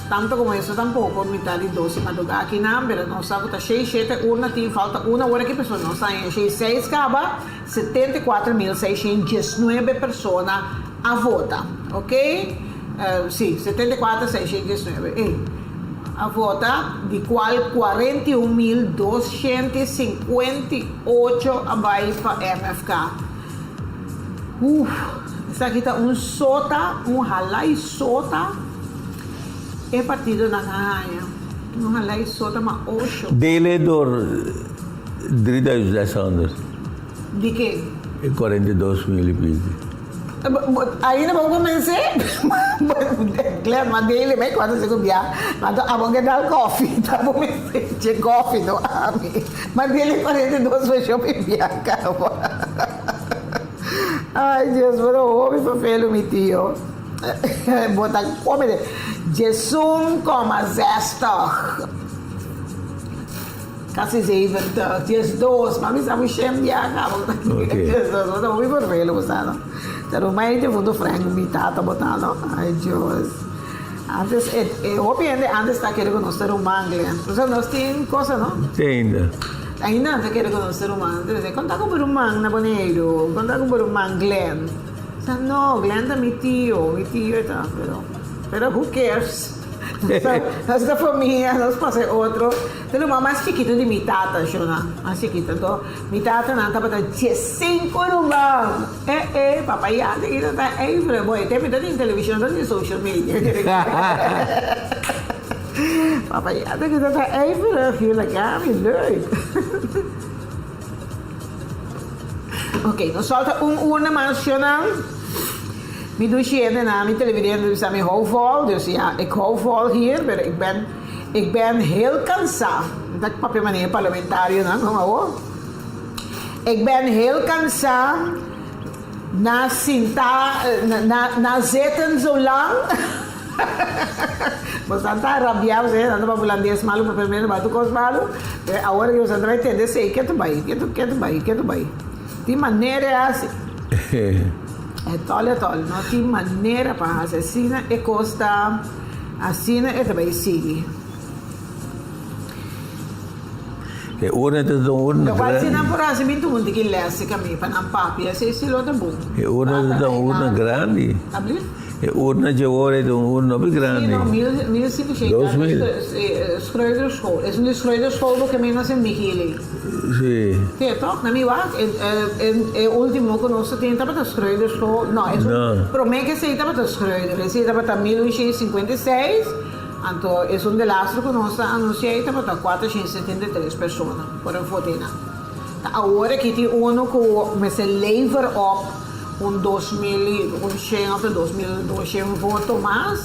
Tanto como isso, tampouco, metade de 12 madrugada aqui na Ambera, não sabe, está 6, 7, uma, tem falta uma hora que pessoa não sai, 6, acaba, 74.619 pessoas a votar, ok? Sim, 74.619, a votar, de qual 41.258 vai para MFK. Isso aqui está sota, halai sota, é partido na ganha. Não halai sota, mas 8. Dele do Drida José Sanders. De quê? 42.000 e pico. Ainda vamos começar. Claro, mas dele é quando você comia. Mas a boca dá coffee, tá bom? De coffee, não há. Mas dele 42 foi eu beber a cava. Ai, Deus, para o homem foi feio, meu tio. Botar come Jesus como zestor. Quase 70, Jesus, mas estamos cheios de água. Jesus, não vou por feio, gostado. Pero mais de fundo frango, mitad, botando. Ai, Deus. Antes, antes está querendo conhecer o mangle. Então, nós temos coisa, não? Ainda. Ainda não quero conhecer o man. Conta com o man na Boneiro, conta com o man Glenn. No, Glenn é meu tio está, pero who cares? Nossa família, nós passamos outro. Tem uma mais chiquita de minha tata, mais chiquita. Então, minha tata não estava de 5 irmãos. Papai, já tem que estar aí, boy. Tem muita televisão, tem social media. Papai, já tem que estar aí, filho, legal, me leuk. Oké, dan zal er een nationaal. Ik doe geen naam in televisie, dus ik hou vol. Dus ja, ik hou vol hier, maar ik ben heel cansado. Dat is papier meneer parlementariër, no? Ik ben heel cansado na zitten zo lang. Bastante rabiado, anda para holandês malo, para primeiro bato com os malos. Agora eu já vai entender, sei que tu vai. De maneira assim. É tol, não tem maneira para fazer assim, e costa assim, e também sigue. E urna de urna. Eu quase não por assim, muito muito que lesse caminho para não papi, assim se lo tá bom. E urna de urna grande. Abrir? E urna de ouro de urna bem grande. Não, 1500. Schreuderschool. É um Schreuderschool que menos em Michele. Sim. Sim, toch? Na minha wak, o último que nós tínhamos estava a Schreuderschool. Não, é promete que se estava a Schreuder. Se estava a 1956. Então, é um delastro que nós anunciamos estava a 473 pessoas por votar. Agora que tem que se lever op 2.200 votos mais,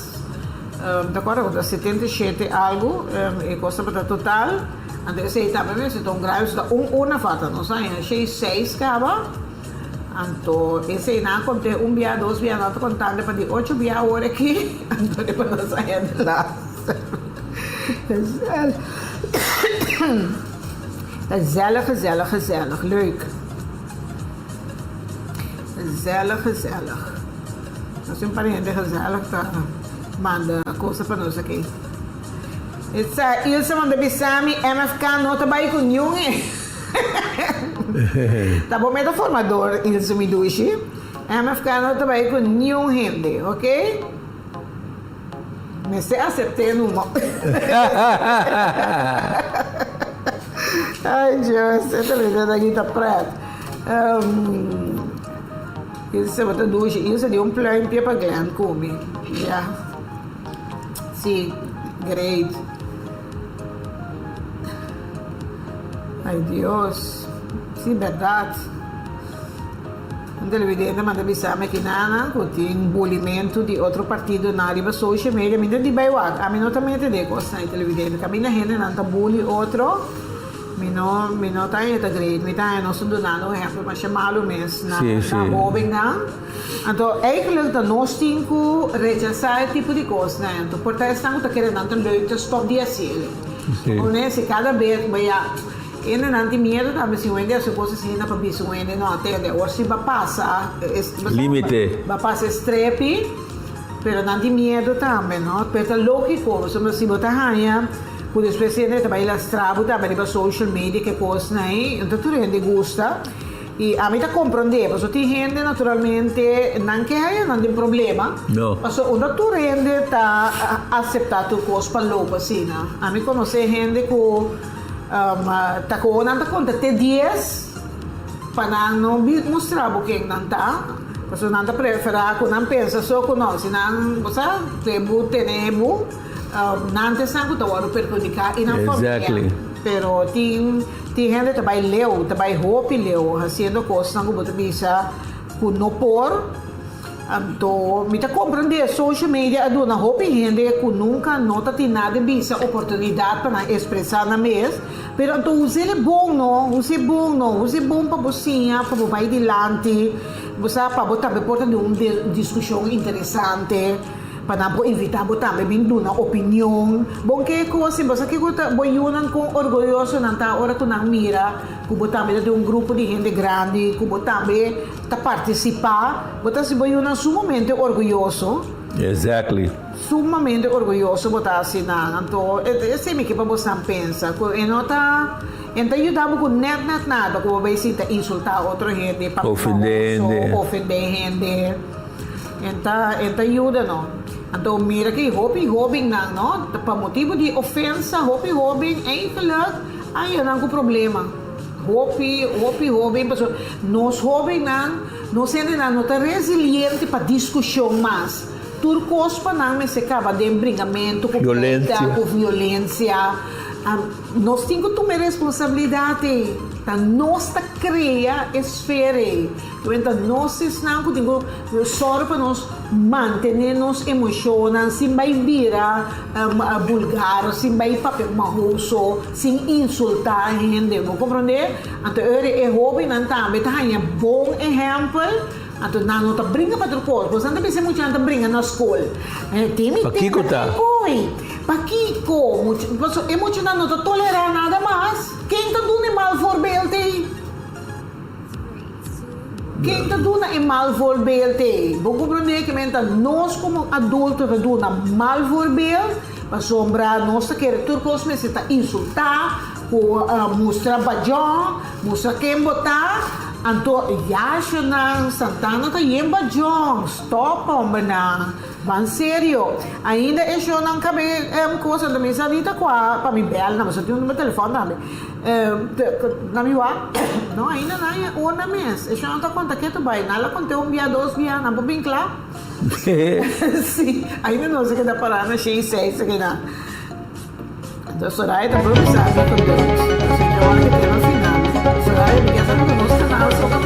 de acordo com 77 algo, e costa para total, então esse estava mesmo, então grave, uma falta, não sei, 6 acaba, então esse não contei dia, 2 dias, não estou contando, para de 8 dias agora aqui, então depois não saia de lá. Gezellig, leuk. Gezellig. Nós temos parente gezellig que manda coisa para nós aqui. Ilse manda bisami, MFK não está bem com nenhum. Tá bom, é formador, Ilse Midushi. MFK não está bem com nenhum gente, ok? Mas se acertei numa. Ai, Deus, essa televisão aqui tá preta. Isso é outra ducha. Isso é de plano para Glenn comer. Yeah. Sim, great. Ai, Deus. Sim, verdade. Um televidente manda avisar que tem bullying de outro partido na área social media. Minha de baiwag. A mim não também tem coisa na televidente. A minha gente não tá bully outro. Não tá aí, tá great. Me tá aí, não sou do nada, exemplo, mas chamá-lo mesmo na bobing na. Então, é que nós temos que rechazar esse tipo de coisa, né? Então, por isso, estamos querendo leute stop de assim. Se cada vez, ainda não tem medo, também se vende as coisas assim, para ver se vende, não, até agora se vai passar. Limite. Vai passar estrepe, mas não tem medo também, não? Porque é lógico, se você arranha. Por especialmente também las trabo também para social media que coisa aí então tudo gente gosta e a mim tá compreender porque tem gente naturalmente não que aí não tem problema mas o doutor gente tá aceitar o coisa para louco assim né a mim conhece gente que tá com não tá conta até 10 para não mostrar o que não tá porque não tá preferar que não pensa só que não se não você tem nanti sangue tá agora perjudicar e não exactly. Pero tem gente que vai leu, que vai roupa leu, fazendo coisas que você bisa que não por. Então, me tá compreender social media adu na roupa gente que nunca nota tem nada bisa oportunidade para expressar na mês. Pero então use bom não, use bom para você, para vai adiante, você para botar porta de uma discussão interessante. Para invitar também vindo uma opinião bom que coisa você que boiunan com orgulhoso nanta hora que não mira que também de um grupo de gente grande que também tá participar botar se boiunan sumamente orgulhoso exactly sumamente orgulhoso botar assim então esse me que para você pensar que nota então ajudamos com nada que vai se insultar outra gente para ofender gente então ajuda não. Então, mira que hobby não, para motivo de ofensa, hobby, eigenlijk, aí não há problema. Hobby, nós hobby não sendo não tá resiliente para discussão mais. Turcos para não se acaba de embrigamento, com violência. Nós temos que tomar responsabilidade. Nós cria esfera. Então, nós estamos só para nós manter nos emoções, sem vai virar vulgar, sem vai papel marroso, sem insultar a gente. Não compreender? Então, é hobby não também é um bom exemplo. Então, não tá brinca para outro corpo. Você não pensa muito que brinca na escola. Paquico tá. Paquico. Emocional não tá tolerar nada mais. Quem tá dando mal forbelte? Quem tá dando mal forbelte? Vou compreender que nós como adultos tá dando mal forbelte. Para sombrar, nós tá querendo turcos, mas está insultar, mostrar bajão, mostrar quem botar. Então, Yasha na Santana tá yemba John, stop homem na, van sério. Ainda é show não cabe coisa da minha salita para me bela, mas eu tenho um telefone também. Na minha não ainda não é uma mês. É show não tá conta que tu vai, nada conta dia, 2 dias, não bem claro. Sim, ainda não sei que dá para na 6 que dá. Então, Soraya tá preocupada com Deus. Senhor, que tem no final. Soraya, porque essa não é nosso canal, só para